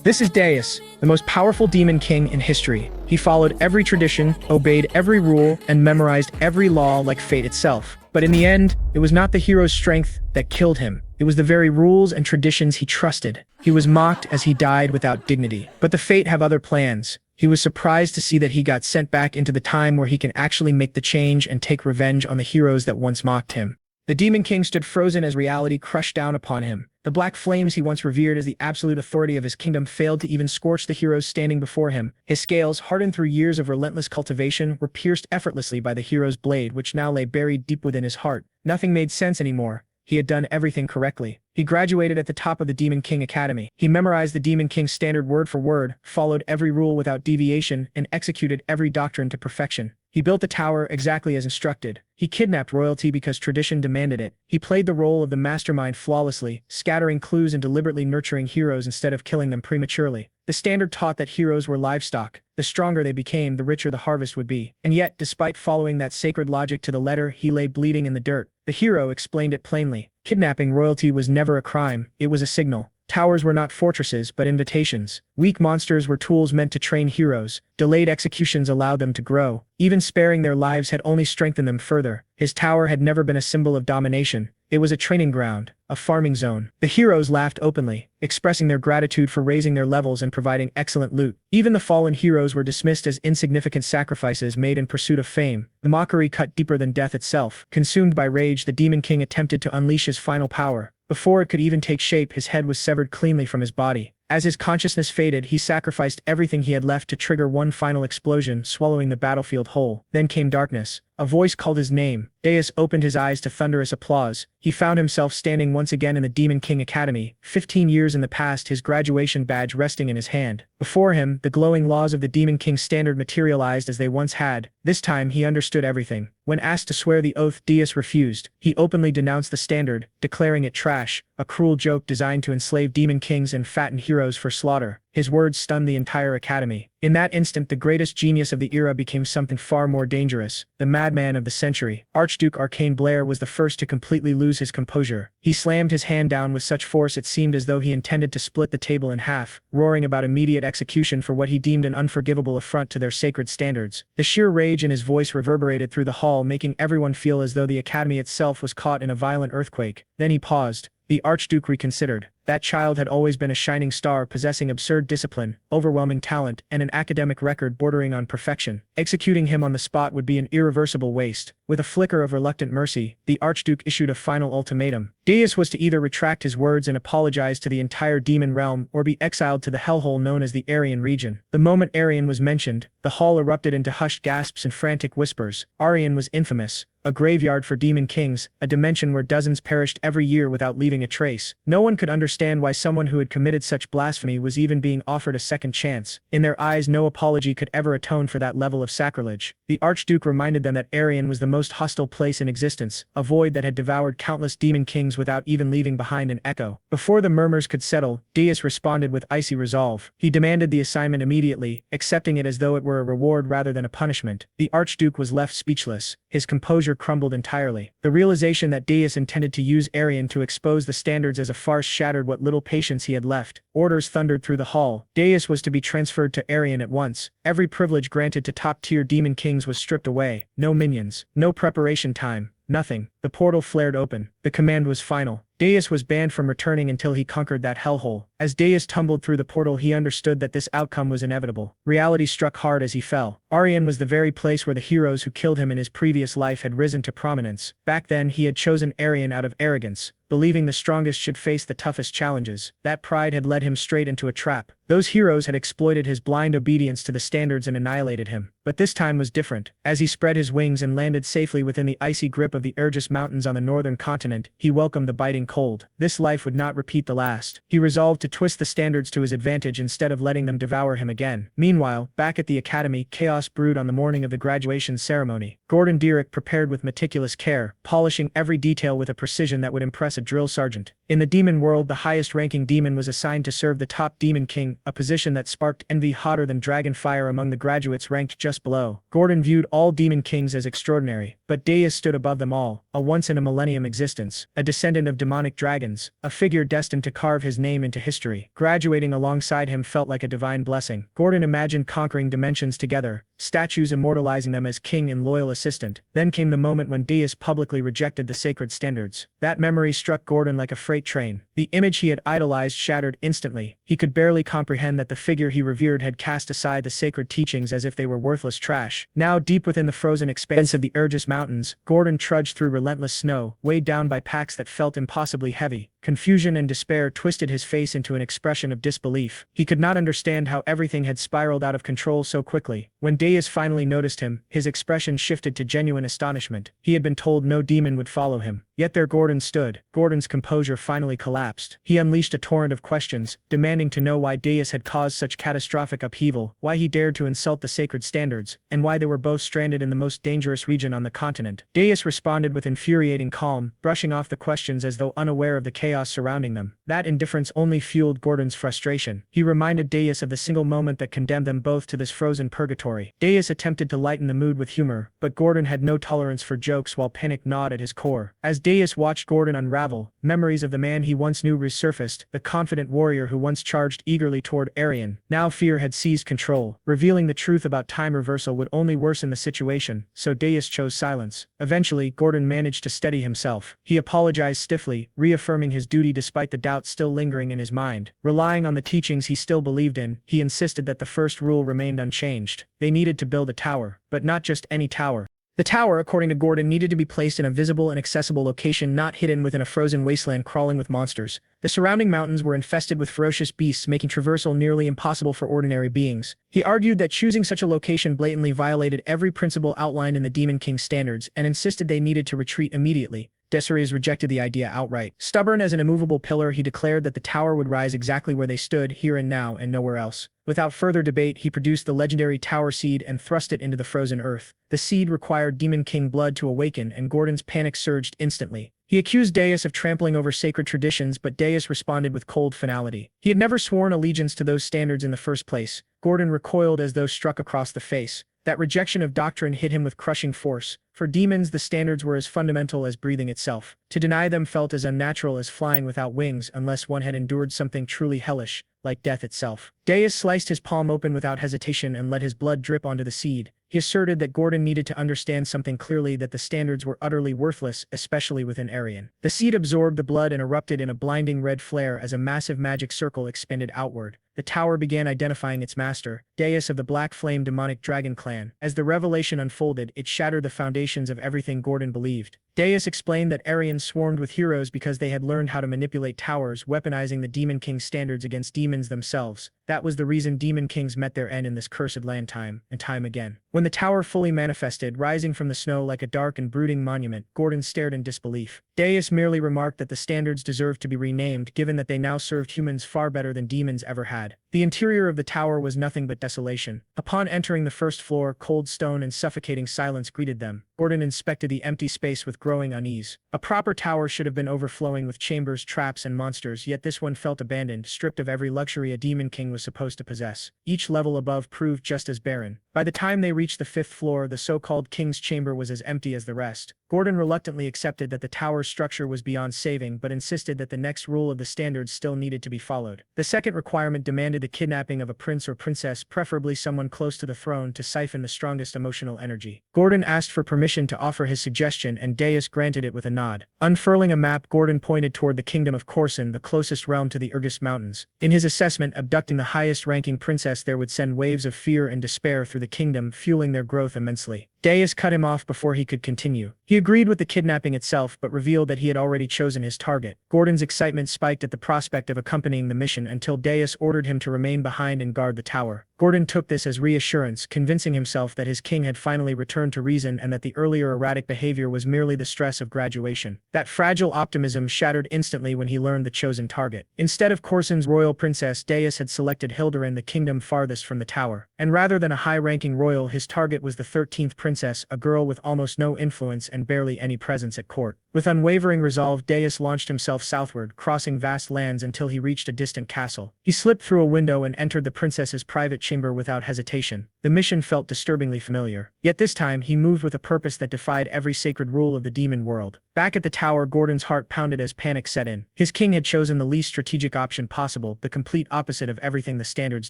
This is Deus, the most powerful demon king in history. He followed every tradition, obeyed every rule, and memorized every law like fate itself. But in the end, it was not the hero's strength that killed him. It was the very rules and traditions he trusted. He was mocked as he died without dignity. But the fate have other plans. He was surprised to see that he got sent back into the time where he can actually make the change and take revenge on the heroes that once mocked him. The Demon King stood frozen as reality crushed down upon him. The black flames he once revered as the absolute authority of his kingdom failed to even scorch the heroes standing before him. His scales, hardened through years of relentless cultivation, were pierced effortlessly by the hero's blade, which now lay buried deep within his heart. Nothing made sense anymore. He had done everything correctly. He graduated at the top of the Demon King Academy. He memorized the Demon King's standard word for word, followed every rule without deviation, and executed every doctrine to perfection. He built the tower exactly as instructed. He kidnapped royalty because tradition demanded it. He played the role of the mastermind flawlessly, scattering clues and deliberately nurturing heroes instead of killing them prematurely. The standard taught that heroes were livestock. The stronger they became, the richer the harvest would be. And yet, despite following that sacred logic to the letter, he lay bleeding in the dirt. The hero explained it plainly. Kidnapping royalty was never a crime, it was a signal. Towers were not fortresses, but invitations. Weak monsters were tools meant to train heroes. Delayed executions allowed them to grow. Even sparing their lives had only strengthened them further. His tower had never been a symbol of domination. It was a training ground, a farming zone. The heroes laughed openly, expressing their gratitude for raising their levels and providing excellent loot. Even the fallen heroes were dismissed as insignificant sacrifices made in pursuit of fame. The mockery cut deeper than death itself. Consumed by rage, the Demon King attempted to unleash his final power. Before it could even take shape, his head was severed cleanly from his body. As his consciousness faded, he sacrificed everything he had left to trigger one final explosion, swallowing the battlefield whole. Then came darkness. A voice called his name. Deus opened his eyes to thunderous applause. He found himself standing once again in the Demon King Academy, 15 years in the past, his graduation badge resting in his hand. Before him, the glowing laws of the Demon King standard materialized as they once had. This time, he understood everything. When asked to swear the oath, Deus refused. He openly denounced the standard, declaring it trash, a cruel joke designed to enslave demon kings and fatten heroes for slaughter. His words stunned the entire academy. In that instant, the greatest genius of the era became something far more dangerous. The madman of the century. Archduke Arcane Blair was the first to completely lose his composure. He slammed his hand down with such force it seemed as though he intended to split the table in half, roaring about immediate execution for what he deemed an unforgivable affront to their sacred standards. The sheer rage in his voice reverberated through the hall, making everyone feel as though the academy itself was caught in a violent earthquake. Then he paused. The Archduke reconsidered. That child had always been a shining star, possessing absurd discipline, overwhelming talent, and an academic record bordering on perfection. Executing him on the spot would be an irreversible waste. With a flicker of reluctant mercy, the Archduke issued a final ultimatum. Deus was to either retract his words and apologize to the entire demon realm, or be exiled to the hellhole known as the Aryan region. The moment Aryan was mentioned, the hall erupted into hushed gasps and frantic whispers. Aryan was infamous. A graveyard for demon kings, a dimension where dozens perished every year without leaving a trace. No one could understand why someone who had committed such blasphemy was even being offered a second chance. In their eyes, no apology could ever atone for that level of sacrilege. The Archduke reminded them that Aryan was the most hostile place in existence, a void that had devoured countless demon kings without even leaving behind an echo. Before the murmurs could settle, Deus responded with icy resolve. He demanded the assignment immediately, accepting it as though it were a reward rather than a punishment. The Archduke was left speechless. His composure crumbled entirely. The realization that Deus intended to use Aryan to expose the standards as a farce shattered what little patience he had left. Orders thundered through the hall. Deus was to be transferred to Aryan at once. Every privilege granted to top-tier demon kings was stripped away. No minions. No preparation time. Nothing. The portal flared open. The command was final. Deus was banned from returning until he conquered that hellhole. As Deus tumbled through the portal, he understood that this outcome was inevitable. Reality struck hard as he fell. Aryan was the very place where the heroes who killed him in his previous life had risen to prominence. Back then, he had chosen Aryan out of arrogance, believing the strongest should face the toughest challenges. That pride had led him straight into a trap. Those heroes had exploited his blind obedience to the standards and annihilated him. But this time was different. As he spread his wings and landed safely within the icy grip of the Urgus Mountains on the northern continent, he welcomed the biting cold. This life would not repeat the last. He resolved to twist the standards to his advantage instead of letting them devour him again. Meanwhile, back at the academy, chaos brewed on the morning of the graduation ceremony. Gordon Deerick prepared with meticulous care, polishing every detail with a precision that would impress a drill sergeant. In the demon world, the highest-ranking demon was assigned to serve the top demon king, a position that sparked envy hotter than dragon fire among the graduates ranked just below. Gordon viewed all demon kings as extraordinary, but Deus stood above them all, a once-in-a-millennium existence, a descendant of demonic dragons, a figure destined to carve his name into history. Graduating alongside him felt like a divine blessing. Gordon imagined conquering dimensions together, statues immortalizing them as king and loyal assistant. Then came the moment when Deus publicly rejected the sacred standards. That memory struck Gordon like a freight train. The image he had idolized shattered instantly. He could barely comprehend that the figure he revered had cast aside the sacred teachings as if they were worthless trash. Now, deep within the frozen expanse of the Urgus Mountains, Gordon trudged through relentless snow, weighed down by packs that felt impossibly heavy. Confusion and despair twisted his face into an expression of disbelief. He could not understand how everything had spiraled out of control so quickly. When Deus finally noticed him, his expression shifted to genuine astonishment. He had been told no demon would follow him. Yet there Gordon stood. Gordon's composure finally collapsed. He unleashed a torrent of questions, demanding to know why Deus had caused such catastrophic upheaval, why he dared to insult the sacred standards, and why they were both stranded in the most dangerous region on the continent. Deus responded with infuriating calm, brushing off the questions as though unaware of the chaos surrounding them. That indifference only fueled Gordon's frustration. He reminded Deus of the single moment that condemned them both to this frozen purgatory. Deus attempted to lighten the mood with humor, but Gordon had no tolerance for jokes while panic gnawed at his core. As Deus watched Gordon unravel, memories of the man he once knew resurfaced, the confident warrior who once charged eagerly toward Arian. Now fear had seized control. Revealing the truth about time reversal would only worsen the situation, so Deus chose silence. Eventually, Gordon managed to steady himself. He apologized stiffly, reaffirming his duty despite the doubts still lingering in his mind. Relying on the teachings he still believed in, he insisted that the first rule remained unchanged. They needed to build a tower, but not just any tower. The tower, according to Gordon, needed to be placed in a visible and accessible location, not hidden within a frozen wasteland crawling with monsters. The surrounding mountains were infested with ferocious beasts, making traversal nearly impossible for ordinary beings. He argued that choosing such a location blatantly violated every principle outlined in the Demon King's standards, and insisted they needed to retreat immediately. Desiree rejected the idea outright. Stubborn as an immovable pillar, he declared that the tower would rise exactly where they stood, here and now, and nowhere else. Without further debate, he produced the legendary tower seed and thrust it into the frozen earth. The seed required Demon King blood to awaken, and Gordon's panic surged instantly. He accused Deus of trampling over sacred traditions, but Deus responded with cold finality. He had never sworn allegiance to those standards in the first place. Gordon recoiled as though struck across the face. That rejection of doctrine hit him with crushing force. For demons, the standards were as fundamental as breathing itself. To deny them felt as unnatural as flying without wings, unless one had endured something truly hellish, like death itself. Deus sliced his palm open without hesitation and let his blood drip onto the seed. He asserted that Gordon needed to understand something clearly, that the standards were utterly worthless, especially within Arian. The seed absorbed the blood and erupted in a blinding red flare as a massive magic circle expanded outward. The tower began identifying its master, Deus of the Black Flame Demonic Dragon Clan. As the revelation unfolded, it shattered the foundations of everything Gordon believed. Deus explained that Arian swarmed with heroes because they had learned how to manipulate towers, weaponizing the Demon King's standards against demons themselves. That was the reason Demon Kings met their end in this cursed land time and time again. When the tower fully manifested, rising from the snow like a dark and brooding monument, Gordon stared in disbelief. Deus merely remarked that the standards deserved to be renamed, given that they now served humans far better than demons ever had. The interior of the tower was nothing but desolation. Upon entering the first floor, cold stone and suffocating silence greeted them. Gordon inspected the empty space with growing unease. A proper tower should have been overflowing with chambers, traps, and monsters, yet this one felt abandoned, stripped of every luxury a Demon King was supposed to possess. Each level above proved just as barren. By the time they reached the fifth floor, the so-called King's Chamber was as empty as the rest. Gordon reluctantly accepted that the tower's structure was beyond saving, but insisted that the next rule of the standards still needed to be followed. The second requirement demanded the kidnapping of a prince or princess, preferably someone close to the throne, to siphon the strongest emotional energy. Gordon asked for permission to offer his suggestion, and Deus granted it with a nod. Unfurling a map, Gordon pointed toward the kingdom of Corson, the closest realm to the Urgus Mountains. In his assessment, abducting the highest-ranking princess there would send waves of fear and despair through the kingdom, fueling their growth immensely. Deus cut him off before he could continue. He agreed with the kidnapping itself, but revealed that he had already chosen his target. Gordon's excitement spiked at the prospect of accompanying the mission until Deus ordered him to remain behind and guard the tower. Gordon took this as reassurance, convincing himself that his king had finally returned to reason and that the earlier erratic behavior was merely the stress of graduation. That fragile optimism shattered instantly when he learned the chosen target. Instead of Corson's royal princess, Deus had selected Hilderin, the kingdom farthest from the tower. And rather than a high-ranking royal, his target was the 13th princess, a girl with almost no influence and barely any presence at court. With unwavering resolve, Deus launched himself southward, crossing vast lands until he reached a distant castle. He slipped through a window and entered the princess's private chamber without hesitation. The mission felt disturbingly familiar. Yet this time, he moved with a purpose that defied every sacred rule of the demon world. Back at the tower, Gordon's heart pounded as panic set in. His king had chosen the least strategic option possible, the complete opposite of everything the standards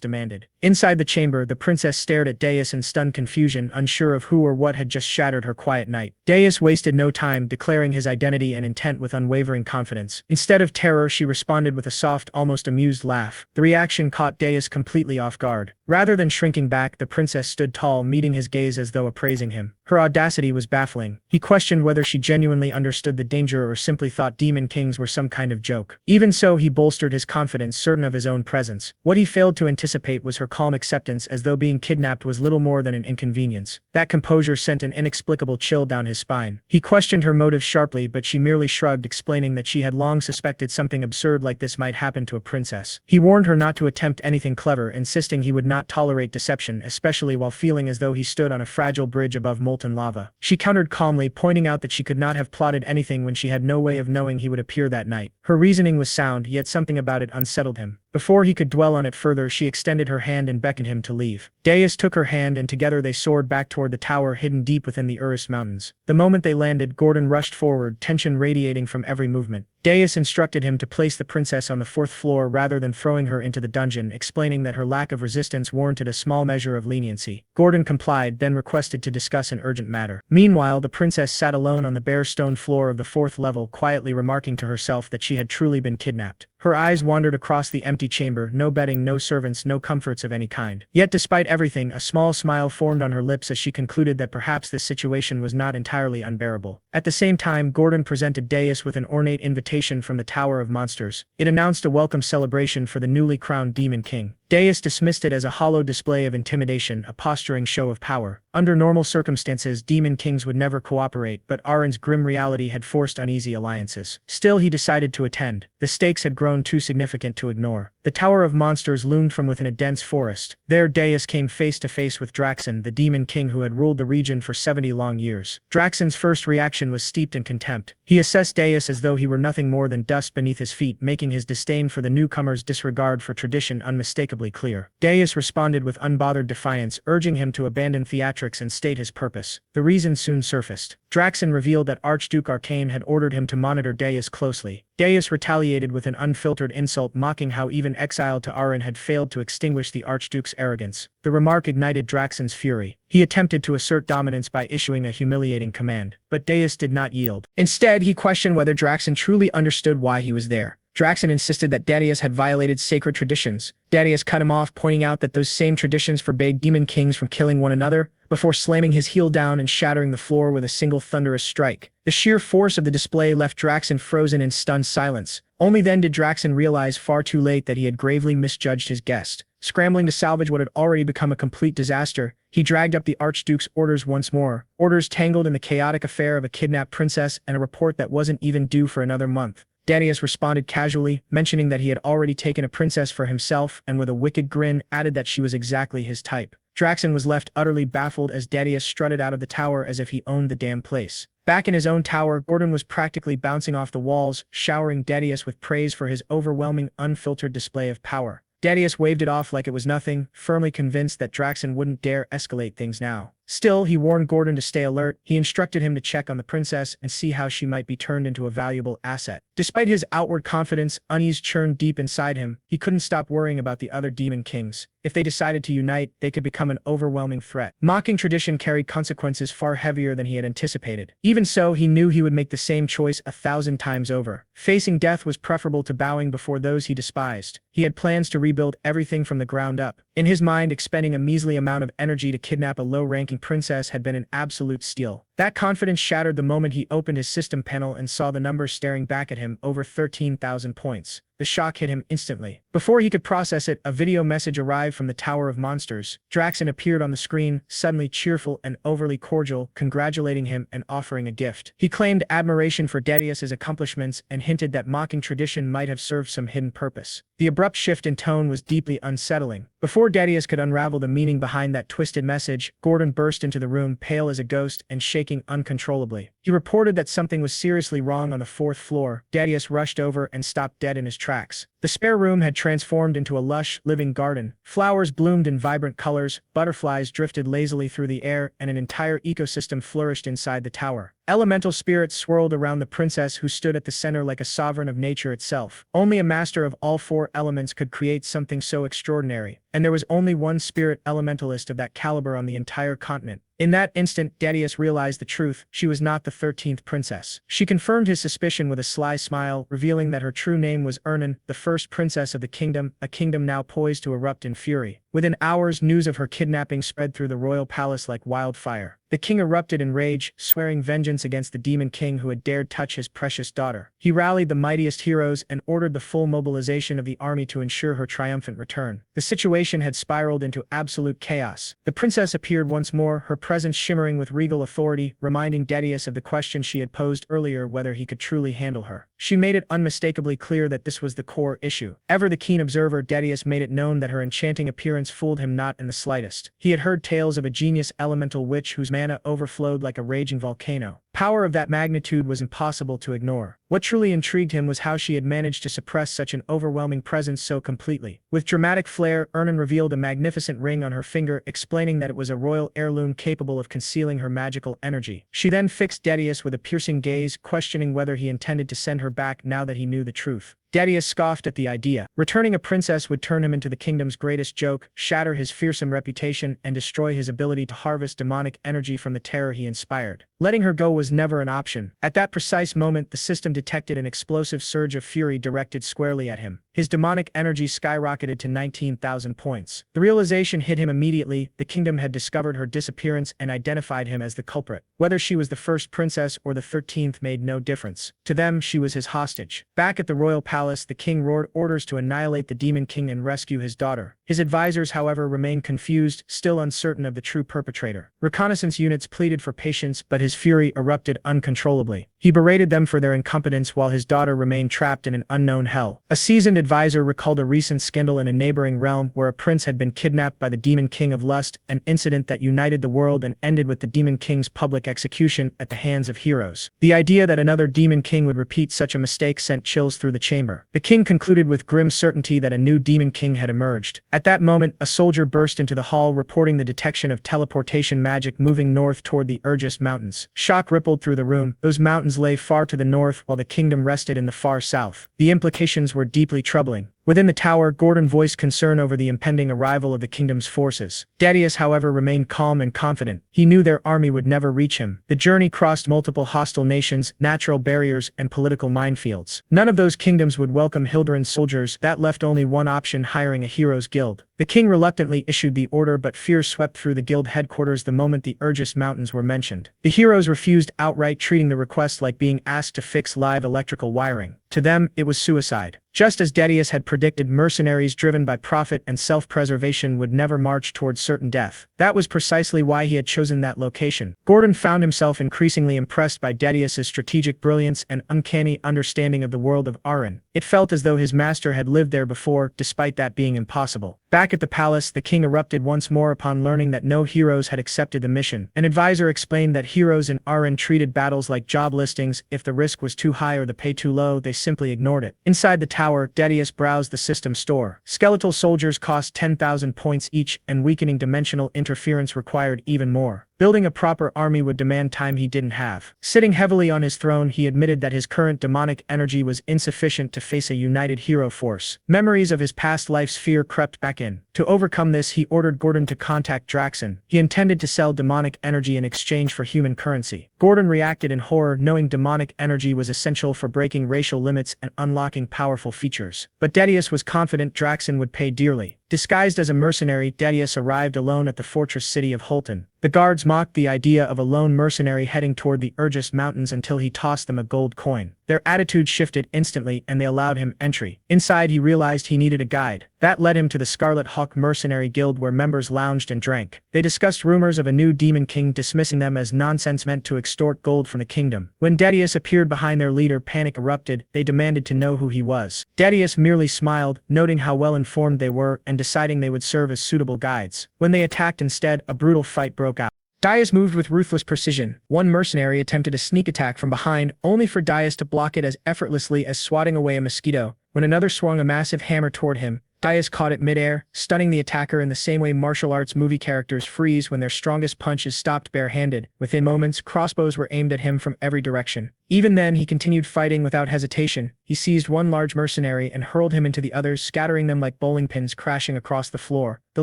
demanded. Inside the chamber, the princess stared at Deus in stunned confusion, unsure of who or what had just shattered her quiet night. Deus wasted no time, declaring his identity and intent with unwavering confidence. Instead of terror, she responded with a soft, almost amused laugh. The reaction caught Deus completely off guard. Rather than shrinking back, the princess stood tall, meeting his gaze as though appraising him. Her audacity was baffling. He questioned whether she genuinely understood the danger or simply thought demon kings were some kind of joke. Even so, he bolstered his confidence, certain of his own presence. What he failed to anticipate was her calm acceptance, as though being kidnapped was little more than an inconvenience. That composure sent an inexplicable chill down his spine. He questioned her motives sharply, but she merely shrugged, explaining that she had long suspected something absurd like this might happen to a princess. He warned her not to attempt anything clever, insisting he would not tolerate deception, especially while feeling as though he stood on a fragile bridge above molten lava. She countered calmly, pointing out that she could not have plotted anything when she had no way of knowing he would appear that night. Her reasoning was sound, yet something about it unsettled him. Before he could dwell on it further, she extended her hand and beckoned him to leave. Deus took her hand, and together they soared back toward the tower hidden deep within the Urus Mountains. The moment they landed, Gordon rushed forward, tension radiating from every movement. Deus instructed him to place the princess on the 4th floor rather than throwing her into the dungeon, explaining that her lack of resistance warranted a small measure of leniency. Gordon complied, then requested to discuss an urgent matter. Meanwhile, the princess sat alone on the bare stone floor of the 4th level, quietly remarking to herself that she had truly been kidnapped. Her eyes wandered across the empty chamber, no bedding, no servants, no comforts of any kind. Yet despite everything, a small smile formed on her lips as she concluded that perhaps this situation was not entirely unbearable. At the same time, Gordon presented Deus with an ornate invitation from the Tower of Monsters. It announced a welcome celebration for the newly crowned Demon King. Deus dismissed it as a hollow display of intimidation, a posturing show of power. Under normal circumstances, demon kings would never cooperate, but Arin's grim reality had forced uneasy alliances. Still, he decided to attend. The stakes had grown too significant to ignore. The Tower of Monsters loomed from within a dense forest. There, Deus came face to face with Draxon, the demon king who had ruled the region for 70 long years. Draxon's first reaction was steeped in contempt. He assessed Deus as though he were nothing more than dust beneath his feet, making his disdain for the newcomer's disregard for tradition unmistakably clear. Deus responded with unbothered defiance, urging him to abandon theatrics and state his purpose. The reason soon surfaced. Draxon revealed that Archduke Arcane had ordered him to monitor Deus closely. Deus retaliated with an unfiltered insult, mocking how even exile to Arin had failed to extinguish the Archduke's arrogance. The remark ignited Draxon's fury. He attempted to assert dominance by issuing a humiliating command, but Deus did not yield. Instead, he questioned whether Draxon truly understood why he was there. Draxon insisted that Deus had violated sacred traditions. Deus cut him off, pointing out that those same traditions forbade demon kings from killing one another, before slamming his heel down and shattering the floor with a single thunderous strike. The sheer force of the display left Draxon frozen in stunned silence. Only then did Draxon realize far too late that he had gravely misjudged his guest. Scrambling to salvage what had already become a complete disaster, he dragged up the Archduke's orders once more. Orders tangled in the chaotic affair of a kidnapped princess and a report that wasn't even due for another month. Deus responded casually, mentioning that he had already taken a princess for himself, and with a wicked grin added that she was exactly his type. Draxon was left utterly baffled as Deus strutted out of the tower as if he owned the damn place. Back in his own tower, Gordon was practically bouncing off the walls, showering Deus with praise for his overwhelming, unfiltered display of power. Deus waved it off like it was nothing, firmly convinced that Draxon wouldn't dare escalate things now. Still, he warned Gordon to stay alert. He instructed him to check on the princess and see how she might be turned into a valuable asset. Despite his outward confidence, unease churned deep inside him. He couldn't stop worrying about the other demon kings. If they decided to unite, they could become an overwhelming threat. Mocking tradition carried consequences far heavier than he had anticipated. Even so, he knew he would make the same choice 1,000 times over. Facing death was preferable to bowing before those he despised. He had plans to rebuild everything from the ground up. In his mind, expending a measly amount of energy to kidnap a low-ranking princess had been an absolute steal. That confidence shattered the moment he opened his system panel and saw the number staring back at him, over 13,000 points. the shock hit him instantly. Before he could process it, a video message arrived from the Tower of Monsters. Draxon appeared on the screen, suddenly cheerful and overly cordial, congratulating him and offering a gift. He claimed admiration for Darius's accomplishments and hinted that mocking tradition might have served some hidden purpose. The abrupt shift in tone was deeply unsettling. Before Darius could unravel the meaning behind that twisted message, Gordon burst into the room, pale as a ghost and shaking uncontrollably. He reported that something was seriously wrong on the fourth floor. Darius rushed over and stopped dead in his tracks. The spare room had transformed into a lush, living garden. Flowers bloomed in vibrant colors, butterflies drifted lazily through the air, and an entire ecosystem flourished inside the tower. Elemental spirits swirled around the princess, who stood at the center like a sovereign of nature itself. Only a master of all four elements could create something so extraordinary, and there was only one spirit elementalist of that caliber on the entire continent. In that instant, Darius realized the truth. She was not the 13th princess. She confirmed his suspicion with a sly smile, revealing that her true name was Ernan, the first princess of the kingdom, a kingdom now poised to erupt in fury. Within hours, news of her kidnapping spread through the royal palace like wildfire. The king erupted in rage, swearing vengeance against the demon king who had dared touch his precious daughter. He rallied the mightiest heroes and ordered the full mobilization of the army to ensure her triumphant return. The situation had spiraled into absolute chaos. The princess appeared once more, her presence shimmering with regal authority, reminding Darius of the question she had posed earlier, whether he could truly handle her. She made it unmistakably clear that this was the core issue. Ever the keen observer, Darius made it known that her enchanting appearance fooled him not in the slightest. He had heard tales of a genius elemental witch whose mana overflowed like a raging volcano. Power of that magnitude was impossible to ignore. What truly intrigued him was how she had managed to suppress such an overwhelming presence so completely. With dramatic flair, Ernan revealed a magnificent ring on her finger, explaining that it was a royal heirloom capable of concealing her magical energy. She then fixed Darius with a piercing gaze, questioning whether he intended to send her back now that he knew the truth. Darius scoffed at the idea. Returning a princess would turn him into the kingdom's greatest joke, shatter his fearsome reputation, and destroy his ability to harvest demonic energy from the terror he inspired. Letting her go was never an option. At that precise moment, the system detected an explosive surge of fury directed squarely at him. His demonic energy skyrocketed to 19,000 points. The realization hit him immediately. The kingdom had discovered her disappearance and identified him as the culprit. Whether she was the first princess or the 13th made no difference. To them, she was his hostage. Back at the royal palace, the king roared orders to annihilate the demon king and rescue his daughter. His advisors, however, remained confused, still uncertain of the true perpetrator. Reconnaissance units pleaded for patience, but his fury erupted uncontrollably. He berated them for their incompetence while his daughter remained trapped in an unknown hell. A seasoned advisor recalled a recent scandal in a neighboring realm where a prince had been kidnapped by the demon king of lust, an incident that united the world and ended with the demon king's public execution at the hands of heroes. The idea that another demon king would repeat such a mistake sent chills through the chamber. The king concluded with grim certainty that a new demon king had emerged. At that moment, a soldier burst into the hall, reporting the detection of teleportation magic moving north toward the Urgis Mountains. Shock rippled through the room. Those mountains lay far to the north while the kingdom rested in the far south. The implications were deeply troubling. Within the tower, Gordon voiced concern over the impending arrival of the kingdom's forces. Darius, however, remained calm and confident. He knew their army would never reach him. The journey crossed multiple hostile nations, natural barriers, and political minefields. None of those kingdoms would welcome Hildiran's soldiers. That left only one option: hiring a heroes guild. The king reluctantly issued the order, but fear swept through the guild headquarters the moment the Urgis Mountains were mentioned. The heroes refused outright, treating the request like being asked to fix live electrical wiring. To them, it was suicide. Just as Darius had predicted, mercenaries driven by profit and self-preservation would never march towards certain death. That was precisely why he had chosen that location. Gordon found himself increasingly impressed by Darius's strategic brilliance and uncanny understanding of the world of Aran. It felt as though his master had lived there before, despite that being impossible. Back at the palace, the king erupted once more upon learning that no heroes had accepted the mission. An advisor explained that heroes in Aran treated battles like job listings. If the risk was too high or the pay too low, they simply ignored it. Inside the tower, Darius browsed the system store. Skeletal soldiers cost 10,000 points each, and weakening dimensional interference required even more. Building a proper army would demand time he didn't have. Sitting heavily on his throne, he admitted that his current demonic energy was insufficient to face a united hero force. Memories of his past life's fear crept back in. To overcome this, he ordered Gordon to contact Draxon. He intended to sell demonic energy in exchange for human currency. Gordon reacted in horror, knowing demonic energy was essential for breaking racial limits and unlocking powerful features. But Darius was confident Draxon would pay dearly. Disguised as a mercenary, Darius arrived alone at the fortress city of Holton. The guards mocked the idea of a lone mercenary heading toward the Urgis Mountains until he tossed them a gold coin. Their attitude shifted instantly and they allowed him entry. Inside, he realized he needed a guide. That led him to the Scarlet Hawk Mercenary Guild where members lounged and drank. They discussed rumors of a new demon king, dismissing them as nonsense meant to extort gold from the kingdom. When Darius appeared behind their leader, panic erupted. They demanded to know who he was. Darius merely smiled, noting how well informed they were and deciding they would serve as suitable guides. When they attacked instead, a brutal fight broke out. Darius moved with ruthless precision. One mercenary attempted a sneak attack from behind, only for Darius to block it as effortlessly as swatting away a mosquito. When another swung a massive hammer toward him, Darius caught it midair, stunning the attacker in the same way martial arts movie characters freeze when their strongest punch is stopped barehanded. Within moments, crossbows were aimed at him from every direction. Even then, he continued fighting without hesitation. He seized one large mercenary and hurled him into the others, scattering them like bowling pins crashing across the floor. The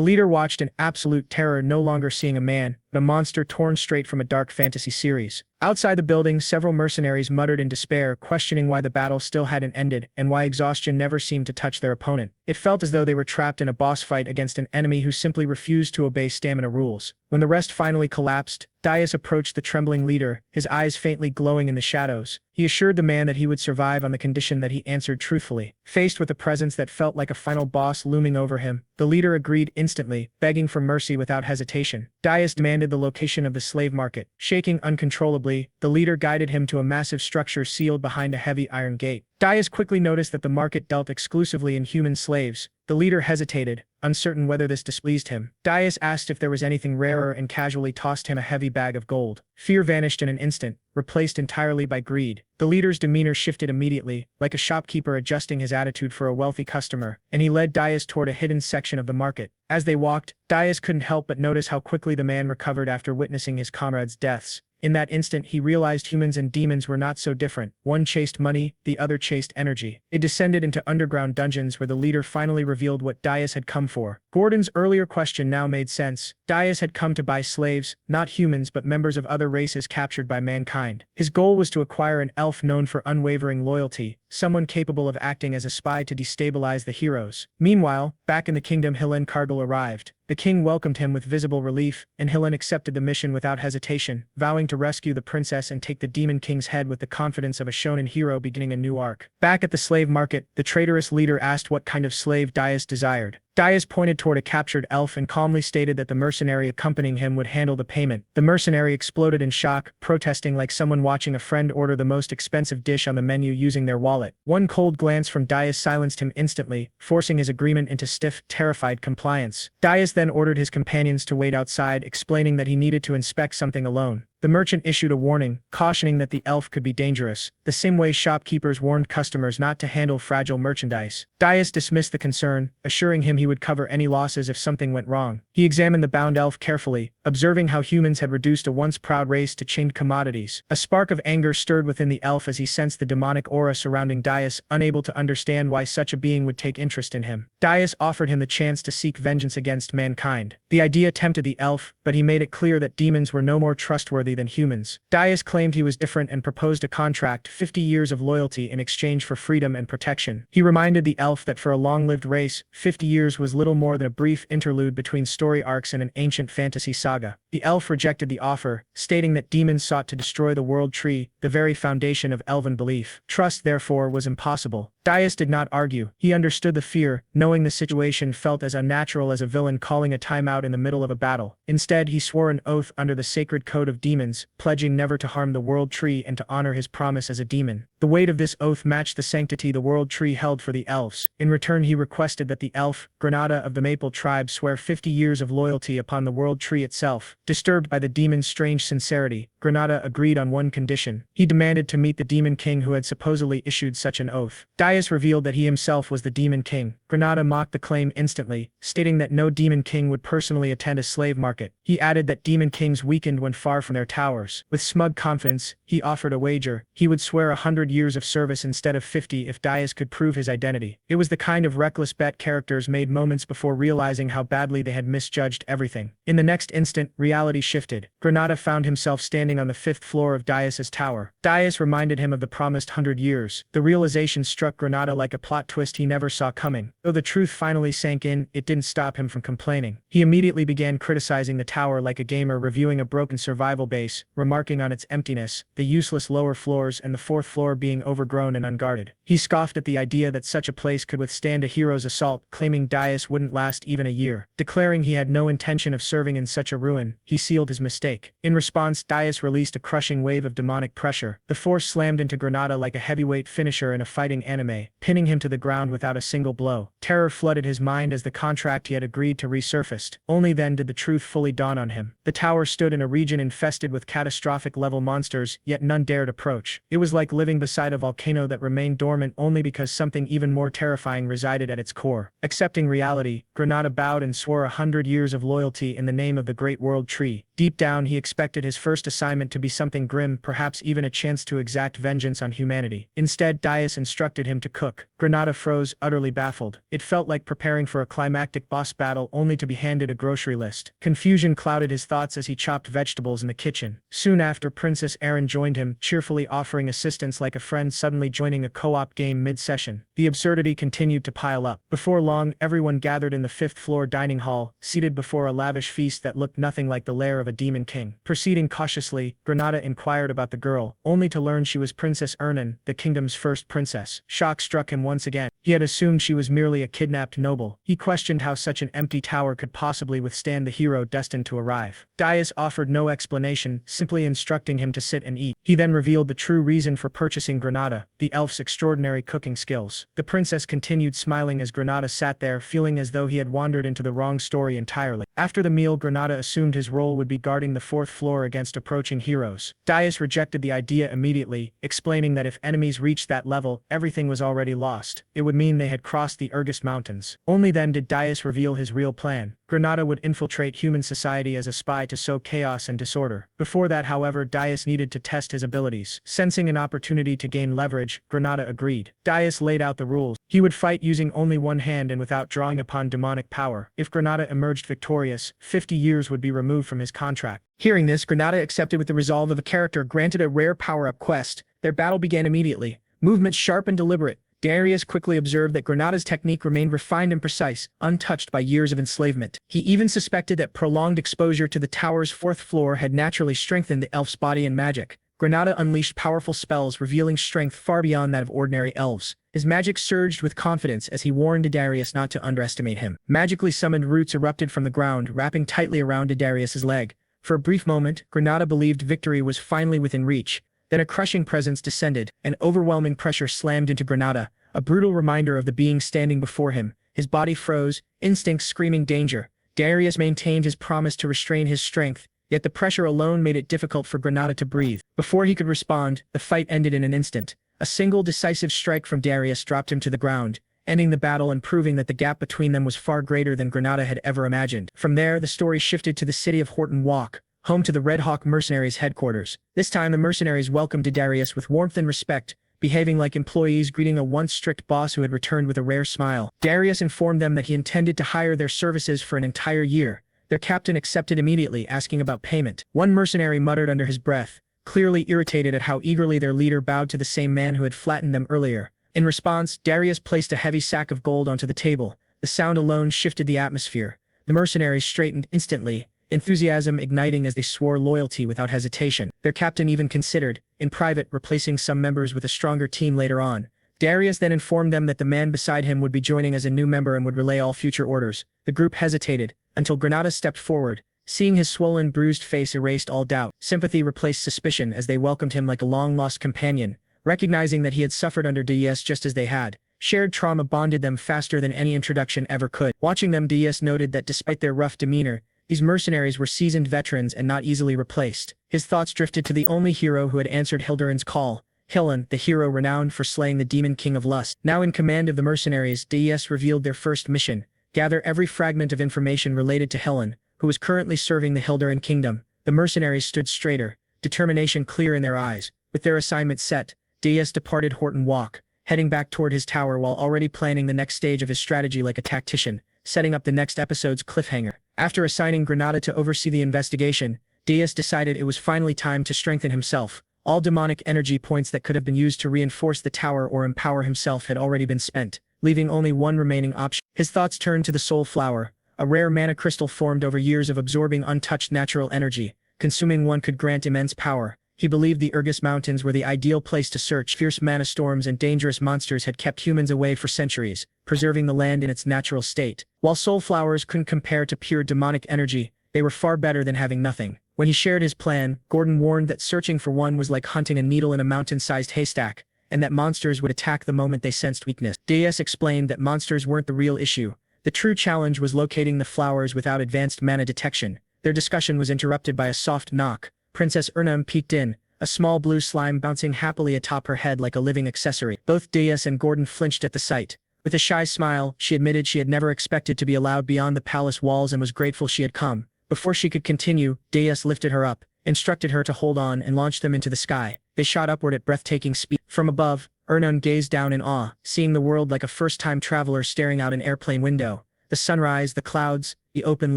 leader watched in absolute terror, no longer seeing a man, but a monster torn straight from a dark fantasy series. Outside the building, several mercenaries muttered in despair, questioning why the battle still hadn't ended and why exhaustion never seemed to touch their opponent. It felt as though they were trapped in a boss fight against an enemy who simply refused to obey stamina rules. When the rest finally collapsed, Darius approached the trembling leader, his eyes faintly glowing in the shadows. He assured the man that he would survive on the condition that he answered truthfully. Faced with a presence that felt like a final boss looming over him, the leader agreed instantly, begging for mercy without hesitation. Darius demanded the location of the slave market. Shaking uncontrollably, the leader guided him to a massive structure sealed behind a heavy iron gate. Darius quickly noticed that the market dealt exclusively in human slaves. The leader hesitated, uncertain whether this displeased him. Darius asked if there was anything rarer and casually tossed him a heavy bag of gold. Fear vanished in an instant, replaced entirely by greed. The leader's demeanor shifted immediately, like a shopkeeper adjusting his attitude for a wealthy customer, and he led Darius toward a hidden section of the market. As they walked, Darius couldn't help but notice how quickly the man recovered after witnessing his comrades' deaths. In that instant, he realized humans and demons were not so different. One chased money, the other chased energy. They descended into underground dungeons where the leader finally revealed what Darius had come for. Gordon's earlier question now made sense. Darius had come to buy slaves, not humans but members of other races captured by mankind. His goal was to acquire an elf known for unwavering loyalty, someone capable of acting as a spy to destabilize the heroes. Meanwhile, back in the kingdom, Helen Cardinal arrived. The king welcomed him with visible relief, and Helen accepted the mission without hesitation, vowing to rescue the princess and take the demon king's head with the confidence of a shonen hero beginning a new arc. Back at the slave market, the traitorous leader asked what kind of slave Darius desired. Darius pointed toward a captured elf and calmly stated that the mercenary accompanying him would handle the payment. The mercenary exploded in shock, protesting like someone watching a friend order the most expensive dish on the menu using their wallet. One cold glance from Darius silenced him instantly, forcing his agreement into stiff, terrified compliance. Darius then ordered his companions to wait outside, explaining that he needed to inspect something alone. The merchant issued a warning, cautioning that the elf could be dangerous, the same way shopkeepers warned customers not to handle fragile merchandise. Darius dismissed the concern, assuring him he would cover any losses if something went wrong. He examined the bound elf carefully, observing how humans had reduced a once proud race to chained commodities. A spark of anger stirred within the elf as he sensed the demonic aura surrounding Darius, unable to understand why such a being would take interest in him. Darius offered him the chance to seek vengeance against mankind. The idea tempted the elf, but he made it clear that demons were no more trustworthy than humans. Darius claimed he was different and proposed a contract, 50 years of loyalty in exchange for freedom and protection. He reminded the elf that for a long-lived race, 50 years was little more than a brief interlude between story arcs in an ancient fantasy saga. The elf rejected the offer, stating that demons sought to destroy the world tree, the very foundation of elven belief. Trust, therefore, was impossible. Darius did not argue. He understood the fear, knowing the situation felt as unnatural as a villain calling a timeout in the middle of a battle. Instead, he swore an oath under the sacred code of demons, pledging never to harm the world tree and to honor his promise as a demon. The weight of this oath matched the sanctity the world tree held for the elves. In return, he requested that the elf, Granada of the Maple tribe, swear 50 years of loyalty upon the world tree itself. Disturbed by the demon's strange sincerity, Granada agreed on one condition. He demanded to meet the demon king who had supposedly issued such an oath. Darius revealed that he himself was the demon king. Granada mocked the claim instantly, stating that no demon king would personally attend a slave market. He added that demon kings weakened when far from their towers. With smug confidence, he offered a wager. He would swear 100 years of service instead of 50 if Darius could prove his identity. It was the kind of reckless bet characters made moments before realizing how badly they had misjudged everything. In the next instant, reality shifted. Granada found himself standing on the 5th floor of Darius's tower. Darius reminded him of the promised 100 years. The realization struck Granada like a plot twist he never saw coming. Though the truth finally sank in, it didn't stop him from complaining. He immediately began criticizing the tower like a gamer reviewing a broken survival base, remarking on its emptiness, the useless lower floors and the fourth floor being overgrown and unguarded. He scoffed at the idea that such a place could withstand a hero's assault, claiming Dais wouldn't last even a year. Declaring he had no intention of serving in such a ruin, he sealed his mistake. In response, Dais released a crushing wave of demonic pressure. The force slammed into Granada like a heavyweight finisher in a fighting anime, pinning him to the ground without a single blow. Terror flooded his mind as the contract he had agreed to resurfaced. Only then did the truth fully dawn on him. The tower stood in a region infested with catastrophic-level monsters, yet none dared approach. It was like living beside a volcano that remained dormant only because something even more terrifying resided at its core. Accepting reality, Granada bowed and swore 100 years of loyalty in the name of the Great World Tree. Deep down, he expected his first assignment to be something grim, perhaps even a chance to exact vengeance on humanity. Instead, Dais instructed him to cook. Granada froze, utterly baffled. It felt like preparing for a climactic boss battle only to be handed a grocery list. Confusion clouded his thoughts as he chopped vegetables in the kitchen. Soon after, Princess Erin joined him, cheerfully offering assistance like a friend suddenly joining a co-op game mid-session. The absurdity continued to pile up. Before long, everyone gathered in the fifth-floor dining hall, seated before a lavish feast that looked nothing like the lair of a demon king. Proceeding cautiously, Granada inquired about the girl, only to learn she was Princess Ernan, the kingdom's first princess. Shock struck him once again. He had assumed she was merely a kidnapped noble. He questioned how such an empty tower could possibly withstand the hero destined to arrive. Dais offered no explanation, simply instructing him to sit and eat. He then revealed the true reason for purchasing Granada, the elf's extraordinary cooking skills. The princess continued smiling as Granada sat there, feeling as though he had wandered into the wrong story entirely. After the meal, Granada assumed his role would be guarding the fourth floor against approaching heroes. Dais rejected the idea immediately, explaining that if enemies reached that level, everything was already lost. It would mean they had crossed the Urgist Mountains. Only then did Dais reveal his real plan. Granada would infiltrate human society as a spy to sow chaos and disorder. Before that, however, Dais needed to test his abilities. Sensing an opportunity to gain leverage, Granada agreed. Dais laid out the rules. He would fight using only one hand and without drawing upon demonic power. If Granada emerged victorious, 50 years would be removed from his contract. Hearing this, Granada accepted with the resolve of a character granted a rare power-up quest. Their battle began immediately. Movements sharp and deliberate. Darius quickly observed that Granada's technique remained refined and precise, untouched by years of enslavement. He even suspected that prolonged exposure to the tower's fourth floor had naturally strengthened the elf's body and magic. Granada unleashed powerful spells, revealing strength far beyond that of ordinary elves. His magic surged with confidence as he warned Darius not to underestimate him. Magically summoned roots erupted from the ground, wrapping tightly around Darius's leg. For a brief moment, Granada believed victory was finally within reach. Then a crushing presence descended, an overwhelming pressure slammed into Granada, a brutal reminder of the being standing before him. His body froze, instincts screaming danger. Darius maintained his promise to restrain his strength, yet the pressure alone made it difficult for Granada to breathe. Before he could respond, the fight ended in an instant. A single decisive strike from Darius dropped him to the ground, ending the battle and proving that the gap between them was far greater than Granada had ever imagined. From there, the story shifted to the city of Horton Walk, home to the Red Hawk mercenaries' headquarters. This time, the mercenaries welcomed Darius with warmth and respect, behaving like employees greeting a once strict boss who had returned with a rare smile. Darius informed them that he intended to hire their services for an entire year. Their captain accepted immediately, asking about payment. One mercenary muttered under his breath, clearly irritated at how eagerly their leader bowed to the same man who had flattened them earlier. In response, Darius placed a heavy sack of gold onto the table. The sound alone shifted the atmosphere. The mercenaries straightened instantly, enthusiasm igniting as they swore loyalty without hesitation. Their captain even considered, in private, replacing some members with a stronger team later on. Darius then informed them that the man beside him would be joining as a new member and would relay all future orders. The group hesitated, until Granada stepped forward. Seeing his swollen, bruised face erased all doubt. Sympathy replaced suspicion as they welcomed him like a long-lost companion, recognizing that he had suffered under Darius just as they had. Shared trauma bonded them faster than any introduction ever could. Watching them, Darius noted that despite their rough demeanor, these mercenaries were seasoned veterans and not easily replaced. His thoughts drifted to the only hero who had answered Hildurin's call, Hillen, the hero renowned for slaying the demon king of lust. Now in command of the mercenaries, Darius revealed their first mission: gather every fragment of information related to Hillen, who was currently serving the Hildurin kingdom. The mercenaries stood straighter, determination clear in their eyes. With their assignment set, Darius departed Horton Walk, heading back toward his tower while already planning the next stage of his strategy like a tactician, setting up the next episode's cliffhanger. After assigning Granada to oversee the investigation, Darius decided it was finally time to strengthen himself. All demonic energy points that could have been used to reinforce the tower or empower himself had already been spent. leaving only one remaining option. His thoughts turned to the soul flower, a rare mana crystal formed over years of absorbing untouched natural energy. Consuming one could grant immense power. He believed the Urgus Mountains were the ideal place to search. Fierce mana storms and dangerous monsters had kept humans away for centuries, preserving the land in its natural state. While soul flowers couldn't compare to pure demonic energy, they were far better than having nothing. When he shared his plan, Gordon warned that searching for one was like hunting a needle in a mountain-sized haystack, and that monsters would attack the moment they sensed weakness. Deus explained that monsters weren't the real issue. The true challenge was locating the flowers without advanced mana detection. Their discussion was interrupted by a soft knock. Princess Urnam peeked in, a small blue slime bouncing happily atop her head like a living accessory. Both Deus and Gordon flinched at the sight. With a shy smile, she admitted she had never expected to be allowed beyond the palace walls and was grateful she had come. Before she could continue, Deus lifted her up, instructed her to hold on and launched them into the sky. They shot upward at breathtaking speed. From above, Urnam gazed down in awe, seeing the world like a first-time traveler staring out an airplane window. The sunrise, the clouds, the open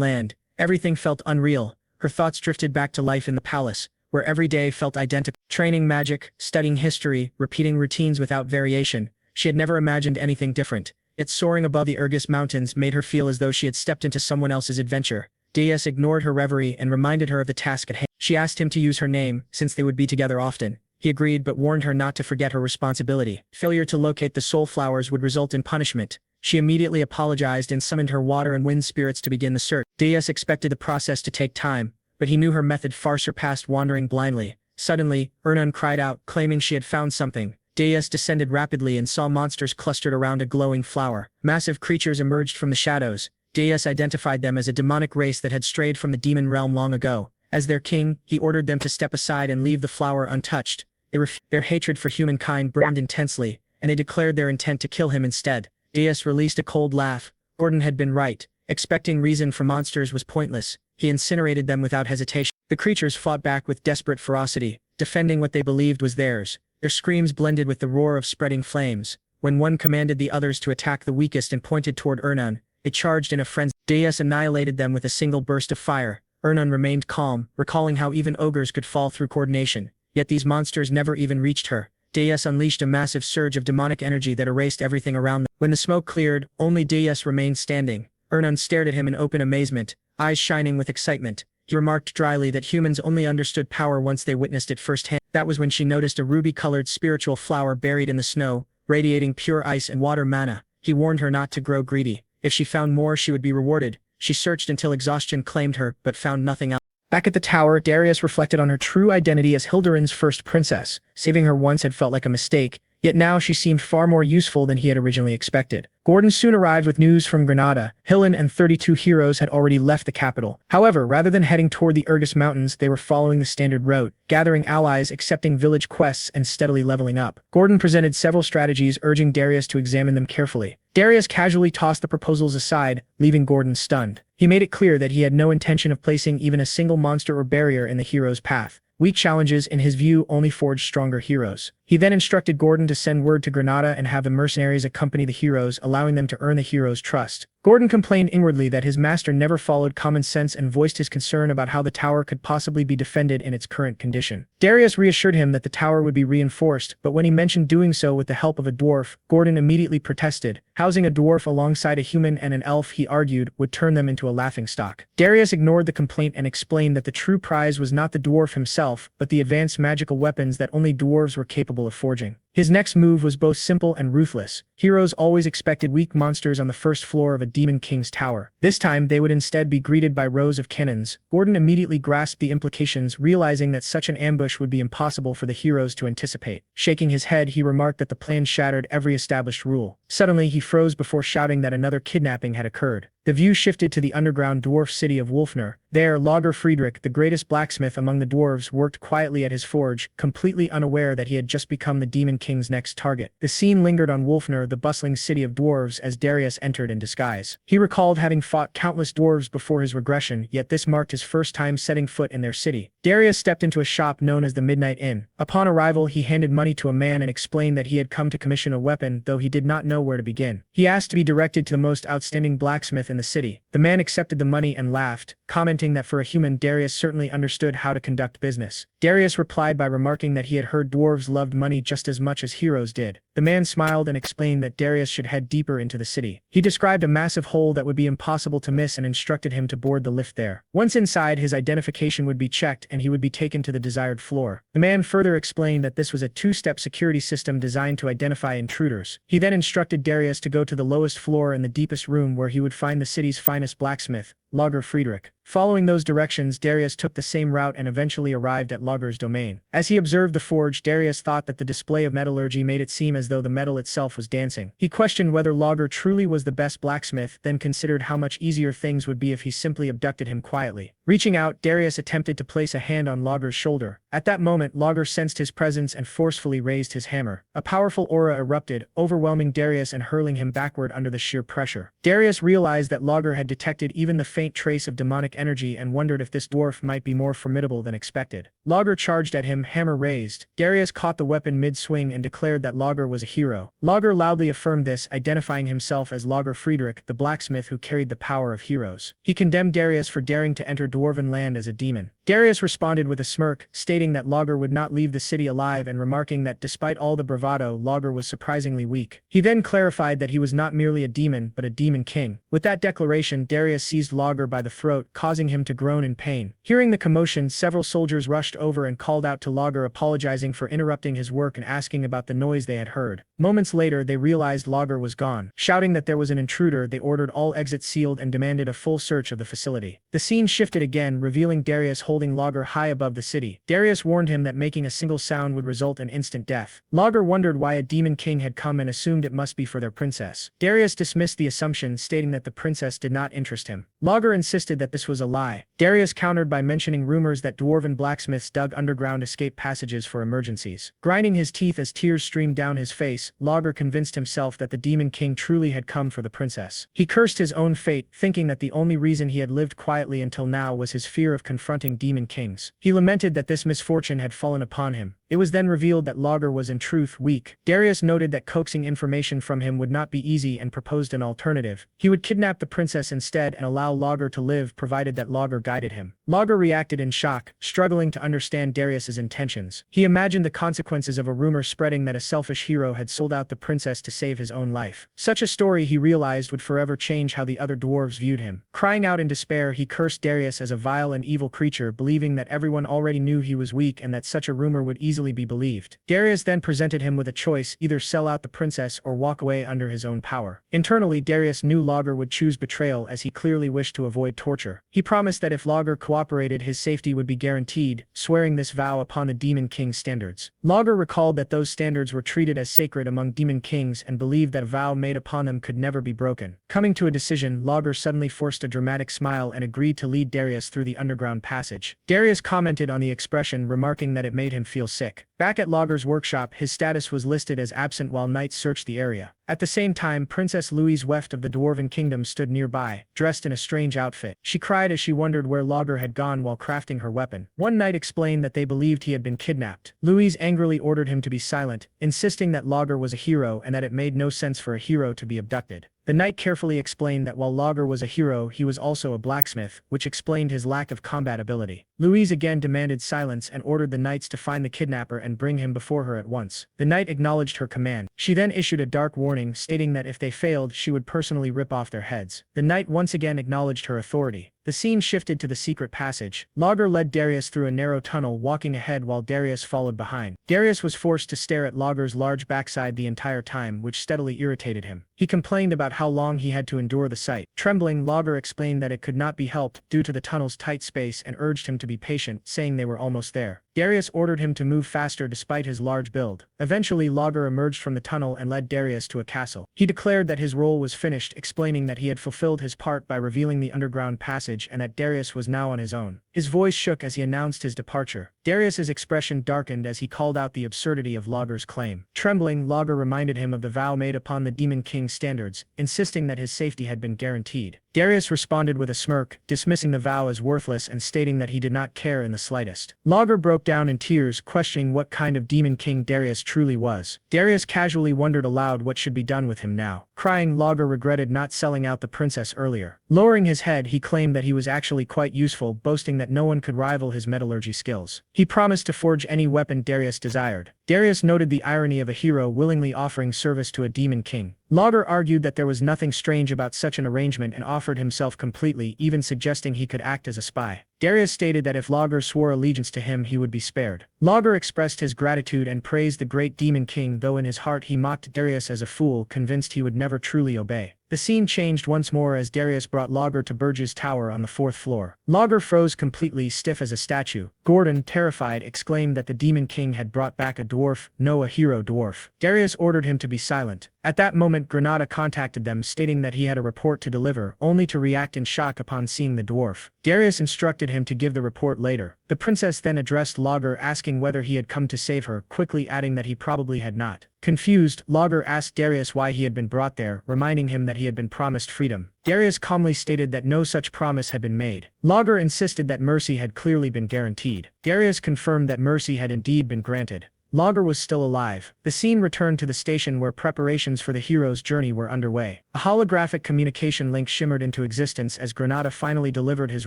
land, everything felt unreal. Her thoughts drifted back to life in the palace, where every day felt identical. Training magic, studying history, repeating routines without variation. She had never imagined anything different. Yet soaring above the Urgus Mountains made her feel as though she had stepped into someone else's adventure. Deus ignored her reverie and reminded her of the task at hand. She asked him to use her name, since they would be together often. He agreed but warned her not to forget her responsibility. Failure to locate the soul flowers would result in punishment. She immediately apologized and summoned her water and wind spirits to begin the search. Deus expected the process to take time, but he knew her method far surpassed wandering blindly. Suddenly, Urnam cried out, claiming she had found something. Deus descended rapidly and saw monsters clustered around a glowing flower. Massive creatures emerged from the shadows. Deus identified them as a demonic race that had strayed from the demon realm long ago. As their king, he ordered them to step aside and leave the flower untouched. Their hatred for humankind burned intensely, and they declared their intent to kill him instead. Deus released a cold laugh. Gordon had been right. Expecting reason from monsters was pointless. He incinerated them without hesitation. The creatures fought back with desperate ferocity, defending what they believed was theirs. Their screams blended with the roar of spreading flames. When one commanded the others to attack the weakest and pointed toward Urnam, they charged in a frenzy. Deus annihilated them with a single burst of fire. Urnam remained calm, recalling how even ogres could fall through coordination. Yet these monsters never even reached her. Deus unleashed a massive surge of demonic energy that erased everything around them. When the smoke cleared, only Deus remained standing. Urnam stared at him in open amazement, eyes shining with excitement. He remarked dryly that humans only understood power once they witnessed it firsthand. That was when she noticed a ruby-colored spiritual flower buried in the snow, radiating pure ice and water mana. He warned her not to grow greedy. If she found more, she would be rewarded. She searched until exhaustion claimed her, but found nothing else. Back at the tower, Darius reflected on her true identity as Hildurin's first princess. Saving her once had felt like a mistake, yet now she seemed far more useful than he had originally expected. Gordon soon arrived with news from Granada. Hillen and 32 heroes had already left the capital. However, rather than heading toward the Urgus Mountains, they were following the standard route, gathering allies, accepting village quests, and steadily leveling up. Gordon presented several strategies, urging Darius to examine them carefully. Darius casually tossed the proposals aside, leaving Gordon stunned. He made it clear that he had no intention of placing even a single monster or barrier in the hero's path. Weak challenges, in his view, only forged stronger heroes. He then instructed Gordon to send word to Granada and have the mercenaries accompany the heroes, allowing them to earn the heroes' trust. Gordon complained inwardly that his master never followed common sense and voiced his concern about how the tower could possibly be defended in its current condition. Darius reassured him that the tower would be reinforced, but when he mentioned doing so with the help of a dwarf, Gordon immediately protested. Housing a dwarf alongside a human and an elf, he argued, would turn them into a laughingstock. Darius ignored the complaint and explained that the true prize was not the dwarf himself, but the advanced magical weapons that only dwarves were capable of forging. His next move was both simple and ruthless. Heroes always expected weak monsters on the first floor of a demon king's tower. This time, they would instead be greeted by rows of cannons. Gordon immediately grasped the implications, realizing that such an ambush would be impossible for the heroes to anticipate. Shaking his head, he remarked that the plan shattered every established rule. Suddenly, he froze before shouting that another kidnapping had occurred. The view shifted to the underground dwarf city of Wolfner. There, Lager Friedrich, the greatest blacksmith among the dwarves, worked quietly at his forge, completely unaware that he had just become the Demon King's next target. The scene lingered on Wolfner, the bustling city of dwarves, as Darius entered in disguise. He recalled having fought countless dwarves before his regression, yet this marked his first time setting foot in their city. Darius stepped into a shop known as the Midnight Inn. Upon arrival, he handed money to a man and explained that he had come to commission a weapon, though he did not know where to begin. He asked to be directed to the most outstanding blacksmith in the city. The man accepted the money and laughed, commenting that for a human, Darius certainly understood how to conduct business. Darius replied by remarking that he had heard dwarves loved money just as much as heroes did. The man smiled and explained that Darius should head deeper into the city. He described a massive hole that would be impossible to miss and instructed him to board the lift there. Once inside, his identification would be checked and he would be taken to the desired floor. The man further explained that this was a two-step security system designed to identify intruders. He then instructed Darius to go to the lowest floor in the deepest room where he would find the city's finest blacksmith, Lager Friedrich. Following those directions, Darius took the same route and eventually arrived at Lager's domain. As he observed the forge, Darius thought that the display of metallurgy made it seem as though the metal itself was dancing. He questioned whether Lager truly was the best blacksmith, then considered how much easier things would be if he simply abducted him quietly. Reaching out, Darius attempted to place a hand on Lager's shoulder. At that moment, Lager sensed his presence and forcefully raised his hammer. A powerful aura erupted, overwhelming Darius and hurling him backward under the sheer pressure. Darius realized that Lager had detected even the faint trace of demonic energy and wondered if this dwarf might be more formidable than expected. Lager charged at him, hammer raised. Darius caught the weapon mid-swing and declared that Lager was a hero. Lager loudly affirmed this, identifying himself as Lager Friedrich, the blacksmith who carried the power of heroes. He condemned Darius for daring to enter dwarven land as a demon. Darius responded with a smirk, stating that Lager would not leave the city alive and remarking that despite all the bravado, Lager was surprisingly weak. He then clarified that he was not merely a demon, but a demon king. With that declaration, Darius seized Lager by the throat, causing him to groan in pain. Hearing the commotion, several soldiers rushed over and called out to Lager, apologizing for interrupting his work and asking about the noise they had heard. Moments later, they realized Lager was gone. Shouting that there was an intruder, they ordered all exits sealed and demanded a full search of the facility. The scene shifted again, revealing Darius holding Lager high above the city. Darius warned him that making a single sound would result in instant death. Lager wondered why a demon king had come and assumed it must be for their princess. Darius dismissed the assumption, stating that the princess did not interest him. Lager insisted that this was a lie. Darius countered by mentioning rumors that dwarven blacksmiths dug underground escape passages for emergencies. Grinding his teeth as tears streamed down his face, Lager convinced himself that the demon king truly had come for the princess. He cursed his own fate, thinking that the only reason he had lived quietly until now was his fear of confronting demon kings. He lamented that this misfortune had fallen upon him. It was then revealed that Lager was in truth weak. Darius noted that coaxing information from him would not be easy and proposed an alternative. He would kidnap the princess instead and allow Lager to live, provided that Lager guided him. Lager reacted in shock, struggling to understand Darius's intentions. He imagined the consequences of a rumor spreading that a selfish hero had sold out the princess to save his own life. Such a story, he realized, would forever change how the other dwarves viewed him. Crying out in despair, he cursed Darius as a vile and evil creature, believing that everyone already knew he was weak and that such a rumor would easily be believed. Darius then presented him with a choice: either sell out the princess or walk away under his own power. Internally, Darius knew Lager would choose betrayal, as he clearly wished to avoid torture. He promised that if Lager cooperated, his safety would be guaranteed, swearing this vow upon the Demon King's standards. Lager recalled that those standards were treated as sacred among demon kings and believed that a vow made upon them could never be broken. Coming to a decision, Lager suddenly forced a dramatic smile and agreed to lead Darius through the underground passage. Darius commented on the expression, remarking that it made him feel sick. Back at Lager's workshop, his status was listed as absent while knights searched the area. At the same time, Princess Louise Weft of the Dwarven Kingdom stood nearby, dressed in a strange outfit. She cried as she wondered where Lager had gone while crafting her weapon. One knight explained that they believed he had been kidnapped. Louise angrily ordered him to be silent, insisting that Lager was a hero and that it made no sense for a hero to be abducted. The knight carefully explained that while Lager was a hero, he was also a blacksmith, which explained his lack of combat ability. Louise again demanded silence and ordered the knights to find the kidnapper and bring him before her at once. The knight acknowledged her command. She then issued a dark warning, stating that if they failed, she would personally rip off their heads. The knight once again acknowledged her authority. The scene shifted to the secret passage. Lager led Darius through a narrow tunnel, walking ahead while Darius followed behind. Darius was forced to stare at Lager's large backside the entire time, which steadily irritated him. He complained about how long he had to endure the sight. Trembling, Lager explained that it could not be helped due to the tunnel's tight space and urged him to be patient, saying they were almost there. Darius ordered him to move faster despite his large build. Eventually, Lager emerged from the tunnel and led Darius to a castle. He declared that his role was finished, explaining that he had fulfilled his part by revealing the underground passage and that Darius was now on his own. His voice shook as he announced his departure. Darius's expression darkened as he called out the absurdity of Lager's claim. Trembling, Lager reminded him of the vow made upon the Demon King's standards, insisting that his safety had been guaranteed. Darius responded with a smirk, dismissing the vow as worthless and stating that he did not care in the slightest. Lager broke down in tears, questioning what kind of Demon King Darius truly was. Darius casually wondered aloud what should be done with him now. Crying, Lager regretted not selling out the princess earlier. Lowering his head, he claimed that he was actually quite useful, boasting that no one could rival his metallurgy skills. He promised to forge any weapon Darius desired. Darius noted the irony of a hero willingly offering service to a demon king. Lager argued that there was nothing strange about such an arrangement and offered himself completely, even suggesting he could act as a spy. Darius stated that if Lager swore allegiance to him, he would be spared. Lager expressed his gratitude and praised the great demon king, though in his heart he mocked Darius as a fool, convinced he would never truly obey. The scene changed once more as Darius brought Lager to Burge's tower on the 4th floor. Lager froze completely, stiff as a statue. Gordon, terrified, exclaimed that the demon king had brought back a dwarf, no, a hero dwarf. Darius ordered him to be silent. At that moment, Granada contacted them, stating that he had a report to deliver, only to react in shock upon seeing the dwarf. Darius instructed him to give the report later. The princess then addressed Lager, asking whether he had come to save her, quickly adding that he probably had not. Confused, Lager asked Darius why he had been brought there, reminding him that he had been promised freedom. Darius calmly stated that no such promise had been made. Lager insisted that mercy had clearly been guaranteed. Darius confirmed that mercy had indeed been granted. Lager was still alive. The scene returned to the station where preparations for the hero's journey were underway. A holographic communication link shimmered into existence as Granada finally delivered his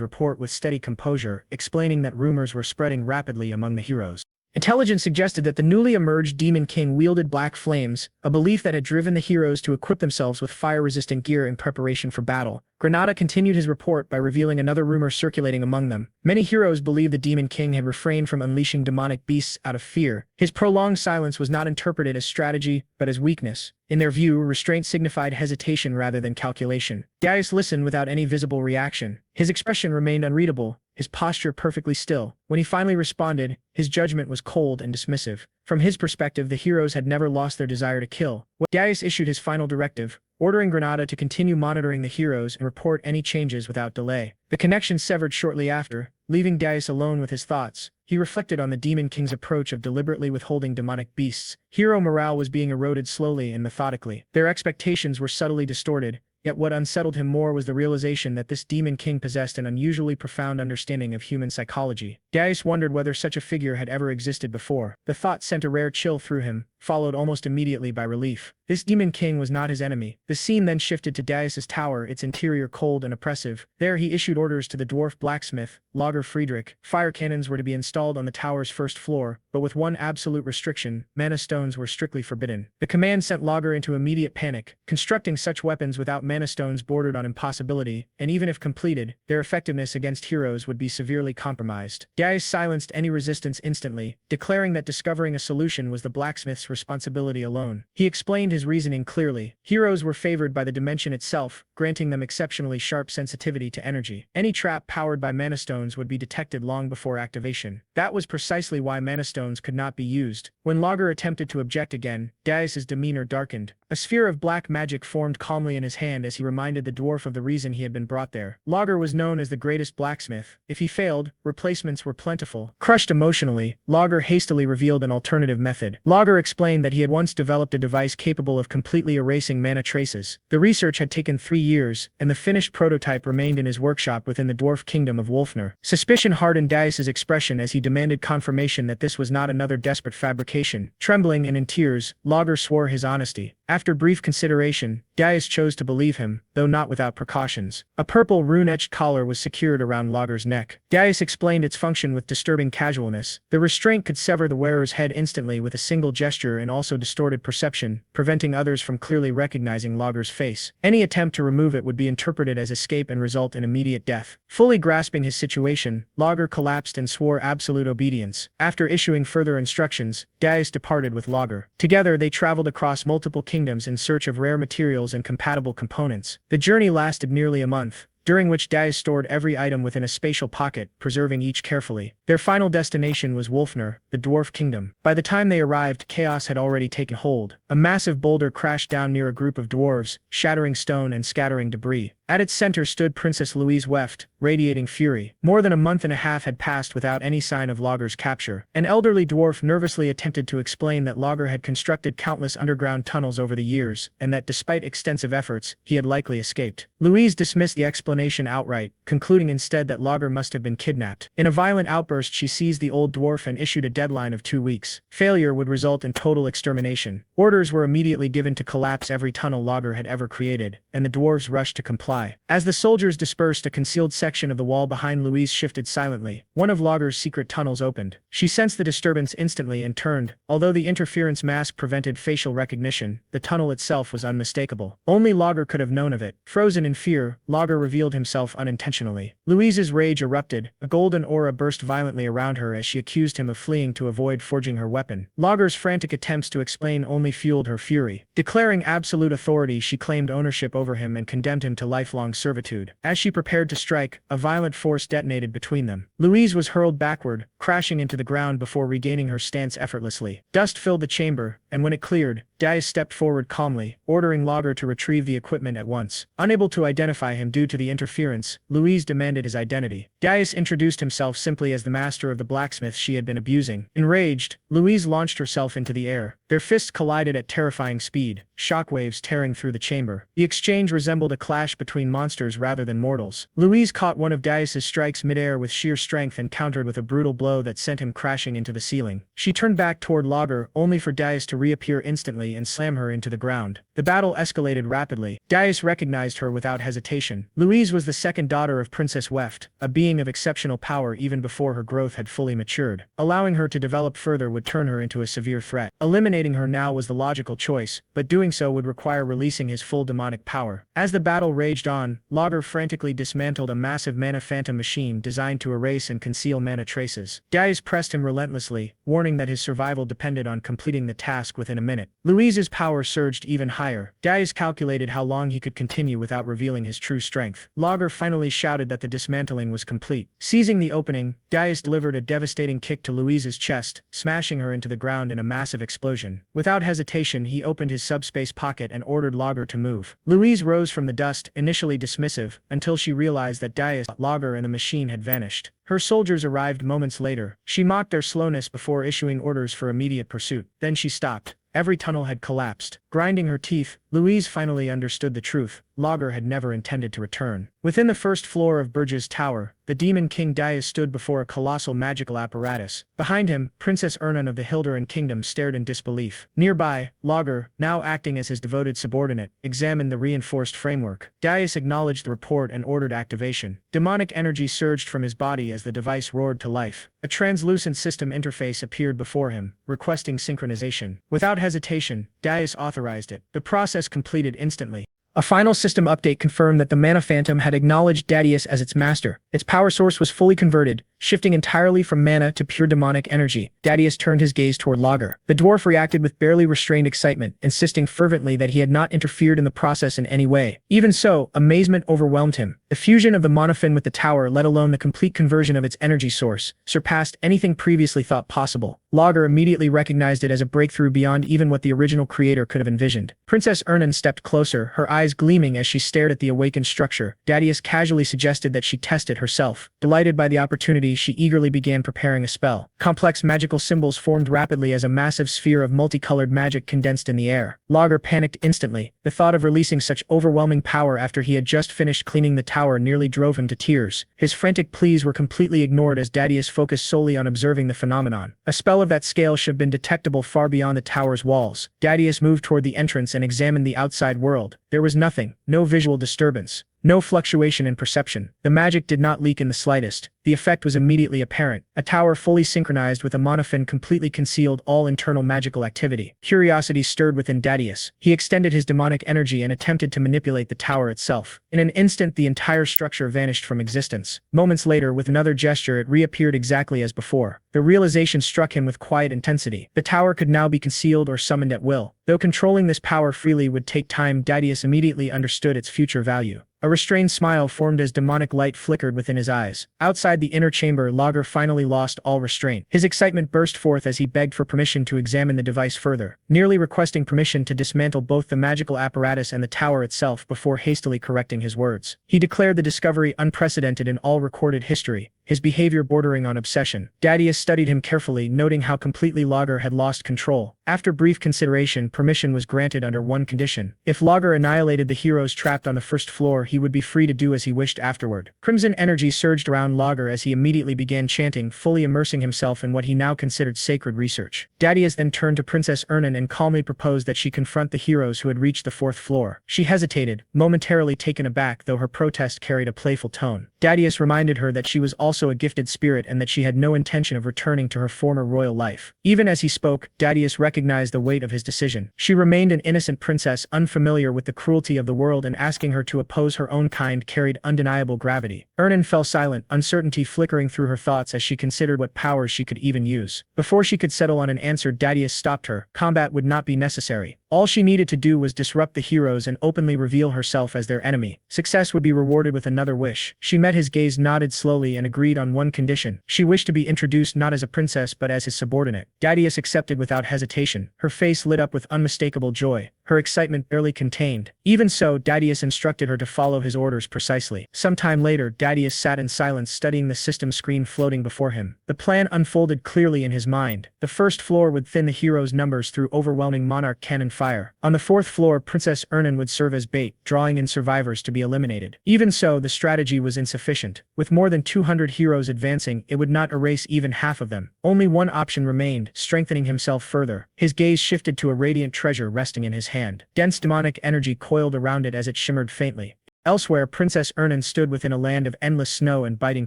report with steady composure, explaining that rumors were spreading rapidly among the heroes. Intelligence suggested that the newly emerged Demon King wielded black flames, a belief that had driven the heroes to equip themselves with fire-resistant gear in preparation for battle. Granada continued his report by revealing another rumor circulating among them. Many heroes believed the Demon King had refrained from unleashing demonic beasts out of fear. His prolonged silence was not interpreted as strategy, but as weakness. In their view, restraint signified hesitation rather than calculation. Darius listened without any visible reaction. His expression remained unreadable, his posture perfectly still. When he finally responded, his judgment was cold and dismissive. From his perspective, the heroes had never lost their desire to kill. Darius issued his final directive, ordering Granada to continue monitoring the heroes and report any changes without delay. The connection severed shortly after, leaving Darius alone with his thoughts. He reflected on the Demon King's approach of deliberately withholding demonic beasts. Hero morale was being eroded slowly and methodically. Their expectations were subtly distorted, yet what unsettled him more was the realization that this Demon King possessed an unusually profound understanding of human psychology. Darius wondered whether such a figure had ever existed before. The thought sent a rare chill through him, followed almost immediately by relief. This Demon King was not his enemy. The scene then shifted to Darius's tower, its interior cold and oppressive. There he issued orders to the dwarf blacksmith, Lager Friedrich. Fire cannons were to be installed on the tower's 1st floor, but with one absolute restriction: mana stones were strictly forbidden. The command sent Lager into immediate panic. Constructing such weapons without mana stones bordered on impossibility, and even if completed, their effectiveness against heroes would be severely compromised. Darius silenced any resistance instantly, declaring that discovering a solution was the blacksmith's responsibility alone. He explained his reasoning clearly. Heroes were favored by the dimension itself, granting them exceptionally sharp sensitivity to energy. Any trap powered by mana stones would be detected long before activation. That was precisely why mana stones could not be used. When Lager attempted to object again, Darius's demeanor darkened. A sphere of black magic formed calmly in his hand as he reminded the dwarf of the reason he had been brought there. Lager was known as the greatest blacksmith. If he failed, replacements were plentiful. Crushed emotionally, Lager hastily revealed an alternative method. Lager explained that he had once developed a device capable of completely erasing mana traces. The research had taken 3 years, and the finished prototype remained in his workshop within the dwarf kingdom of Wolfner. Suspicion hardened Darius's expression as he demanded confirmation that this was not another desperate fabrication. Trembling and in tears, Lager swore his honesty. After brief consideration, Darius chose to believe him, though not without precautions. A purple rune-etched collar was secured around Lager's neck. Darius explained its function with disturbing casualness. The restraint could sever the wearer's head instantly with a single gesture and also distorted perception, preventing others from clearly recognizing Lager's face. Any attempt to remove it would be interpreted as escape and result in immediate death. Fully grasping his situation, Lager collapsed and swore absolute obedience. After issuing further instructions, Darius departed with Lager. Together they traveled across multiple kingdoms in search of rare materials and compatible components. The journey lasted nearly a month, during which Darius stored every item within a spatial pocket, preserving each carefully. Their final destination was Wolfner, the dwarf kingdom. By the time they arrived, chaos had already taken hold. A massive boulder crashed down near a group of dwarves, shattering stone and scattering debris. At its center stood Princess Louise Weft, radiating fury. More than a month and a half had passed without any sign of Lager's capture. An elderly dwarf nervously attempted to explain that Lager had constructed countless underground tunnels over the years, and that despite extensive efforts, he had likely escaped. Louise dismissed the explanation outright, concluding instead that Lager must have been kidnapped. In a violent outburst, she seized the old dwarf and issued a deadline of 2 weeks. Failure would result in total extermination. Orders were immediately given to collapse every tunnel Lager had ever created, and the dwarves rushed to comply. As the soldiers dispersed, a concealed section of the wall behind Louise shifted silently. One of Lager's secret tunnels opened. She sensed the disturbance instantly and turned. Although the interference mask prevented facial recognition, the tunnel itself was unmistakable. Only Lager could have known of it. Frozen in fear, Lager revealed himself unintentionally. Louise's rage erupted. A golden aura burst violently around her as she accused him of fleeing to avoid forging her weapon. Lager's frantic attempts to explain only fueled her fury. Declaring absolute authority, she claimed ownership over him and condemned him to lifelong servitude. As she prepared to strike, a violent force detonated between them. Louise was hurled backward, crashing into the ground before regaining her stance effortlessly. Dust filled the chamber, and when it cleared, Darius stepped forward calmly, ordering Lager to retrieve the equipment at once. Unable to identify him due to the interference, Louise demanded his identity. Darius introduced himself simply as the master of the blacksmith she had been abusing. Enraged, Louise launched herself into the air. Their fists collided at terrifying speed, shockwaves tearing through the chamber. The exchange resembled a clash between monsters rather than mortals. Louise caught one of Darius's strikes midair with sheer strength and countered with a brutal blow that sent him crashing into the ceiling. She turned back toward Lager, only for Darius to reappear instantly and slam her into the ground. The battle escalated rapidly. Darius recognized her without hesitation. Louise was the second daughter of Princess Weft, a being of exceptional power even before her growth had fully matured. Allowing her to develop further would turn her into a severe threat. Eliminating her now was the logical choice, but doing so would require releasing his full demonic power. As the battle raged on, Lager frantically dismantled a massive mana phantom machine designed to erase and conceal mana traces. Darius pressed him relentlessly, warning that his survival depended on completing the task within a minute. Louise's power surged even higher. Darius calculated how long he could continue without revealing his true strength. Lager finally shouted that the dismantling was complete. Seizing the opening, Darius delivered a devastating kick to Louise's chest, smashing her into the ground in a massive explosion. Without hesitation, he opened his subspace pocket and ordered Lager to move. Louise rose from the dust, initially dismissive, until she realized that Darius, Lager, and the machine had vanished. Her soldiers arrived moments later. She mocked their slowness before issuing orders for immediate pursuit. Then she stopped. Every tunnel had collapsed. Grinding her teeth, Louise finally understood the truth. Lager had never intended to return. Within the first floor of Burge's tower, the Demon King Darius stood before a colossal magical apparatus. Behind him, Princess Ernan of the Hilderan Kingdom stared in disbelief. Nearby, Lager, now acting as his devoted subordinate, examined the reinforced framework. Darius acknowledged the report and ordered activation. Demonic energy surged from his body as the device roared to life. A translucent system interface appeared before him, requesting synchronization. Without hesitation, Darius authorized it. The process completed instantly. A final system update confirmed that the Mana Phantom had acknowledged Darius as its master. Its power source was fully converted, shifting entirely from mana to pure demonic energy. Darius turned his gaze toward Lager. The dwarf reacted with barely restrained excitement, insisting fervently that he had not interfered in the process in any way. Even so, amazement overwhelmed him. The fusion of the monophin with the tower, let alone the complete conversion of its energy source, surpassed anything previously thought possible. Lager immediately recognized it as a breakthrough beyond even what the original creator could have envisioned. Princess Ernan stepped closer, her eyes gleaming as she stared at the awakened structure. Darius casually suggested that she test it herself. Delighted by the opportunity, she eagerly began preparing a spell. Complex magical symbols formed rapidly as a massive sphere of multicolored magic condensed in the air. Lager panicked instantly. The thought of releasing such overwhelming power after he had just finished cleaning the tower nearly drove him to tears. His frantic pleas were completely ignored as Darius focused solely on observing the phenomenon. A spell of that scale should have been detectable far beyond the tower's walls. Darius moved toward the entrance and examined the outside world. There was nothing, no visual disturbance. No fluctuation in perception. The magic did not leak in the slightest. The effect was immediately apparent. A tower fully synchronized with a monophin completely concealed all internal magical activity. Curiosity stirred within Darius. He extended his demonic energy and attempted to manipulate the tower itself. In an instant, the entire structure vanished from existence. Moments later, with another gesture, it reappeared exactly as before. The realization struck him with quiet intensity. The tower could now be concealed or summoned at will. Though controlling this power freely would take time, Darius immediately understood its future value. A restrained smile formed as demonic light flickered within his eyes. Outside the inner chamber, Lager finally lost all restraint. His excitement burst forth as he begged for permission to examine the device further, nearly requesting permission to dismantle both the magical apparatus and the tower itself before hastily correcting his words. He declared the discovery unprecedented in all recorded history, his behavior bordering on obsession. Dadius studied him carefully, noting how completely Lager had lost control. After brief consideration, permission was granted under one condition. If Lager annihilated the heroes trapped on the first floor, he would be free to do as he wished afterward. Crimson energy surged around Lager as he immediately began chanting, fully immersing himself in what he now considered sacred research. Dadius then turned to Princess Ernan and calmly proposed that she confront the heroes who had reached the fourth floor. She hesitated, momentarily taken aback, though her protest carried a playful tone. Dadius reminded her that she was also a gifted spirit and that she had no intention of returning to her former royal life. Even as he spoke, Dadius recognized the weight of his decision. She remained an innocent princess, unfamiliar with the cruelty of the world, and asking her to oppose her own kind carried undeniable gravity. Ernan fell silent, uncertainty flickering through her thoughts as she considered what powers she could even use. Before she could settle on an answer, Dadius stopped her. Combat would not be necessary. All she needed to do was disrupt the heroes and openly reveal herself as their enemy. Success would be rewarded with another wish. She met his gaze, nodded slowly, and agreed on one condition. She wished to be introduced not as a princess but as his subordinate. Dadius accepted without hesitation. Her face lit up with unmistakable joy, her excitement barely contained. Even so, Dadius instructed her to follow his orders precisely. Some time later, Dadius sat in silence, studying the system screen floating before him. The plan unfolded clearly in his mind. The first floor would thin the heroes' numbers through overwhelming monarch cannon fire. On the fourth floor, Princess Ernan would serve as bait, drawing in survivors to be eliminated. Even so, the strategy was insufficient. With more than 200 heroes advancing, it would not erase even half of them. Only one option remained, strengthening himself further. His gaze shifted to a radiant treasure resting in his hand. Dense demonic energy coiled around it as it shimmered faintly. Elsewhere, Princess Ernan stood within a land of endless snow and biting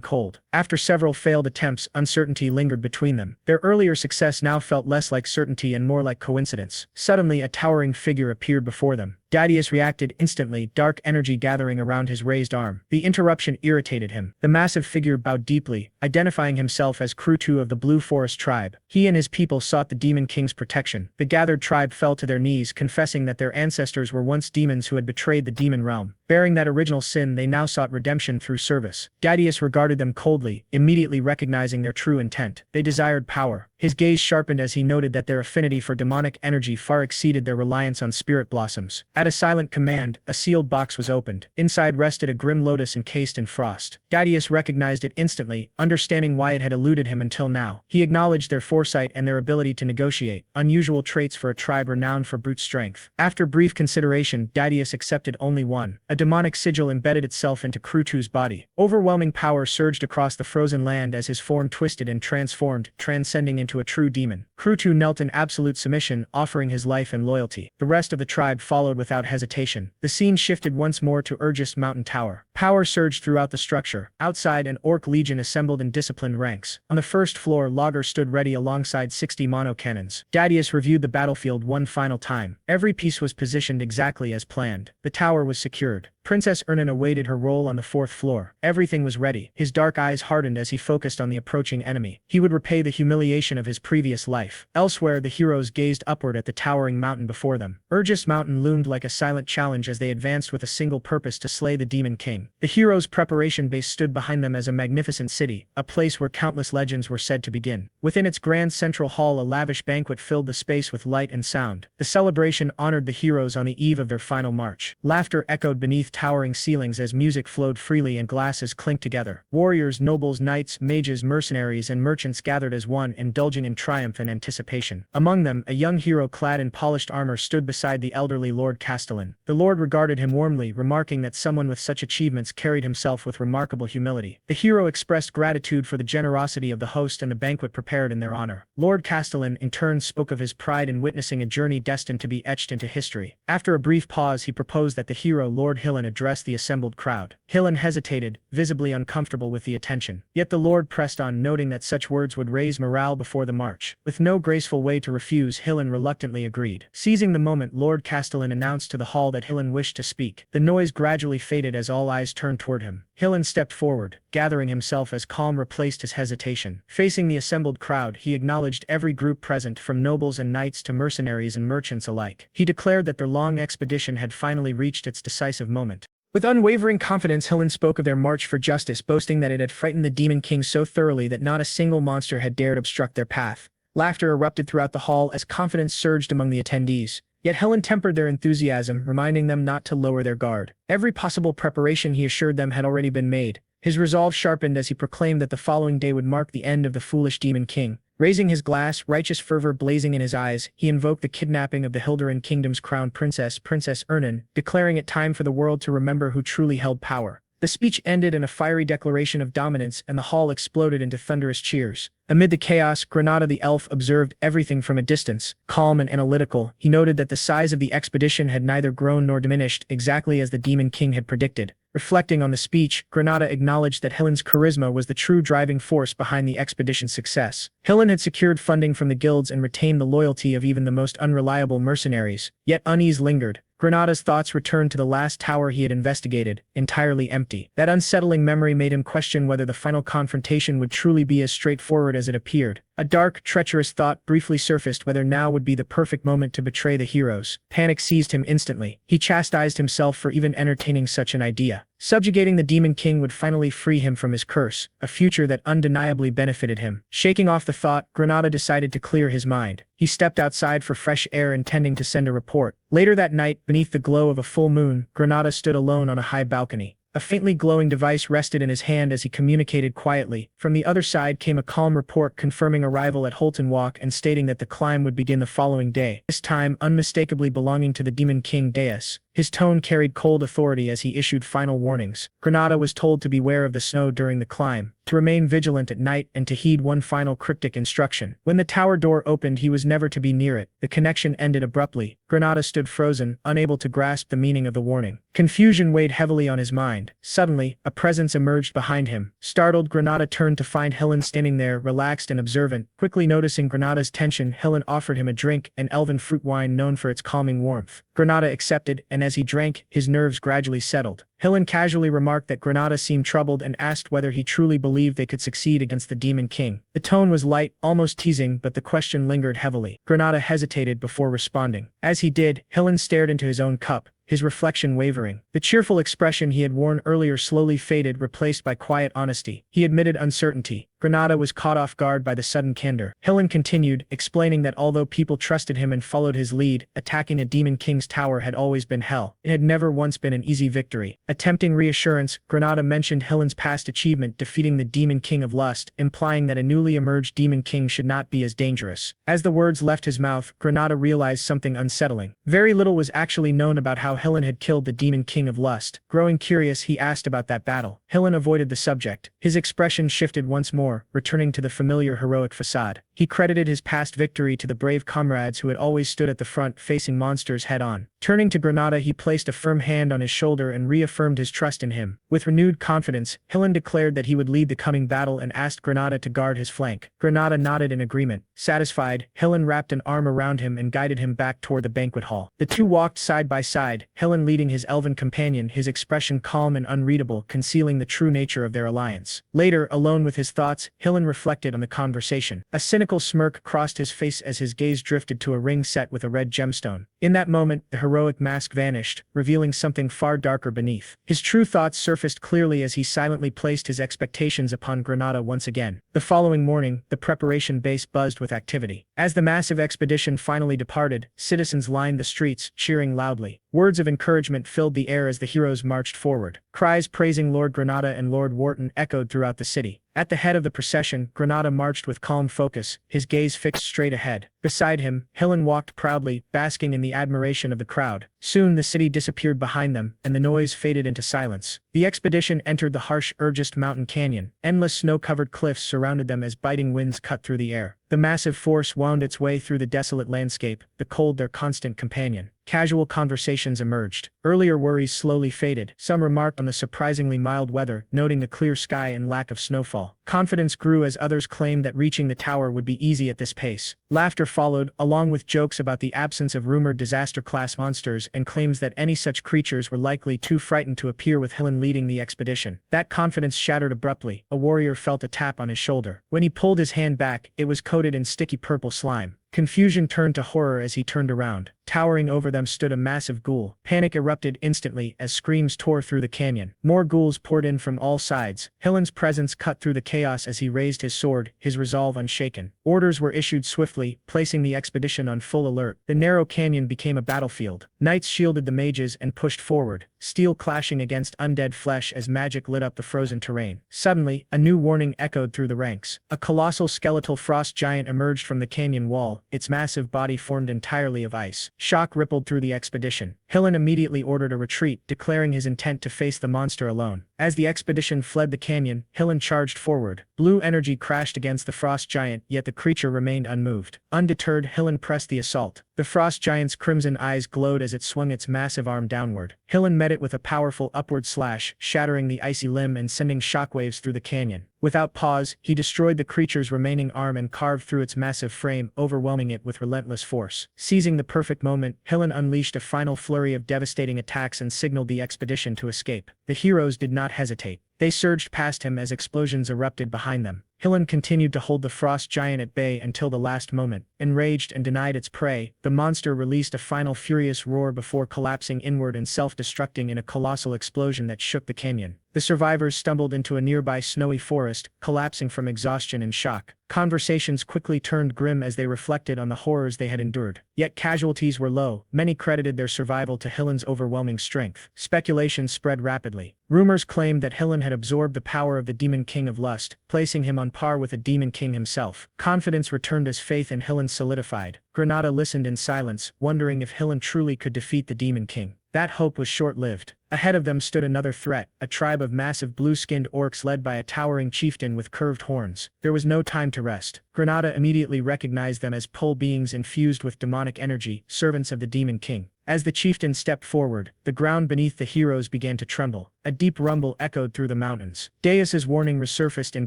cold. After several failed attempts, uncertainty lingered between them. Their earlier success now felt less like certainty and more like coincidence. Suddenly, a towering figure appeared before them. Dadius reacted instantly, dark energy gathering around his raised arm. The interruption irritated him. The massive figure bowed deeply, identifying himself as Krutu of the Blue Forest tribe. He and his people sought the Demon King's protection. The gathered tribe fell to their knees, confessing that their ancestors were once demons who had betrayed the demon realm. Bearing that original sin, they now sought redemption through service. Dadius regarded them coldly, immediately recognizing their true intent. They desired power. His gaze sharpened as he noted that their affinity for demonic energy far exceeded their reliance on spirit blossoms. At a silent command, a sealed box was opened. Inside rested a grim lotus encased in frost. Dadius recognized it instantly, understanding why it had eluded him until now. He acknowledged their foresight and their ability to negotiate, unusual traits for a tribe renowned for brute strength. After brief consideration, Dadius accepted only one. A demonic sigil embedded itself into Krutu's body. Overwhelming power surged across the frozen land as his form twisted and transformed, transcending into a true demon. Krutu knelt in absolute submission, offering his life and loyalty. The rest of the tribe followed without hesitation. The scene shifted once more to Urgis Mountain Tower. Power surged throughout the structure. Outside, an orc legion assembled in disciplined ranks. On the first floor, Lager stood ready alongside 60 monocannons. Dadius reviewed the battlefield one final time. Every piece was positioned exactly as planned. The tower was secured. Princess Ernan awaited her role on the fourth floor. Everything was ready. His dark eyes hardened as he focused on the approaching enemy. He would repay the humiliation of his previous life. Elsewhere, the heroes gazed upward at the towering mountain before them. Urgis Mountain loomed like a silent challenge as they advanced with a single purpose: to slay the Demon King. The heroes' preparation base stood behind them as a magnificent city, a place where countless legends were said to begin. Within its grand central hall, a lavish banquet filled the space with light and sound. The celebration honored the heroes on the eve of their final march. Laughter echoed beneath towering ceilings as music flowed freely and glasses clinked together. Warriors, nobles, knights, mages, mercenaries, and merchants gathered as one, indulging in triumph and anticipation. Among them, a young hero clad in polished armor stood beside the elderly Lord Castellan. The lord regarded him warmly, remarking that someone with such achievements carried himself with remarkable humility. The hero expressed gratitude for the generosity of the host and the banquet prepared in their honor. Lord Castellan, in turn, spoke of his pride in witnessing a journey destined to be etched into history. After a brief pause, he proposed that the hero Lord Hillen address the assembled crowd. Hillen hesitated, visibly uncomfortable with the attention. Yet the lord pressed on, noting that such words would raise morale before the march. With no graceful way to refuse, Hillen reluctantly agreed. Seizing the moment, Lord Castellan announced to the hall that Hillen wished to speak. The noise gradually faded as all eyes turned toward him. Hillen stepped forward, gathering himself as calm replaced his hesitation. Facing the assembled crowd, he acknowledged every group present, from nobles and knights to mercenaries and merchants alike. He declared that their long expedition had finally reached its decisive moment. With unwavering confidence, Helen spoke of their march for justice, boasting that it had frightened the Demon King so thoroughly that not a single monster had dared obstruct their path. Laughter erupted throughout the hall as confidence surged among the attendees. Yet Helen tempered their enthusiasm, reminding them not to lower their guard. Every possible preparation, he assured them, had already been made. His resolve sharpened as he proclaimed that the following day would mark the end of the foolish Demon King. Raising his glass, righteous fervor blazing in his eyes, he invoked the kidnapping of the Hilderan Kingdom's crown princess, Princess Ernan, declaring it time for the world to remember who truly held power. The speech ended in a fiery declaration of dominance, and the hall exploded into thunderous cheers. Amid the chaos, Granada the elf observed everything from a distance. Calm and analytical, he noted that the size of the expedition had neither grown nor diminished, exactly as the Demon King had predicted. Reflecting on the speech, Granada acknowledged that Helen's charisma was the true driving force behind the expedition's success. Helen had secured funding from the guilds and retained the loyalty of even the most unreliable mercenaries. Yet unease lingered. Granada's thoughts returned to the last tower he had investigated, entirely empty. That unsettling memory made him question whether the final confrontation would truly be as straightforward as it appeared. A dark, treacherous thought briefly surfaced, whether now would be the perfect moment to betray the heroes. Panic seized him instantly. He chastised himself for even entertaining such an idea. Subjugating the Demon King would finally free him from his curse, a future that undeniably benefited him. Shaking off the thought, Granada decided to clear his mind. He stepped outside for fresh air, intending to send a report. Later that night, beneath the glow of a full moon, Granada stood alone on a high balcony. A faintly glowing device rested in his hand as he communicated quietly. From the other side came a calm report confirming arrival at Holton Walk and stating that the climb would begin the following day, this time unmistakably belonging to the Demon King Deus. His tone carried cold authority as he issued final warnings. Granada was told to beware of the snow during the climb, to remain vigilant at night, and to heed one final cryptic instruction. When the tower door opened, he was never to be near it. The connection ended abruptly. Granada stood frozen, unable to grasp the meaning of the warning. Confusion weighed heavily on his mind. Suddenly, a presence emerged behind him. Startled, Granada turned to find Helen standing there, relaxed and observant. Quickly noticing Granada's tension, Helen offered him a drink, an elven fruit wine known for its calming warmth. Granada accepted, and as he drank, his nerves gradually settled. Helen casually remarked that Granada seemed troubled and asked whether he truly believed they could succeed against the Demon King. The tone was light, almost teasing, but the question lingered heavily. Granada hesitated before responding. As he did, Helen stared into his own cup, his reflection wavering. The cheerful expression he had worn earlier slowly faded, replaced by quiet honesty. He admitted uncertainty. Granada was caught off guard by the sudden candor. Helen continued, explaining that although people trusted him and followed his lead, attacking a Demon King's tower had always been hell. It had never once been an easy victory. Attempting reassurance, Granada mentioned Helen's past achievement, defeating the Demon King of Lust, implying that a newly emerged Demon King should not be as dangerous. As the words left his mouth, Granada realized something unsettling. Very little was actually known about how Helen had killed the Demon King of Lust. Growing curious, he asked about that battle. Helen avoided the subject. His expression shifted once more, returning to the familiar heroic facade. He credited his past victory to the brave comrades who had always stood at the front, facing monsters head-on. Turning to Granada, he placed a firm hand on his shoulder and reaffirmed his trust in him. With renewed confidence, Helen declared that he would lead the coming battle and asked Granada to guard his flank. Granada nodded in agreement. Satisfied, Helen wrapped an arm around him and guided him back toward the banquet hall. The two walked side by side, Helen leading his elven companion, his expression calm and unreadable, concealing the true nature of their alliance. Later, alone with his thoughts, Helen reflected on the conversation. A cynical smirk crossed his face as his gaze drifted to a ring set with a red gemstone. In that moment, the heroic mask vanished, revealing something far darker beneath. His true thoughts surfaced clearly as he silently placed his expectations upon Granada once again. The following morning, the preparation base buzzed with activity. As the massive expedition finally departed, citizens lined the streets, cheering loudly. Words of encouragement filled the air as the heroes marched forward. Cries praising Lord Granada and Lord Wharton echoed throughout the city. At the head of the procession, Granada marched with calm focus, his gaze fixed straight ahead. Beside him, Helen walked proudly, basking in the admiration of the crowd. Soon the city disappeared behind them, and the noise faded into silence. The expedition entered the harsh Urgest Mountain Canyon. Endless snow-covered cliffs surrounded them as biting winds cut through the air. The massive force wound its way through the desolate landscape, the cold their constant companion. Casual conversations emerged. Earlier worries slowly faded. Some remarked on the surprisingly mild weather, noting the clear sky and lack of snowfall. Confidence grew as others claimed that reaching the tower would be easy at this pace. Laughter followed, along with jokes about the absence of rumored disaster-class monsters and claims that any such creatures were likely too frightened to appear with Helen leading the expedition. That confidence shattered abruptly. A warrior felt a tap on his shoulder. When he pulled his hand back, it was coated in sticky purple slime. Confusion turned to horror as he turned around. Towering over them stood a massive ghoul. Panic erupted instantly as screams tore through the canyon. More ghouls poured in from all sides. Hillen's presence cut through the chaos as he raised his sword, his resolve unshaken. Orders were issued swiftly, placing the expedition on full alert. The narrow canyon became a battlefield. Knights shielded the mages and pushed forward, steel clashing against undead flesh as magic lit up the frozen terrain. Suddenly, a new warning echoed through the ranks. A colossal skeletal frost giant emerged from the canyon wall, its massive body formed entirely of ice. Shock rippled through the expedition. Hillen immediately ordered a retreat, declaring his intent to face the monster alone. As the expedition fled the canyon, Hillen charged forward. Blue energy crashed against the frost giant, yet the creature remained unmoved. Undeterred, Hillen pressed the assault. The frost giant's crimson eyes glowed as it swung its massive arm downward. Hillen met it with a powerful upward slash, shattering the icy limb and sending shockwaves through the canyon. Without pause, he destroyed the creature's remaining arm and carved through its massive frame, overwhelming it with relentless force. Seizing the perfect moment, Hillen unleashed a final flurry of devastating attacks and signaled the expedition to escape. The heroes did not hesitate. They surged past him as explosions erupted behind them. Hillen continued to hold the frost giant at bay until the last moment. Enraged and denied its prey, the monster released a final furious roar before collapsing inward and self-destructing in a colossal explosion that shook the canyon. The survivors stumbled into a nearby snowy forest, collapsing from exhaustion and shock. Conversations quickly turned grim as they reflected on the horrors they had endured. Yet casualties were low. Many credited their survival to Hillen's overwhelming strength. Speculation spread rapidly. Rumors claimed that Hillen had absorbed the power of the Demon King of Lust, placing him on par with the Demon King himself. Confidence returned as faith in Hillen solidified. Granada listened in silence, wondering if Hillen truly could defeat the Demon King. That hope was short-lived. Ahead of them stood another threat, a tribe of massive blue-skinned orcs led by a towering chieftain with curved horns. There was no time to rest. Granada immediately recognized them as pole beings infused with demonic energy, servants of the Demon King. As the chieftain stepped forward, the ground beneath the heroes began to tremble. A deep rumble echoed through the mountains. Deus's warning resurfaced in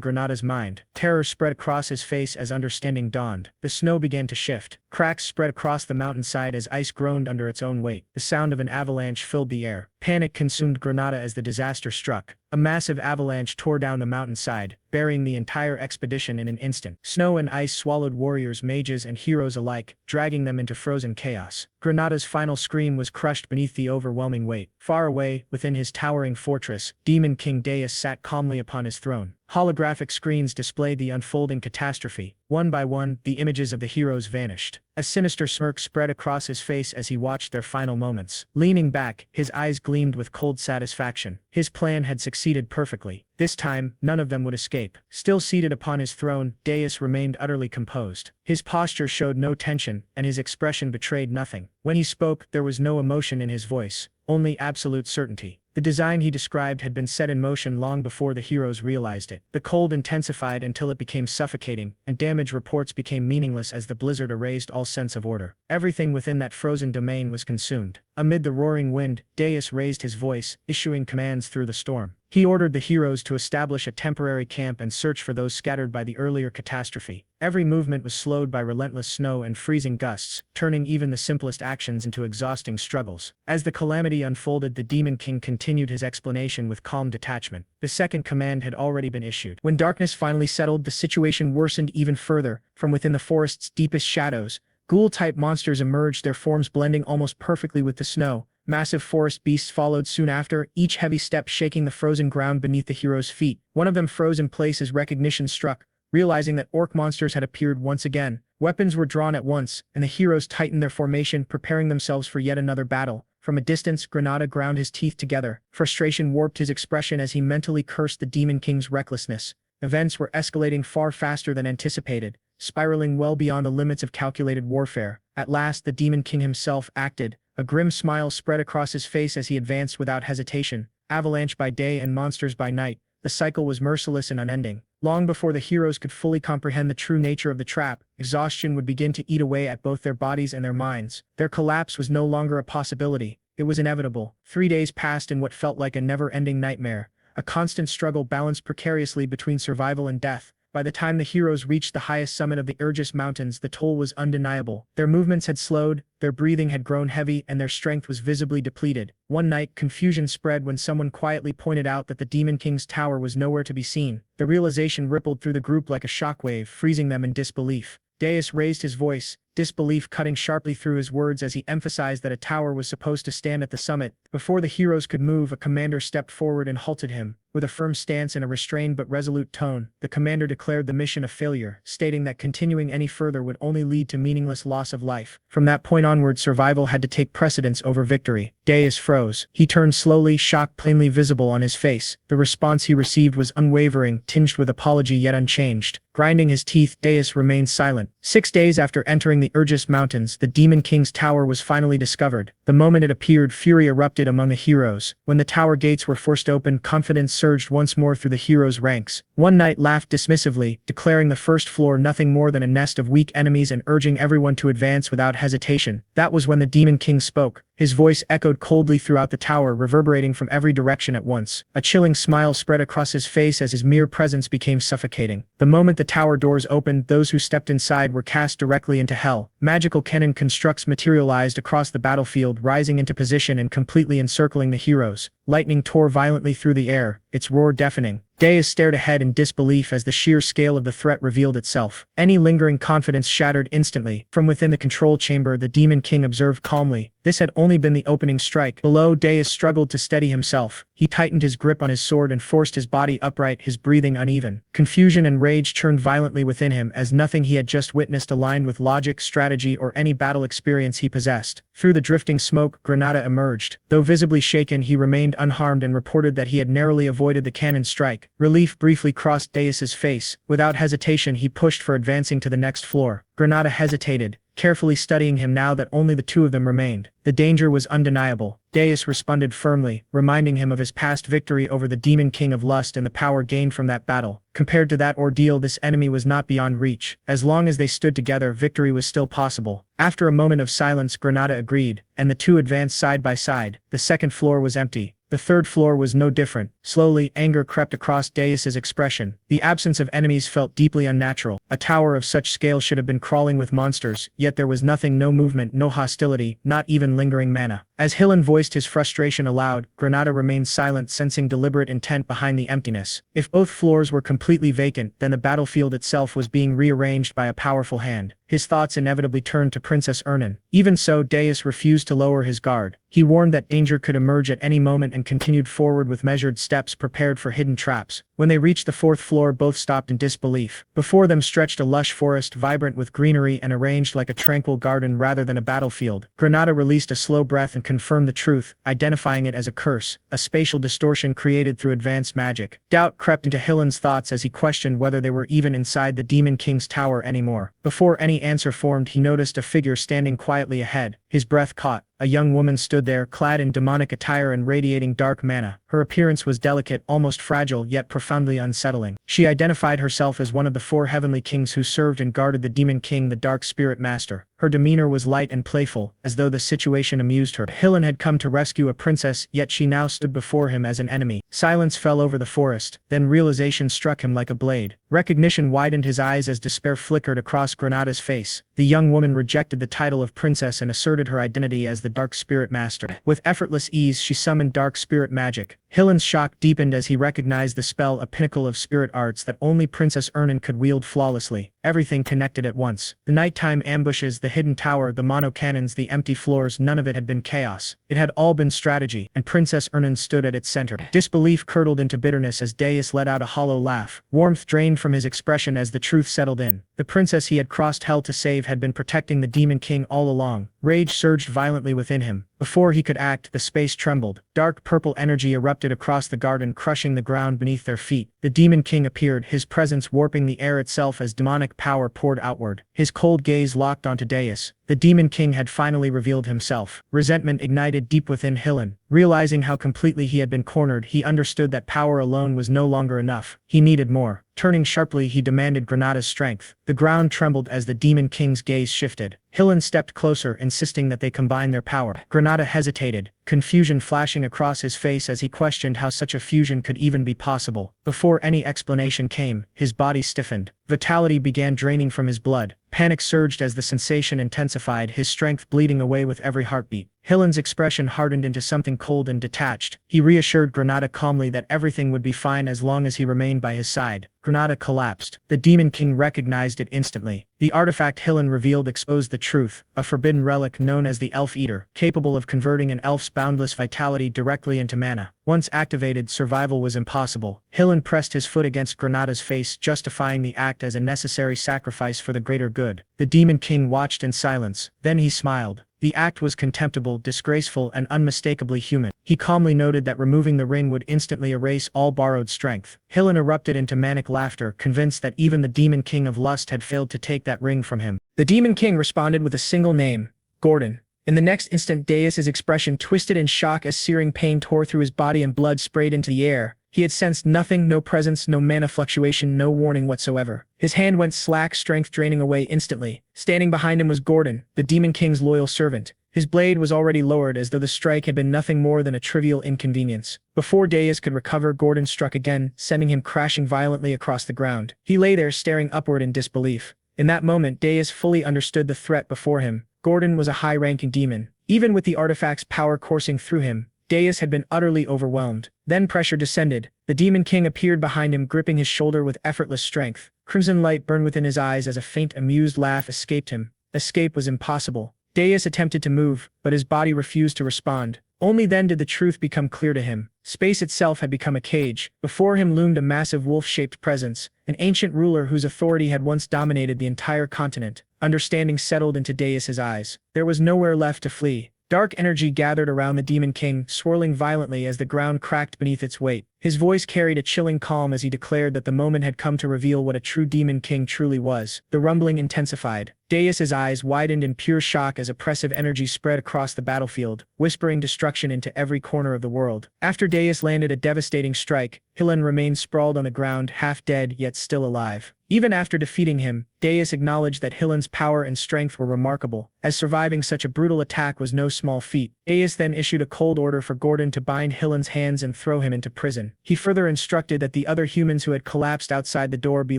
Granada's mind. Terror spread across his face as understanding dawned. The snow began to shift. Cracks spread across the mountainside as ice groaned under its own weight. The sound of an avalanche filled the air. Panic consumed Granada as the disaster struck. A massive avalanche tore down the mountainside, burying the entire expedition in an instant. Snow and ice swallowed warriors, mages, and heroes alike, dragging them into frozen chaos. Granada's final scream was crushed beneath the overwhelming weight. Far away, within his towering fortress, Demon King Deus sat calmly upon his throne. Holographic screens displayed the unfolding catastrophe. One by one, the images of the heroes vanished. A sinister smirk spread across his face as he watched their final moments. Leaning back, his eyes gleamed with cold satisfaction. His plan had succeeded perfectly. This time, none of them would escape. Still seated upon his throne, Deus remained utterly composed. His posture showed no tension, and his expression betrayed nothing. When he spoke, there was no emotion in his voice, only absolute certainty. The design he described had been set in motion long before the heroes realized it. The cold intensified until it became suffocating, and damage reports became meaningless as the blizzard erased all sense of order. Everything within that frozen domain was consumed. Amid the roaring wind, Deus raised his voice, issuing commands through the storm. He ordered the heroes to establish a temporary camp and search for those scattered by the earlier catastrophe. Every movement was slowed by relentless snow and freezing gusts, turning even the simplest actions into exhausting struggles. As the calamity unfolded, the Demon King continued his explanation with calm detachment. The second command had already been issued. When darkness finally settled, the situation worsened even further. From within the forest's deepest shadows, ghoul-type monsters emerged, their forms blending almost perfectly with the snow. Massive forest beasts followed soon after, each heavy step shaking the frozen ground beneath the heroes' feet. One of them froze in place as recognition struck. Realizing that orc monsters had appeared once again, weapons were drawn at once, and the heroes tightened their formation, preparing themselves for yet another battle. From a distance, Granada ground his teeth together. Frustration warped his expression as he mentally cursed the Demon King's recklessness. Events were escalating far faster than anticipated, spiraling well beyond the limits of calculated warfare. At last, the Demon King himself acted. A grim smile spread across his face as he advanced without hesitation. Avalanche by day and monsters by night, the cycle was merciless and unending. Long before the heroes could fully comprehend the true nature of the trap, exhaustion would begin to eat away at both their bodies and their minds. Their collapse was no longer a possibility. It was inevitable. 3 days passed in what felt like a never-ending nightmare. A constant struggle balanced precariously between survival and death. By the time the heroes reached the highest summit of the Urgis Mountains, the toll was undeniable. Their movements had slowed, their breathing had grown heavy, and their strength was visibly depleted. One night, confusion spread when someone quietly pointed out that the Demon King's tower was nowhere to be seen. The realization rippled through the group like a shockwave, freezing them in disbelief. Deus raised his voice, disbelief cutting sharply through his words as he emphasized that a tower was supposed to stand at the summit. Before the heroes could move, a commander stepped forward and halted him. With a firm stance and a restrained but resolute tone, the commander declared the mission a failure, stating that continuing any further would only lead to meaningless loss of life. From that point onward, survival had to take precedence over victory. Dais froze. He turned slowly, shock plainly visible on his face. The response he received was unwavering, tinged with apology yet unchanged. Grinding his teeth, Dais remained silent. 6 days after entering the Urgis Mountains, the Demon King's tower was finally discovered. The moment it appeared, fury erupted among the heroes. When the tower gates were forced open, confidence surged once more through the heroes' ranks. One knight laughed dismissively, declaring the first floor nothing more than a nest of weak enemies and urging everyone to advance without hesitation. That was when the Demon King spoke. His voice echoed coldly throughout the tower, reverberating from every direction at once. A chilling smile spread across his face as his mere presence became suffocating. The moment the tower doors opened, those who stepped inside were cast directly into hell. Magical cannon constructs materialized across the battlefield, rising into position and completely encircling the heroes. Lightning tore violently through the air, its roar deafening. Dais stared ahead in disbelief as the sheer scale of the threat revealed itself. Any lingering confidence shattered instantly. From within the control chamber, the Demon King observed calmly. This had only been the opening strike. Below, Dais struggled to steady himself. He tightened his grip on his sword and forced his body upright, his breathing uneven. Confusion and rage churned violently within him as nothing he had just witnessed aligned with logic, strategy, or any battle experience he possessed. Through the drifting smoke, Granada emerged. Though visibly shaken, he remained unharmed and reported that he had narrowly avoided the cannon strike. Relief briefly crossed Dais's face. Without hesitation, he pushed for advancing to the next floor. Granada hesitated, carefully studying him now that only the two of them remained. The danger was undeniable. Dais responded firmly, reminding him of his past victory over the Demon King of Lust and the power gained from that battle. Compared to that ordeal, this enemy was not beyond reach. As long as they stood together, victory was still possible. After a moment of silence, Granada agreed, and the two advanced side by side. The second floor was empty. The third floor was no different. Slowly, anger crept across Dais's expression. The absence of enemies felt deeply unnatural. A tower of such scale should have been crawling with monsters, yet there was nothing, no movement, no hostility, not even lingering mana. As Hillen voiced his frustration aloud, Granada remained silent, sensing deliberate intent behind the emptiness. If both floors were completely vacant, then the battlefield itself was being rearranged by a powerful hand. His thoughts inevitably turned to Princess Ernan. Even so, Dais refused to lower his guard. He warned that danger could emerge at any moment and continued forward with measured steps, prepared for hidden traps. When they reached the fourth floor, both stopped in disbelief. Before them stretched a lush forest, vibrant with greenery and arranged like a tranquil garden rather than a battlefield. Granada released a slow breath and confirmed the truth, identifying it as a curse, a spatial distortion created through advanced magic. Doubt crept into Hillen's thoughts as he questioned whether they were even inside the Demon King's tower anymore. Before any answer formed, he noticed a figure standing quietly ahead. His breath caught. A young woman stood there, clad in demonic attire and radiating dark mana. Her appearance was delicate, almost fragile, yet profoundly unsettling. She identified herself as one of the 4 heavenly kings who served and guarded the Demon King, the Dark Spirit Master. Her demeanor was light and playful, as though the situation amused her. Hillen had come to rescue a princess, yet she now stood before him as an enemy. Silence fell over the forest, then realization struck him like a blade. Recognition widened his eyes as despair flickered across Granada's face. The young woman rejected the title of princess and asserted her identity as the Dark Spirit Master. With effortless ease, she summoned dark spirit magic. Hillen's shock deepened as he recognized the spell, a pinnacle of spirit arts that only Princess Ernan could wield flawlessly. Everything connected at once. The nighttime ambushes, the hidden tower, the mono cannons, the empty floors, none of it had been chaos. It had all been strategy, and Princess Ernan stood at its center. Disbelief curdled into bitterness as Dais let out a hollow laugh. Warmth drained from his expression as the truth settled in. The princess he had crossed hell to save had been protecting the Demon King all along. Rage surged violently within him. Before he could act, the space trembled. Dark purple energy erupted across the garden, crushing the ground beneath their feet. The Demon King appeared, his presence warping the air itself as demonic power poured outward. His cold gaze locked onto Dais. The Demon King had finally revealed himself. Resentment ignited deep within Hillen. Realizing how completely he had been cornered, he understood that power alone was no longer enough. He needed more. Turning sharply, he demanded Granada's strength. The ground trembled as the Demon King's gaze shifted. Hillen stepped closer, insisting that they combine their power. Granada hesitated, confusion flashing across his face as he questioned how such a fusion could even be possible. Before any explanation came, his body stiffened. Vitality began draining from his blood. Panic surged as the sensation intensified, his strength bleeding away with every heartbeat. Hillen's expression hardened into something cold and detached. He reassured Granada calmly that everything would be fine as long as he remained by his side. Granada collapsed. The Demon King recognized it instantly. The artifact Hillen revealed exposed the truth, a forbidden relic known as the Elf Eater, capable of converting an elf's boundless vitality directly into mana. Once activated, survival was impossible. Hillen pressed his foot against Granada's face, justifying the act as a necessary sacrifice for the greater good. The Demon King watched in silence. Then he smiled. The act was contemptible, disgraceful, and unmistakably human. He calmly noted that removing the ring would instantly erase all borrowed strength. Hillen erupted into manic laughter, convinced that even the Demon King of Lust had failed to take that ring from him. The Demon King responded with a single name: Gordon. In the next instant, Deus's expression twisted in shock as searing pain tore through his body and blood sprayed into the air. He had sensed nothing, no presence, no mana fluctuation, no warning whatsoever. His hand went slack, strength draining away instantly. Standing behind him was Gordon, the Demon King's loyal servant. His blade was already lowered, as though the strike had been nothing more than a trivial inconvenience. Before Deus could recover, Gordon struck again, sending him crashing violently across the ground. He lay there staring upward in disbelief. In that moment, Deus fully understood the threat before him. Gordon was a high-ranking demon. Even with the artifact's power coursing through him, Deus had been utterly overwhelmed. Then pressure descended. The Demon King appeared behind him, gripping his shoulder with effortless strength. Crimson light burned within his eyes as a faint, amused laugh escaped him. Escape was impossible. Deus attempted to move, but his body refused to respond. Only then did the truth become clear to him. Space itself had become a cage. Before him loomed a massive wolf-shaped presence, an ancient ruler whose authority had once dominated the entire continent. Understanding settled into Deus's eyes. There was nowhere left to flee. Dark energy gathered around the Demon King, swirling violently as the ground cracked beneath its weight. His voice carried a chilling calm as he declared that the moment had come to reveal what a true Demon King truly was. The rumbling intensified. Deus's eyes widened in pure shock as oppressive energy spread across the battlefield, whispering destruction into every corner of the world. After Deus landed a devastating strike, Hillen remained sprawled on the ground, half dead yet still alive. Even after defeating him, Deus acknowledged that Hillen's power and strength were remarkable, as surviving such a brutal attack was no small feat. Deus then issued a cold order for Gordon to bind Hillen's hands and throw him into prison. He further instructed that the other humans who had collapsed outside the door be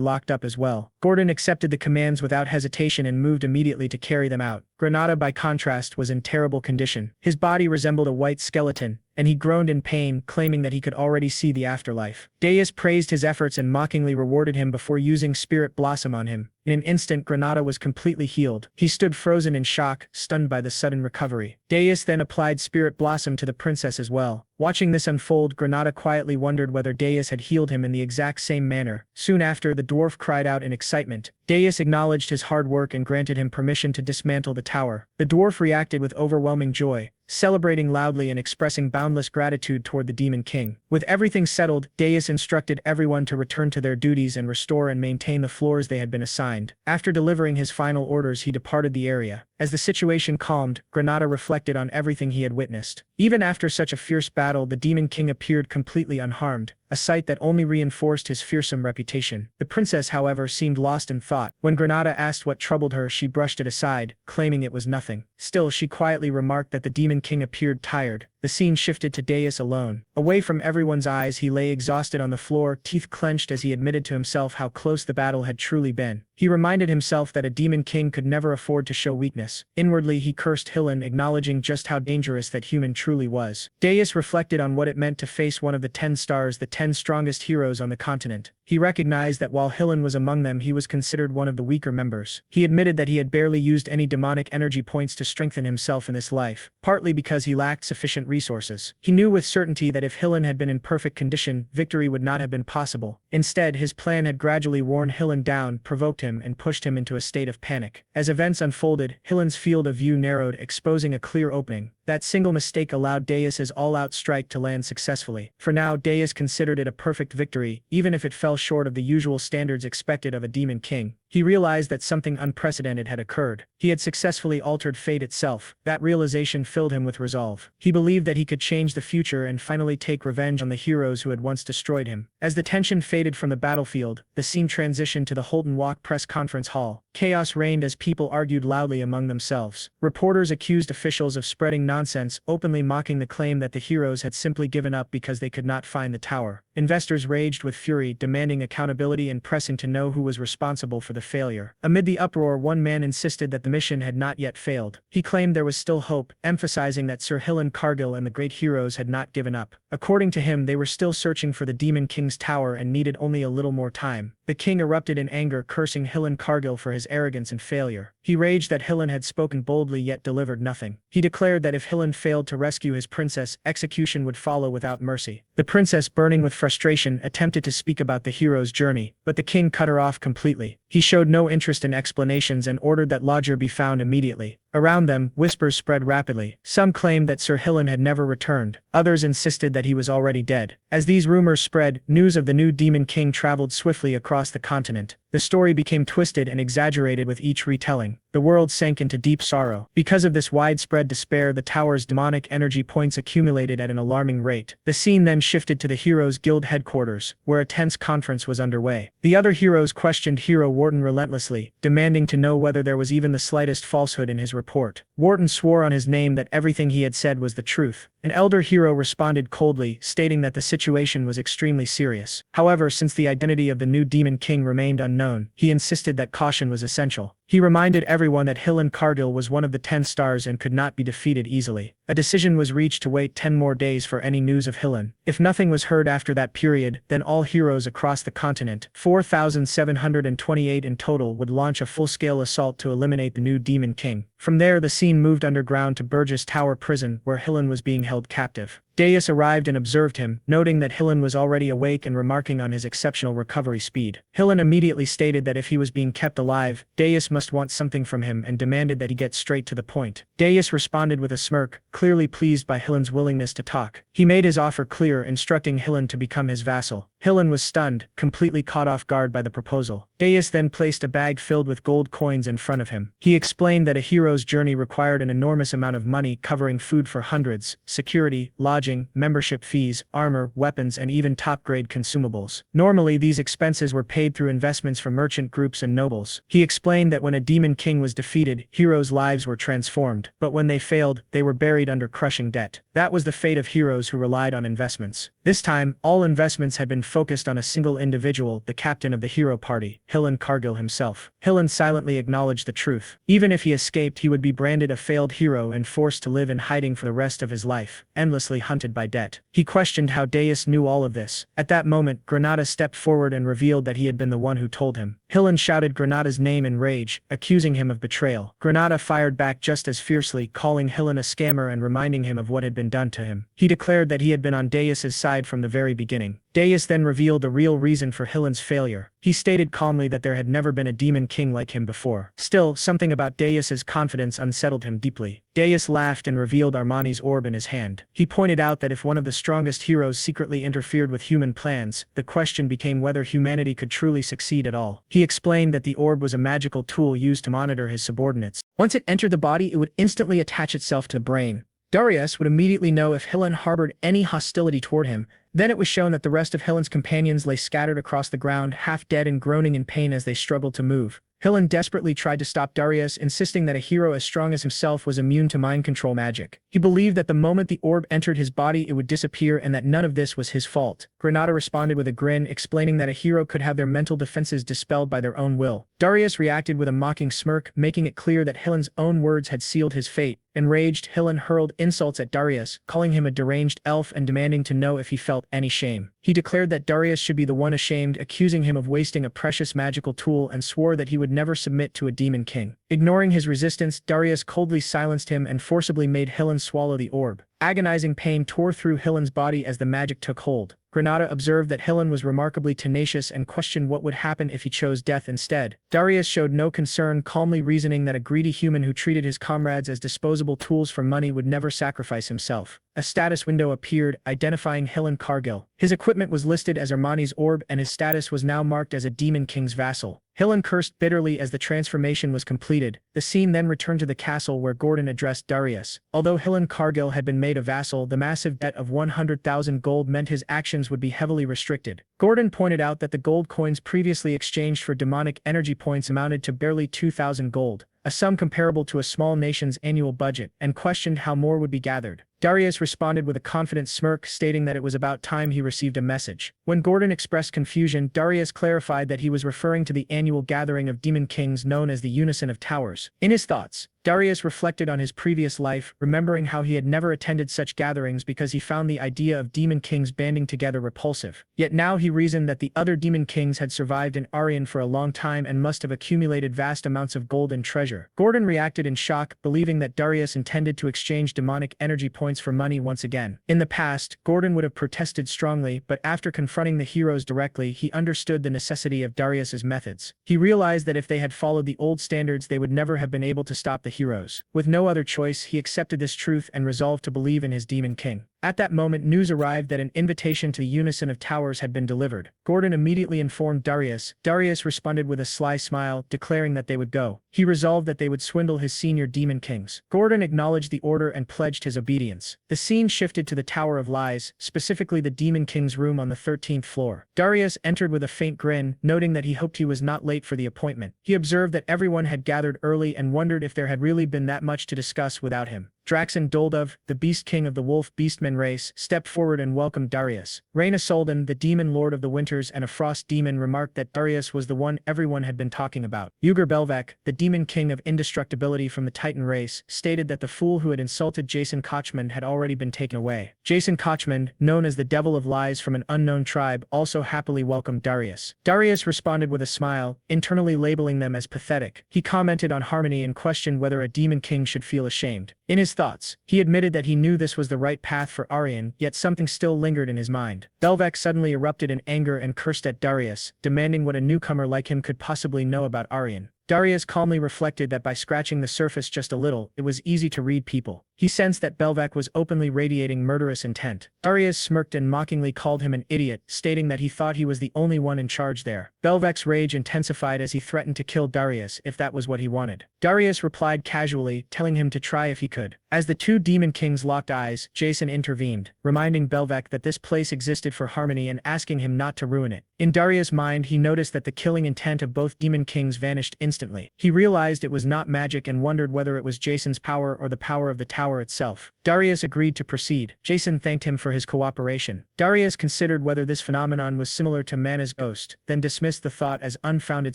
locked up as well. Gordon accepted the commands without hesitation and moved immediately to carry them out. Granada, by contrast, was in terrible condition. His body resembled a white skeleton, and he groaned in pain, claiming that he could already see the afterlife. Deus praised his efforts and mockingly rewarded him before using Spirit Blossom on him. In an instant, Granada was completely healed. He stood frozen in shock, stunned by the sudden recovery. Deus then applied Spirit Blossom to the princess as well. Watching this unfold, Granada quietly wondered whether Deus had healed him in the exact same manner. Soon after, the dwarf cried out in excitement. Deus acknowledged his hard work and granted him permission to dismantle the tower. The dwarf reacted with overwhelming joy, celebrating loudly and expressing boundless gratitude toward the Demon King. With everything settled, Deus instructed everyone to return to their duties and restore and maintain the floors they had been assigned. After delivering his final orders, he departed the area. As the situation calmed, Granada reflected on everything he had witnessed. Even after such a fierce battle, the Demon King appeared completely unharmed, a sight that only reinforced his fearsome reputation. The princess, however, seemed lost in thought. When Granada asked what troubled her, she brushed it aside, claiming it was nothing. Still, she quietly remarked that the Demon King appeared tired. The scene shifted to Deus alone. Away from everyone's eyes, he lay exhausted on the floor, teeth clenched as he admitted to himself how close the battle had truly been. He reminded himself that a Demon King could never afford to show weakness. Inwardly, he cursed Hillen, acknowledging just how dangerous that human truly was. Deus reflected on what it meant to face one of the 10 stars, the 10 strongest heroes on the continent. He recognized that while Hillen was among them, he was considered one of the weaker members. He admitted that he had barely used any demonic energy points to strengthen himself in this life, partly because he lacked sufficient resources. He knew with certainty that if Hillen had been in perfect condition, victory would not have been possible. Instead, his plan had gradually worn Hillen down, provoked him, and pushed him into a state of panic. As events unfolded, Hillen's field of view narrowed, exposing a clear opening. That single mistake allowed Deus's all-out strike to land successfully. For now, Deus considered it a perfect victory, even if it fell short of the usual standards expected of a Demon King. He realized that something unprecedented had occurred. He had successfully altered fate itself. That realization filled him with resolve. He believed believed that he could change the future and finally take revenge on the heroes who had once destroyed him. As the tension faded from the battlefield, the scene transitioned to the Holton Walk press conference hall. Chaos reigned as people argued loudly among themselves. Reporters accused officials of spreading nonsense, openly mocking the claim that the heroes had simply given up because they could not find the tower. Investors raged with fury, demanding accountability and pressing to know who was responsible for the failure. Amid the uproar, one man insisted that the mission had not yet failed. He claimed there was still hope, emphasizing that Sir Hillen Cargill and the great heroes had not given up. According to him, they were still searching for the Demon King's tower and needed only a little more time. The king erupted in anger, cursing Hillen Cargill for his arrogance and failure. He raged that Hillen had spoken boldly yet delivered nothing. He declared that if Hillen failed to rescue his princess, execution would follow without mercy. The princess, burning with frustration, attempted to speak about the hero's journey, but the king cut her off completely. He showed no interest in explanations and ordered that lodger be found immediately. Around them, whispers spread rapidly. Some claimed that Sir Hillen had never returned. Others insisted that he was already dead. As these rumors spread, news of the new Demon King traveled swiftly across the continent. The story became twisted and exaggerated with each retelling. The world sank into deep sorrow. Because of this widespread despair, the tower's demonic energy points accumulated at an alarming rate. The scene then shifted to the Heroes Guild headquarters, where a tense conference was underway. The other heroes questioned Hero Wharton relentlessly, demanding to know whether there was even the slightest falsehood in his report. Wharton swore on his name that everything he had said was the truth. An elder hero responded coldly, stating that the situation was extremely serious. However, since the identity of the new Demon King remained unknown, he insisted that caution was essential. He reminded everyone that Hillen Cargill was one of the 10 stars and could not be defeated easily. A decision was reached to wait 10 more days for any news of Hillen. If nothing was heard after that period, then all heroes across the continent, 4,728 in total, would launch a full-scale assault to eliminate the new Demon King. From there, the scene moved underground to Burgess Tower Prison, where Hillen was being held captive. Deus arrived and observed him, noting that Hillen was already awake and remarking on his exceptional recovery speed. Hillen immediately stated that if he was being kept alive, Deus must want something from him and demanded that he get straight to the point. Deus responded with a smirk, clearly pleased by Hillen's willingness to talk. He made his offer clear, instructing Hillen to become his vassal. Hillen was stunned, completely caught off guard by the proposal. Deus then placed a bag filled with gold coins in front of him. He explained that a hero's journey required an enormous amount of money, covering food for hundreds, security, lodging, membership fees, armor, weapons, and even top-grade consumables. Normally, these expenses were paid through investments from merchant groups and nobles. He explained that when a Demon King was defeated, heroes' lives were transformed, but when they failed, they were buried under crushing debt. That was the fate of heroes who relied on investments. This time, all investments had been focused on a single individual, the captain of the hero party, Hillen Cargill himself. Hillen silently acknowledged the truth. Even if he escaped, he would be branded a failed hero and forced to live in hiding for the rest of his life, endlessly hunted by debt. He questioned how Deus knew all of this. At that moment, Granada stepped forward and revealed that he had been the one who told him. Hillen shouted Granada's name in rage, accusing him of betrayal. Granada fired back just as fiercely, calling Hillen a scammer and reminding him of what had been done to him. He declared that he had been on Deus's side from the very beginning. Deus then revealed the real reason for Hillen's failure. He stated calmly that there had never been a Demon King like him before. Still, something about Deus's confidence unsettled him deeply. Deus laughed and revealed Armani's orb in his hand. He pointed out that if one of the strongest heroes secretly interfered with human plans, the question became whether humanity could truly succeed at all. He explained that the orb was a magical tool used to monitor his subordinates. Once it entered the body, it would instantly attach itself to the brain. Darius would immediately know if Hillen harbored any hostility toward him. Then it was shown that the rest of Hillen's companions lay scattered across the ground, half dead and groaning in pain as they struggled to move. Hillen desperately tried to stop Darius, insisting that a hero as strong as himself was immune to mind control magic. He believed that the moment the orb entered his body, it would disappear and that none of this was his fault. Granada responded with a grin, explaining that a hero could have their mental defenses dispelled by their own will. Darius reacted with a mocking smirk, making it clear that Hillen's own words had sealed his fate. Enraged, Hillen hurled insults at Darius, calling him a deranged elf and demanding to know if he felt any shame. He declared that Darius should be the one ashamed, accusing him of wasting a precious magical tool, and swore that he would never submit to a Demon King. Ignoring his resistance, Darius coldly silenced him and forcibly made Hillen swallow the orb. Agonizing pain tore through Hillen's body as the magic took hold. Granada observed that Hillen was remarkably tenacious and questioned what would happen if he chose death instead. Darius showed no concern, calmly reasoning that a greedy human who treated his comrades as disposable tools for money would never sacrifice himself. A status window appeared, identifying Hillen Cargill. His equipment was listed as Armani's orb and his status was now marked as a Demon King's vassal. Hillen cursed bitterly as the transformation was completed. The scene then returned to the castle where Gordon addressed Darius. Although Hillen Cargill had been made a vassal, the massive debt of 100,000 gold meant his actions would be heavily restricted. Gordon pointed out that the gold coins previously exchanged for demonic energy points amounted to barely 2,000 gold, a sum comparable to a small nation's annual budget, and questioned how more would be gathered. Darius responded with a confident smirk, stating that it was about time he received a message. When Gordon expressed confusion, Darius clarified that he was referring to the annual gathering of demon kings known as the Unison of Towers. In his thoughts, Darius reflected on his previous life, remembering how he had never attended such gatherings because he found the idea of demon kings banding together repulsive. Yet now he reasoned that the other demon kings had survived in Aryan for a long time and must have accumulated vast amounts of gold and treasure. Gordon reacted in shock, believing that Darius intended to exchange demonic energy points for money once again. In the past, Gordon would have protested strongly, but after confronting the heroes directly, he understood the necessity of Darius's methods. He realized that if they had followed the old standards, they would never have been able to stop the heroes. With no other choice, he accepted this truth and resolved to believe in his demon king. At that moment, news arrived that an invitation to the Unison of Towers had been delivered. Gordon immediately informed Darius. Darius responded with a sly smile, declaring that they would go. He resolved that they would swindle his senior demon kings. Gordon acknowledged the order and pledged his obedience. The scene shifted to the Tower of Lies, specifically the demon king's room on the 13th floor. Darius entered with a faint grin, noting that he hoped he was not late for the appointment. He observed that everyone had gathered early and wondered if there had really been that much to discuss without him. Draxon Doldov, the Beast King of the Wolf Beastmen race, stepped forward and welcomed Darius. Reyna Soldan, the Demon Lord of the Winters and a Frost Demon, remarked that Darius was the one everyone had been talking about. Ugur Belvek, the Demon King of Indestructibility from the Titan race, stated that the fool who had insulted Jason Kochman had already been taken away. Jason Kochman, known as the Devil of Lies from an unknown tribe, also happily welcomed Darius. Darius responded with a smile, internally labeling them as pathetic. He commented on Harmony and questioned whether a Demon King should feel ashamed. In his thoughts, he admitted that he knew this was the right path for Aryan, yet something still lingered in his mind. Belvek suddenly erupted in anger and cursed at Darius, demanding what a newcomer like him could possibly know about Aryan. Darius calmly reflected that by scratching the surface just a little, it was easy to read people. He sensed that Belvek was openly radiating murderous intent. Darius smirked and mockingly called him an idiot, stating that he thought he was the only one in charge there. Belvek's rage intensified as he threatened to kill Darius if that was what he wanted. Darius replied casually, telling him to try if he could. As the two demon kings locked eyes, Jason intervened, reminding Belvek that this place existed for harmony and asking him not to ruin it. In Darius' mind, he noticed that the killing intent of both demon kings vanished instantly. He realized it was not magic and wondered whether it was Jason's power or the power of the tower itself. Darius agreed to proceed. Jason thanked him for his cooperation. Darius considered whether this phenomenon was similar to Mana's ghost, then dismissed the thought as unfounded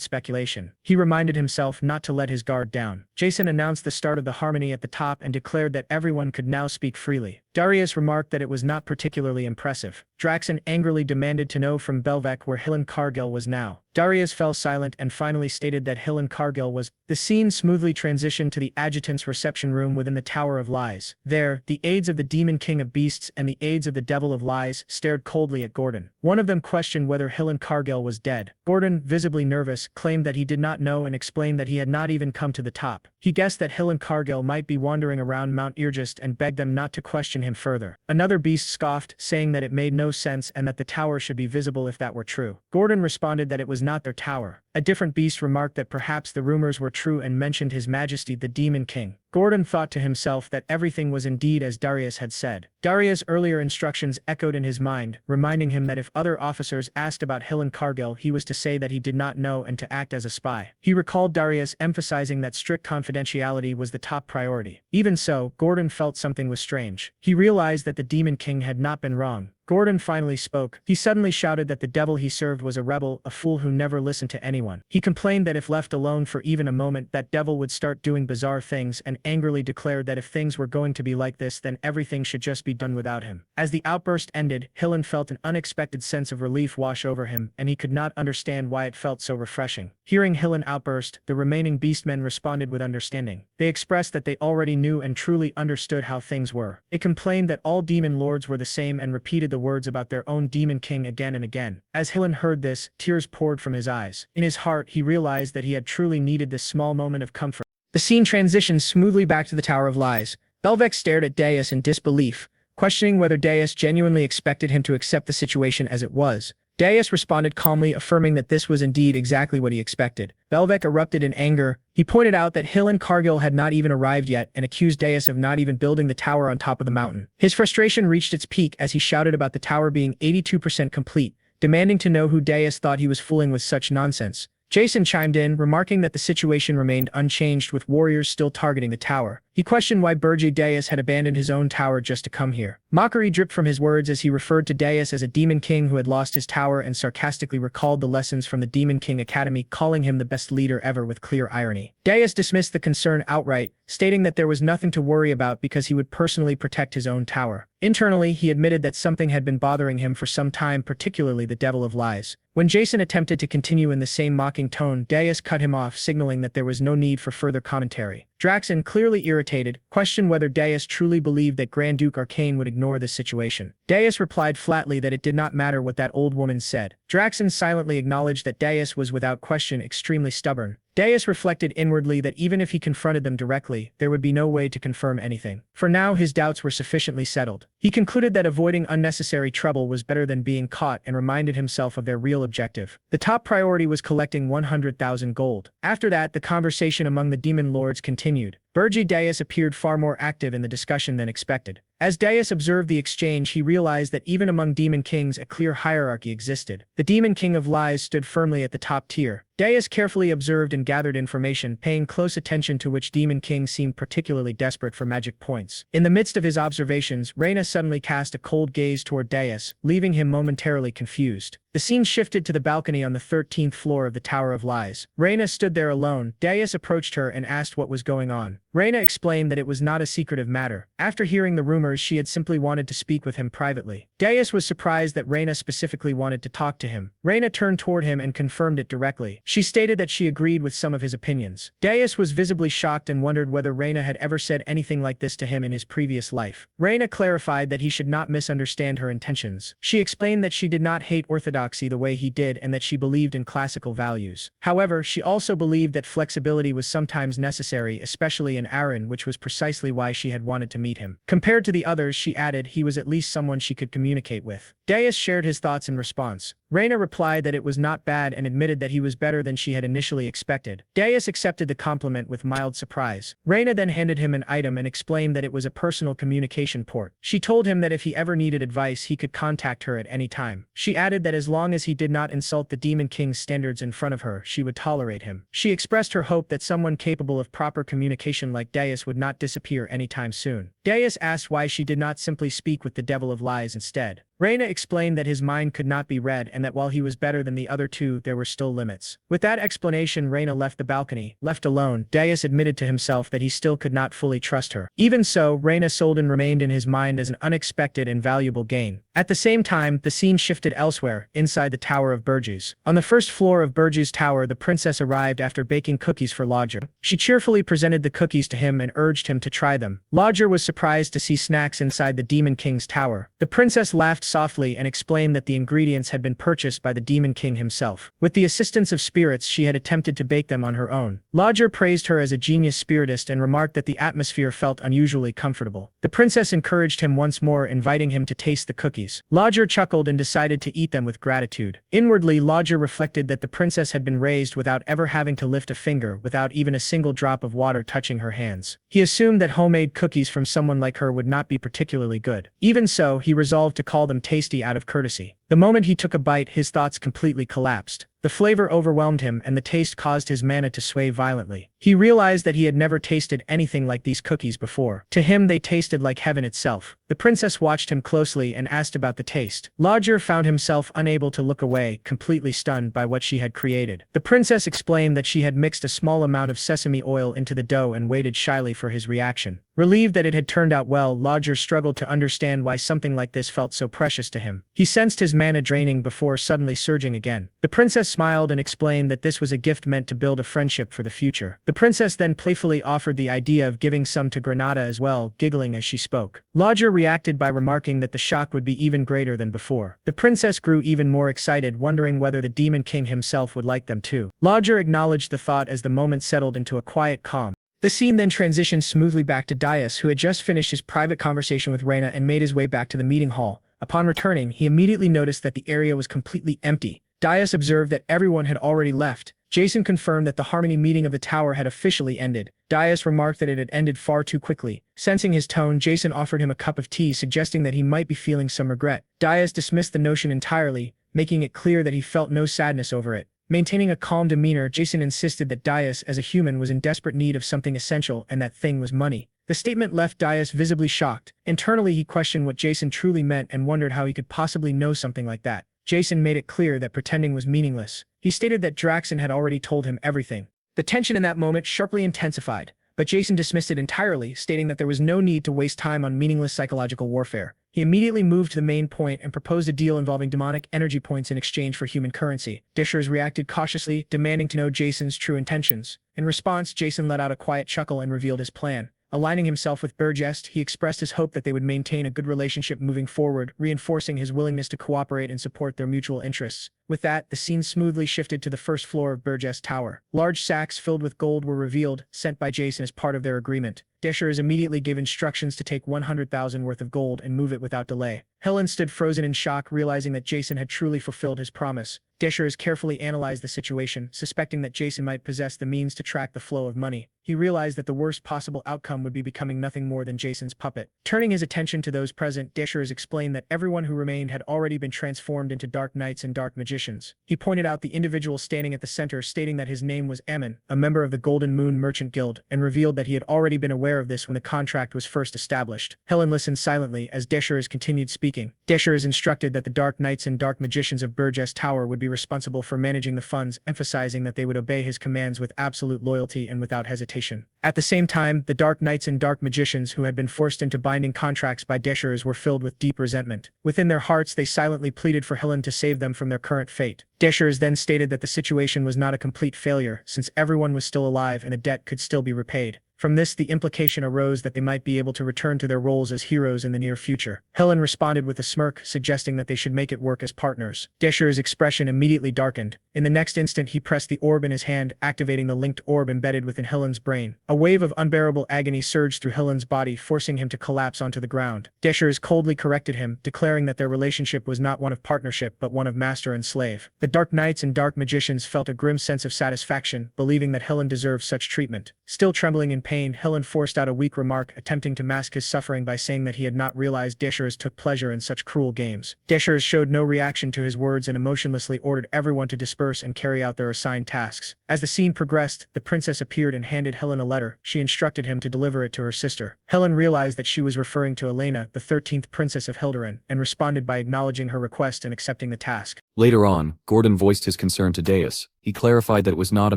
speculation. He reminded himself not to let his guard down. Jason announced the start of the harmony at the top and declared that everyone could now speak freely. Darius remarked that it was not particularly impressive. Draxon angrily demanded to know from Belvek where Hillen Cargill was now. Darius fell silent and finally stated that Hillen Cargill was. The scene smoothly transitioned to the adjutant's reception room within the Tower of Lies. There, the aides of the Demon King of Beasts and the aides of the Devil of Lies stared coldly at Gordon. One of them questioned whether Hillen Cargill was dead. Gordon, visibly nervous, claimed that he did not know and explained that he had not even come to the top. He guessed that Hillen Cargill might be wandering around Mount Irgist and begged them not to question him further. Another beast scoffed, saying that it made no sense and that the tower should be visible if that were true. Gordon responded that it was not their tower. A different beast remarked that perhaps the rumors were true and mentioned His Majesty the Demon King. Gordon thought to himself that everything was indeed as Darius had said. Darius' earlier instructions echoed in his mind, reminding him that if other officers asked about Hillen Cargill, he was to say that he did not know and to act as a spy. He recalled Darius emphasizing that strict confidentiality was the top priority. Even so, Gordon felt something was strange. He realized that the Demon King had not been wrong. Gordon finally spoke. He suddenly shouted that the devil he served was a rebel, a fool who never listened to anyone. He complained that if left alone for even a moment, that devil would start doing bizarre things and angrily declared that if things were going to be like this, then everything should just be done without him. As the outburst ended, Hillen felt an unexpected sense of relief wash over him, and he could not understand why it felt so refreshing. Hearing Hillen outburst, the remaining beastmen responded with understanding. They expressed that they already knew and truly understood how things were. They complained that all demon lords were the same and repeated the words about their own demon king again and again. As Hillen heard this, tears poured from his eyes. In his heart, he realized that he had truly needed this small moment of comfort. The scene transitioned smoothly back to the Tower of Lies. Belvek stared at Darius in disbelief, questioning whether Dais genuinely expected him to accept the situation as it was. Dais responded calmly, affirming that this was indeed exactly what he expected. Belvec erupted in anger. He pointed out that Hill and Cargill had not even arrived yet and accused Dais of not even building the tower on top of the mountain. His frustration reached its peak as he shouted about the tower being 82% complete, demanding to know who Dais thought he was fooling with such nonsense. Jason chimed in, remarking that the situation remained unchanged with warriors still targeting the tower. He questioned why Burji Dais had abandoned his own tower just to come here. Mockery dripped from his words as he referred to Dais as a demon king who had lost his tower and sarcastically recalled the lessons from the Demon King Academy, calling him the best leader ever with clear irony. Dais dismissed the concern outright, stating that there was nothing to worry about because he would personally protect his own tower. Internally, he admitted that something had been bothering him for some time, particularly the Devil of Lies. When Jason attempted to continue in the same mocking tone, Dais cut him off, signaling that there was no need for further commentary. Draxon, clearly irritated, questioned whether Dais truly believed that Grand Duke Arcane would ignore this situation. Dais replied flatly that it did not matter what that old woman said. Draxon silently acknowledged that Dais was without question extremely stubborn. Dais reflected inwardly that even if he confronted them directly, there would be no way to confirm anything. For now, his doubts were sufficiently settled. He concluded that avoiding unnecessary trouble was better than being caught and reminded himself of their real objective. The top priority was collecting 100,000 gold. After that, the conversation among the demon lords continued. Burji Dais appeared far more active in the discussion than expected. As Dais observed the exchange, he realized that even among demon kings a clear hierarchy existed. The Demon King of Lies stood firmly at the top tier. Dais carefully observed and gathered information, paying close attention to which demon king seemed particularly desperate for magic points. In the midst of his observations, Reyna suddenly cast a cold gaze toward Dais, leaving him momentarily confused. The scene shifted to the balcony on the 13th floor of the Tower of Lies. Reyna stood there alone. Dais approached her and asked what was going on. Reyna explained that it was not a secretive matter. After hearing the rumors, she had simply wanted to speak with him privately. Dais was surprised that Reyna specifically wanted to talk to him. Reyna turned toward him and confirmed it directly. She stated that she agreed with some of his opinions. Dais was visibly shocked and wondered whether Reyna had ever said anything like this to him in his previous life. Reyna clarified that he should not misunderstand her intentions. She explained that she did not hate orthodoxy the way he did and that she believed in classical values. However, she also believed that flexibility was sometimes necessary, especially in Aaron, which was precisely why she had wanted to meet him. Compared to the others, she added, he was at least someone she could communicate with. Dais shared his thoughts in response. Reyna replied that it was not bad and admitted that he was better than she had initially expected. Dais accepted the compliment with mild surprise. Reyna then handed him an item and explained that it was a personal communication port. She told him that if he ever needed advice, he could contact her at any time. She added that as long as he did not insult the Demon King's standards in front of her, she would tolerate him. She expressed her hope that someone capable of proper communication like Dais would not disappear anytime soon. Dais asked why she did not simply speak with the Devil of Lies instead. Reyna explained that his mind could not be read and that while he was better than the other two, there were still limits. With that explanation, Reyna left the balcony. Left alone, Dais admitted to himself that he still could not fully trust her. Even so, Reyna Soldan remained in his mind as an unexpected and valuable gain. At the same time, the scene shifted elsewhere, inside the Tower of Burgess. On the first floor of Burgess Tower, the princess arrived after baking cookies for Lodger. She cheerfully presented the cookies to him and urged him to try them. Lodger was surprised to see snacks inside the Demon King's tower. The princess laughed softly and explained that the ingredients had been purchased by the Demon King himself. With the assistance of spirits, she had attempted to bake them on her own. Lodger praised her as a genius spiritist and remarked that the atmosphere felt unusually comfortable. The princess encouraged him once more, inviting him to taste the cookies. Lodger chuckled and decided to eat them with gratitude. Inwardly, Lodger reflected that the princess had been raised without ever having to lift a finger, without even a single drop of water touching her hands. He assumed that homemade cookies from someone like her would not be particularly good. Even so, he resolved to call them tasty out of courtesy. The moment he took a bite, his thoughts completely collapsed. The flavor overwhelmed him and the taste caused his mana to sway violently. He realized that he had never tasted anything like these cookies before. To him, they tasted like heaven itself. The princess watched him closely and asked about the taste. Lodger found himself unable to look away, completely stunned by what she had created. The princess explained that she had mixed a small amount of sesame oil into the dough and waited shyly for his reaction. Relieved that it had turned out well, Lodger struggled to understand why something like this felt so precious to him. He sensed his mana draining before suddenly surging again. The princess smiled and explained that this was a gift meant to build a friendship for the future. The princess then playfully offered the idea of giving some to Granada as well, giggling as she spoke. Lodger reacted by remarking that the shock would be even greater than before. The princess grew even more excited, wondering whether the Demon King himself would like them too. Lodger acknowledged the thought as the moment settled into a quiet calm. The scene then transitioned smoothly back to Dias, who had just finished his private conversation with Reina and made his way back to the meeting hall. Upon returning, he immediately noticed that the area was completely empty. Dias observed that everyone had already left. Jason confirmed that the Harmony meeting of the tower had officially ended. Dias remarked that it had ended far too quickly. Sensing his tone, Jason offered him a cup of tea, suggesting that he might be feeling some regret. Dias dismissed the notion entirely, making it clear that he felt no sadness over it. Maintaining a calm demeanor, Jason insisted that Dias, as a human, was in desperate need of something essential, and that thing was money. The statement left Dias visibly shocked. Internally, he questioned what Jason truly meant and wondered how he could possibly know something like that. Jason made it clear that pretending was meaningless. He stated that Draxon had already told him everything. The tension in that moment sharply intensified, but Jason dismissed it entirely, stating that there was no need to waste time on meaningless psychological warfare. He immediately moved to the main point and proposed a deal involving demonic energy points in exchange for human currency. Dishers reacted cautiously, demanding to know Jason's true intentions. In response, Jason let out a quiet chuckle and revealed his plan. Aligning himself with Burgess, he expressed his hope that they would maintain a good relationship moving forward, reinforcing his willingness to cooperate and support their mutual interests. With that, the scene smoothly shifted to the first floor of Burgess Tower. Large sacks filled with gold were revealed, sent by Jason as part of their agreement. Dishers immediately gave instructions to take 100,000 worth of gold and move it without delay. Helen stood frozen in shock, realizing that Jason had truly fulfilled his promise. Dishers carefully analyzed the situation, suspecting that Jason might possess the means to track the flow of money. He realized that the worst possible outcome would be becoming nothing more than Jason's puppet. Turning his attention to those present, Dishers explained that everyone who remained had already been transformed into dark knights and dark magicians. He pointed out the individual standing at the center, stating that his name was Ammon, a member of the Golden Moon Merchant Guild, and revealed that he had already been aware of this when the contract was first established. Helen listened silently as Dishers continued speaking. Dishers instructed that the dark knights and dark magicians of Burgess Tower would be responsible for managing the funds, emphasizing that they would obey his commands with absolute loyalty and without hesitation. At the same time, the dark knights and dark magicians who had been forced into binding contracts by Dishers were filled with deep resentment. Within their hearts, they silently pleaded for Helen to save them from their current fate. Dishers then stated that the situation was not a complete failure, since everyone was still alive and a debt could still be repaid. From this, the implication arose that they might be able to return to their roles as heroes in the near future. Helen responded with a smirk, suggesting that they should make it work as partners. Dishers' expression immediately darkened. In the next instant, he pressed the orb in his hand, activating the linked orb embedded within Helen's brain. A wave of unbearable agony surged through Helen's body, forcing him to collapse onto the ground. Dishers coldly corrected him, declaring that their relationship was not one of partnership but one of master and slave. The dark knights and dark magicians felt a grim sense of satisfaction, believing that Helen deserved such treatment. Still trembling in pain, Helen forced out a weak remark, attempting to mask his suffering by saying that he had not realized Dishers took pleasure in such cruel games. Dishers showed no reaction to his words and emotionlessly ordered everyone to disperse and carry out their assigned tasks. As the scene progressed, the princess appeared and handed Helen a letter. She instructed him to deliver it to her sister. Helen realized that she was referring to Elena, the 13th princess of Hilderin, and responded by acknowledging her request and accepting the task. Later on, Gordon voiced his concern to Deus. He clarified that it was not a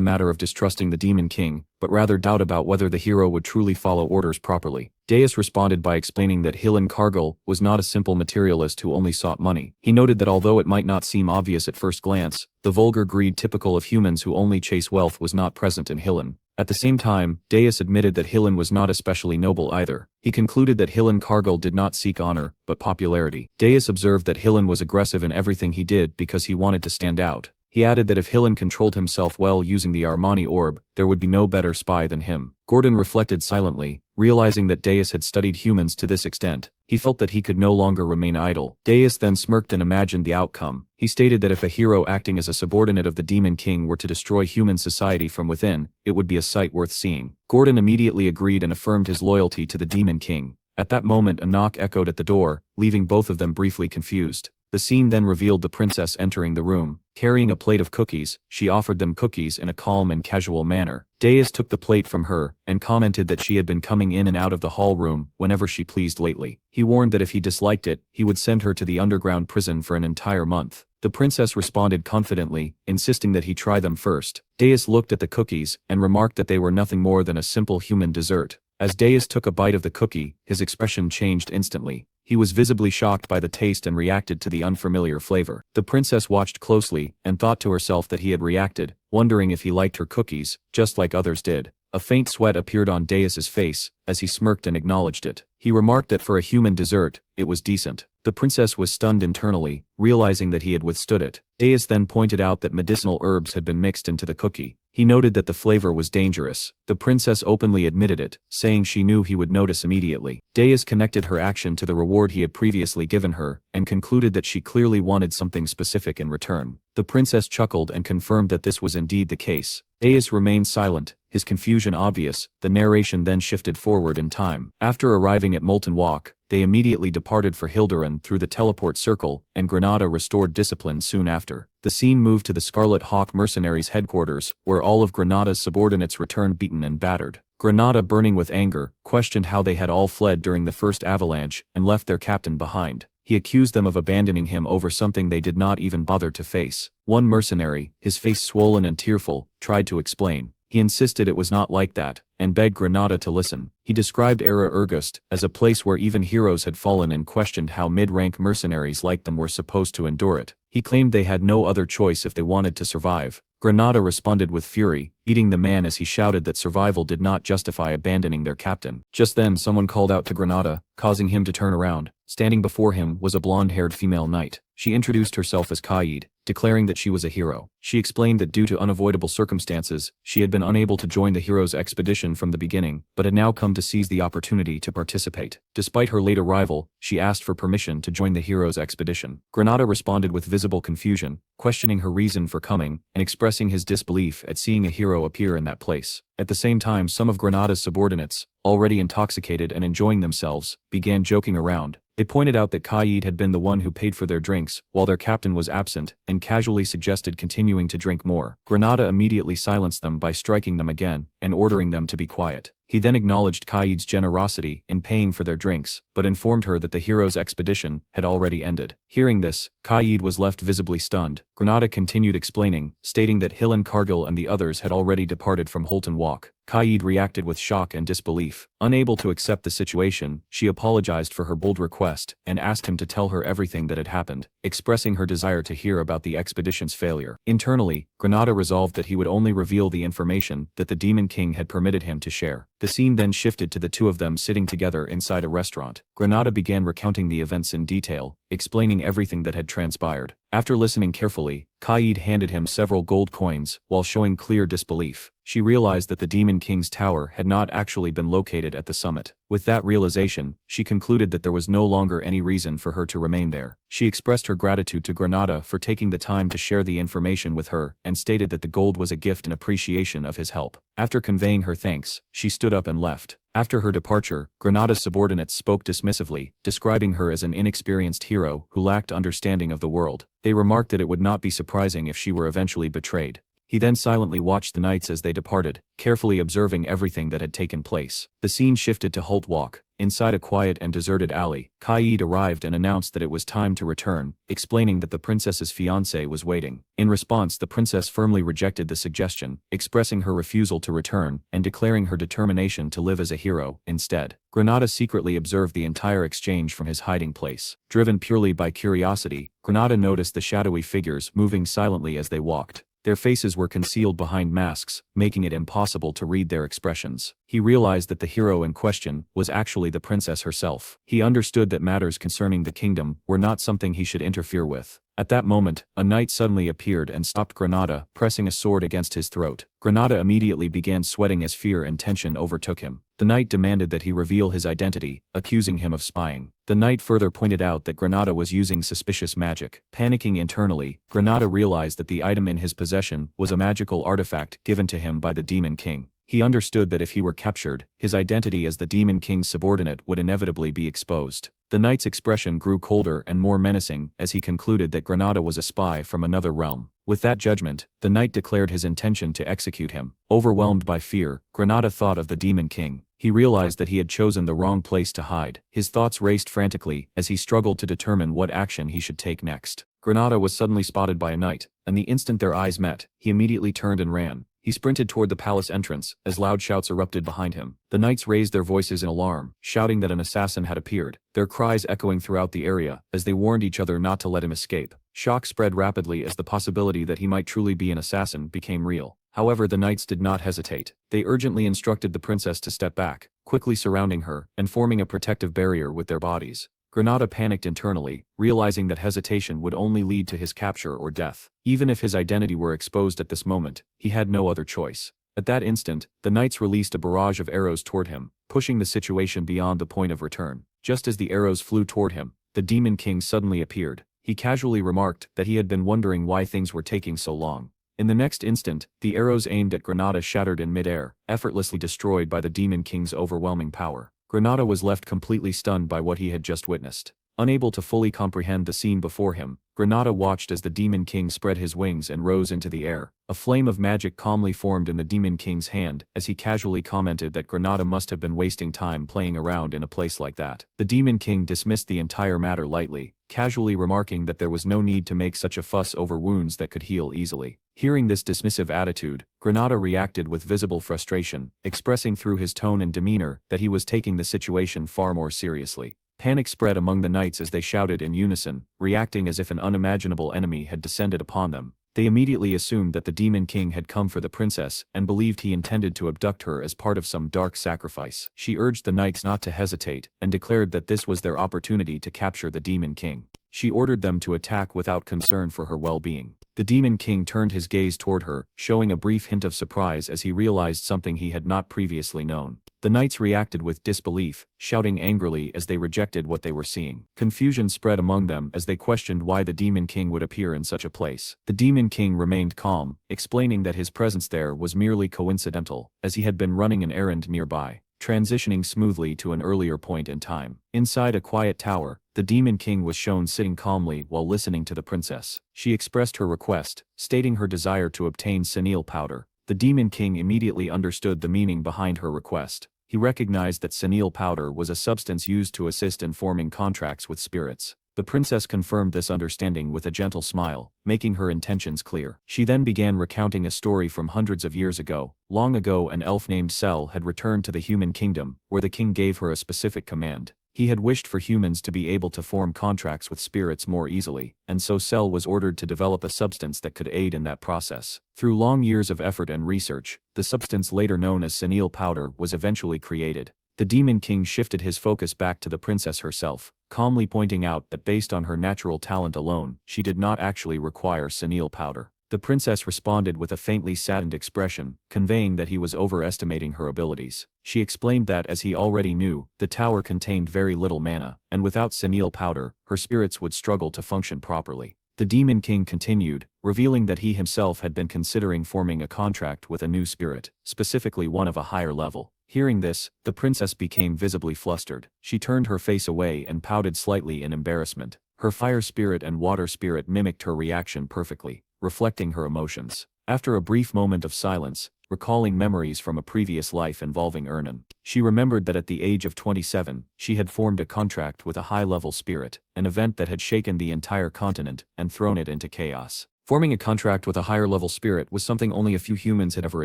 matter of distrusting the Demon King, but rather doubt about whether the hero would truly follow orders properly. Deus responded by explaining that Hilan Cargill was not a simple materialist who only sought money. He noted that although it might not seem obvious at first glance, the vulgar greed typical of humans who only chase wealth was not present in Hilan. At the same time, Deus admitted that Hilan was not especially noble either. He concluded that Hilan Cargill did not seek honor, but popularity. Deus observed that Hilan was aggressive in everything he did because he wanted to stand out. He added that if Hilan controlled himself well using the Armani orb, there would be no better spy than him. Gordon reflected silently, realizing that Deus had studied humans to this extent. He felt that he could no longer remain idle. Deus then smirked and imagined the outcome. He stated that if a hero acting as a subordinate of the Demon King were to destroy human society from within, it would be a sight worth seeing. Gordon immediately agreed and affirmed his loyalty to the Demon King. At that moment, a knock echoed at the door, leaving both of them briefly confused. The scene then revealed the princess entering the room. Carrying a plate of cookies, she offered them cookies in a calm and casual manner. Deus took the plate from her, and commented that she had been coming in and out of the hall room whenever she pleased lately. He warned that if he disliked it, he would send her to the underground prison for an entire month. The princess responded confidently, insisting that he try them first. Deus looked at the cookies, and remarked that they were nothing more than a simple human dessert. As Deus took a bite of the cookie, his expression changed instantly. He was visibly shocked by the taste and reacted to the unfamiliar flavor. The princess watched closely, and thought to herself that he had reacted, wondering if he liked her cookies, just like others did. A faint sweat appeared on Deus's face, as he smirked and acknowledged it. He remarked that for a human dessert, it was decent. The princess was stunned internally, realizing that he had withstood it. Deus then pointed out that medicinal herbs had been mixed into the cookie. He noted that the flavor was dangerous. The princess openly admitted it, saying she knew he would notice immediately. Deus connected her action to the reward he had previously given her, and concluded that she clearly wanted something specific in return. The princess chuckled and confirmed that this was indeed the case. Deus remained silent, his confusion obvious. The narration then shifted forward in time. After arriving at Molten Walk, they immediately departed for Hilderan through the teleport circle, and Granada restored discipline soon after. The scene moved to the Scarlet Hawk mercenaries' headquarters, where all of Granada's subordinates returned beaten and battered. Granada, burning with anger, questioned how they had all fled during the first avalanche and left their captain behind. He accused them of abandoning him over something they did not even bother to face. One mercenary, his face swollen and tearful, tried to explain. He insisted it was not like that, and begged Granada to listen. He described Era Ergust as a place where even heroes had fallen and questioned how mid-rank mercenaries like them were supposed to endure it. He claimed they had no other choice if they wanted to survive. Granada responded with fury, beating the man as he shouted that survival did not justify abandoning their captain. Just then someone called out to Granada, causing him to turn around. Standing before him was a blonde-haired female knight. She introduced herself as Kaid, declaring that she was a hero. She explained that due to unavoidable circumstances, she had been unable to join the hero's expedition from the beginning, but had now come to seize the opportunity to participate. Despite her late arrival, she asked for permission to join the hero's expedition. Granada responded with visible confusion, questioning her reason for coming, and expressing his disbelief at seeing a hero appear in that place. At the same time, some of Granada's subordinates, already intoxicated and enjoying themselves, began joking around. They pointed out that Kaid had been the one who paid for their drinks, while their captain was absent, and casually suggested continuing to drink more. Granada immediately silenced them by striking them again, and ordering them to be quiet. He then acknowledged Kaid's generosity in paying for their drinks, but informed her that the hero's expedition had already ended. Hearing this, Kaid was left visibly stunned. Granada continued explaining, stating that Hilan Cargill and the others had already departed from Holton Walk. Kaid reacted with shock and disbelief. Unable to accept the situation, she apologized for her bold request, and asked him to tell her everything that had happened, expressing her desire to hear about the expedition's failure. Internally, Granada resolved that he would only reveal the information that the Demon King had permitted him to share. The scene then shifted to the two of them sitting together inside a restaurant. Granada began recounting the events in detail, explaining everything that had transpired. After listening carefully, Kaid handed him several gold coins, while showing clear disbelief. She realized that the Demon King's tower had not actually been located at the summit. With that realization, she concluded that there was no longer any reason for her to remain there. She expressed her gratitude to Granada for taking the time to share the information with her, and stated that the gold was a gift in appreciation of his help. After conveying her thanks, she stood up and left. After her departure, Granada's subordinates spoke dismissively, describing her as an inexperienced hero who lacked understanding of the world. They remarked that it would not be surprising if she were eventually betrayed. He then silently watched the knights as they departed, carefully observing everything that had taken place. The scene shifted to Holt Walk. Inside a quiet and deserted alley, Kaid arrived and announced that it was time to return, explaining that the princess's fiancé was waiting. In response, the princess firmly rejected the suggestion, expressing her refusal to return, and declaring her determination to live as a hero instead. Granada secretly observed the entire exchange from his hiding place. Driven purely by curiosity, Granada noticed the shadowy figures moving silently as they walked. Their faces were concealed behind masks, making it impossible to read their expressions. He realized that the hero in question was actually the princess herself. He understood that matters concerning the kingdom were not something he should interfere with. At that moment, a knight suddenly appeared and stopped Granada, pressing a sword against his throat. Granada immediately began sweating as fear and tension overtook him. The knight demanded that he reveal his identity, accusing him of spying. The knight further pointed out that Granada was using suspicious magic. Panicking internally, Granada realized that the item in his possession was a magical artifact given to him by the Demon King. He understood that if he were captured, his identity as the Demon King's subordinate would inevitably be exposed. The knight's expression grew colder and more menacing as he concluded that Granada was a spy from another realm. With that judgment, the knight declared his intention to execute him. Overwhelmed by fear, Granada thought of the Demon King. He realized that he had chosen the wrong place to hide. His thoughts raced frantically as he struggled to determine what action he should take next. Granada was suddenly spotted by a knight, and the instant their eyes met, he immediately turned and ran. He sprinted toward the palace entrance, as loud shouts erupted behind him. The knights raised their voices in alarm, shouting that an assassin had appeared, their cries echoing throughout the area, as they warned each other not to let him escape. Shock spread rapidly as the possibility that he might truly be an assassin became real. However, the knights did not hesitate. They urgently instructed the princess to step back, quickly surrounding her, and forming a protective barrier with their bodies. Granada panicked internally, realizing that hesitation would only lead to his capture or death. Even if his identity were exposed at this moment, he had no other choice. At that instant, the knights released a barrage of arrows toward him, pushing the situation beyond the point of return. Just as the arrows flew toward him, the Demon King suddenly appeared. He casually remarked that he had been wondering why things were taking so long. In the next instant, the arrows aimed at Granada shattered in midair, effortlessly destroyed by the Demon King's overwhelming power. Granada was left completely stunned by what he had just witnessed. Unable to fully comprehend the scene before him, Granada watched as the Demon King spread his wings and rose into the air. A flame of magic calmly formed in the Demon King's hand as he casually commented that Granada must have been wasting time playing around in a place like that. The Demon King dismissed the entire matter lightly, casually remarking that there was no need to make such a fuss over wounds that could heal easily. Hearing this dismissive attitude, Granada reacted with visible frustration, expressing through his tone and demeanor that he was taking the situation far more seriously. Panic spread among the knights as they shouted in unison, reacting as if an unimaginable enemy had descended upon them. They immediately assumed that the Demon King had come for the princess and believed he intended to abduct her as part of some dark sacrifice. She urged the knights not to hesitate and declared that this was their opportunity to capture the Demon King. She ordered them to attack without concern for her well-being. The Demon King turned his gaze toward her, showing a brief hint of surprise as he realized something he had not previously known. The knights reacted with disbelief, shouting angrily as they rejected what they were seeing. Confusion spread among them as they questioned why the Demon King would appear in such a place. The Demon King remained calm, explaining that his presence there was merely coincidental, as he had been running an errand nearby, transitioning smoothly to an earlier point in time. Inside a quiet tower, the Demon King was shown sitting calmly while listening to the princess. She expressed her request, stating her desire to obtain senile powder. The Demon King immediately understood the meaning behind her request. He recognized that senile powder was a substance used to assist in forming contracts with spirits. The princess confirmed this understanding with a gentle smile, making her intentions clear. She then began recounting a story from hundreds of years ago. Long ago, an elf named Sel had returned to the human kingdom, where the king gave her a specific command. He had wished for humans to be able to form contracts with spirits more easily, and so Sel was ordered to develop a substance that could aid in that process. Through long years of effort and research, the substance later known as senile powder was eventually created. The Demon King shifted his focus back to the princess herself, calmly pointing out that based on her natural talent alone, she did not actually require senile powder. The princess responded with a faintly saddened expression, conveying that he was overestimating her abilities. She explained that, as he already knew, the tower contained very little mana, and without senile powder, her spirits would struggle to function properly. The Demon King continued, revealing that he himself had been considering forming a contract with a new spirit, specifically one of a higher level. Hearing this, the princess became visibly flustered. She turned her face away and pouted slightly in embarrassment. Her fire spirit and water spirit mimicked her reaction perfectly, reflecting her emotions. After a brief moment of silence, recalling memories from a previous life involving Ernan, she remembered that at the age of 27, she had formed a contract with a high-level spirit, an event that had shaken the entire continent and thrown it into chaos. Forming a contract with a higher-level spirit was something only a few humans had ever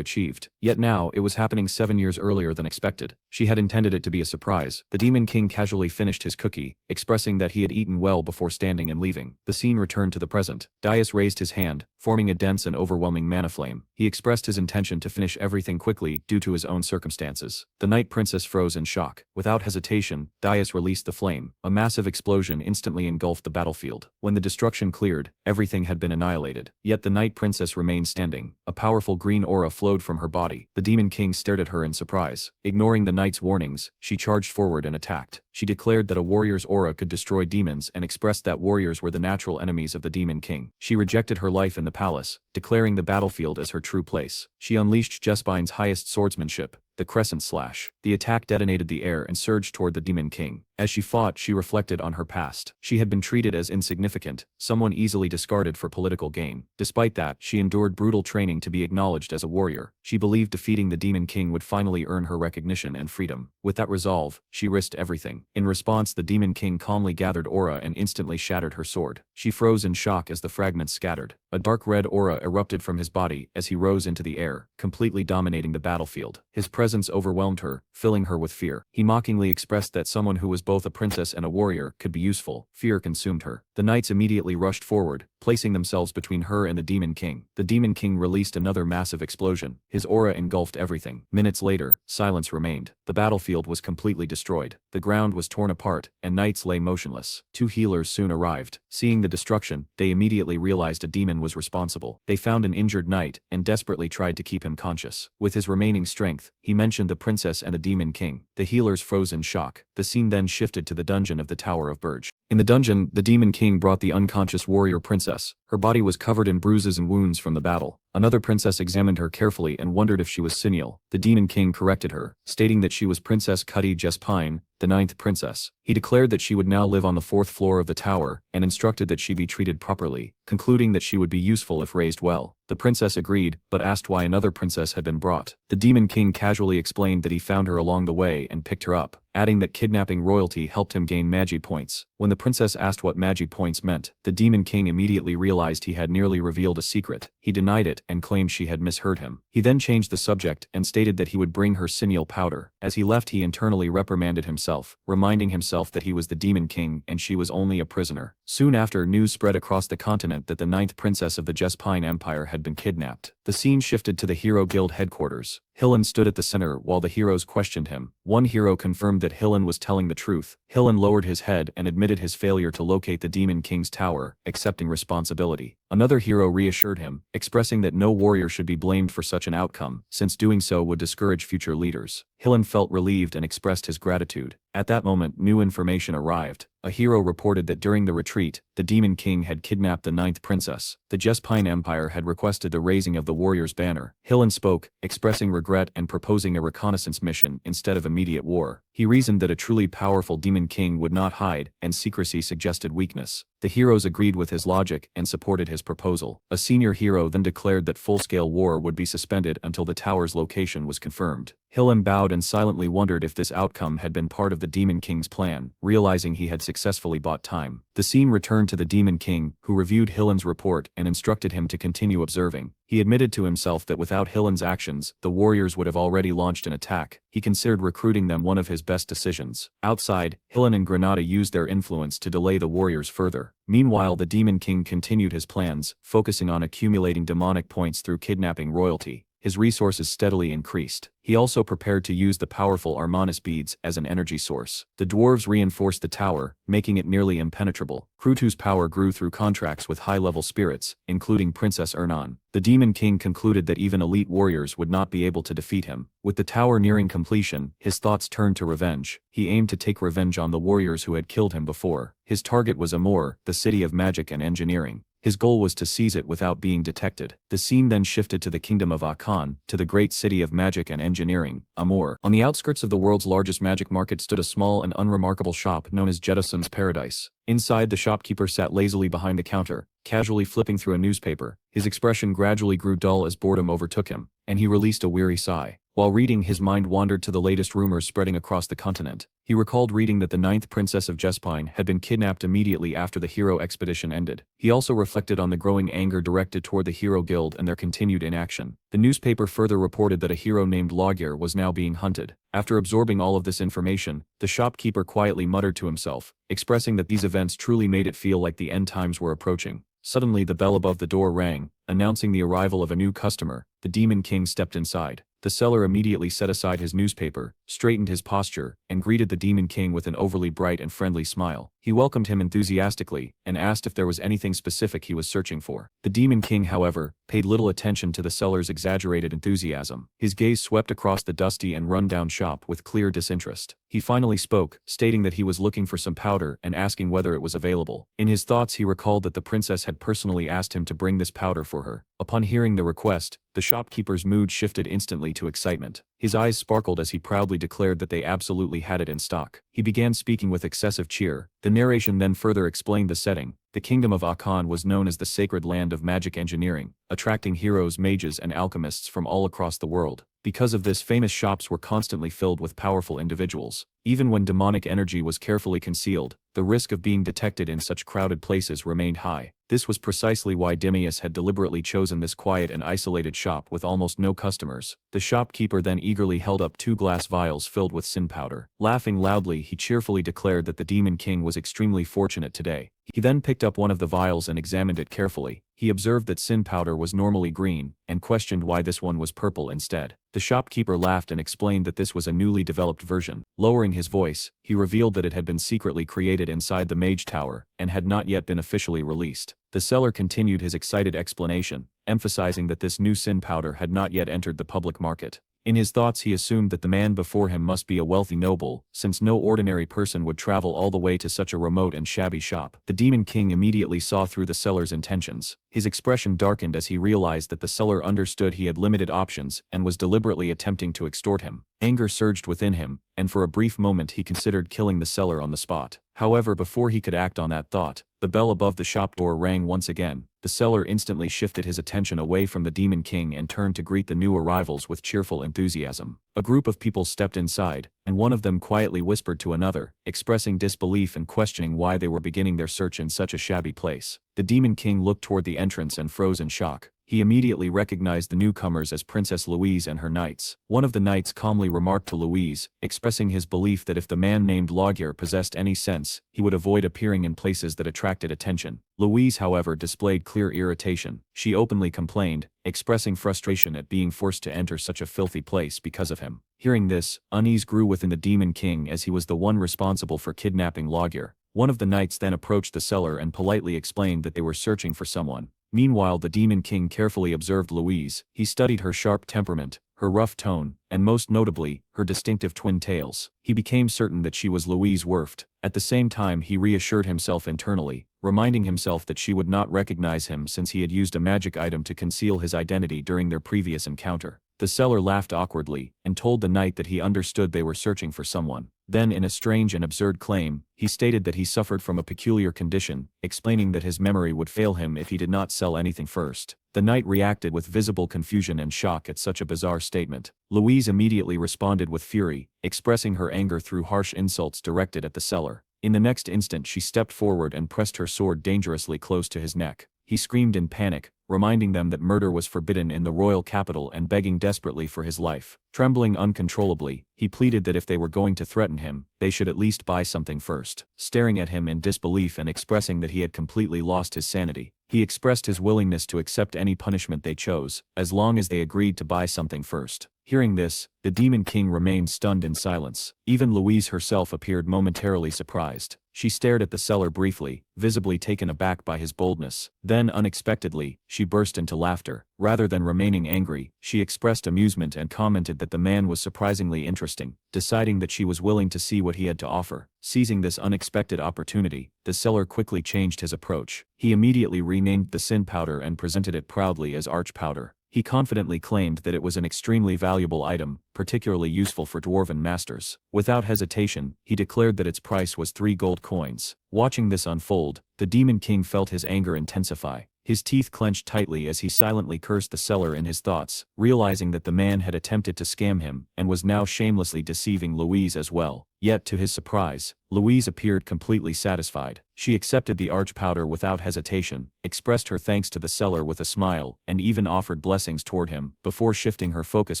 achieved, yet now it was happening 7 years earlier than expected. She had intended it to be a surprise. The Demon King casually finished his cookie, expressing that he had eaten well before standing and leaving. The scene returned to the present. Daius raised his hand, forming a dense and overwhelming mana flame. He expressed his intention to finish everything quickly due to his own circumstances. The Night Princess froze in shock. Without hesitation, Daius released the flame. A massive explosion instantly engulfed the battlefield. When the destruction cleared, everything had been annihilated. Yet the Night Princess remained standing. A powerful green aura flowed from her body. The Demon King stared at her in surprise. Ignoring the Knight's warnings, she charged forward and attacked. She declared that a warrior's aura could destroy demons and expressed that warriors were the natural enemies of the Demon King. She rejected her life in the palace, declaring the battlefield as her true place. She unleashed Jesbine's highest swordsmanship, the Crescent Slash. The attack detonated the air and surged toward the Demon King. As she fought, she reflected on her past. She had been treated as insignificant, someone easily discarded for political gain. Despite that, she endured brutal training to be acknowledged as a warrior. She believed defeating the Demon King would finally earn her recognition and freedom. With that resolve, she risked everything. In response, the Demon King calmly gathered aura and instantly shattered her sword. She froze in shock as the fragments scattered. A dark red aura erupted from his body as he rose into the air, completely dominating the battlefield. His presence overwhelmed her, filling her with fear. He mockingly expressed that someone who was both a princess and a warrior could be useful. Fear consumed her. The knights immediately rushed forward, placing themselves between her and the Demon King. The Demon King released another massive explosion. His aura engulfed everything. Minutes later, silence remained. The battlefield was completely destroyed. The ground was torn apart, and knights lay motionless. Two healers soon arrived. Seeing the destruction, they immediately realized a demon was responsible. They found an injured knight, and desperately tried to keep him conscious. With his remaining strength, he mentioned the princess and the Demon King. The healers froze in shock. The scene then shifted to the dungeon of the Tower of Burj. In the dungeon, the Demon King brought the unconscious warrior princess. Her body was covered in bruises and wounds from the battle. Another princess examined her carefully and wondered if she was Seniel. The Demon King corrected her, stating that she was Princess Cuddy Jespine, the 9th princess. He declared that she would now live on the 4th floor of the tower, and instructed that she be treated properly, concluding that she would be useful if raised well. The princess agreed, but asked why another princess had been brought. The Demon King casually explained that he found her along the way and picked her up, adding that kidnapping royalty helped him gain magi points. When the princess asked what magi points meant, the Demon King immediately realized he had nearly revealed a secret. He denied it and claimed she had misheard him. He then changed the subject and stated that he would bring her Seniel powder. As he left, he internally reprimanded himself, reminding himself that he was the Demon King and she was only a prisoner. Soon after, news spread across the continent that the 9th princess of the Jespine Empire had been kidnapped. The scene shifted to the Hero Guild headquarters. Hillen stood at the center while the heroes questioned him. One hero confirmed that Hillen was telling the truth. Hillen lowered his head and admitted his failure to locate the Demon King's tower, accepting responsibility. Another hero reassured him, expressing that no warrior should be blamed for such an outcome, since doing so would discourage future leaders. Hillen felt relieved and expressed his gratitude. At that moment, new information arrived. A hero reported that during the retreat, the Demon King had kidnapped the 9th princess. The Jespine Empire had requested the raising of the warrior's banner. Hillen spoke, expressing regret and proposing a reconnaissance mission instead of immediate war. He reasoned that a truly powerful Demon King would not hide, and secrecy suggested weakness. The heroes agreed with his logic and supported his proposal. A senior hero then declared that full-scale war would be suspended until the tower's location was confirmed. Hillen bowed and silently wondered if this outcome had been part of the Demon King's plan, realizing he had successfully bought time. The scene returned to the Demon King, who reviewed Hillen's report and instructed him to continue observing. He admitted to himself that without Hillen's actions, the warriors would have already launched an attack. He considered recruiting them one of his best decisions. Outside, Hillen and Granada used their influence to delay the warriors further. Meanwhile, the Demon King continued his plans, focusing on accumulating demonic points through kidnapping royalty. His resources steadily increased. He also prepared to use the powerful Armanis beads as an energy source. The dwarves reinforced the tower, making it nearly impenetrable. Krutu's power grew through contracts with high-level spirits, including Princess Ernan. The Demon King concluded that even elite warriors would not be able to defeat him. With the tower nearing completion, his thoughts turned to revenge. He aimed to take revenge on the warriors who had killed him before. His target was Amur, the city of magic and engineering. His goal was to seize it without being detected. The scene then shifted to the kingdom of Akan, to the great city of magic and engineering, Amur. On the outskirts of the world's largest magic market stood a small and unremarkable shop known as Jettison's Paradise. Inside, the shopkeeper sat lazily behind the counter, casually flipping through a newspaper. His expression gradually grew dull as boredom overtook him, and he released a weary sigh. While reading, his mind wandered to the latest rumors spreading across the continent. He recalled reading that the 9th princess of Jespine had been kidnapped immediately after the hero expedition ended. He also reflected on the growing anger directed toward the Hero Guild and their continued inaction. The newspaper further reported that a hero named Logir was now being hunted. After absorbing all of this information, the shopkeeper quietly muttered to himself, expressing that these events truly made it feel like the end times were approaching. Suddenly, the bell above the door rang, announcing the arrival of a new customer. The Demon King stepped inside. The seller immediately set aside his newspaper, straightened his posture, and greeted the Demon King with an overly bright and friendly smile. He welcomed him enthusiastically, and asked if there was anything specific he was searching for. The Demon King, however, paid little attention to the seller's exaggerated enthusiasm. His gaze swept across the dusty and run-down shop with clear disinterest. He finally spoke, stating that he was looking for some powder and asking whether it was available. In his thoughts, he recalled that the princess had personally asked him to bring this powder for her. Upon hearing the request, the shopkeeper's mood shifted instantly to excitement. His eyes sparkled as he proudly declared that they absolutely had it in stock. He began speaking with excessive cheer. The narration then further explained the setting. The kingdom of Akan was known as the sacred land of magic engineering, attracting heroes, mages, and alchemists from all across the world. Because of this, famous shops were constantly filled with powerful individuals. Even when demonic energy was carefully concealed, the risk of being detected in such crowded places remained high. This was precisely why Demeas had deliberately chosen this quiet and isolated shop with almost no customers. The shopkeeper then eagerly held up 2 glass vials filled with sin powder. Laughing loudly, he cheerfully declared that the Demon King was extremely fortunate today. He then picked up one of the vials and examined it carefully. He observed that sin powder was normally green, and questioned why this one was purple instead. The shopkeeper laughed and explained that this was a newly developed version. Lowering his voice, he revealed that it had been secretly created inside the Mage Tower, and had not yet been officially released. The seller continued his excited explanation, emphasizing that this new sin powder had not yet entered the public market. In his thoughts, he assumed that the man before him must be a wealthy noble, since no ordinary person would travel all the way to such a remote and shabby shop. The Demon King immediately saw through the seller's intentions. His expression darkened as he realized that the seller understood he had limited options and was deliberately attempting to extort him. Anger surged within him, and for a brief moment he considered killing the seller on the spot. However, before he could act on that thought, the bell above the shop door rang once again. The seller instantly shifted his attention away from the Demon King and turned to greet the new arrivals with cheerful enthusiasm. A group of people stepped inside, and one of them quietly whispered to another, expressing disbelief and questioning why they were beginning their search in such a shabby place. The Demon King looked toward the entrance and froze in shock. He immediately recognized the newcomers as Princess Louise and her knights. One of the knights calmly remarked to Louise, expressing his belief that if the man named Laguerre possessed any sense, he would avoid appearing in places that attracted attention. Louise, however, displayed clear irritation. She openly complained, expressing frustration at being forced to enter such a filthy place because of him. Hearing this, unease grew within the Demon King as he was the one responsible for kidnapping Laguerre. One of the knights then approached the seller and politely explained that they were searching for someone. Meanwhile, the Demon King carefully observed Louise. He studied her sharp temperament, her rough tone, and most notably, her distinctive twin tails. He became certain that she was Louise Werft. At the same time, he reassured himself internally, reminding himself that she would not recognize him since he had used a magic item to conceal his identity during their previous encounter. The seller laughed awkwardly, and told the knight that he understood they were searching for someone. Then, in a strange and absurd claim, he stated that he suffered from a peculiar condition, explaining that his memory would fail him if he did not sell anything first. The knight reacted with visible confusion and shock at such a bizarre statement. Louise immediately responded with fury, expressing her anger through harsh insults directed at the seller. In the next instant, she stepped forward and pressed her sword dangerously close to his neck. He screamed in panic, reminding them that murder was forbidden in the royal capital and begging desperately for his life. Trembling uncontrollably, he pleaded that if they were going to threaten him, they should at least buy something first. Staring at him in disbelief and expressing that he had completely lost his sanity, he expressed his willingness to accept any punishment they chose, as long as they agreed to buy something first. Hearing this, the Demon King remained stunned in silence. Even Louise herself appeared momentarily surprised. She stared at the seller briefly, visibly taken aback by his boldness. Then, unexpectedly, she burst into laughter. Rather than remaining angry, she expressed amusement and commented that the man was surprisingly interesting. Deciding that she was willing to see what he had to offer, seizing this unexpected opportunity, the seller quickly changed his approach. He immediately renamed the sin powder and presented it proudly as arch powder. He confidently claimed that it was an extremely valuable item, particularly useful for dwarven masters. Without hesitation, he declared that its price was 3 gold coins. Watching this unfold, the Demon King felt his anger intensify. His teeth clenched tightly as he silently cursed the seller in his thoughts, realizing that the man had attempted to scam him and was now shamelessly deceiving Louise as well. Yet to his surprise, Louise appeared completely satisfied. She accepted the arch powder without hesitation, expressed her thanks to the seller with a smile, and even offered blessings toward him, before shifting her focus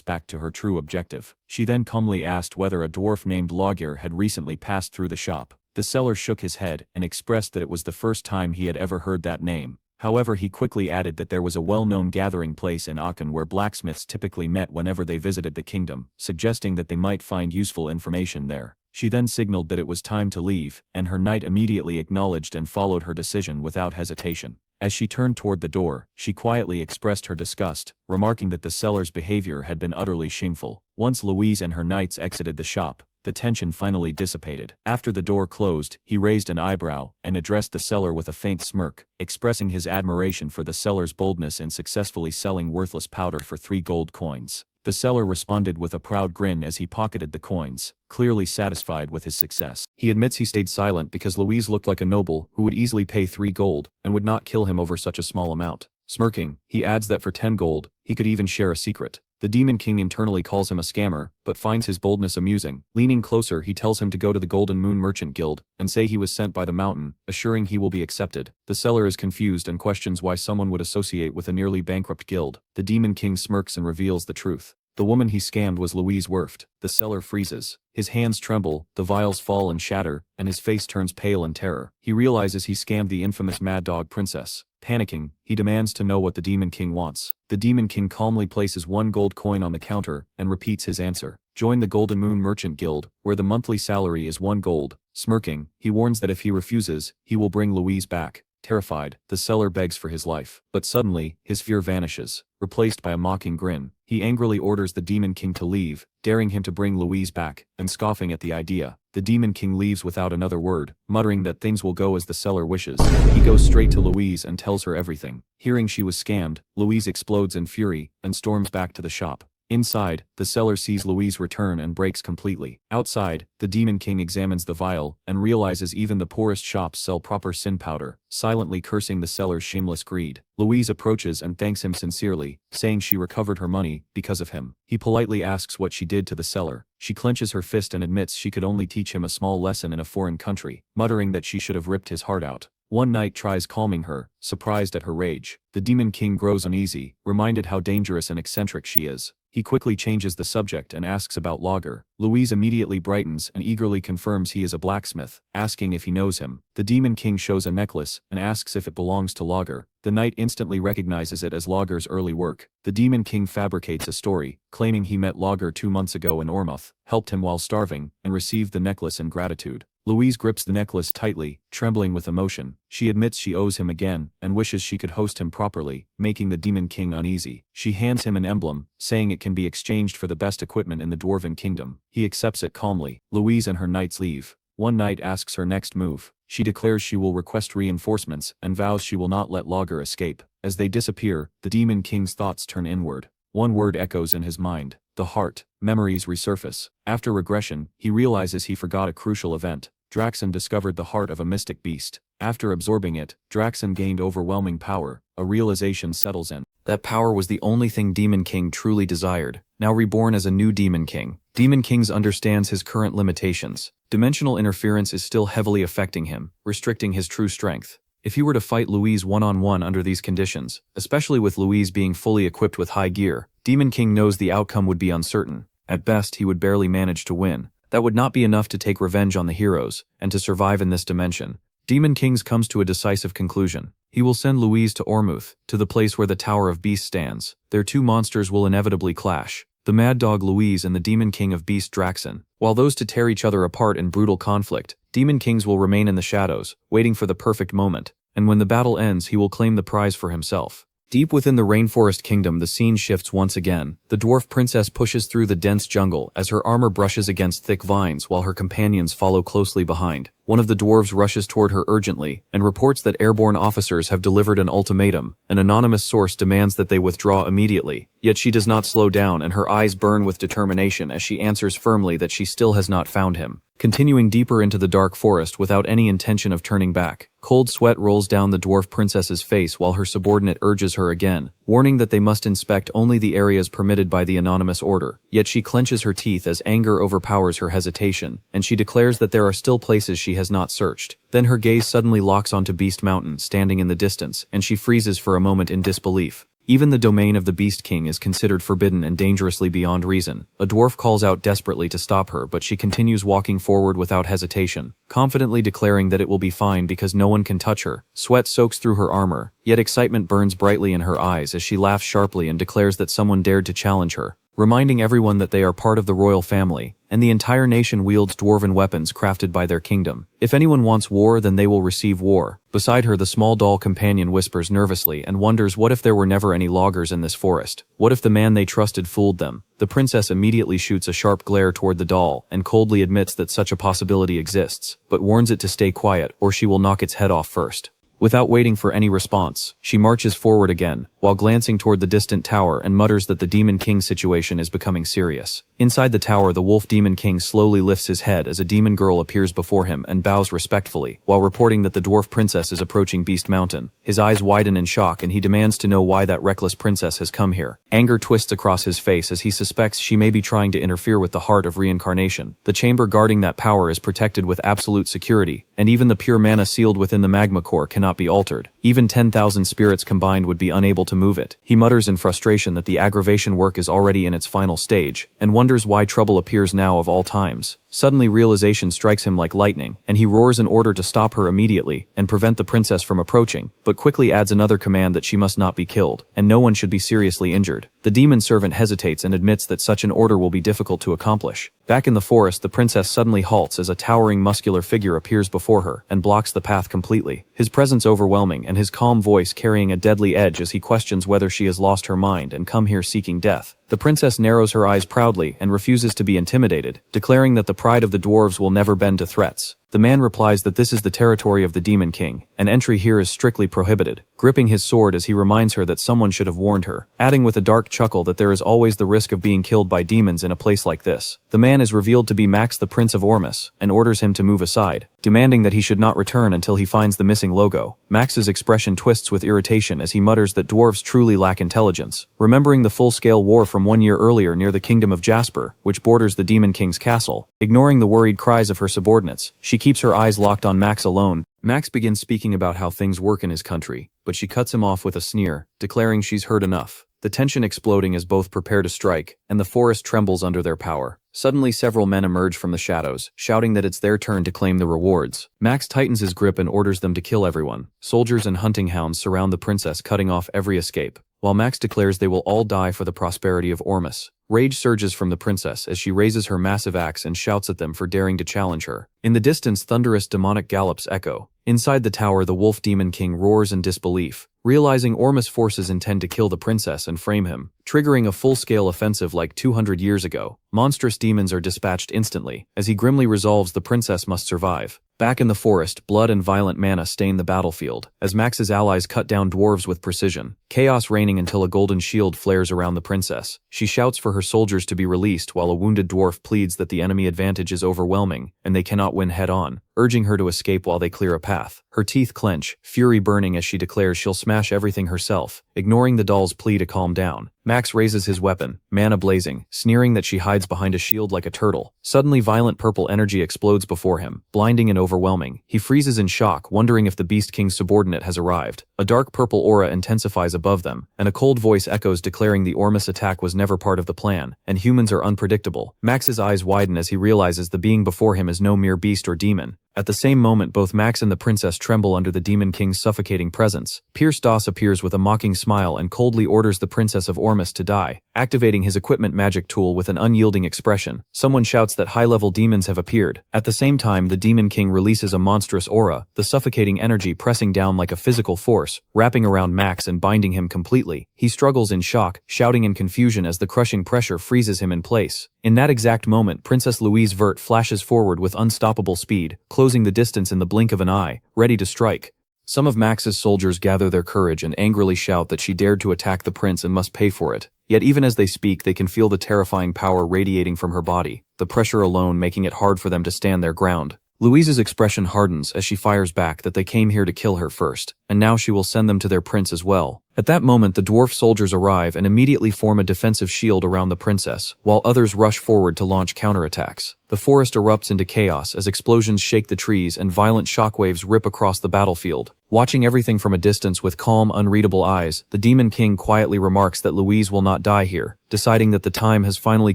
back to her true objective. She then calmly asked whether a dwarf named Laguerre had recently passed through the shop. The seller shook his head and expressed that it was the first time he had ever heard that name. However, he quickly added that there was a well-known gathering place in Aachen where blacksmiths typically met whenever they visited the kingdom, suggesting that they might find useful information there. She then signaled that it was time to leave, and her knight immediately acknowledged and followed her decision without hesitation. As she turned toward the door, she quietly expressed her disgust, remarking that the seller's behavior had been utterly shameful. Once Louise and her knights exited the shop, the tension finally dissipated. After the door closed, he raised an eyebrow and addressed the seller with a faint smirk, expressing his admiration for the seller's boldness in successfully selling worthless powder for 3 gold coins. The seller responded with a proud grin as he pocketed the coins, clearly satisfied with his success. He admits he stayed silent because Louise looked like a noble who would easily pay 3 gold and would not kill him over such a small amount. Smirking, he adds that for 10 gold, he could even share a secret. The Demon King internally calls him a scammer, but finds his boldness amusing. Leaning closer, he tells him to go to the Golden Moon Merchant Guild and say he was sent by the mountain, assuring he will be accepted. The seller is confused and questions why someone would associate with a nearly bankrupt guild. The Demon King smirks and reveals the truth. The woman he scammed was Louise Werft. The seller freezes. His hands tremble, the vials fall and shatter, and his face turns pale in terror. He realizes he scammed the infamous Mad Dog Princess. Panicking, he demands to know what the Demon King wants. The Demon King calmly places 1 gold coin on the counter and repeats his answer. Join the Golden Moon Merchant Guild, where the monthly salary is 1 gold. Smirking, he warns that if he refuses, he will bring Louise back. Terrified, the seller begs for his life. But suddenly, his fear vanishes, replaced by a mocking grin. He angrily orders the Demon King to leave, daring him to bring Louise back, and scoffing at the idea. The Demon King leaves without another word, muttering that things will go as the seller wishes. He goes straight to Louise and tells her everything. Hearing she was scammed, Louise explodes in fury and storms back to the shop. Inside, the seller sees Louise return and breaks completely. Outside, the Demon King examines the vial and realizes even the poorest shops sell proper sin powder, silently cursing the seller's shameless greed. Louise approaches and thanks him sincerely, saying she recovered her money because of him. He politely asks what she did to the seller. She clenches her fist and admits she could only teach him a small lesson in a foreign country, muttering that she should have ripped his heart out. One knight tries calming her, surprised at her rage. The Demon King grows uneasy, reminded how dangerous and eccentric she is. He quickly changes the subject and asks about Lager. Louise immediately brightens and eagerly confirms he is a blacksmith, asking if he knows him. The Demon King shows a necklace and asks if it belongs to Lager. The knight instantly recognizes it as Lager's early work. The Demon King fabricates a story, claiming he met Lager 2 months ago in Ormouth, helped him while starving, and received the necklace in gratitude. Louise grips the necklace tightly, trembling with emotion. She admits she owes him again, and wishes she could host him properly, making the Demon King uneasy. She hands him an emblem, saying it can be exchanged for the best equipment in the Dwarven Kingdom. He accepts it calmly. Louise and her knights leave. One knight asks her next move. She declares she will request reinforcements, and vows she will not let Lager escape. As they disappear, the Demon King's thoughts turn inward. One word echoes in his mind: the heart. Memories resurface. After regression, he realizes he forgot a crucial event. Draxon discovered the heart of a mystic beast. After absorbing it, Draxon gained overwhelming power. A realization settles in. That power was the only thing Demon King truly desired. Now reborn as a new Demon King, Demon King understands his current limitations. Dimensional interference is still heavily affecting him, restricting his true strength. If he were to fight Louise one-on-one under these conditions, especially with Louise being fully equipped with high gear, Demon King knows the outcome would be uncertain. At best, he would barely manage to win. That would not be enough to take revenge on the heroes, and to survive in this dimension. Demon King comes to a decisive conclusion. He will send Louise to Ormouth, to the place where the Tower of Beasts stands. Their two monsters will inevitably clash. The Mad Dog Louise and the Demon King of Beast Draxon. While those to tear each other apart in brutal conflict, Demon Kings will remain in the shadows, waiting for the perfect moment. And when the battle ends, he will claim the prize for himself. Deep within the Rainforest Kingdom, the scene shifts once again. The dwarf princess pushes through the dense jungle as her armor brushes against thick vines while her companions follow closely behind. One of the dwarves rushes toward her urgently and reports that airborne officers have delivered an ultimatum. An anonymous source demands that they withdraw immediately. Yet she does not slow down, and her eyes burn with determination as she answers firmly that she still has not found him. Continuing deeper into the dark forest without any intention of turning back, cold sweat rolls down the dwarf princess's face while her subordinate urges her again, warning that they must inspect only the areas permitted by the anonymous order. Yet she clenches her teeth as anger overpowers her hesitation, and she declares that there are still places she has not searched. Then her gaze suddenly locks onto Beast Mountain standing in the distance, and she freezes for a moment in disbelief. Even the domain of the Beast King is considered forbidden and dangerously beyond reason. A dwarf calls out desperately to stop her, but she continues walking forward without hesitation, confidently declaring that it will be fine because no one can touch her. Sweat soaks through her armor, yet excitement burns brightly in her eyes as she laughs sharply and declares that someone dared to challenge her, reminding everyone that they are part of the royal family, and the entire nation wields dwarven weapons crafted by their kingdom. If anyone wants war, then they will receive war. Beside her, the small doll companion whispers nervously and wonders what if there were never any loggers in this forest? What if the man they trusted fooled them? The princess immediately shoots a sharp glare toward the doll and coldly admits that such a possibility exists, but warns it to stay quiet or she will knock its head off first. Without waiting for any response, she marches forward again, while while glancing toward the distant tower and mutters that the Demon King's situation is becoming serious. Inside the tower, the Wolf Demon King slowly lifts his head as a demon girl appears before him and bows respectfully, while reporting that the dwarf princess is approaching Beast Mountain. His eyes widen in shock and he demands to know why that reckless princess has come here. Anger twists across his face as he suspects she may be trying to interfere with the heart of reincarnation. The chamber guarding that power is protected with absolute security, and even the pure mana sealed within the magma core cannot be altered. Even 10,000 spirits combined would be unable to move it. He mutters in frustration that the aggravation work is already in its final stage, and wonders why trouble appears now of all times. Suddenly realization strikes him like lightning, and he roars an order to stop her immediately and prevent the princess from approaching, but quickly adds another command that she must not be killed, and no one should be seriously injured. The demon servant hesitates and admits that such an order will be difficult to accomplish. Back in the forest, the princess suddenly halts as a towering muscular figure appears before her and blocks the path completely. His presence overwhelming and his calm voice carrying a deadly edge as he questions whether she has lost her mind and come here seeking death. The princess narrows her eyes proudly and refuses to be intimidated, declaring that the pride of the dwarves will never bend to threats. The man replies that this is the territory of the Demon King, and entry here is strictly prohibited, gripping his sword as he reminds her that someone should have warned her, adding with a dark chuckle that there is always the risk of being killed by demons in a place like this. The man is revealed to be Max, the Prince of Ormus, and orders him to move aside, demanding that he should not return until he finds the missing logo. Max's expression twists with irritation as he mutters that dwarves truly lack intelligence, remembering the full-scale war from 1 year earlier near the kingdom of Jasper, which borders the Demon King's castle. Ignoring the worried cries of her subordinates, she keeps her eyes locked on Max alone. Max begins speaking about how things work in his country, but she cuts him off with a sneer, declaring she's heard enough. The tension exploding as both prepare to strike, and the forest trembles under their power. Suddenly several men emerge from the shadows, shouting that it's their turn to claim the rewards. Max tightens his grip and orders them to kill everyone. Soldiers and hunting hounds surround the princess, cutting off every escape, while Max declares they will all die for the prosperity of Ormus. Rage surges from the princess as she raises her massive axe and shouts at them for daring to challenge her. In the distance, thunderous demonic gallops echo. Inside the tower, the Wolf Demon King roars in disbelief, realizing Ormus' forces intend to kill the princess and frame him, triggering a full-scale offensive like 200 years ago. Monstrous demons are dispatched instantly, as he grimly resolves the princess must survive. Back in the forest, blood and violent mana stain the battlefield, as Max's allies cut down dwarves with precision, chaos reigning until a golden shield flares around the princess. She shouts for her soldiers to be released while a wounded dwarf pleads that the enemy advantage is overwhelming, and they cannot win head-on, urging her to escape while they clear a path. Her teeth clench, fury burning as she declares she'll smash everything herself, ignoring the doll's plea to calm down. Max raises his weapon, mana blazing, sneering that she hides behind a shield like a turtle. Suddenly violent purple energy explodes before him, blinding and overwhelming. He freezes in shock, wondering if the Beast King's subordinate has arrived. A dark purple aura intensifies above them, and a cold voice echoes declaring the Ormus attack was never part of the plan, and humans are unpredictable. Max's eyes widen as he realizes the being before him is no mere beast or demon. At the same moment, both Max and the princess tremble under the Demon King's suffocating presence. Pierce Doss appears with a mocking smile and coldly orders the Princess of Ormus to die, activating his equipment magic tool with an unyielding expression. Someone shouts that high-level demons have appeared. At the same time, the Demon King releases a monstrous aura, the suffocating energy pressing down like a physical force, wrapping around Max and binding him completely. He struggles in shock, shouting in confusion as the crushing pressure freezes him in place. In that exact moment, Princess Louise Vert flashes forward with unstoppable speed, closing the distance in the blink of an eye, ready to strike. Some of Max's soldiers gather their courage and angrily shout that she dared to attack the prince and must pay for it. Yet even as they speak, they can feel the terrifying power radiating from her body, the pressure alone making it hard for them to stand their ground. Louise's expression hardens as she fires back that they came here to kill her first, and now she will send them to their prince as well. At that moment, the dwarf soldiers arrive and immediately form a defensive shield around the princess, while others rush forward to launch counterattacks. The forest erupts into chaos as explosions shake the trees and violent shockwaves rip across the battlefield. Watching everything from a distance with calm, unreadable eyes, the Demon King quietly remarks that Louise will not die here, deciding that the time has finally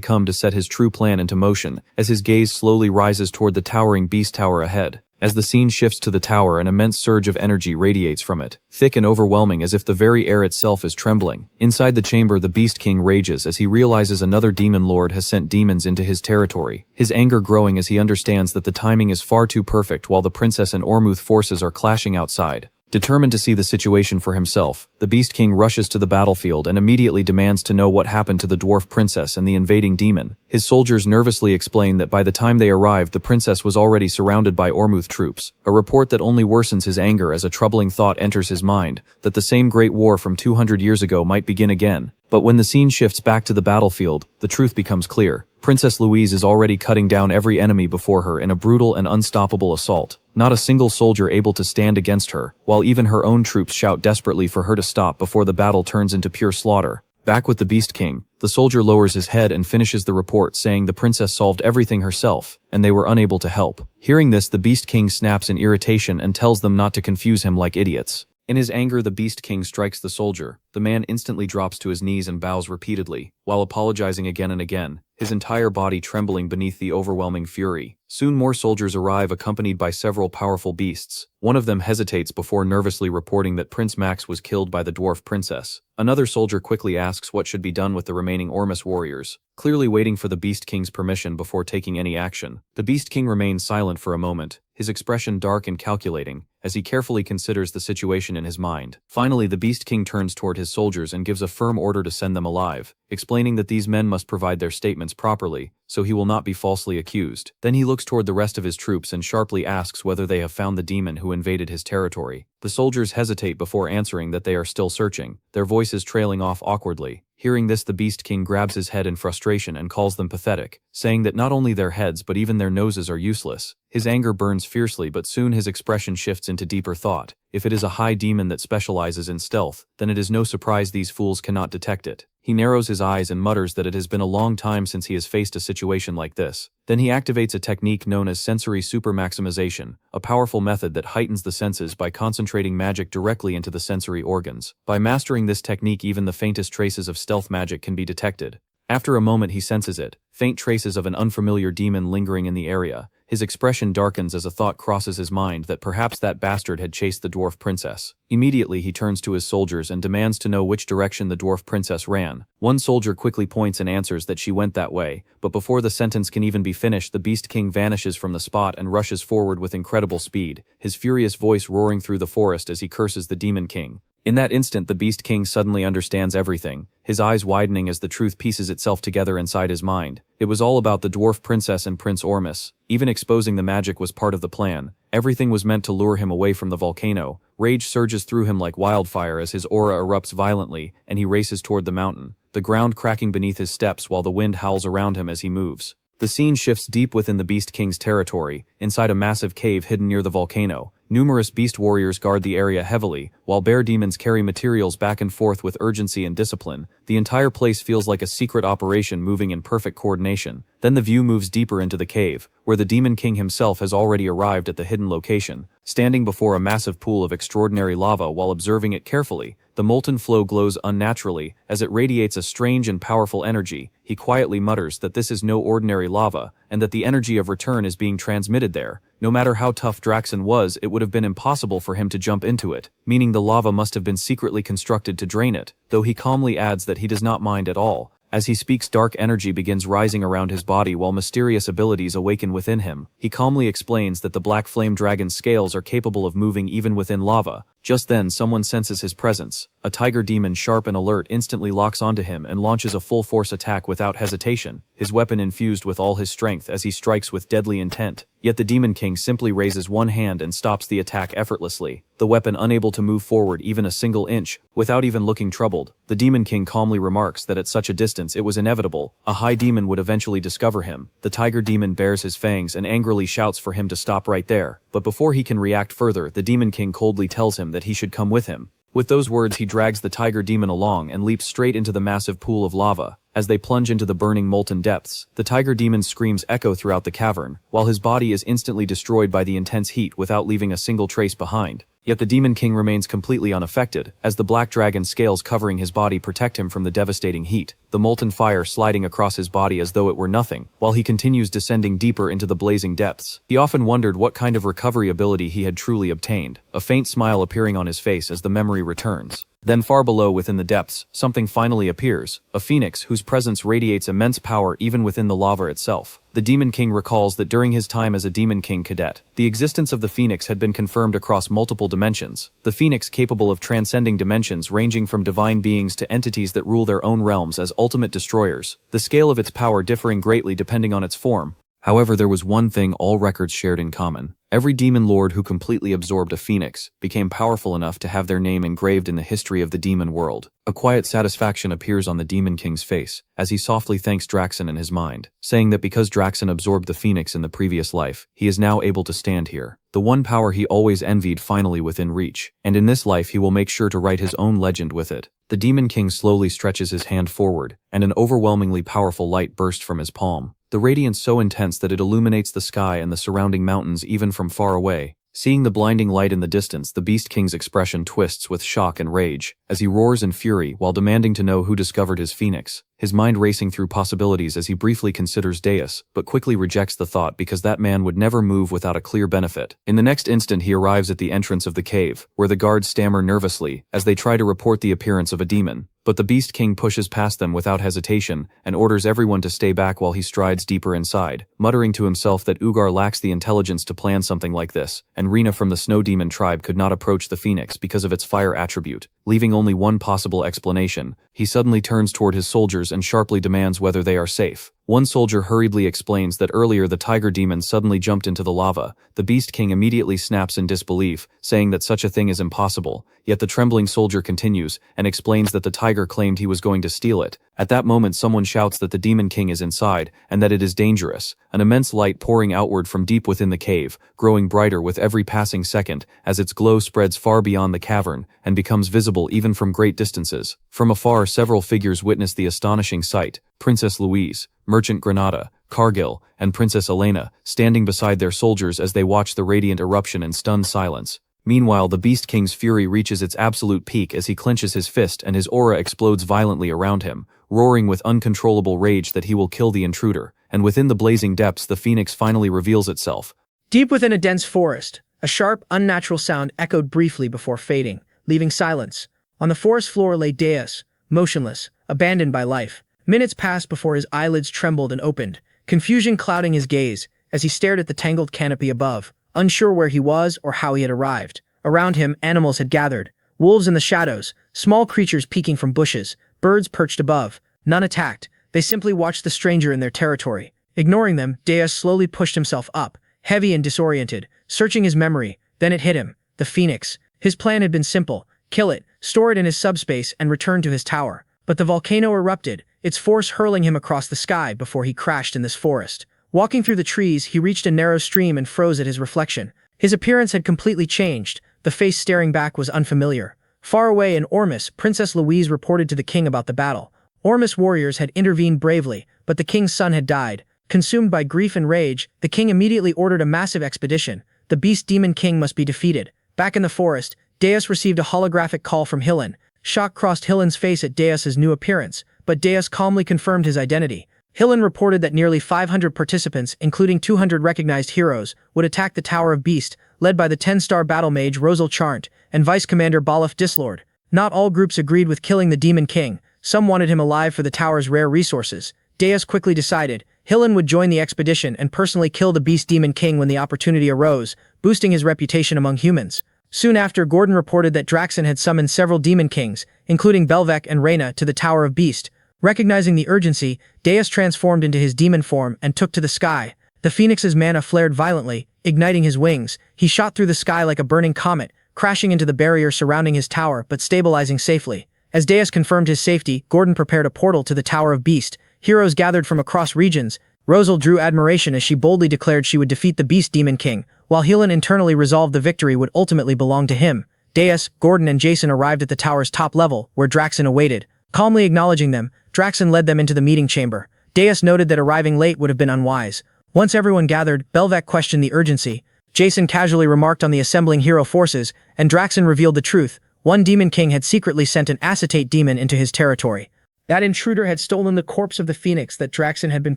come to set his true plan into motion, as his gaze slowly rises toward the towering beast tower ahead. As the scene shifts to the tower, an immense surge of energy radiates from it, thick and overwhelming as if the very air itself is trembling. Inside the chamber, the Beast King rages as he realizes another demon lord has sent demons into his territory, his anger growing as he understands that the timing is far too perfect while the princess and Ormuth forces are clashing outside. Determined to see the situation for himself, the Beast King rushes to the battlefield and immediately demands to know what happened to the dwarf princess and the invading demon. His soldiers nervously explain that by the time they arrived, the princess was already surrounded by Ormuth troops, a report that only worsens his anger as a troubling thought enters his mind, that the same great war from 200 years ago might begin again. But when the scene shifts back to the battlefield, the truth becomes clear. Princess Louise is already cutting down every enemy before her in a brutal and unstoppable assault. Not a single soldier able to stand against her, while even her own troops shout desperately for her to stop before the battle turns into pure slaughter. Back with the Beast King, the soldier lowers his head and finishes the report saying the princess solved everything herself, and they were unable to help. Hearing this, the Beast King snaps in irritation and tells them not to confuse him like idiots. In his anger, the Beast King strikes the soldier. The man instantly drops to his knees and bows repeatedly, while apologizing again and again, his entire body trembling beneath the overwhelming fury. Soon more soldiers arrive accompanied by several powerful beasts. One of them hesitates before nervously reporting that Prince Max was killed by the dwarf princess. Another soldier quickly asks what should be done with the remaining Ormus warriors, clearly waiting for the Beast King's permission before taking any action. The Beast King remains silent for a moment, his expression dark and calculating, as he carefully considers the situation in his mind. Finally, the Beast King turns toward his soldiers and gives a firm order to send them alive, explaining that these men must provide their statements properly, so he will not be falsely accused. Then he looks toward the rest of his troops and sharply asks whether they have found the demon who invaded his territory. The soldiers hesitate before answering that they are still searching, their voices trailing off awkwardly. Hearing this, the Beast King grabs his head in frustration and calls them pathetic, saying that not only their heads but even their noses are useless. His anger burns fiercely, but soon his expression shifts into deeper thought. If it is a high demon that specializes in stealth, then it is no surprise these fools cannot detect it. He narrows his eyes and mutters that it has been a long time since he has faced a situation like this. Then he activates a technique known as sensory supermaximization, a powerful method that heightens the senses by concentrating magic directly into the sensory organs. By mastering this technique, even the faintest traces of stealth magic can be detected. After a moment he senses it, faint traces of an unfamiliar demon lingering in the area. His expression darkens as a thought crosses his mind that perhaps that bastard had chased the dwarf princess. Immediately he turns to his soldiers and demands to know which direction the dwarf princess ran. One soldier quickly points and answers that she went that way, but before the sentence can even be finished, the Beast King vanishes from the spot and rushes forward with incredible speed, his furious voice roaring through the forest as he curses the Demon King. In that instant, the Beast King suddenly understands everything, his eyes widening as the truth pieces itself together inside his mind. It was all about the dwarf princess and Prince Ormus. Even exposing the magic was part of the plan. Everything was meant to lure him away from the volcano. Rage surges through him like wildfire as his aura erupts violently, and he races toward the mountain, the ground cracking beneath his steps while the wind howls around him as he moves. The scene shifts deep within the Beast King's territory, inside a massive cave hidden near the volcano. Numerous beast warriors guard the area heavily, while bear demons carry materials back and forth with urgency and discipline. The entire place feels like a secret operation moving in perfect coordination. Then the view moves deeper into the cave, where the Demon King himself has already arrived at the hidden location. Standing before a massive pool of extraordinary lava while observing it carefully, the molten flow glows unnaturally as it radiates a strange and powerful energy. He quietly mutters that this is no ordinary lava, and that the energy of return is being transmitted there. No matter how tough Draxon was, it would have been impossible for him to jump into it, meaning the lava must have been secretly constructed to drain it, though he calmly adds that he does not mind at all. As he speaks, dark energy begins rising around his body while mysterious abilities awaken within him. He calmly explains that the black flame dragon's scales are capable of moving even within lava. Just then, someone senses his presence. A tiger demon, sharp and alert, instantly locks onto him and launches a full-force attack without hesitation, his weapon infused with all his strength as he strikes with deadly intent. Yet the Demon King simply raises one hand and stops the attack effortlessly, the weapon unable to move forward even a single inch. Without even looking troubled, the Demon King calmly remarks that at such a distance it was inevitable. A high demon would eventually discover him. The tiger demon bares his fangs and angrily shouts for him to stop right there. But before he can react further, the Demon King coldly tells him that he should come with him. With those words, he drags the tiger demon along and leaps straight into the massive pool of lava. As they plunge into the burning molten depths, the tiger demon's screams echo throughout the cavern, while his body is instantly destroyed by the intense heat without leaving a single trace behind. Yet the Demon King remains completely unaffected, as the black dragon scales covering his body protect him from the devastating heat, the molten fire sliding across his body as though it were nothing, while he continues descending deeper into the blazing depths. He often wondered what kind of recovery ability he had truly obtained, a faint smile appearing on his face as the memory returns. Then far below within the depths, something finally appears, a phoenix whose presence radiates immense power even within the lava itself. The Demon King recalls that during his time as a Demon King cadet, the existence of the phoenix had been confirmed across multiple dimensions, the phoenix capable of transcending dimensions ranging from divine beings to entities that rule their own realms as ultimate destroyers, the scale of its power differing greatly depending on its form. However, there was one thing all records shared in common. Every demon lord who completely absorbed a phoenix became powerful enough to have their name engraved in the history of the demon world. A quiet satisfaction appears on the Demon King's face, as he softly thanks Draxen in his mind, saying that because Draxen absorbed the phoenix in the previous life, he is now able to stand here. The one power he always envied finally within reach, and in this life he will make sure to write his own legend with it. The Demon King slowly stretches his hand forward, and an overwhelmingly powerful light burst from his palm. The radiance so intense that it illuminates the sky and the surrounding mountains even from far away. Seeing the blinding light in the distance, the Beast King's expression twists with shock and rage, as he roars in fury while demanding to know who discovered his phoenix, his mind racing through possibilities as he briefly considers Deus, but quickly rejects the thought because that man would never move without a clear benefit. In the next instant he arrives at the entrance of the cave, where the guards stammer nervously as they try to report the appearance of a demon. But the Beast King pushes past them without hesitation and orders everyone to stay back while he strides deeper inside, muttering to himself that Ugar lacks the intelligence to plan something like this, and Rena from the Snow Demon tribe could not approach the Phoenix because of its fire attribute. Leaving only one possible explanation, he suddenly turns toward his soldiers and sharply demands whether they are safe. One soldier hurriedly explains that earlier the tiger demon suddenly jumped into the lava. The Beast King immediately snaps in disbelief, saying that such a thing is impossible, yet the trembling soldier continues and explains that the tiger claimed he was going to steal it. At that moment someone shouts that the Demon King is inside, and that it is dangerous, an immense light pouring outward from deep within the cave, growing brighter with every passing second as its glow spreads far beyond the cavern and becomes visible even from great distances. From afar several figures witness the astonishing sight: Princess Louise, Merchant Granada, Cargill, and Princess Elena, standing beside their soldiers as they watch the radiant eruption in stunned silence. Meanwhile, the Beast King's fury reaches its absolute peak as he clenches his fist and his aura explodes violently around him, roaring with uncontrollable rage that he will kill the intruder. And within the blazing depths the Phoenix finally reveals itself. Deep within a dense forest, a sharp, unnatural sound echoed briefly before fading, leaving silence. On the forest floor lay Deus, motionless, abandoned by life. Minutes passed before his eyelids trembled and opened, confusion clouding his gaze as he stared at the tangled canopy above, unsure where he was or how he had arrived. Around him, animals had gathered, wolves in the shadows, small creatures peeking from bushes, birds perched above. None attacked, they simply watched the stranger in their territory. Ignoring them, Deus slowly pushed himself up, heavy and disoriented, searching his memory. Then it hit him: the Phoenix. His plan had been simple: kill it, store it in his subspace, and return to his tower. But the volcano erupted, its force hurling him across the sky before he crashed in this forest. Walking through the trees, he reached a narrow stream and froze at his reflection. His appearance had completely changed. The face staring back was unfamiliar. Far away in Ormus, Princess Louise reported to the king about the battle. Ormus warriors had intervened bravely, but the king's son had died. Consumed by grief and rage, the king immediately ordered a massive expedition. The Beast Demon King must be defeated. Back in the forest, Deus received a holographic call from Hillen. Shock crossed Hillen's face at Deus's new appearance, but Deus calmly confirmed his identity. Hillen reported that nearly 500 participants, including 200 recognized heroes, would attack the Tower of Beast, led by the 10-star battle mage Rosal Charnt and Vice Commander Balaf Dislord. Not all groups agreed with killing the Demon King. Some wanted him alive for the tower's rare resources. Deus quickly decided Hillen would join the expedition and personally kill the Beast Demon King when the opportunity arose, boosting his reputation among humans. Soon after, Gordon reported that Draxen had summoned several Demon Kings, including Belvec and Reyna, to the Tower of Beast. Recognizing the urgency, Deus transformed into his demon form and took to the sky. The Phoenix's mana flared violently, igniting his wings. He shot through the sky like a burning comet, crashing into the barrier surrounding his tower but stabilizing safely. As Deus confirmed his safety, Gordon prepared a portal to the Tower of Beast. Heroes gathered from across regions. Rosal drew admiration as she boldly declared she would defeat the Beast Demon King, while Hillen internally resolved the victory would ultimately belong to him. Deus, Gordon, and Jason arrived at the tower's top level, where Draxen awaited. Calmly acknowledging them, Draxen led them into the meeting chamber. Deus noted that arriving late would have been unwise. Once everyone gathered, Belvec questioned the urgency. Jason casually remarked on the assembling hero forces, and Draxen revealed the truth. One Demon King had secretly sent an acetate demon into his territory. That intruder had stolen the corpse of the Phoenix that Draxen had been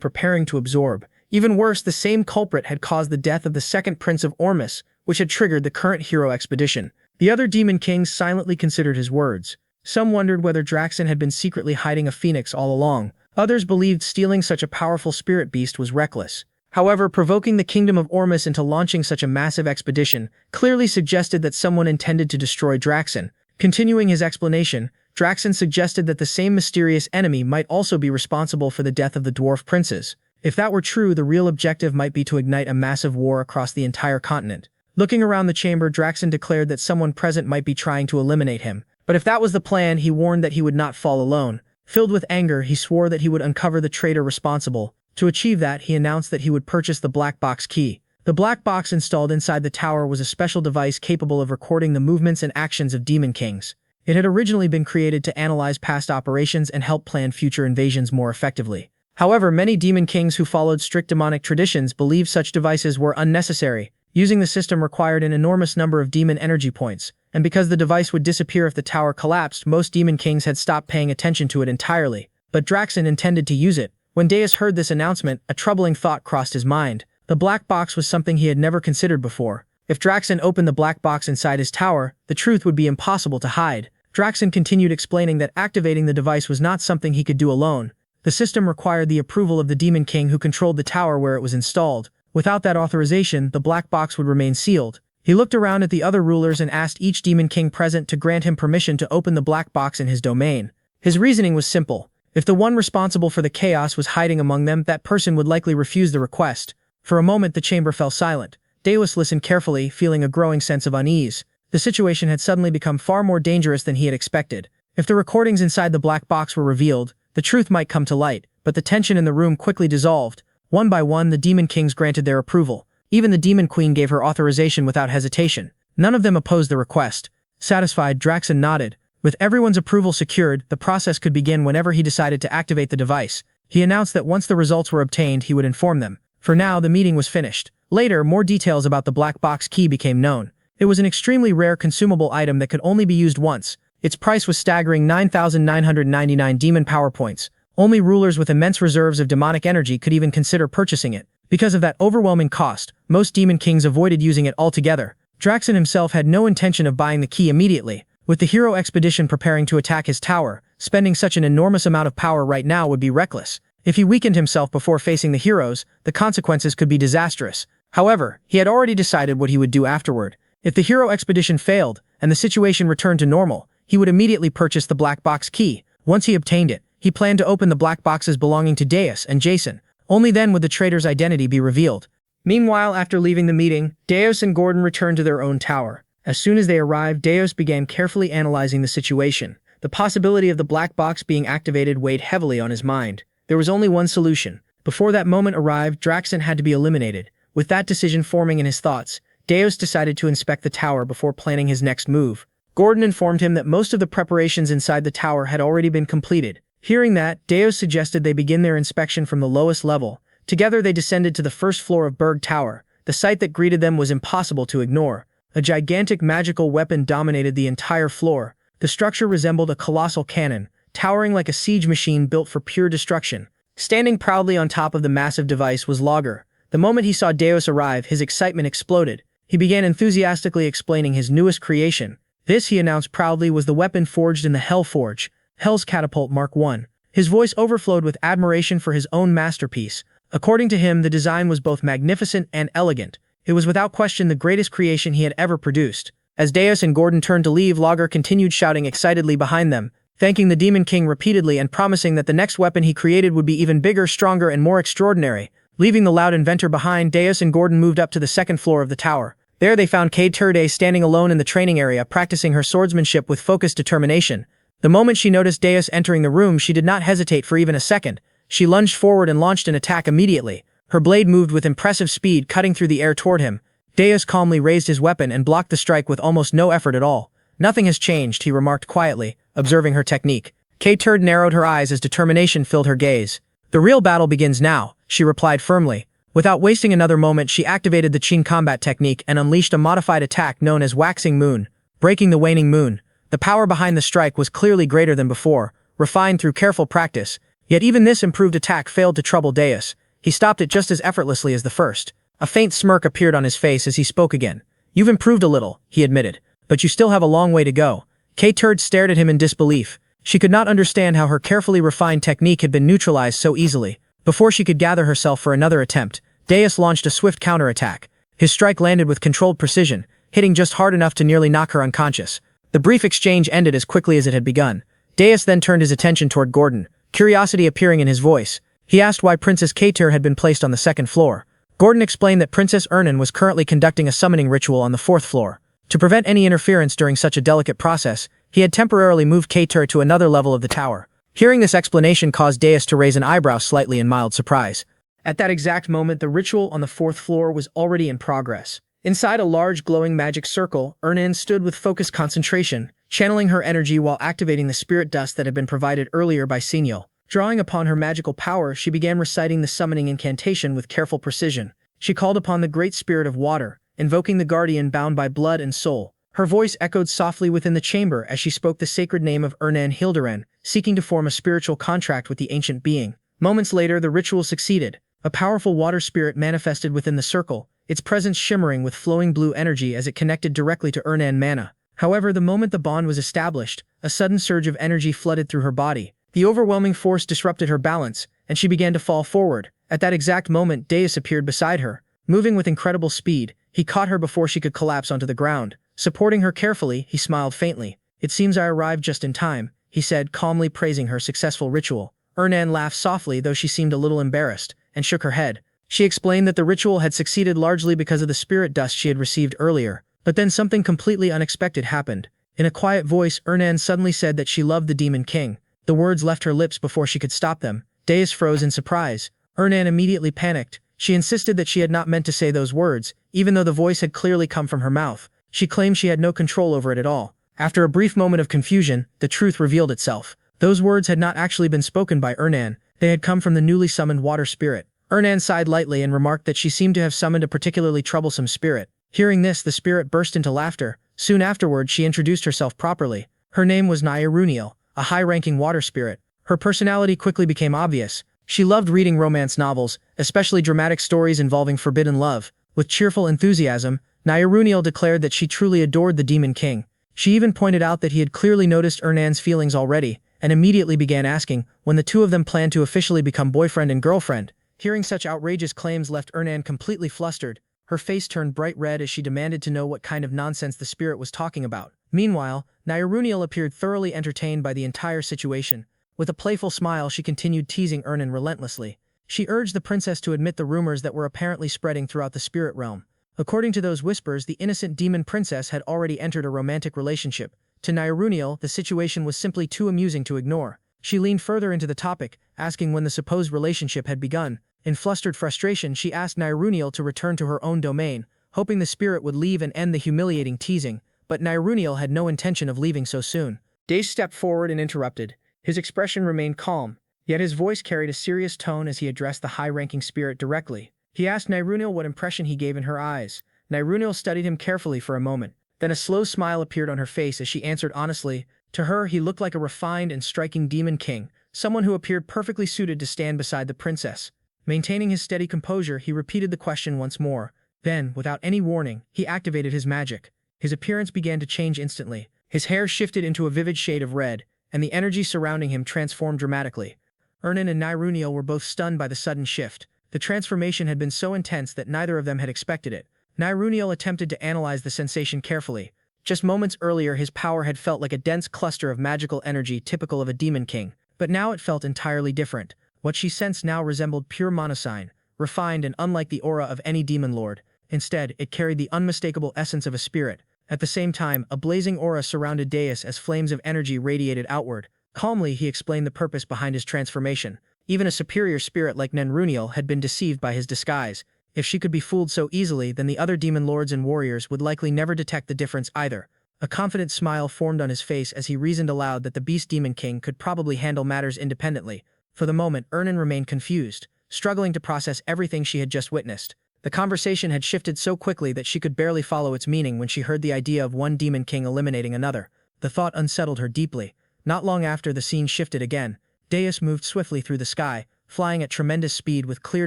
preparing to absorb. Even worse, the same culprit had caused the death of the second Prince of Ormus, which had triggered the current hero expedition. The other Demon Kings silently considered his words. Some wondered whether Draxen had been secretly hiding a phoenix all along. Others believed stealing such a powerful spirit beast was reckless. However, provoking the kingdom of Ormus into launching such a massive expedition clearly suggested that someone intended to destroy Draxen. Continuing his explanation, Draxen suggested that the same mysterious enemy might also be responsible for the death of the dwarf princes. If that were true, the real objective might be to ignite a massive war across the entire continent. Looking around the chamber, Draxen declared that someone present might be trying to eliminate him. But if that was the plan, he warned that he would not fall alone. Filled with anger, he swore that he would uncover the traitor responsible. To achieve that, he announced that he would purchase the black box key. The black box installed inside the tower was a special device capable of recording the movements and actions of demon kings. It had originally been created to analyze past operations and help plan future invasions more effectively. However, many demon kings who followed strict demonic traditions believed such devices were unnecessary. Using the system required an enormous number of demon energy points, and because the device would disappear if the tower collapsed, most demon kings had stopped paying attention to it entirely. But Draxen intended to use it. When Deus heard this announcement, a troubling thought crossed his mind. The black box was something he had never considered before. If Draxen opened the black box inside his tower, the truth would be impossible to hide. Draxen continued explaining that activating the device was not something he could do alone. The system required the approval of the Demon King who controlled the tower where it was installed. Without that authorization, the black box would remain sealed. He looked around at the other rulers and asked each Demon King present to grant him permission to open the black box in his domain. His reasoning was simple. If the one responsible for the chaos was hiding among them, that person would likely refuse the request. For a moment, the chamber fell silent. Deus listened carefully, feeling a growing sense of unease. The situation had suddenly become far more dangerous than he had expected. If the recordings inside the black box were revealed, the truth might come to light, but the tension in the room quickly dissolved. One by one, the Demon Kings granted their approval. Even the Demon Queen gave her authorization without hesitation. None of them opposed the request. Satisfied, Draxen nodded. With everyone's approval secured, the process could begin whenever he decided to activate the device. He announced that once the results were obtained, he would inform them. For now, the meeting was finished. Later, more details about the black box key became known. It was an extremely rare consumable item that could only be used once. Its price was staggering 9,999 demon power points. Only rulers with immense reserves of demonic energy could even consider purchasing it. Because of that overwhelming cost, most demon kings avoided using it altogether. Draxen himself had no intention of buying the key immediately. With the hero expedition preparing to attack his tower, spending such an enormous amount of power right now would be reckless. If he weakened himself before facing the heroes, the consequences could be disastrous. However, he had already decided what he would do afterward. If the hero expedition failed, and the situation returned to normal, he would immediately purchase the black box key. Once he obtained it, he planned to open the black boxes belonging to Deus and Jason. Only then would the traitor's identity be revealed. Meanwhile, after leaving the meeting, Deus and Gordon returned to their own tower. As soon as they arrived, Deus began carefully analyzing the situation. The possibility of the black box being activated weighed heavily on his mind. There was only one solution. Before that moment arrived, Draxen had to be eliminated. With that decision forming in his thoughts, Deus decided to inspect the tower before planning his next move. Gordon informed him that most of the preparations inside the tower had already been completed. Hearing that, Deus suggested they begin their inspection from the lowest level. Together they descended to the first floor of Berg Tower. The sight that greeted them was impossible to ignore. A gigantic magical weapon dominated the entire floor. The structure resembled a colossal cannon, towering like a siege machine built for pure destruction. Standing proudly on top of the massive device was Lager. The moment he saw Deus arrive, his excitement exploded. He began enthusiastically explaining his newest creation. This, he announced proudly, was the weapon forged in the Hell Forge, Hell's Catapult Mark I. His voice overflowed with admiration for his own masterpiece. According to him, the design was both magnificent and elegant. It was without question the greatest creation he had ever produced. As Deus and Gordon turned to leave, Lager continued shouting excitedly behind them, thanking the Demon King repeatedly and promising that the next weapon he created would be even bigger, stronger, and more extraordinary. Leaving the loud inventor behind, Deus and Gordon moved up to the second floor of the tower. There they found Kate Turde standing alone in the training area, practicing her swordsmanship with focused determination. The moment she noticed Deus entering the room, she did not hesitate for even a second. She lunged forward and launched an attack immediately. Her blade moved with impressive speed, cutting through the air toward him. Deus calmly raised his weapon and blocked the strike with almost no effort at all. "Nothing has changed," he remarked quietly, observing her technique. Kate Turd narrowed her eyes as determination filled her gaze. "The real battle begins now," she replied firmly. Without wasting another moment, she activated the Qin combat technique and unleashed a modified attack known as Waxing Moon, breaking the waning moon. The power behind the strike was clearly greater than before, refined through careful practice. Yet even this improved attack failed to trouble Deus. He stopped it just as effortlessly as the first. A faint smirk appeared on his face as he spoke again. "You've improved a little," he admitted, "but you still have a long way to go." K-Turd stared at him in disbelief. She could not understand how her carefully refined technique had been neutralized so easily. Before she could gather herself for another attempt, Deus launched a swift counterattack. His strike landed with controlled precision, hitting just hard enough to nearly knock her unconscious. The brief exchange ended as quickly as it had begun. Deus then turned his attention toward Gordon, curiosity appearing in his voice. He asked why Princess K-Tur had been placed on the second floor. Gordon explained that Princess Ernan was currently conducting a summoning ritual on the fourth floor. To prevent any interference during such a delicate process, he had temporarily moved K-Tur to another level of the tower. Hearing this explanation caused Deus to raise an eyebrow slightly in mild surprise. At that exact moment, the ritual on the fourth floor was already in progress. Inside a large glowing magic circle, Ernan stood with focused concentration, channeling her energy while activating the spirit dust that had been provided earlier by Signal. Drawing upon her magical power, she began reciting the summoning incantation with careful precision. She called upon the great spirit of water, invoking the guardian bound by blood and soul. Her voice echoed softly within the chamber as she spoke the sacred name of Ernan Hilderan, seeking to form a spiritual contract with the ancient being. Moments later, the ritual succeeded. A powerful water spirit manifested within the circle, its presence shimmering with flowing blue energy as it connected directly to Ernan mana. However, the moment the bond was established, a sudden surge of energy flooded through her body. The overwhelming force disrupted her balance, and she began to fall forward. At that exact moment, Deus appeared beside her. Moving with incredible speed, he caught her before she could collapse onto the ground. Supporting her carefully, he smiled faintly. "It seems I arrived just in time," he said, calmly praising her successful ritual. Ernan laughed softly, though she seemed a little embarrassed, and shook her head. She explained that the ritual had succeeded largely because of the spirit dust she had received earlier. But then something completely unexpected happened. In a quiet voice, Ernan suddenly said that she loved the Demon King. The words left her lips before she could stop them. Deus froze in surprise. Ernan immediately panicked. She insisted that she had not meant to say those words, even though the voice had clearly come from her mouth. She claimed she had no control over it at all. After a brief moment of confusion, the truth revealed itself. Those words had not actually been spoken by Ernan. They had come from the newly summoned water spirit. Ernan sighed lightly and remarked that she seemed to have summoned a particularly troublesome spirit. Hearing this, the spirit burst into laughter. Soon afterward, she introduced herself properly. Her name was Nairuniel, a high-ranking water spirit. Her personality quickly became obvious. She loved reading romance novels, especially dramatic stories involving forbidden love. With cheerful enthusiasm, Nairuniel declared that she truly adored the Demon King. She even pointed out that he had clearly noticed Ernan's feelings already, and immediately began asking when the two of them planned to officially become boyfriend and girlfriend. Hearing such outrageous claims left Ernan completely flustered. Her face turned bright red as she demanded to know what kind of nonsense the spirit was talking about. Meanwhile, Nairuniel appeared thoroughly entertained by the entire situation. With a playful smile, she continued teasing Ernan relentlessly. She urged the princess to admit the rumors that were apparently spreading throughout the spirit realm. According to those whispers, the innocent demon princess had already entered a romantic relationship. To Nairuniel, the situation was simply too amusing to ignore. She leaned further into the topic, asking when the supposed relationship had begun. In flustered frustration, she asked Nairuniel to return to her own domain, hoping the spirit would leave and end the humiliating teasing, but Nairuniel had no intention of leaving so soon. Deus stepped forward and interrupted. His expression remained calm, yet his voice carried a serious tone as he addressed the high-ranking spirit directly. He asked Nairuniel what impression he gave in her eyes. Nairuniel studied him carefully for a moment. Then a slow smile appeared on her face as she answered honestly. To her, he looked like a refined and striking demon king, someone who appeared perfectly suited to stand beside the princess. Maintaining his steady composure, he repeated the question once more. Then, without any warning, he activated his magic. His appearance began to change instantly. His hair shifted into a vivid shade of red, and the energy surrounding him transformed dramatically. Ernan and Nairuniel were both stunned by the sudden shift. The transformation had been so intense that neither of them had expected it. Nairuniel attempted to analyze the sensation carefully. Just moments earlier, his power had felt like a dense cluster of magical energy typical of a demon king, but now it felt entirely different. What she sensed now resembled pure monosign, refined and unlike the aura of any demon lord. Instead, it carried the unmistakable essence of a spirit. At the same time, a blazing aura surrounded Deus as flames of energy radiated outward. Calmly, he explained the purpose behind his transformation. Even a superior spirit like Nairuniel had been deceived by his disguise. If she could be fooled so easily, then the other demon lords and warriors would likely never detect the difference either. A confident smile formed on his face as he reasoned aloud that the Beast Demon King could probably handle matters independently. For the moment, Ernan remained confused, struggling to process everything she had just witnessed. The conversation had shifted so quickly that she could barely follow its meaning when she heard the idea of one demon king eliminating another. The thought unsettled her deeply. Not long after, the scene shifted again. Deus moved swiftly through the sky, flying at tremendous speed with clear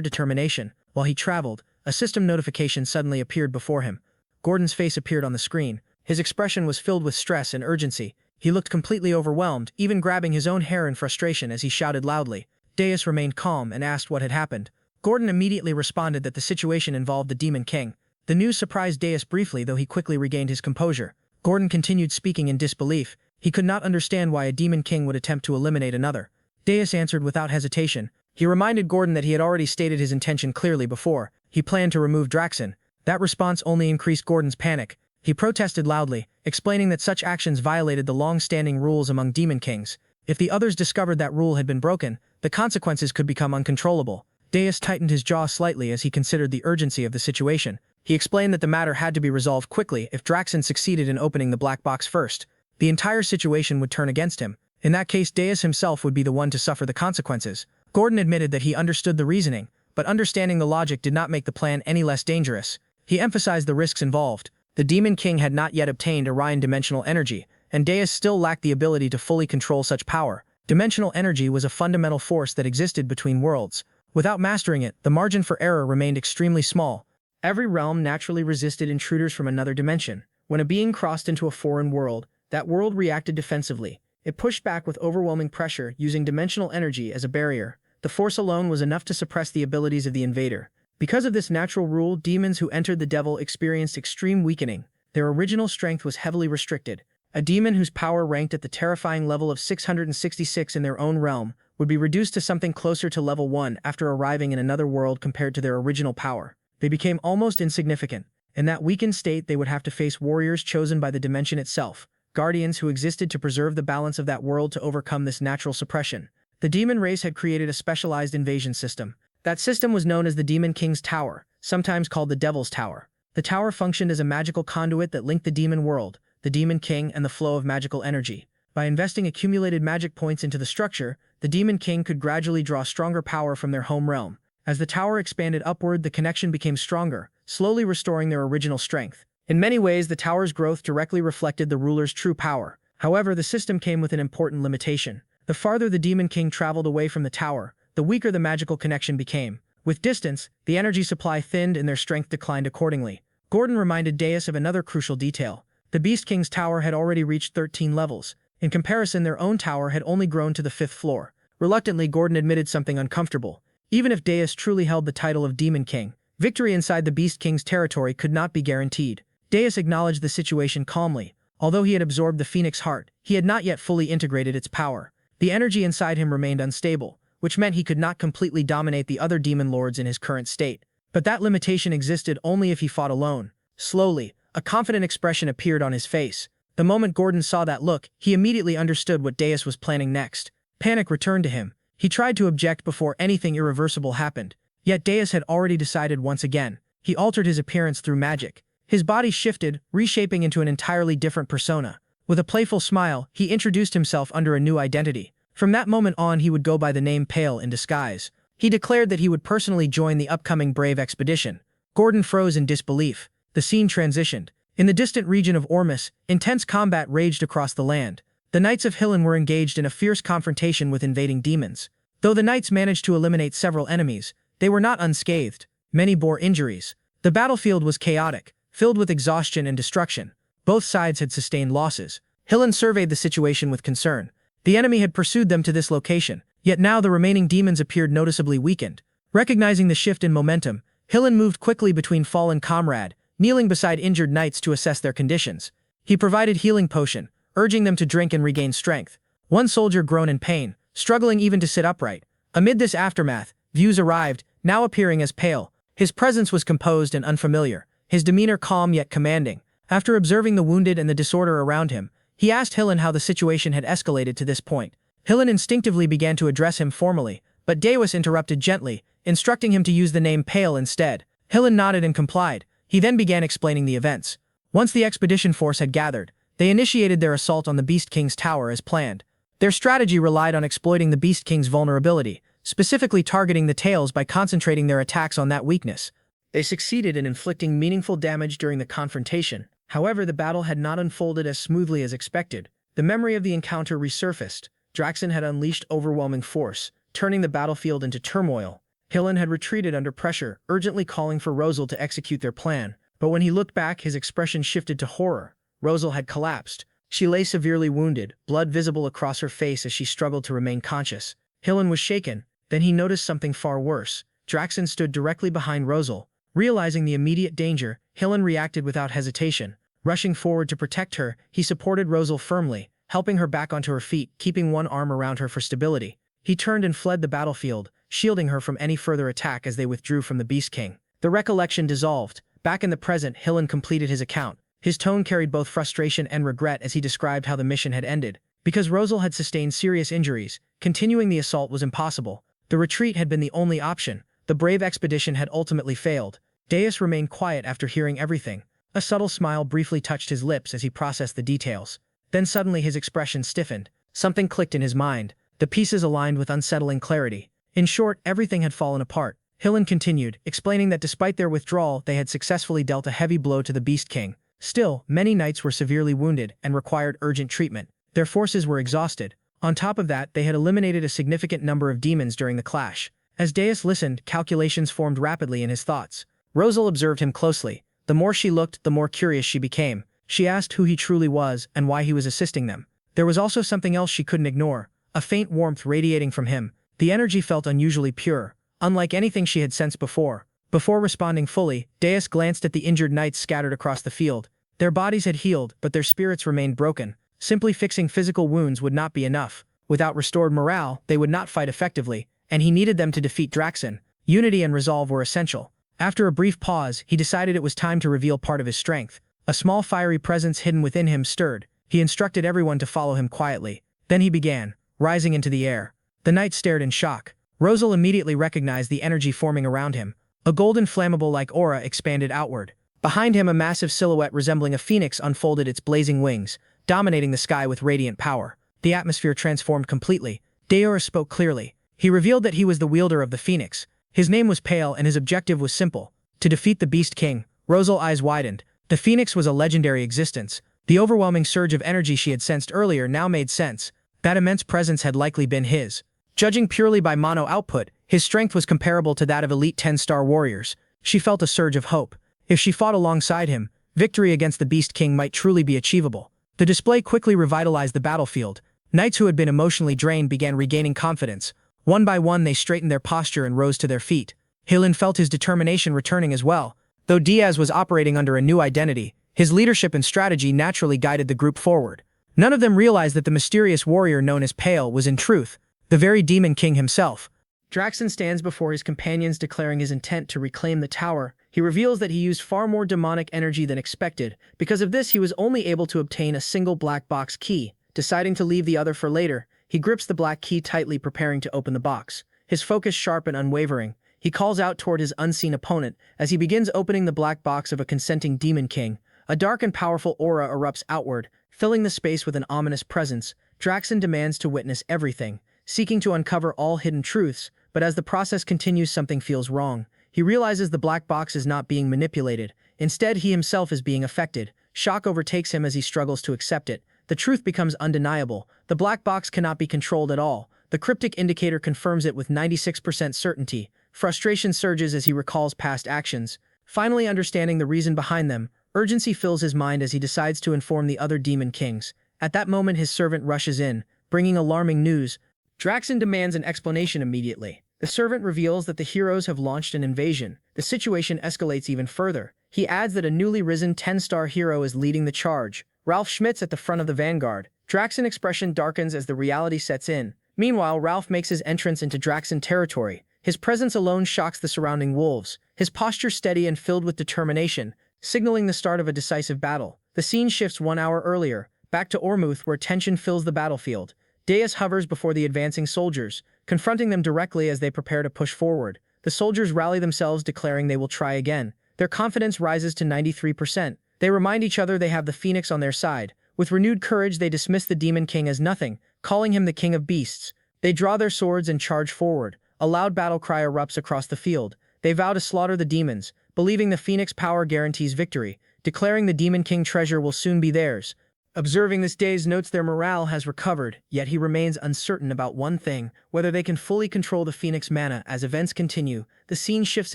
determination. While he traveled, a system notification suddenly appeared before him. Gordon's face appeared on the screen. His expression was filled with stress and urgency. He looked completely overwhelmed, even grabbing his own hair in frustration as he shouted loudly. Deus remained calm and asked what had happened. Gordon immediately responded that the situation involved the Demon King. The news surprised Deus briefly, though he quickly regained his composure. Gordon continued speaking in disbelief. He could not understand why a Demon King would attempt to eliminate another. Deus answered without hesitation. He reminded Gordon that he had already stated his intention clearly before. He planned to remove Draxon. That response only increased Gordon's panic. He protested loudly, explaining that such actions violated the long-standing rules among Demon Kings. If the others discovered that rule had been broken, the consequences could become uncontrollable. Deus tightened his jaw slightly as he considered the urgency of the situation. He explained that the matter had to be resolved quickly if Draxon succeeded in opening the black box first. The entire situation would turn against him. In that case, Deus himself would be the one to suffer the consequences. Gordon admitted that he understood the reasoning, but understanding the logic did not make the plan any less dangerous. He emphasized the risks involved. The Demon King had not yet obtained Orion dimensional energy, and Deus still lacked the ability to fully control such power. Dimensional energy was a fundamental force that existed between worlds. Without mastering it, the margin for error remained extremely small. Every realm naturally resisted intruders from another dimension. When a being crossed into a foreign world, that world reacted defensively. It pushed back with overwhelming pressure, using dimensional energy as a barrier. The force alone was enough to suppress the abilities of the invader. Because of this natural rule, demons who entered the devil experienced extreme weakening. Their original strength was heavily restricted. A demon whose power ranked at the terrifying level of 666 in their own realm would be reduced to something closer to level 1 after arriving in another world compared to their original power. They became almost insignificant. In that weakened state, they would have to face warriors chosen by the dimension itself, guardians who existed to preserve the balance of that world to overcome this natural suppression. The demon race had created a specialized invasion system. That system was known as the Demon King's Tower, sometimes called the Devil's Tower. The tower functioned as a magical conduit that linked the demon world, the Demon King, and the flow of magical energy. By investing accumulated magic points into the structure, the Demon King could gradually draw stronger power from their home realm. As the tower expanded upward, the connection became stronger, slowly restoring their original strength. In many ways, the tower's growth directly reflected the ruler's true power. However, the system came with an important limitation. The farther the Demon King traveled away from the tower, the weaker the magical connection became. With distance, the energy supply thinned and their strength declined accordingly. Gordon reminded Deus of another crucial detail. The Beast King's tower had already reached 13 levels. In comparison, their own tower had only grown to the 5th floor. Reluctantly, Gordon admitted something uncomfortable. Even if Deus truly held the title of Demon King, victory inside the Beast King's territory could not be guaranteed. Deus acknowledged the situation calmly. Although he had absorbed the Phoenix Heart, he had not yet fully integrated its power. The energy inside him remained unstable, which meant he could not completely dominate the other demon lords in his current state. But that limitation existed only if he fought alone. Slowly, a confident expression appeared on his face. The moment Gordon saw that look, he immediately understood what Deus was planning next. Panic returned to him. He tried to object before anything irreversible happened. Yet Deus had already decided once again. He altered his appearance through magic. His body shifted, reshaping into an entirely different persona. With a playful smile, he introduced himself under a new identity. From that moment on, he would go by the name Pale in disguise. He declared that he would personally join the upcoming Brave expedition. Gordon froze in disbelief. The scene transitioned. In the distant region of Ormus, intense combat raged across the land. The Knights of Hillen were engaged in a fierce confrontation with invading demons. Though the knights managed to eliminate several enemies, they were not unscathed. Many bore injuries. The battlefield was chaotic, filled with exhaustion and destruction. Both sides had sustained losses. Hillen surveyed the situation with concern. The enemy had pursued them to this location, yet now the remaining demons appeared noticeably weakened. Recognizing the shift in momentum, Hillen moved quickly between fallen comrade, kneeling beside injured knights to assess their conditions. He provided healing potion, urging them to drink and regain strength. One soldier groaned in pain, struggling even to sit upright. Amid this aftermath, Views arrived, now appearing as Pale. His presence was composed and unfamiliar, his demeanor calm yet commanding. After observing the wounded and the disorder around him, he asked Hillen how the situation had escalated to this point. Hillen instinctively began to address him formally, but Deus interrupted gently, instructing him to use the name Pale instead. Hillen nodded and complied. He then began explaining the events. Once the expedition force had gathered, they initiated their assault on the Beast King's tower as planned. Their strategy relied on exploiting the Beast King's vulnerability, specifically targeting the tails by concentrating their attacks on that weakness. They succeeded in inflicting meaningful damage during the confrontation. However, the battle had not unfolded as smoothly as expected. The memory of the encounter resurfaced. Draxon had unleashed overwhelming force, turning the battlefield into turmoil. Hillen had retreated under pressure, urgently calling for Rosal to execute their plan. But when he looked back, his expression shifted to horror. Rosal had collapsed. She lay severely wounded, blood visible across her face as she struggled to remain conscious. Hillen was shaken. Then he noticed something far worse. Draxen stood directly behind Rosal. Realizing the immediate danger, Hillen reacted without hesitation. Rushing forward to protect her, he supported Rosal firmly, helping her back onto her feet, keeping one arm around her for stability. He turned and fled the battlefield, shielding her from any further attack as they withdrew from the Beast King. The recollection dissolved. Back in the present, Hillen completed his account. His tone carried both frustration and regret as he described how the mission had ended. Because Rosal had sustained serious injuries, continuing the assault was impossible. The retreat had been the only option. The brave expedition had ultimately failed. Deus remained quiet after hearing everything. A subtle smile briefly touched his lips as he processed the details. Then suddenly his expression stiffened. Something clicked in his mind. The pieces aligned with unsettling clarity. In short, everything had fallen apart. Hillen continued, explaining that despite their withdrawal, they had successfully dealt a heavy blow to the Beast King. Still, many knights were severely wounded and required urgent treatment. Their forces were exhausted. On top of that, they had eliminated a significant number of demons during the clash. As Deus listened, calculations formed rapidly in his thoughts. Rosal observed him closely. The more she looked, the more curious she became. She asked who he truly was and why he was assisting them. There was also something else she couldn't ignore, a faint warmth radiating from him. The energy felt unusually pure, unlike anything she had sensed before. Before responding fully, Deus glanced at the injured knights scattered across the field. Their bodies had healed, but their spirits remained broken. Simply fixing physical wounds would not be enough. Without restored morale, they would not fight effectively, and he needed them to defeat Draxen. Unity and resolve were essential. After a brief pause, he decided it was time to reveal part of his strength. A small fiery presence hidden within him stirred. He instructed everyone to follow him quietly. Then he began, rising into the air. The knights stared in shock. Rosal immediately recognized the energy forming around him. A golden flammable-like aura expanded outward. Behind him, a massive silhouette resembling a phoenix unfolded its blazing wings, dominating the sky with radiant power. The atmosphere transformed completely. Deora spoke clearly. He revealed that he was the wielder of the phoenix. His name was Pale and his objective was simple: to defeat the Beast King. Rosal's eyes widened. The phoenix was a legendary existence. The overwhelming surge of energy she had sensed earlier now made sense. That immense presence had likely been his. Judging purely by mono output, his strength was comparable to that of elite 10-star warriors. She felt a surge of hope. If she fought alongside him, victory against the Beast King might truly be achievable. The display quickly revitalized the battlefield. Knights who had been emotionally drained began regaining confidence. One by one they straightened their posture and rose to their feet. Hillen felt his determination returning as well. Though Diaz was operating under a new identity, his leadership and strategy naturally guided the group forward. None of them realized that the mysterious warrior known as Pale was in truth the very Demon King himself. Draxen stands before his companions declaring his intent to reclaim the tower. He reveals that he used far more demonic energy than expected. Because of this, he was only able to obtain a single black box key. Deciding to leave the other for later, he grips the black key tightly, preparing to open the box. His focus sharp and unwavering. He calls out toward his unseen opponent as he begins opening the black box of a consenting Demon King. A dark and powerful aura erupts outward, filling the space with an ominous presence. Draxen demands to witness everything, seeking to uncover all hidden truths, but as the process continues, something feels wrong. He realizes the black box is not being manipulated. Instead, he himself is being affected. Shock overtakes him as he struggles to accept it. The truth becomes undeniable. The black box cannot be controlled at all. The cryptic indicator confirms it with 96% certainty. Frustration surges as he recalls past actions. Finally understanding the reason behind them, urgency fills his mind as he decides to inform the other Demon Kings. At that moment, his servant rushes in, bringing alarming news. Draxen demands an explanation immediately. The servant reveals that the heroes have launched an invasion. The situation escalates even further. He adds that a newly risen 10-star hero is leading the charge. Ralph Schmidt's at the front of the vanguard. Draxen's expression darkens as the reality sets in. Meanwhile, Ralph makes his entrance into Draxen territory. His presence alone shocks the surrounding wolves. His posture steady and filled with determination, signaling the start of a decisive battle. The scene shifts 1 hour earlier, back to Ormuth, where tension fills the battlefield. Deus hovers before the advancing soldiers, confronting them directly as they prepare to push forward. The soldiers rally themselves, declaring they will try again. Their confidence rises to 93%. They remind each other they have the Phoenix on their side. With renewed courage, they dismiss the Demon King as nothing, calling him the King of Beasts. They draw their swords and charge forward. A loud battle cry erupts across the field. They vow to slaughter the demons, believing the Phoenix power guarantees victory, declaring the Demon King treasure will soon be theirs. Observing this, Daze notes their morale has recovered, yet he remains uncertain about one thing, whether they can fully control the Phoenix mana. As events continue, the scene shifts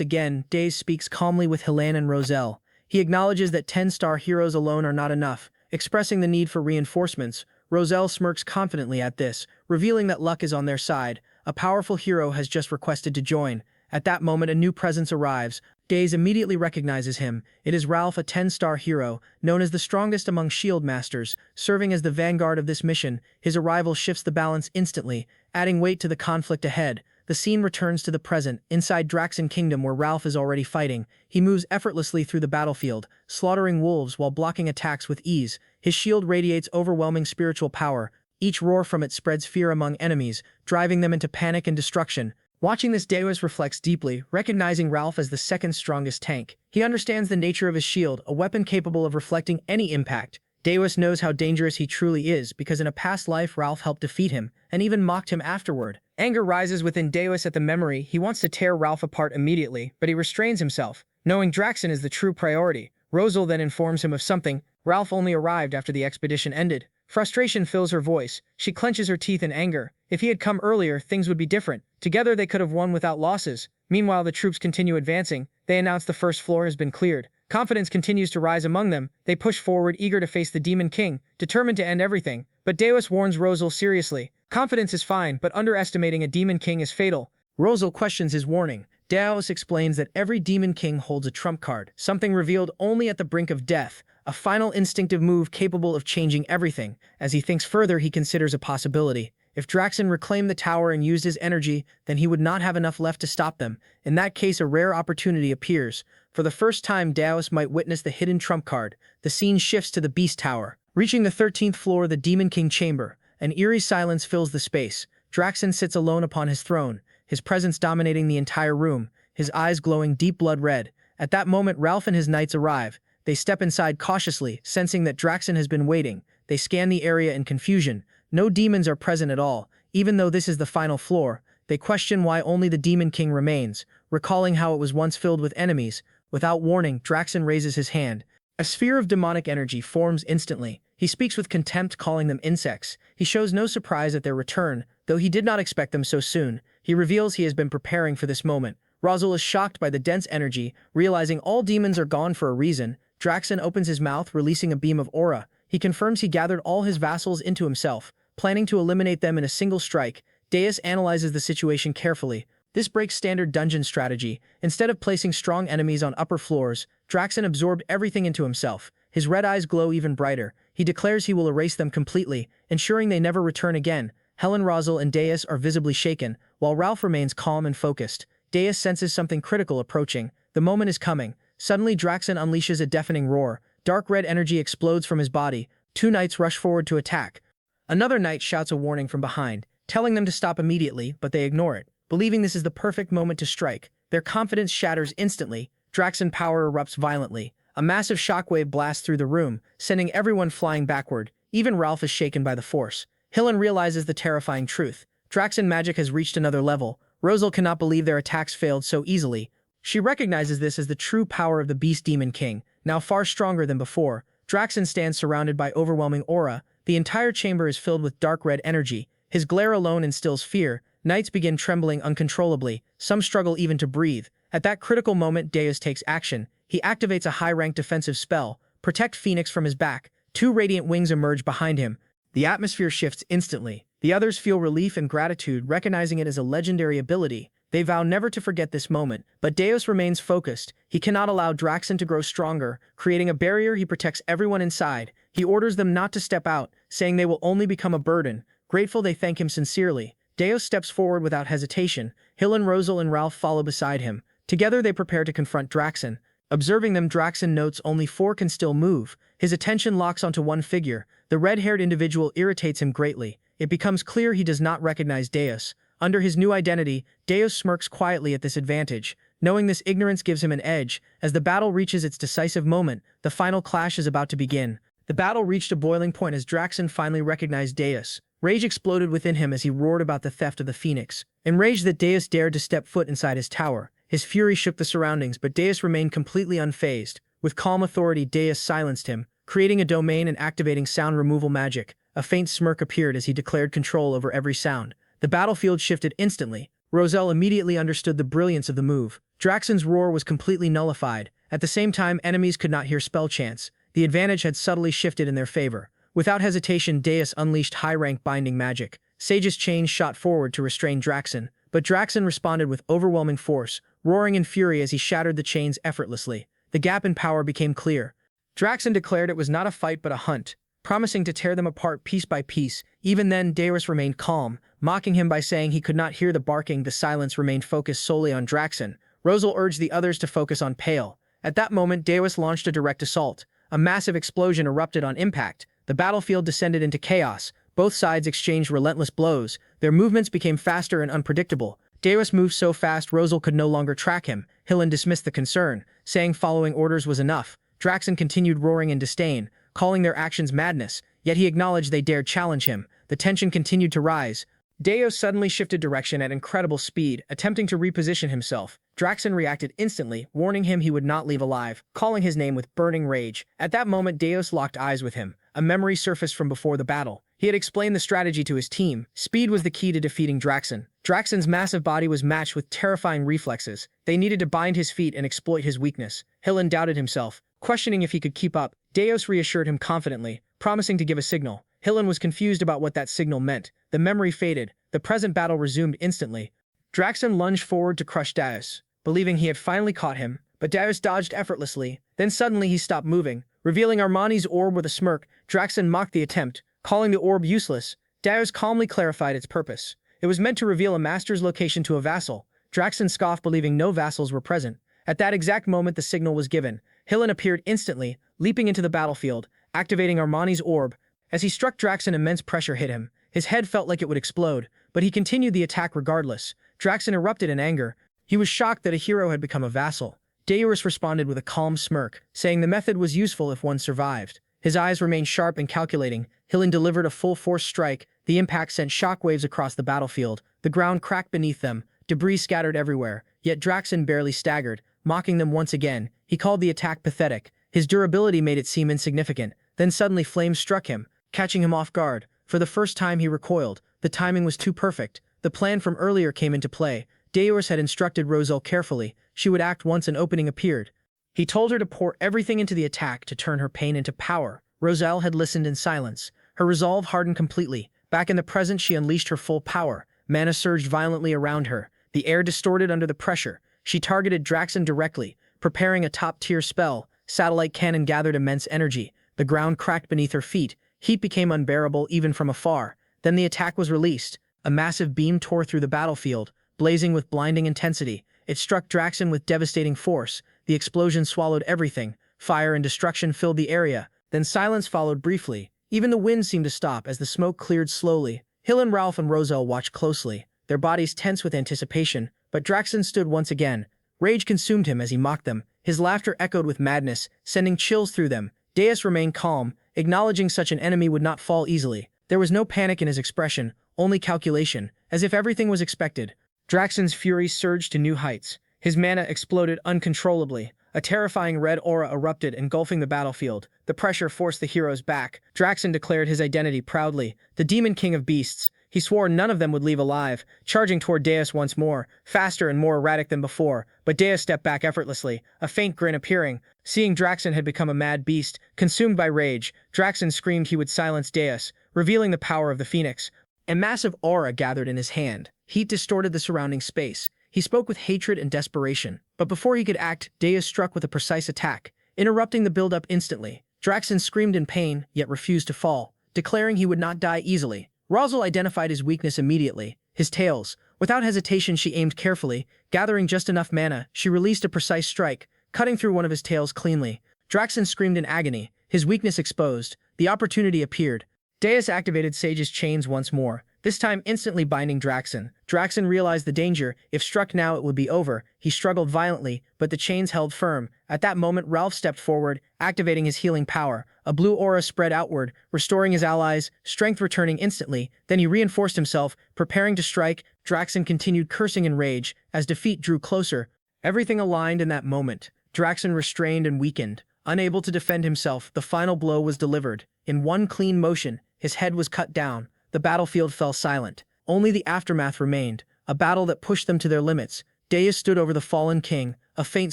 again. Daze speaks calmly with Helene and Roselle. He acknowledges that 10-star heroes alone are not enough. expressing the need for reinforcements. Roselle smirks confidently at this, revealing that luck is on their side. A powerful hero has just requested to join. At that moment, a new presence arrives. Days immediately recognizes him. It is Ralph, a 10-star hero, known as the strongest among shield masters, serving as the vanguard of this mission. His arrival shifts the balance instantly, adding weight to the conflict ahead. The scene returns to the present, inside Draxen Kingdom where Ralph is already fighting. He moves effortlessly through the battlefield, slaughtering wolves while blocking attacks with ease. His shield radiates overwhelming spiritual power. Each roar from it spreads fear among enemies, driving them into panic and destruction. Watching this, Deus reflects deeply, recognizing Ralph as the second strongest tank. He understands the nature of his shield, a weapon capable of reflecting any impact. Deus knows how dangerous he truly is because in a past life Ralph helped defeat him, and even mocked him afterward. Anger rises within Deus at the memory. He wants to tear Ralph apart immediately, but he restrains himself, knowing Draxen is the true priority. Rosal then informs him of something. Ralph only arrived after the expedition ended. Frustration fills her voice. She clenches her teeth in anger. If he had come earlier, things would be different. Together they could have won without losses. Meanwhile, the troops continue advancing. They announce the first floor has been cleared. Confidence continues to rise among them. They push forward, eager to face the Demon King, determined to end everything. But Deus warns Rosal seriously. Confidence is fine, but underestimating a Demon King is fatal. Rosal questions his warning. Deus explains that every Demon King holds a trump card, something revealed only at the brink of death, a final instinctive move capable of changing everything. As he thinks further, he considers a possibility. If Draxen reclaimed the tower and used his energy, then he would not have enough left to stop them. In that case, a rare opportunity appears. For the first time, Deus might witness the hidden trump card. The scene shifts to the Beast Tower. Reaching the 13th floor, the Demon King chamber, an eerie silence fills the space. Draxen sits alone upon his throne, his presence dominating the entire room, his eyes glowing deep blood red. At that moment, Ralph and his knights arrive. They step inside cautiously, sensing that Draxen has been waiting. They scan the area in confusion. No demons are present at all. Even though this is the final floor, they question why only the Demon King remains, recalling how it was once filled with enemies. Without warning, Draxen raises his hand. A sphere of demonic energy forms instantly. He speaks with contempt, calling them insects. He shows no surprise at their return, though he did not expect them so soon. He reveals he has been preparing for this moment. Rosal is shocked by the dense energy, realizing all demons are gone for a reason. Draxen opens his mouth, releasing a beam of aura. He confirms he gathered all his vassals into himself, planning to eliminate them in a single strike. Deus analyzes the situation carefully. This breaks standard dungeon strategy. Instead of placing strong enemies on upper floors, Draxen absorbed everything into himself. His red eyes glow even brighter. He declares he will erase them completely, ensuring they never return again. Helen, Rosal, and Deus are visibly shaken, while Ralph remains calm and focused. Deus senses something critical approaching. The moment is coming. Suddenly, Draxen unleashes a deafening roar. Dark red energy explodes from his body. Two knights rush forward to attack. Another knight shouts a warning from behind, telling them to stop immediately, but they ignore it, believing this is the perfect moment to strike. Their confidence shatters instantly. Draxen power erupts violently. A massive shockwave blasts through the room, sending everyone flying backward. Even Ralph is shaken by the force. Hillen realizes the terrifying truth. Draxen magic has reached another level. Rosal cannot believe their attacks failed so easily. She recognizes this as the true power of the Beast Demon King, now far stronger than before. Draxen stands surrounded by overwhelming aura. The entire chamber is filled with dark red energy. His glare alone instills fear. Knights begin trembling uncontrollably. Some struggle even to breathe. At that critical moment, Deus takes action. He activates a high-ranked defensive spell, Protect Phoenix from his back. Two radiant wings emerge behind him. The atmosphere shifts instantly. The others feel relief and gratitude, recognizing it as a legendary ability. They vow never to forget this moment, but Deus remains focused. He cannot allow Draxen to grow stronger. Creating a barrier, he protects everyone inside. He orders them not to step out, saying they will only become a burden. Grateful, they thank him sincerely. Deus steps forward without hesitation. Hillen, Rosal, and Ralph follow beside him. Together they prepare to confront Draxen. Observing them, Draxen notes only four can still move. His attention locks onto one figure. The red-haired individual irritates him greatly. It becomes clear he does not recognize Deus. Under his new identity, Deus smirks quietly at this advantage, knowing this ignorance gives him an edge. As the battle reaches its decisive moment, the final clash is about to begin. The battle reached a boiling point as Draxen finally recognized Deus. Rage exploded within him as he roared about the theft of the Phoenix. Enraged that Deus dared to step foot inside his tower, his fury shook the surroundings, but Deus remained completely unfazed. With calm authority, Deus silenced him, creating a domain and activating sound removal magic. A faint smirk appeared as he declared control over every sound. The battlefield shifted instantly. Roselle immediately understood the brilliance of the move. Draxen's roar was completely nullified. At the same time, enemies could not hear spell chants. the advantage had subtly shifted in their favor. Without hesitation, Deus unleashed high-rank binding magic. Sage's chains shot forward to restrain Draxen, but Draxen responded with overwhelming force, roaring in fury as he shattered the chains effortlessly. The gap in power became clear. Draxen declared it was not a fight but a hunt, promising to tear them apart piece by piece. Even then, Deus remained calm, mocking him by saying he could not hear the barking. The silence remained focused solely on Draxen. Rosal urged the others to focus on Pale. At that moment, Deus launched a direct assault. A massive explosion erupted on impact. The battlefield descended into chaos. Both sides exchanged relentless blows. Their movements became faster and unpredictable. Deus moved so fast Rosal could no longer track him. Hillen dismissed the concern, saying following orders was enough. Draxen continued roaring in disdain, calling their actions madness, yet he acknowledged they dared challenge him. The tension continued to rise. Deus suddenly shifted direction at incredible speed, attempting to reposition himself. Draxen reacted instantly, warning him he would not leave alive, calling his name with burning rage. At that moment, Deus locked eyes with him. A memory surfaced from before the battle. He had explained the strategy to his team. Speed was the key to defeating Draxen. Draxen's massive body was matched with terrifying reflexes. They needed to bind his feet and exploit his weakness. Hillen doubted himself, questioning if he could keep up. Deus reassured him confidently, promising to give a signal. Hillen was confused about what that signal meant. The memory faded. The present battle resumed instantly. Draxen lunged forward to crush Deus, believing he had finally caught him, but Deus dodged effortlessly. Then suddenly he stopped moving, revealing Armani's orb with a smirk. Draxen mocked the attempt, calling the orb useless. Deus calmly clarified its purpose. It was meant to reveal a master's location to a vassal. Draxen scoffed, believing no vassals were present. At that exact moment, the signal was given. Hillen appeared instantly, leaping into the battlefield, activating Armani's orb. As he struck Draxen, immense pressure hit him. His head felt like it would explode, but he continued the attack regardless. Draxen erupted in anger. He was shocked that a hero had become a vassal. Deus responded with a calm smirk, saying the method was useful if one survived. His eyes remained sharp and calculating. Hillen delivered a full-force strike. The impact sent shockwaves across the battlefield. The ground cracked beneath them. Debris scattered everywhere. Yet Draxen barely staggered, mocking them once again. He called the attack pathetic. His durability made it seem insignificant. Then suddenly flames struck him, catching him off guard. For the first time he recoiled. The timing was too perfect. The plan from earlier came into play. Deus had instructed Rosal carefully. She would act once an opening appeared. He told her to pour everything into the attack to turn her pain into power. Rosal had listened in silence. Her resolve hardened completely. Back in the present, she unleashed her full power. Mana surged violently around her. The air distorted under the pressure. She targeted Draxen directly, preparing a top-tier spell. Satellite cannon gathered immense energy. The ground cracked beneath her feet. Heat became unbearable even from afar. Then the attack was released. A massive beam tore through the battlefield, blazing with blinding intensity. It struck Draxen with devastating force. The explosion swallowed everything. Fire and destruction filled the area. Then silence followed briefly. Even the wind seemed to stop as the smoke cleared slowly. Hillen, Ralph, and Rosal watched closely, their bodies tense with anticipation. But Draxen stood once again. Rage consumed him as he mocked them. His laughter echoed with madness, sending chills through them. Deus remained calm, acknowledging such an enemy would not fall easily. There was no panic in his expression, only calculation, as if everything was expected. Draxen's fury surged to new heights. His mana exploded uncontrollably. A terrifying red aura erupted, engulfing the battlefield. The pressure forced the heroes back. Draxen declared his identity proudly, the Demon King of Beasts. He swore none of them would leave alive, charging toward Deus once more, faster and more erratic than before. But Deus stepped back effortlessly, a faint grin appearing. Seeing Draxen had become a mad beast, consumed by rage, Draxen screamed he would silence Deus, revealing the power of the Phoenix. A massive aura gathered in his hand. Heat distorted the surrounding space. He spoke with hatred and desperation. But before he could act, Deus struck with a precise attack, interrupting the build-up instantly. Draxen screamed in pain, yet refused to fall, declaring he would not die easily. Rosal identified his weakness immediately, his tails. Without hesitation, she aimed carefully. Gathering just enough mana, she released a precise strike, cutting through one of his tails cleanly. Draxen screamed in agony, his weakness exposed. The opportunity appeared. Deus activated Sage's chains once more, this time instantly binding Draxen. Draxen realized the danger. If struck now, it would be over. He struggled violently, but the chains held firm. At that moment, Ralph stepped forward, activating his healing power. A blue aura spread outward, restoring his allies, strength returning instantly. Then he reinforced himself, preparing to strike. Draxen continued cursing in rage as defeat drew closer. Everything aligned in that moment. Draxen restrained and weakened. Unable to defend himself, the final blow was delivered. In one clean motion, his head was cut down. The battlefield fell silent. Only the aftermath remained, a battle that pushed them to their limits. Deus stood over the fallen king, a faint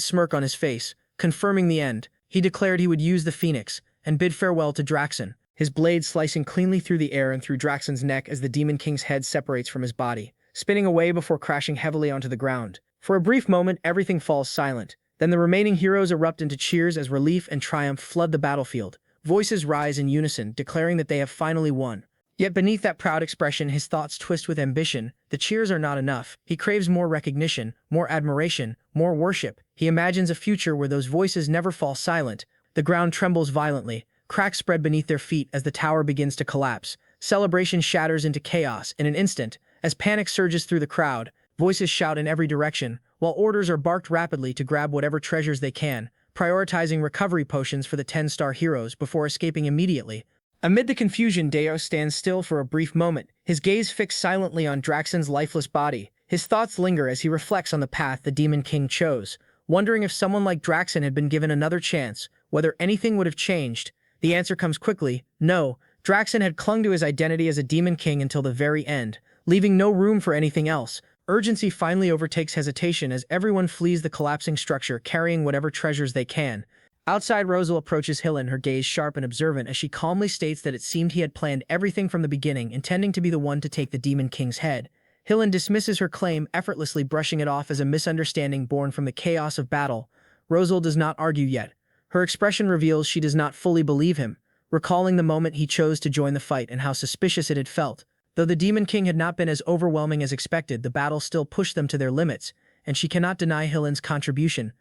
smirk on his face, confirming the end. He declared he would use the Phoenix, and bid farewell to Draxen, his blade slicing cleanly through the air and through Draxen's neck as the Demon King's head separates from his body, spinning away before crashing heavily onto the ground. For a brief moment, everything falls silent. Then the remaining heroes erupt into cheers as relief and triumph flood the battlefield. Voices rise in unison, declaring that they have finally won. Yet beneath that proud expression, his thoughts twist with ambition. The cheers are not enough. He craves more recognition, more admiration, more worship. He imagines a future where those voices never fall silent. The ground trembles violently. Cracks spread beneath their feet as the tower begins to collapse. Celebration shatters into chaos in an instant. As panic surges through the crowd, voices shout in every direction, while orders are barked rapidly to grab whatever treasures they can, prioritizing recovery potions for the 10-star heroes before escaping immediately. Amid the confusion, Deus stands still for a brief moment, his gaze fixed silently on Draxen's lifeless body. His thoughts linger as he reflects on the path the Demon King chose, wondering if someone like Draxen had been given another chance, whether anything would have changed. The answer comes quickly: no. Draxen had clung to his identity as a Demon King until the very end, leaving no room for anything else. Urgency finally overtakes hesitation as everyone flees the collapsing structure, carrying whatever treasures they can. Outside, Rosal approaches Hillen, her gaze sharp and observant as she calmly states that it seemed he had planned everything from the beginning, intending to be the one to take the Demon King's head. Hillen dismisses her claim, effortlessly brushing it off as a misunderstanding born from the chaos of battle. Rosal does not argue yet. Her expression reveals she does not fully believe him, recalling the moment he chose to join the fight and how suspicious it had felt. Though the Demon King had not been as overwhelming as expected, the battle still pushed them to their limits, and she cannot deny Hillen's contribution.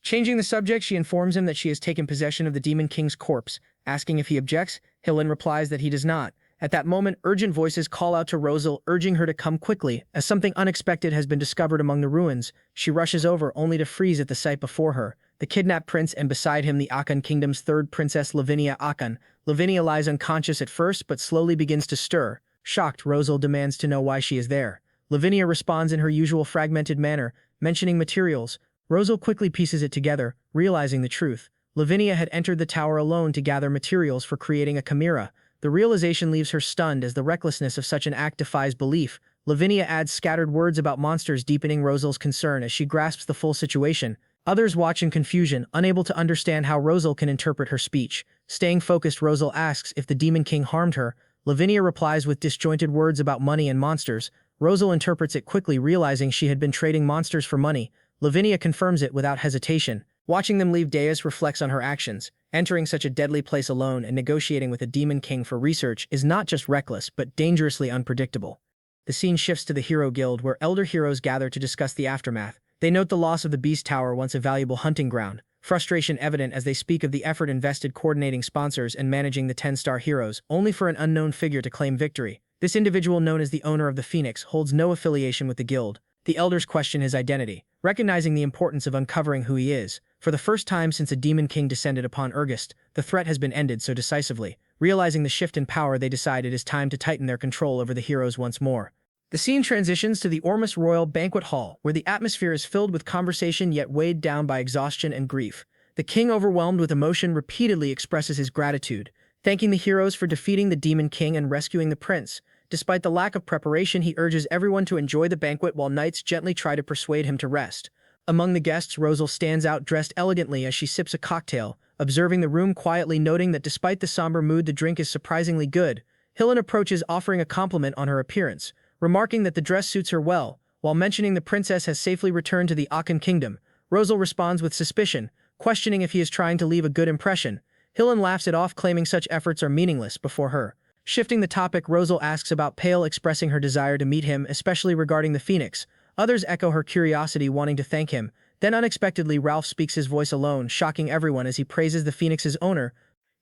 Changing the subject, she informs him that she has taken possession of the Demon King's corpse. Asking if he objects, Hillen replies that he does not. At that moment, urgent voices call out to Rosal, urging her to come quickly, as something unexpected has been discovered among the ruins. She rushes over, only to freeze at the sight before her. The kidnapped prince, and beside him the Akan Kingdom's third princess, Lavinia Akan. Lavinia lies unconscious at first, but slowly begins to stir. Shocked, Rosal demands to know why she is there. Lavinia responds in her usual fragmented manner, mentioning materials. Rosal quickly pieces it together, realizing the truth. Lavinia had entered the tower alone to gather materials for creating a chimera. The realization leaves her stunned as the recklessness of such an act defies belief. Lavinia adds scattered words about monsters, deepening Rosal's concern as she grasps the full situation. Others watch in confusion, unable to understand how Rosal can interpret her speech. Staying focused, Rosal asks if the Demon King harmed her. Lavinia replies with disjointed words about money and monsters. Rosal interprets it quickly, realizing she had been trading monsters for money. Lavinia confirms it without hesitation. Watching them leave, Deus reflects on her actions. Entering such a deadly place alone and negotiating with a Demon King for research is not just reckless, but dangerously unpredictable. The scene shifts to the Hero Guild, where elder heroes gather to discuss the aftermath. They note the loss of the Beast Tower, once a valuable hunting ground. Frustration evident as they speak of the effort invested coordinating sponsors and managing the 10-star heroes, only for an unknown figure to claim victory. This individual, known as the owner of the Phoenix, holds no affiliation with the guild. The elders question his identity, recognizing the importance of uncovering who he is. For the first time since a Demon King descended upon Urgest, the threat has been ended so decisively. Realizing the shift in power, they decide it is time to tighten their control over the heroes once more. The scene transitions to the Ormus Royal Banquet Hall, where the atmosphere is filled with conversation yet weighed down by exhaustion and grief. The king, overwhelmed with emotion, repeatedly expresses his gratitude, thanking the heroes for defeating the Demon King and rescuing the prince. Despite the lack of preparation, he urges everyone to enjoy the banquet while knights gently try to persuade him to rest. Among the guests, Rosal stands out, dressed elegantly as she sips a cocktail, observing the room quietly, noting that despite the somber mood, the drink is surprisingly good. Hillen approaches, offering a compliment on her appearance, remarking that the dress suits her well. While mentioning the princess has safely returned to the Akan Kingdom, Rosal responds with suspicion, questioning if he is trying to leave a good impression. Hillen laughs it off, claiming such efforts are meaningless before her. Shifting the topic, Rosal asks about Pale, expressing her desire to meet him, especially regarding the Phoenix. Others echo her curiosity, wanting to thank him. Then unexpectedly, Ralph speaks his voice alone, shocking everyone as he praises the Phoenix's owner.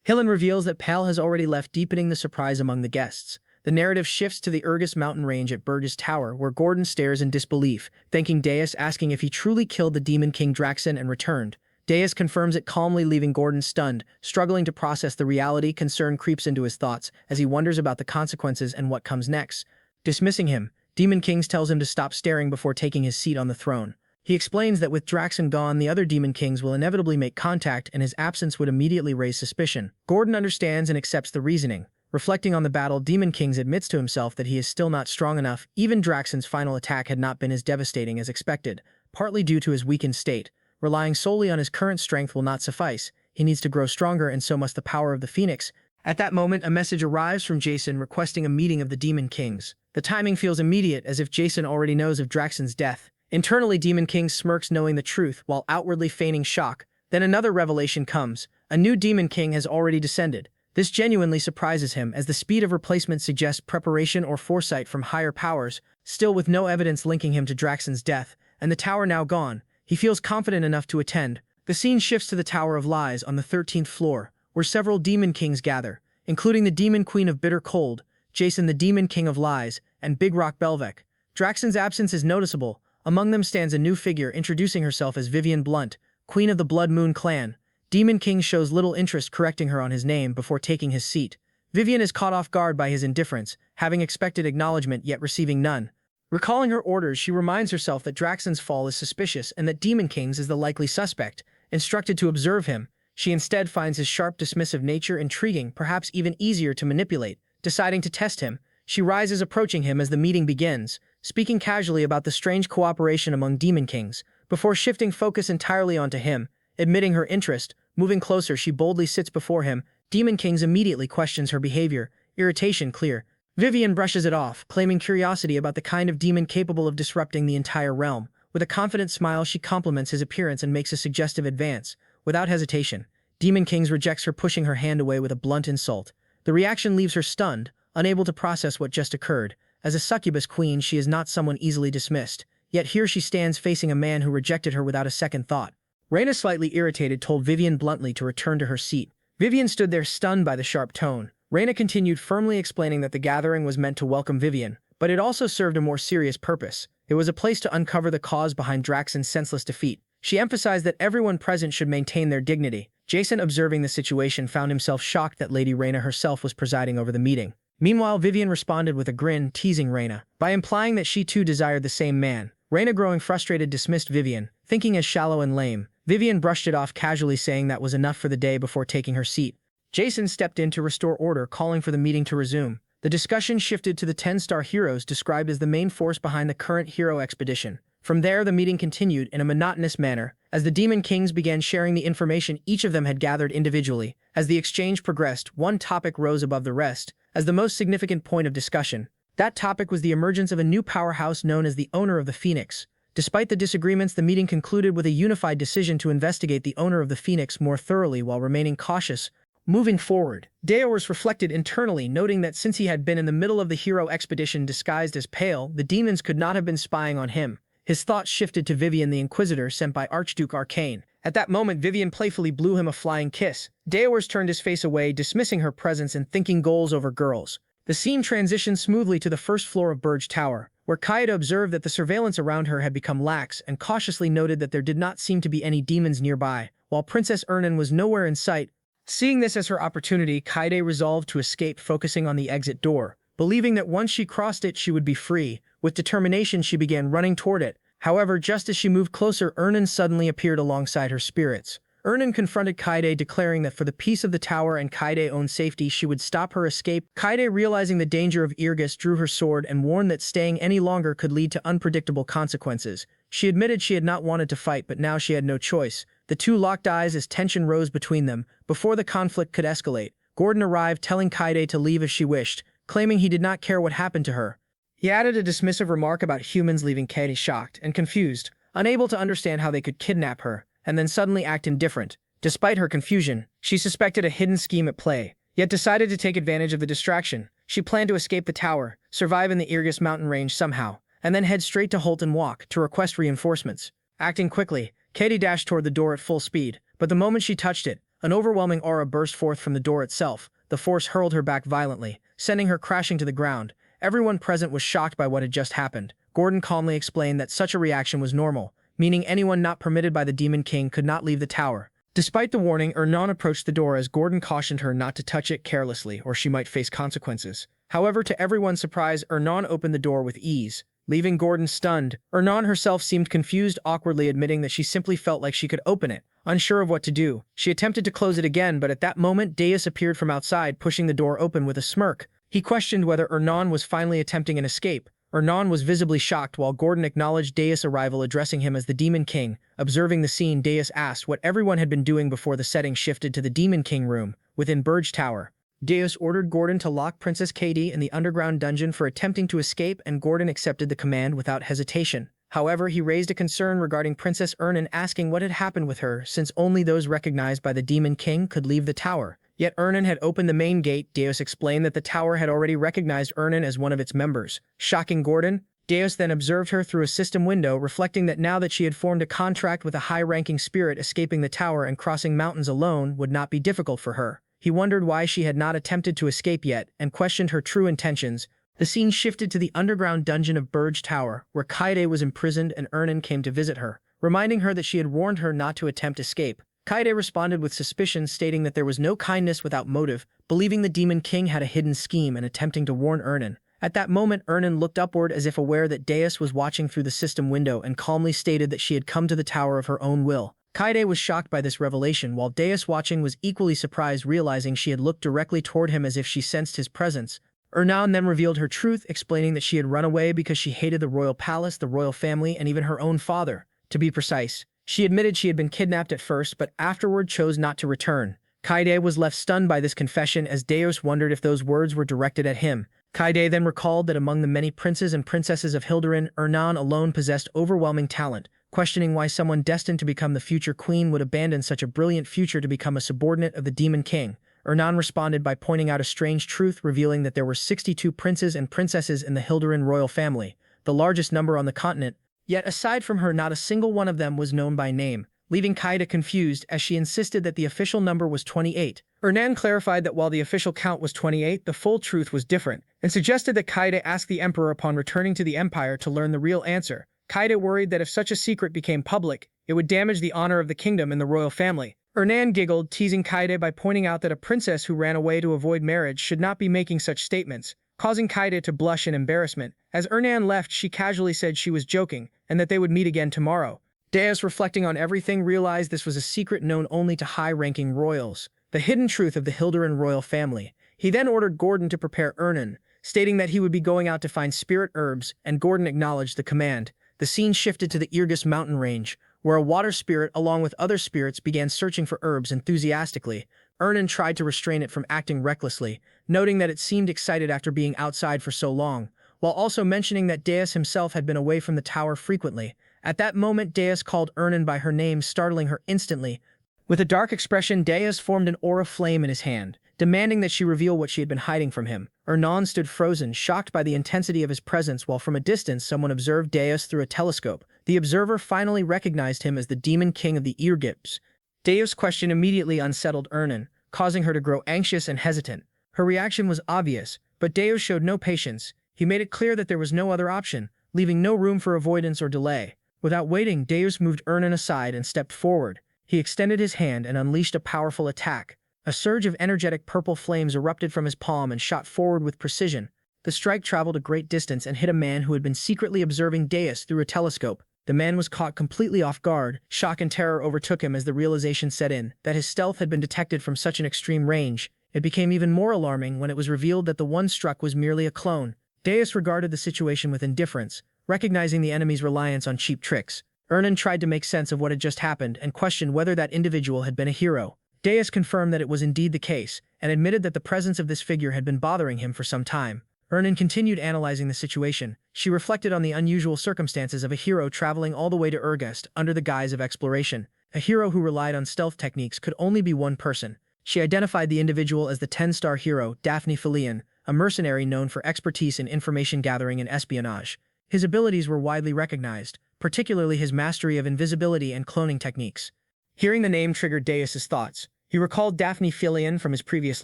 Hillen reveals that Pale has already left, deepening the surprise among the guests. The narrative shifts to the Urgus mountain range at Burgess Tower, where Gordon stares in disbelief, thanking Deus, asking if he truly killed the Demon King Draxen and returned. Deus confirms it calmly, leaving Gordon stunned. Struggling to process the reality, concern creeps into his thoughts as he wonders about the consequences and what comes next. Dismissing him, Demon Kings tells him to stop staring before taking his seat on the throne. He explains that with Draxen gone, the other Demon Kings will inevitably make contact and his absence would immediately raise suspicion. Gordon understands and accepts the reasoning. Reflecting on the battle, Demon Kings admits to himself that he is still not strong enough. Even Draxen's final attack had not been as devastating as expected, partly due to his weakened state. Relying solely on his current strength will not suffice. he needs to grow stronger and so must the power of the Phoenix. At that moment, a message arrives from Jason requesting a meeting of the Demon Kings. The timing feels immediate, as if Jason already knows of Draxon's death. Internally, Demon King smirks knowing the truth, while outwardly feigning shock. Then another revelation comes. A new Demon King has already descended. This genuinely surprises him, as the speed of replacement suggests preparation or foresight from higher powers. Still, with no evidence linking him to Draxon's death, and the tower now gone, he feels confident enough to attend. The scene shifts to the Tower of Lies on the 13th floor, where several Demon Kings gather, including the Demon Queen of Bitter Cold, Jason the Demon King of Lies, and Big Rock Belvec. Draxon's absence is noticeable. Among them stands a new figure introducing herself as Vivian Blunt, Queen of the Blood Moon Clan. Demon King shows little interest, correcting her on his name before taking his seat. Vivian is caught off guard by his indifference, having expected acknowledgement yet receiving none. Recalling her orders, she reminds herself that Draxon's fall is suspicious and that Demon Kings is the likely suspect. Instructed to observe him, she instead finds his sharp, dismissive nature intriguing, perhaps even easier to manipulate. Deciding to test him, she rises, approaching him as the meeting begins, speaking casually about the strange cooperation among Demon Kings, before shifting focus entirely onto him. Admitting her interest, moving closer, she boldly sits before him. Demon Kings immediately questions her behavior, irritation clear. Vivian brushes it off, claiming curiosity about the kind of demon capable of disrupting the entire realm. With a confident smile, she compliments his appearance and makes a suggestive advance. Without hesitation, Demon Kings rejects her, pushing her hand away with a blunt insult. The reaction leaves her stunned, unable to process what just occurred. As a succubus queen, she is not someone easily dismissed. Yet here she stands facing a man who rejected her without a second thought. Reina, slightly irritated, told Vivian bluntly to return to her seat. Vivian stood there, stunned by the sharp tone. Reina continued, firmly explaining that the gathering was meant to welcome Vivian, but it also served a more serious purpose. It was a place to uncover the cause behind Draxon's senseless defeat. She emphasized that everyone present should maintain their dignity. Jason, observing the situation, found himself shocked that Lady Reina herself was presiding over the meeting. Meanwhile, Vivian responded with a grin, teasing Reina by implying that she too desired the same man. Reina, growing frustrated, dismissed Vivian, thinking as shallow and lame. Vivian brushed it off casually, saying that was enough for the day before taking her seat. Jason stepped in to restore order, calling for the meeting to resume. The discussion shifted to the 10-star heroes described as the main force behind the current hero expedition. From there, the meeting continued in a monotonous manner, as the Demon Kings began sharing the information each of them had gathered individually. As the exchange progressed, one topic rose above the rest as the most significant point of discussion. That topic was the emergence of a new powerhouse known as the Owner of the Phoenix. Despite the disagreements, the meeting concluded with a unified decision to investigate the Owner of the Phoenix more thoroughly while remaining cautious. Moving forward, Daeorys reflected internally, noting that since he had been in the middle of the hero expedition disguised as Pale, the demons could not have been spying on him. His thoughts shifted to Vivian, the Inquisitor sent by Archduke Arcane. At that moment, Vivian playfully blew him a flying kiss. Daeorys turned his face away, dismissing her presence and thinking goals over girls. The scene transitioned smoothly to the first floor of Burge Tower, where Kaida observed that the surveillance around her had become lax and cautiously noted that there did not seem to be any demons nearby, while Princess Ernan was nowhere in sight. Seeing this as her opportunity, Kaide resolved to escape, focusing on the exit door. Believing that once she crossed it, she would be free. With determination, she began running toward it. However, just as she moved closer, Ernan suddenly appeared alongside her spirits. Ernan confronted Kaide, declaring that for the peace of the tower and Kaide's own safety, she would stop her escape. Kaide, realizing the danger of Irgis, drew her sword and warned that staying any longer could lead to unpredictable consequences. She admitted she had not wanted to fight, but now she had no choice. The two locked eyes as tension rose between them. Before the conflict could escalate, Gordon arrived, telling Kaide to leave if she wished, claiming he did not care what happened to her. He added a dismissive remark about humans, leaving Kaide shocked and confused, unable to understand how they could kidnap her and then suddenly act indifferent. Despite her confusion, she suspected a hidden scheme at play, yet decided to take advantage of the distraction. She planned to escape the tower, survive in the Irgis mountain range somehow, and then head straight to Holton Walk to request reinforcements. Acting quickly, Katie dashed toward the door at full speed, but the moment she touched it, an overwhelming aura burst forth from the door itself. The force hurled her back violently, sending her crashing to the ground. Everyone present was shocked by what had just happened. Gordon calmly explained that such a reaction was normal, meaning anyone not permitted by the Demon King could not leave the tower. Despite the warning, Ernan approached the door as Gordon cautioned her not to touch it carelessly or she might face consequences. However, to everyone's surprise, Ernan opened the door with ease, leaving Gordon stunned. Ernan herself seemed confused, awkwardly admitting that she simply felt like she could open it. Unsure of what to do, she attempted to close it again, but at that moment, Deus appeared from outside, pushing the door open with a smirk. He questioned whether Ernan was finally attempting an escape. Ernan was visibly shocked while Gordon acknowledged Deus' arrival, addressing him as the Demon King. Observing the scene, Deus asked what everyone had been doing before the setting shifted to the Demon King room within Burge Tower. Deus ordered Gordon to lock Princess Katie in the underground dungeon for attempting to escape, and Gordon accepted the command without hesitation. However, he raised a concern regarding Princess Ernan, asking what had happened with her, since only those recognized by the Demon King could leave the tower. Yet Ernan had opened the main gate. Deus explained that the tower had already recognized Ernan as one of its members. Shocking Gordon, Deus then observed her through a system window, reflecting that now that she had formed a contract with a high-ranking spirit, escaping the tower and crossing mountains alone would not be difficult for her. He wondered why she had not attempted to escape yet, and questioned her true intentions. The scene shifted to the underground dungeon of Burge Tower, where Kaede was imprisoned and Ernan came to visit her, reminding her that she had warned her not to attempt escape. Kaede responded with suspicion, stating that there was no kindness without motive, believing the Demon King had a hidden scheme and attempting to warn Ernan. At that moment, Ernan looked upward as if aware that Deus was watching through the system window and calmly stated that she had come to the tower of her own will. Kaede was shocked by this revelation, while Deus, watching, was equally surprised, realizing she had looked directly toward him as if she sensed his presence. Ernan then revealed her truth, explaining that she had run away because she hated the royal palace, the royal family, and even her own father. To be precise, she admitted she had been kidnapped at first, but afterward chose not to return. Kaede was left stunned by this confession, as Deus wondered if those words were directed at him. Kaede then recalled that among the many princes and princesses of Hilderin, Ernan alone possessed overwhelming talent, questioning why someone destined to become the future queen would abandon such a brilliant future to become a subordinate of the Demon King. Ernan responded by pointing out a strange truth, revealing that there were 62 princes and princesses in the Hilderin royal family, the largest number on the continent. Yet aside from her, not a single one of them was known by name, leaving Kaede confused, as she insisted that the official number was 28. Ernan clarified that while the official count was 28, the full truth was different, and suggested that Kaede ask the emperor upon returning to the empire to learn the real answer. Kaede worried that if such a secret became public, it would damage the honor of the kingdom and the royal family. Ernan giggled, teasing Kaede by pointing out that a princess who ran away to avoid marriage should not be making such statements, causing Kaede to blush in embarrassment. As Ernan left, she casually said she was joking, and that they would meet again tomorrow. Deus, reflecting on everything, realized this was a secret known only to high-ranking royals, the hidden truth of the Hilderin royal family. He then ordered Gordon to prepare Ernan, stating that he would be going out to find spirit herbs, and Gordon acknowledged the command. The scene shifted to the Irgus mountain range, where a water spirit along with other spirits began searching for herbs enthusiastically. Ernan tried to restrain it from acting recklessly, noting that it seemed excited after being outside for so long, while also mentioning that Deus himself had been away from the tower frequently. At that moment, Deus called Ernan by her name, startling her instantly. With a dark expression, Deus formed an aura flame in his hand, demanding that she reveal what she had been hiding from him. Ernan stood frozen, shocked by the intensity of his presence, while from a distance someone observed Deus through a telescope. The observer finally recognized him as the Demon King of the Irgips. Deus' question immediately unsettled Ernan, causing her to grow anxious and hesitant. Her reaction was obvious, but Deus showed no patience. He made it clear that there was no other option, leaving no room for avoidance or delay. Without waiting, Deus moved Ernan aside and stepped forward. He extended his hand and unleashed a powerful attack. A surge of energetic purple flames erupted from his palm and shot forward with precision. The strike traveled a great distance and hit a man who had been secretly observing Deus through a telescope. The man was caught completely off guard. Shock and terror overtook him as the realization set in that his stealth had been detected from such an extreme range. It became even more alarming when it was revealed that the one struck was merely a clone. Deus regarded the situation with indifference, recognizing the enemy's reliance on cheap tricks. Ernan tried to make sense of what had just happened and questioned whether that individual had been a hero. Deus confirmed that it was indeed the case, and admitted that the presence of this figure had been bothering him for some time. Ernan continued analyzing the situation. She reflected on the unusual circumstances of a hero traveling all the way to Urgest under the guise of exploration. A hero who relied on stealth techniques could only be one person. She identified the individual as the 10-star hero, Daphne Filion, a mercenary known for expertise in information gathering and espionage. His abilities were widely recognized, particularly his mastery of invisibility and cloning techniques. Hearing the name triggered Deus's thoughts. He recalled Daphne Filion from his previous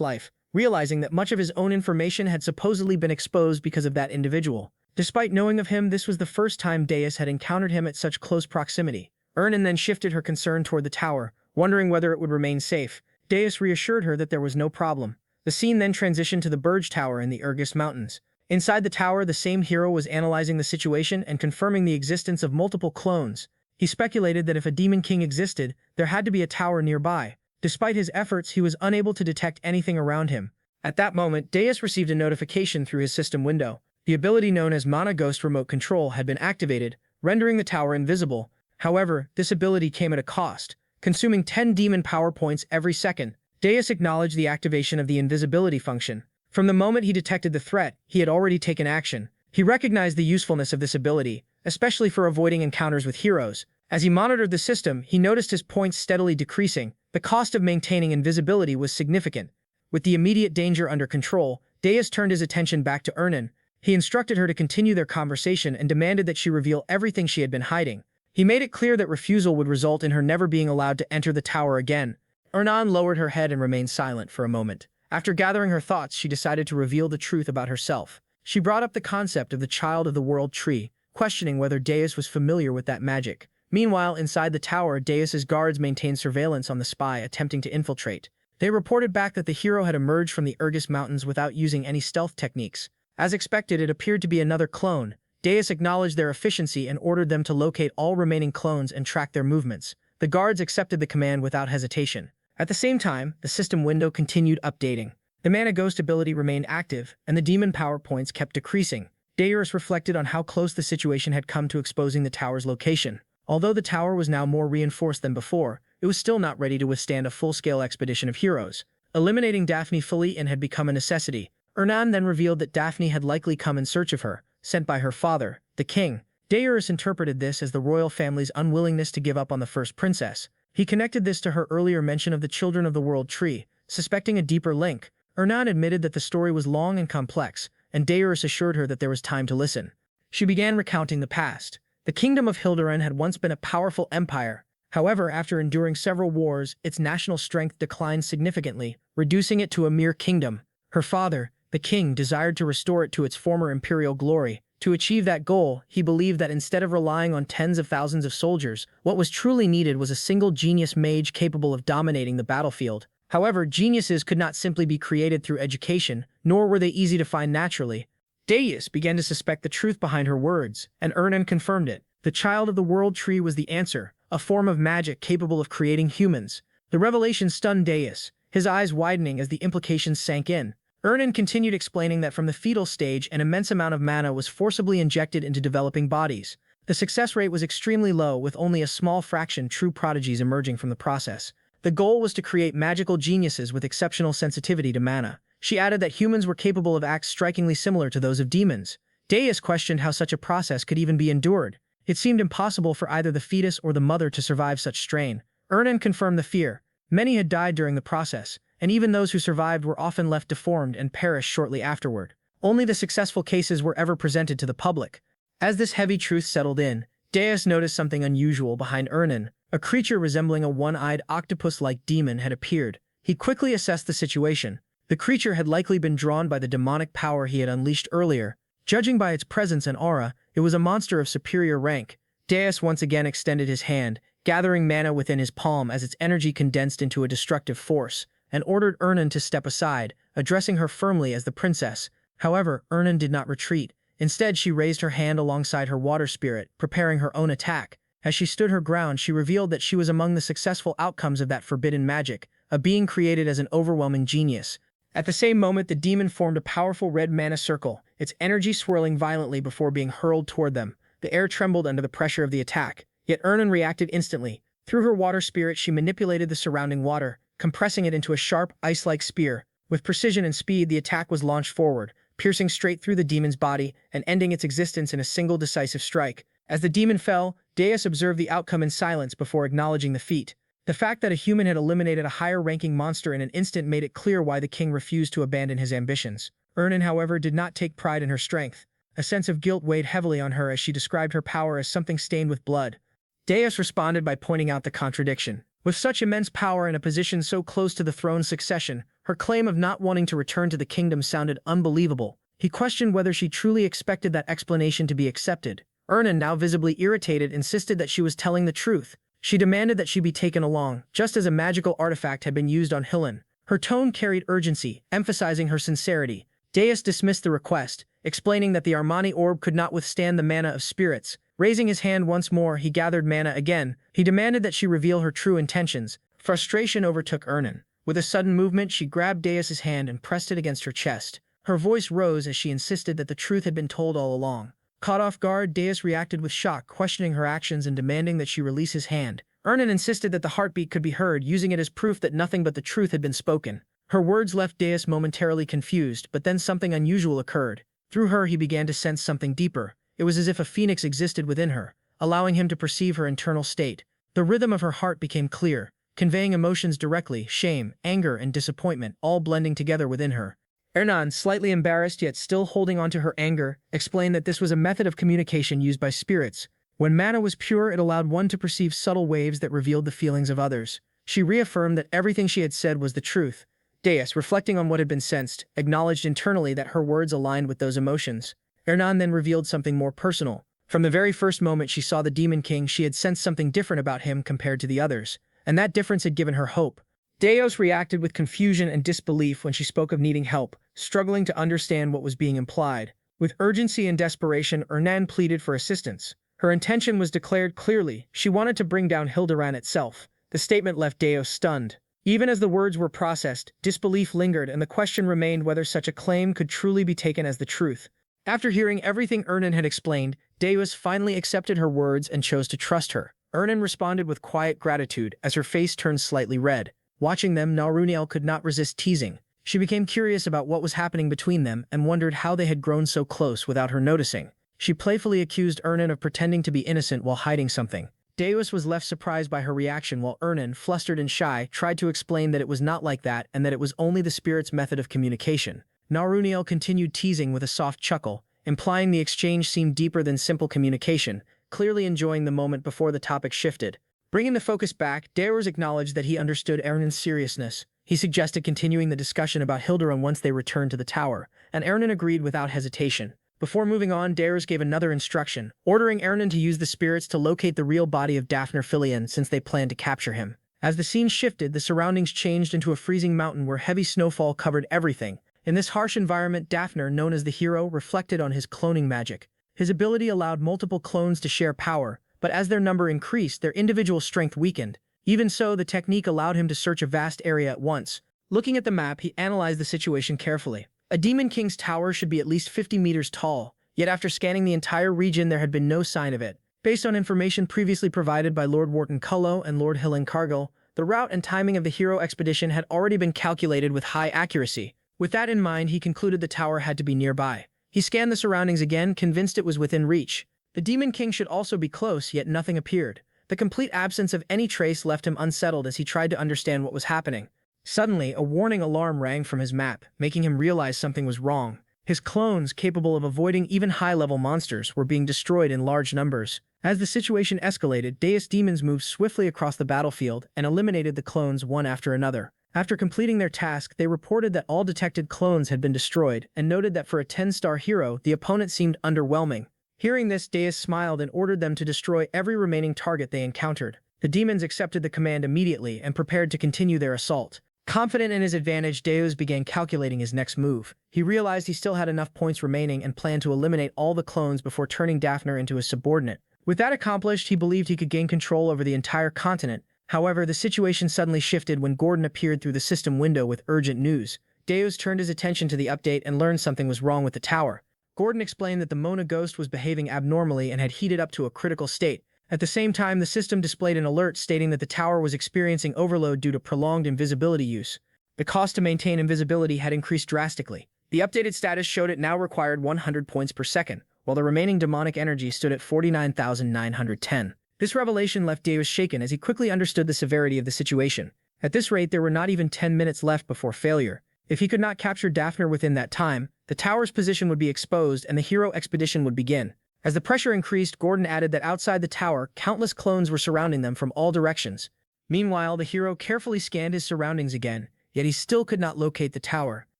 life, realizing that much of his own information had supposedly been exposed because of that individual. Despite knowing of him, this was the first time Deus had encountered him at such close proximity. Ernan then shifted her concern toward the tower, wondering whether it would remain safe. Deus reassured her that there was no problem. The scene then transitioned to the Burge Tower in the Irgus Mountains. Inside the tower, the same hero was analyzing the situation and confirming the existence of multiple clones. He speculated that if a Demon King existed, there had to be a tower nearby. Despite his efforts, he was unable to detect anything around him. At that moment, Deus received a notification through his system window. The ability known as Mana Ghost Remote Control had been activated, rendering the tower invisible. However, this ability came at a cost, consuming 10 demon power points every second. Deus acknowledged the activation of the invisibility function. From the moment he detected the threat, he had already taken action. He recognized the usefulness of this ability, especially for avoiding encounters with heroes. As he monitored the system, he noticed his points steadily decreasing. The cost of maintaining invisibility was significant. With the immediate danger under control, Deus turned his attention back to Ernan. He instructed her to continue their conversation and demanded that she reveal everything she had been hiding. He made it clear that refusal would result in her never being allowed to enter the tower again. Ernan lowered her head and remained silent for a moment. After gathering her thoughts, she decided to reveal the truth about herself. She brought up the concept of the Child of the World tree, questioning whether Deus was familiar with that magic. Meanwhile, inside the tower, Deus's guards maintained surveillance on the spy attempting to infiltrate. They reported back that the hero had emerged from the Urgus Mountains without using any stealth techniques. As expected, it appeared to be another clone. Deus acknowledged their efficiency and ordered them to locate all remaining clones and track their movements. The guards accepted the command without hesitation. At the same time, the system window continued updating. The Mana Ghost ability remained active, and the demon power points kept decreasing. Deus reflected on how close the situation had come to exposing the tower's location. Although the tower was now more reinforced than before, it was still not ready to withstand a full-scale expedition of heroes. Eliminating Daphne fully had become a necessity. Ernan then revealed that Daphne had likely come in search of her, sent by her father, the king. Deus interpreted this as the royal family's unwillingness to give up on the first princess. He connected this to her earlier mention of the Children of the World tree, suspecting a deeper link. Ernan admitted that the story was long and complex, and Deus assured her that there was time to listen. She began recounting the past. The kingdom of Hilderan had once been a powerful empire. However, after enduring several wars, its national strength declined significantly, reducing it to a mere kingdom. Her father, the king, desired to restore it to its former imperial glory. To achieve that goal, he believed that instead of relying on tens of thousands of soldiers, what was truly needed was a single genius mage capable of dominating the battlefield. However, geniuses could not simply be created through education, nor were they easy to find naturally. Deus began to suspect the truth behind her words, and Ernan confirmed it. The Child of the World tree was the answer, a form of magic capable of creating humans. The revelation stunned Deus, his eyes widening as the implications sank in. Ernan continued explaining that from the fetal stage, an immense amount of mana was forcibly injected into developing bodies. The success rate was extremely low, with only a small fraction true prodigies emerging from the process. The goal was to create magical geniuses with exceptional sensitivity to mana. She added that humans were capable of acts strikingly similar to those of demons. Deus questioned how such a process could even be endured. It seemed impossible for either the fetus or the mother to survive such strain. Ernan confirmed the fear. Many had died during the process, and even those who survived were often left deformed and perished shortly afterward. Only the successful cases were ever presented to the public. As this heavy truth settled in, Deus noticed something unusual behind Ernan. A creature resembling a one-eyed octopus-like demon had appeared. He quickly assessed the situation. The creature had likely been drawn by the demonic power he had unleashed earlier. Judging by its presence and aura, it was a monster of superior rank. Deus once again extended his hand, gathering mana within his palm as its energy condensed into a destructive force, and ordered Ernan to step aside, addressing her firmly as the princess. However, Ernan did not retreat. Instead, she raised her hand alongside her water spirit, preparing her own attack. As she stood her ground, she revealed that she was among the successful outcomes of that forbidden magic, a being created as an overwhelming genius. At the same moment, the demon formed a powerful red mana circle, its energy swirling violently before being hurled toward them. The air trembled under the pressure of the attack, yet Ernan reacted instantly. Through her water spirit, she manipulated the surrounding water, compressing it into a sharp, ice-like spear. With precision and speed, the attack was launched forward, piercing straight through the demon's body and ending its existence in a single decisive strike. As the demon fell, Deus observed the outcome in silence before acknowledging the feat. The fact that a human had eliminated a higher-ranking monster in an instant made it clear why the king refused to abandon his ambitions. Ernan, however, did not take pride in her strength. A sense of guilt weighed heavily on her as she described her power as something stained with blood. Deus responded by pointing out the contradiction. With such immense power and a position so close to the throne's succession, her claim of not wanting to return to the kingdom sounded unbelievable. He questioned whether she truly expected that explanation to be accepted. Ernan, now visibly irritated, insisted that she was telling the truth. She demanded that she be taken along, just as a magical artifact had been used on Hillen. Her tone carried urgency, emphasizing her sincerity. Deus dismissed the request, explaining that the Armani orb could not withstand the mana of spirits. Raising his hand once more, he gathered mana again. He demanded that she reveal her true intentions. Frustration overtook Ernan. With a sudden movement, she grabbed Deus's hand and pressed it against her chest. Her voice rose as she insisted that the truth had been told all along. Caught off guard, Deus reacted with shock, questioning her actions and demanding that she release his hand. Ernan insisted that the heartbeat could be heard, using it as proof that nothing but the truth had been spoken. Her words left Deus momentarily confused, but then something unusual occurred. Through her, he began to sense something deeper. It was as if a phoenix existed within her, allowing him to perceive her internal state. The rhythm of her heart became clear, conveying emotions directly: shame, anger, and disappointment, all blending together within her. Ernan, slightly embarrassed yet still holding on to her anger, explained that this was a method of communication used by spirits. When mana was pure, it allowed one to perceive subtle waves that revealed the feelings of others. She reaffirmed that everything she had said was the truth. Deus, reflecting on what had been sensed, acknowledged internally that her words aligned with those emotions. Ernan then revealed something more personal. From the very first moment she saw the Demon King, she had sensed something different about him compared to the others, and that difference had given her hope. Deus reacted with confusion and disbelief when she spoke of needing help, struggling to understand what was being implied. With urgency and desperation, Ernan pleaded for assistance. Her intention was declared clearly: she wanted to bring down Hilderan itself. The statement left Deus stunned. Even as the words were processed, disbelief lingered, and the question remained whether such a claim could truly be taken as the truth. After hearing everything Ernan had explained, Deus finally accepted her words and chose to trust her. Ernan responded with quiet gratitude as her face turned slightly red. Watching them, Naruniel could not resist teasing. She became curious about what was happening between them and wondered how they had grown so close without her noticing. She playfully accused Ernan of pretending to be innocent while hiding something. Deus was left surprised by her reaction, while Ernan, flustered and shy, tried to explain that it was not like that and that it was only the spirit's method of communication. Naruniel continued teasing with a soft chuckle, implying the exchange seemed deeper than simple communication, clearly enjoying the moment before the topic shifted. Bringing the focus back, Deus acknowledged that he understood Ernan's seriousness. He suggested continuing the discussion about Hilderan once they returned to the tower, and Ernan agreed without hesitation. Before moving on, Deus gave another instruction, ordering Ernan to use the spirits to locate the real body of Daphne Filian since they planned to capture him. As the scene shifted, the surroundings changed into a freezing mountain where heavy snowfall covered everything. In this harsh environment, Daphne, known as the hero, reflected on his cloning magic. His ability allowed multiple clones to share power, but as their number increased, their individual strength weakened. Even so, the technique allowed him to search a vast area at once. Looking at the map, he analyzed the situation carefully. A Demon King's tower should be at least 50 meters tall, yet after scanning the entire region there had been no sign of it. Based on information previously provided by Lord Wharton Cullo and Lord Hillen Cargill, the route and timing of the hero expedition had already been calculated with high accuracy. With that in mind, he concluded the tower had to be nearby. He scanned the surroundings again, convinced it was within reach. The Demon King should also be close, yet nothing appeared. The complete absence of any trace left him unsettled as he tried to understand what was happening. Suddenly, a warning alarm rang from his map, making him realize something was wrong. His clones, capable of avoiding even high-level monsters, were being destroyed in large numbers. As the situation escalated, Deus demons moved swiftly across the battlefield and eliminated the clones one after another. After completing their task, they reported that all detected clones had been destroyed and noted that for a 10-star hero, the opponent seemed underwhelming. Hearing this, Deus smiled and ordered them to destroy every remaining target they encountered. The demons accepted the command immediately and prepared to continue their assault. Confident in his advantage, Deus began calculating his next move. He realized he still had enough points remaining and planned to eliminate all the clones before turning Daphne into a subordinate. With that accomplished, he believed he could gain control over the entire continent. However, the situation suddenly shifted when Gordon appeared through the system window with urgent news. Deus turned his attention to the update and learned something was wrong with the tower. Gordon explained that the Mona ghost was behaving abnormally and had heated up to a critical state. At the same time, the system displayed an alert stating that the tower was experiencing overload due to prolonged invisibility use. The cost to maintain invisibility had increased drastically. The updated status showed it now required 100 points per second, while the remaining demonic energy stood at 49,910. This revelation left Deus shaken as he quickly understood the severity of the situation. At this rate, there were not even 10 minutes left before failure. If he could not capture Daphne within that time, the tower's position would be exposed and the hero expedition would begin. As the pressure increased, Gordon added that outside the tower, countless clones were surrounding them from all directions. Meanwhile, the hero carefully scanned his surroundings again, yet he still could not locate the tower.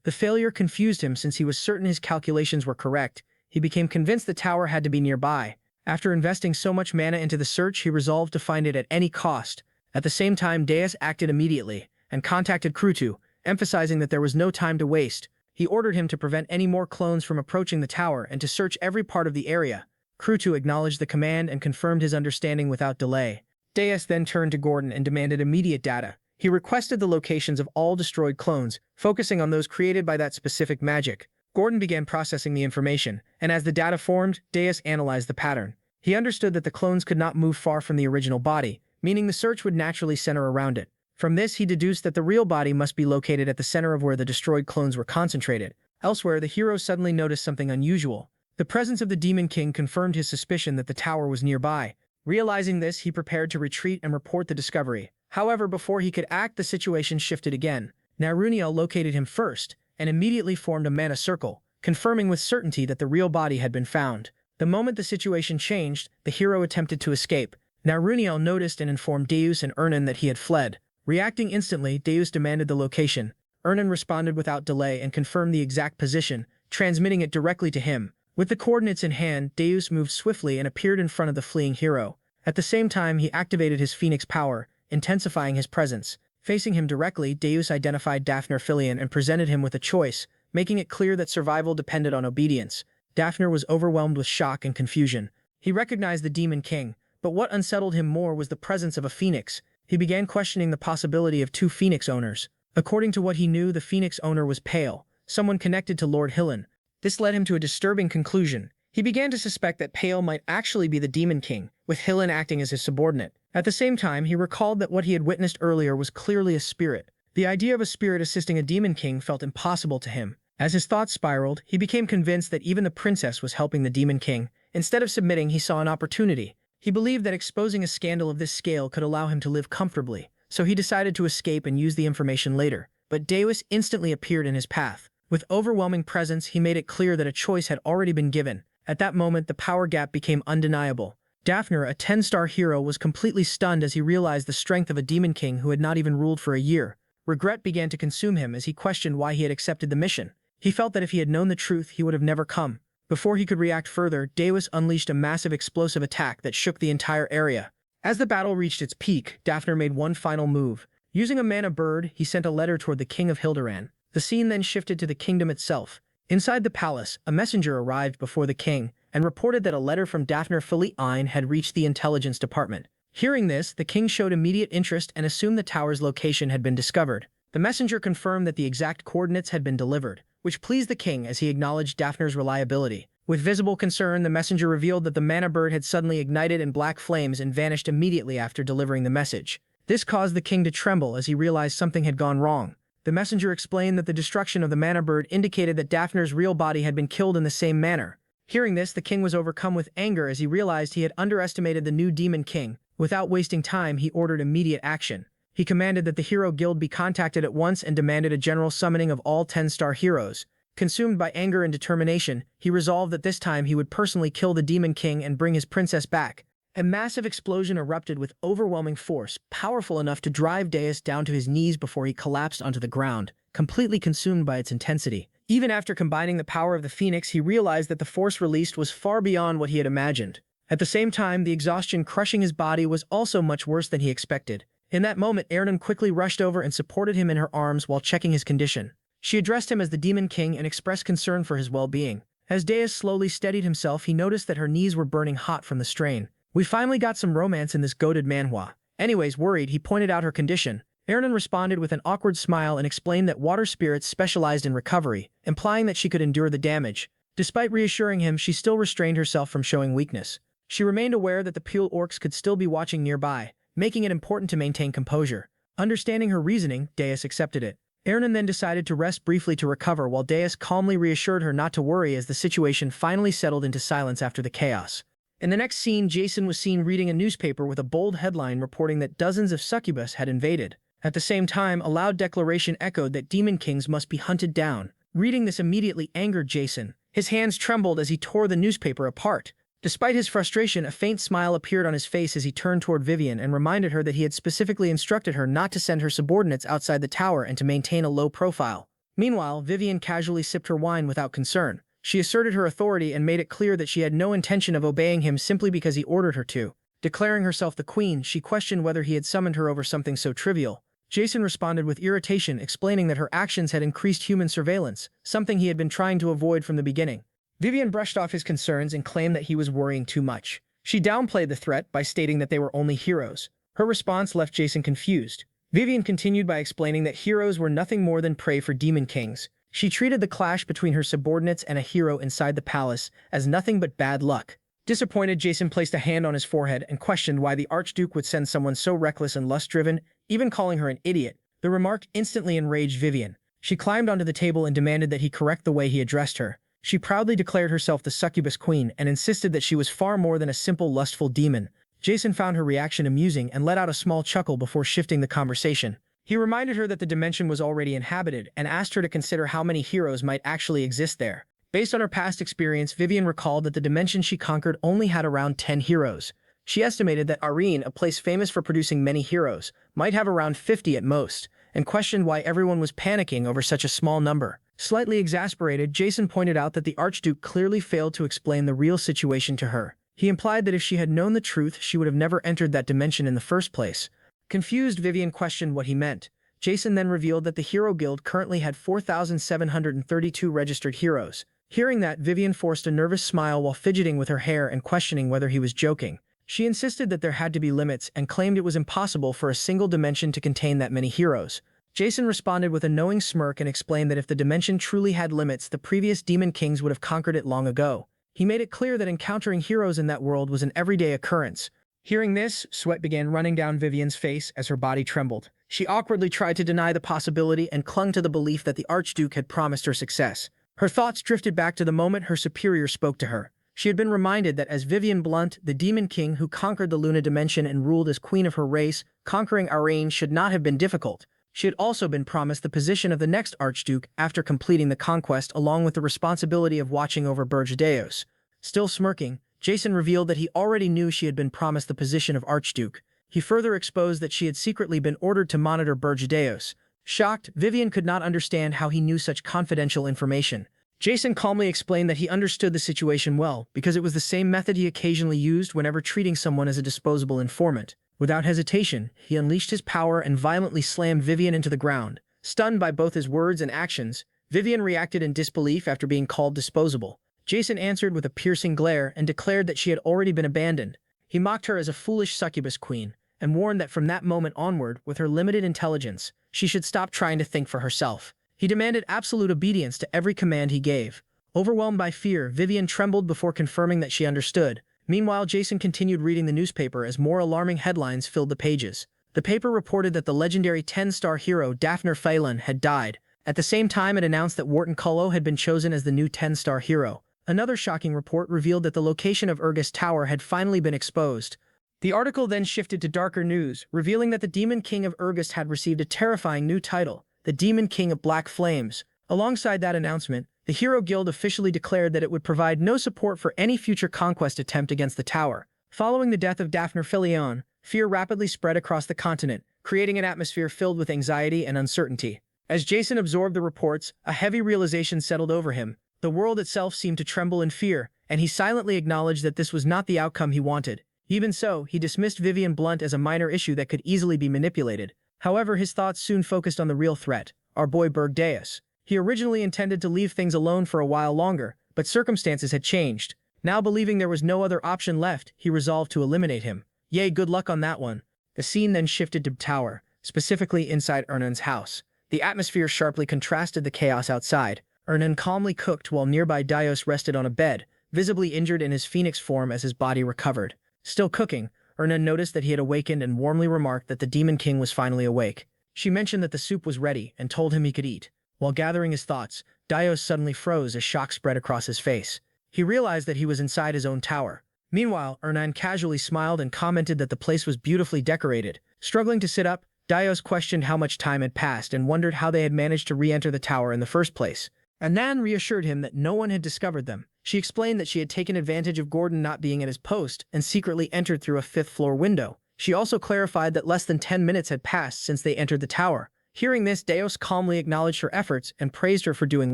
The failure confused him since he was certain his calculations were correct. He became convinced the tower had to be nearby. After investing so much mana into the search, he resolved to find it at any cost. At the same time, Deus acted immediately and contacted Krutu, emphasizing that there was no time to waste. He ordered him to prevent any more clones from approaching the tower and to search every part of the area. Krutu acknowledged the command and confirmed his understanding without delay. Deus then turned to Gordon and demanded immediate data. He requested the locations of all destroyed clones, focusing on those created by that specific magic. Gordon began processing the information, and as the data formed, Deus analyzed the pattern. He understood that the clones could not move far from the original body, meaning the search would naturally center around it. From this, he deduced that the real body must be located at the center of where the destroyed clones were concentrated. Elsewhere, the hero suddenly noticed something unusual. The presence of the Demon King confirmed his suspicion that the tower was nearby. Realizing this, he prepared to retreat and report the discovery. However, before he could act, the situation shifted again. Naruniel located him first, and immediately formed a mana circle, confirming with certainty that the real body had been found. The moment the situation changed, the hero attempted to escape. Naruniel noticed and informed Deus and Ernan that he had fled. Reacting instantly, Deus demanded the location. Ernan responded without delay and confirmed the exact position, transmitting it directly to him. With the coordinates in hand, Deus moved swiftly and appeared in front of the fleeing hero. At the same time, he activated his Phoenix power, intensifying his presence. Facing him directly, Deus identified Daphne Filion and presented him with a choice, making it clear that survival depended on obedience. Daphne was overwhelmed with shock and confusion. He recognized the Demon King, but what unsettled him more was the presence of a phoenix. He began questioning the possibility of two phoenix owners. According to what he knew, the phoenix owner was Pale, someone connected to Lord Hillen. This led him to a disturbing conclusion. He began to suspect that Pale might actually be the Demon King, with Hillen acting as his subordinate. At the same time, he recalled that what he had witnessed earlier was clearly a spirit. The idea of a spirit assisting a Demon King felt impossible to him. As his thoughts spiraled, he became convinced that even the princess was helping the Demon King. Instead of submitting, he saw an opportunity. He believed that exposing a scandal of this scale could allow him to live comfortably, so he decided to escape and use the information later. But Deus instantly appeared in his path. With overwhelming presence, he made it clear that a choice had already been given. At that moment, the power gap became undeniable. Daphne, a 10-star hero, was completely stunned as he realized the strength of a Demon King who had not even ruled for a year. Regret began to consume him as he questioned why he had accepted the mission. He felt that if he had known the truth, he would have never come. Before he could react further, Deus unleashed a massive explosive attack that shook the entire area. As the battle reached its peak, Daphne made one final move. Using a mana bird, he sent a letter toward the King of Hilderan. The scene then shifted to the kingdom itself. Inside the palace, a messenger arrived before the king and reported that a letter from Daphne Filion had reached the intelligence department. Hearing this, the king showed immediate interest and assumed the tower's location had been discovered. The messenger confirmed that the exact coordinates had been delivered, which pleased the king as he acknowledged Daphne's reliability. With visible concern, the messenger revealed that the mana bird had suddenly ignited in black flames and vanished immediately after delivering the message. This caused the king to tremble as he realized something had gone wrong. The messenger explained that the destruction of the mana bird indicated that Daphne's real body had been killed in the same manner. Hearing this, the king was overcome with anger as he realized he had underestimated the new Demon King. Without wasting time, he ordered immediate action. He commanded that the Hero Guild be contacted at once and demanded a general summoning of all 10-star heroes. Consumed by anger and determination, he resolved that this time he would personally kill the Demon King and bring his princess back. A massive explosion erupted with overwhelming force, powerful enough to drive Deus down to his knees before he collapsed onto the ground, completely consumed by its intensity. Even after combining the power of the Phoenix, he realized that the force released was far beyond what he had imagined. At the same time, the exhaustion crushing his body was also much worse than he expected. In that moment, Ernan quickly rushed over and supported him in her arms while checking his condition. She addressed him as the Demon King and expressed concern for his well-being. As Deus slowly steadied himself, he noticed that her knees were burning hot from the strain. "We finally got some romance in this goated manhwa." Anyways, worried, he pointed out her condition. Ernan responded with an awkward smile and explained that water spirits specialized in recovery, implying that she could endure the damage. Despite reassuring him, she still restrained herself from showing weakness. She remained aware that the Pule orcs could still be watching nearby, making it important to maintain composure. Understanding her reasoning, Deus accepted it. Ernan then decided to rest briefly to recover while Deus calmly reassured her not to worry as the situation finally settled into silence after the chaos. In the next scene, Jason was seen reading a newspaper with a bold headline reporting that dozens of succubus had invaded. At the same time, a loud declaration echoed that demon kings must be hunted down. Reading this immediately angered Jason. His hands trembled as he tore the newspaper apart. Despite his frustration, a faint smile appeared on his face as he turned toward Vivian and reminded her that he had specifically instructed her not to send her subordinates outside the tower and to maintain a low profile. Meanwhile, Vivian casually sipped her wine without concern. She asserted her authority and made it clear that she had no intention of obeying him simply because he ordered her to. Declaring herself the queen, she questioned whether he had summoned her over something so trivial. Jason responded with irritation, explaining that her actions had increased human surveillance, something he had been trying to avoid from the beginning. Vivian brushed off his concerns and claimed that he was worrying too much. She downplayed the threat by stating that they were only heroes. Her response left Jason confused. Vivian continued by explaining that heroes were nothing more than prey for demon kings. She treated the clash between her subordinates and a hero inside the palace as nothing but bad luck. Disappointed, Jason placed a hand on his forehead and questioned why the Archduke would send someone so reckless and lust-driven, even calling her an idiot. The remark instantly enraged Vivian. She climbed onto the table and demanded that he correct the way he addressed her. She proudly declared herself the succubus queen and insisted that she was far more than a simple lustful demon. Jason found her reaction amusing and let out a small chuckle before shifting the conversation. He reminded her that the dimension was already inhabited and asked her to consider how many heroes might actually exist there. Based on her past experience, Vivian recalled that the dimension she conquered only had around 10 heroes. She estimated that Arene, a place famous for producing many heroes, might have around 50 at most, and questioned why everyone was panicking over such a small number. Slightly exasperated, Jason pointed out that the Archduke clearly failed to explain the real situation to her. He implied that if she had known the truth, she would have never entered that dimension in the first place. Confused, Vivian questioned what he meant. Jason then revealed that the Hero Guild currently had 4,732 registered heroes. Hearing that, Vivian forced a nervous smile while fidgeting with her hair and questioning whether he was joking. She insisted that there had to be limits and claimed it was impossible for a single dimension to contain that many heroes. Jason responded with a knowing smirk and explained that if the dimension truly had limits, the previous demon kings would have conquered it long ago. He made it clear that encountering heroes in that world was an everyday occurrence. Hearing this, sweat began running down Vivian's face as her body trembled. She awkwardly tried to deny the possibility and clung to the belief that the Archduke had promised her success. Her thoughts drifted back to the moment her superior spoke to her. She had been reminded that as Vivian Blunt, the demon king who conquered the Luna dimension and ruled as queen of her race, conquering Arene should not have been difficult. She had also been promised the position of the next Archduke after completing the conquest, along with the responsibility of watching over Burjadeos. Still smirking, Jason revealed that he already knew she had been promised the position of Archduke. He further exposed that she had secretly been ordered to monitor Burjadeos. Shocked, Vivian could not understand how he knew such confidential information. Jason calmly explained that he understood the situation well, because it was the same method he occasionally used whenever treating someone as a disposable informant. Without hesitation, he unleashed his power and violently slammed Vivian into the ground. Stunned by both his words and actions, Vivian reacted in disbelief after being called disposable. Jason answered with a piercing glare and declared that she had already been abandoned. He mocked her as a foolish succubus queen, and warned that from that moment onward, with her limited intelligence, she should stop trying to think for herself. He demanded absolute obedience to every command he gave. Overwhelmed by fear, Vivian trembled before confirming that she understood. Meanwhile, Jason continued reading the newspaper as more alarming headlines filled the pages. The paper reported that the legendary 10-star hero Daphne Phelan had died. At the same time, it announced that Wharton Cullo had been chosen as the new 10-star hero. Another shocking report revealed that the location of Urgus Tower had finally been exposed. The article then shifted to darker news, revealing that the Demon King of Urgus had received a terrifying new title, the Demon King of Black Flames. Alongside that announcement, the Hero Guild officially declared that it would provide no support for any future conquest attempt against the tower. Following the death of Daphne Phelan, fear rapidly spread across the continent, creating an atmosphere filled with anxiety and uncertainty. As Jason absorbed the reports, a heavy realization settled over him. The world itself seemed to tremble in fear, and he silently acknowledged that this was not the outcome he wanted. Even so, he dismissed Vivian Blunt as a minor issue that could easily be manipulated. However, his thoughts soon focused on the real threat, our boy Burjadeos. He originally intended to leave things alone for a while longer, but circumstances had changed. Now believing there was no other option left, he resolved to eliminate him. Yay, good luck on that one. The scene then shifted to the tower, specifically inside Ernan's house. The atmosphere sharply contrasted the chaos outside. Ernan calmly cooked while nearby Daios rested on a bed, visibly injured in his phoenix form as his body recovered. Still cooking, Ernan noticed that he had awakened and warmly remarked that the Demon King was finally awake. She mentioned that the soup was ready and told him he could eat. While gathering his thoughts, Daios suddenly froze as shock spread across his face. He realized that he was inside his own tower. Meanwhile, Ernan casually smiled and commented that the place was beautifully decorated. Struggling to sit up, Daios questioned how much time had passed and wondered how they had managed to re-enter the tower in the first place. Anan reassured him that no one had discovered them. She explained that she had taken advantage of Gordon not being at his post and secretly entered through a fifth-floor window. She also clarified that less than 10 minutes had passed since they entered the tower. Hearing this, Daios calmly acknowledged her efforts and praised her for doing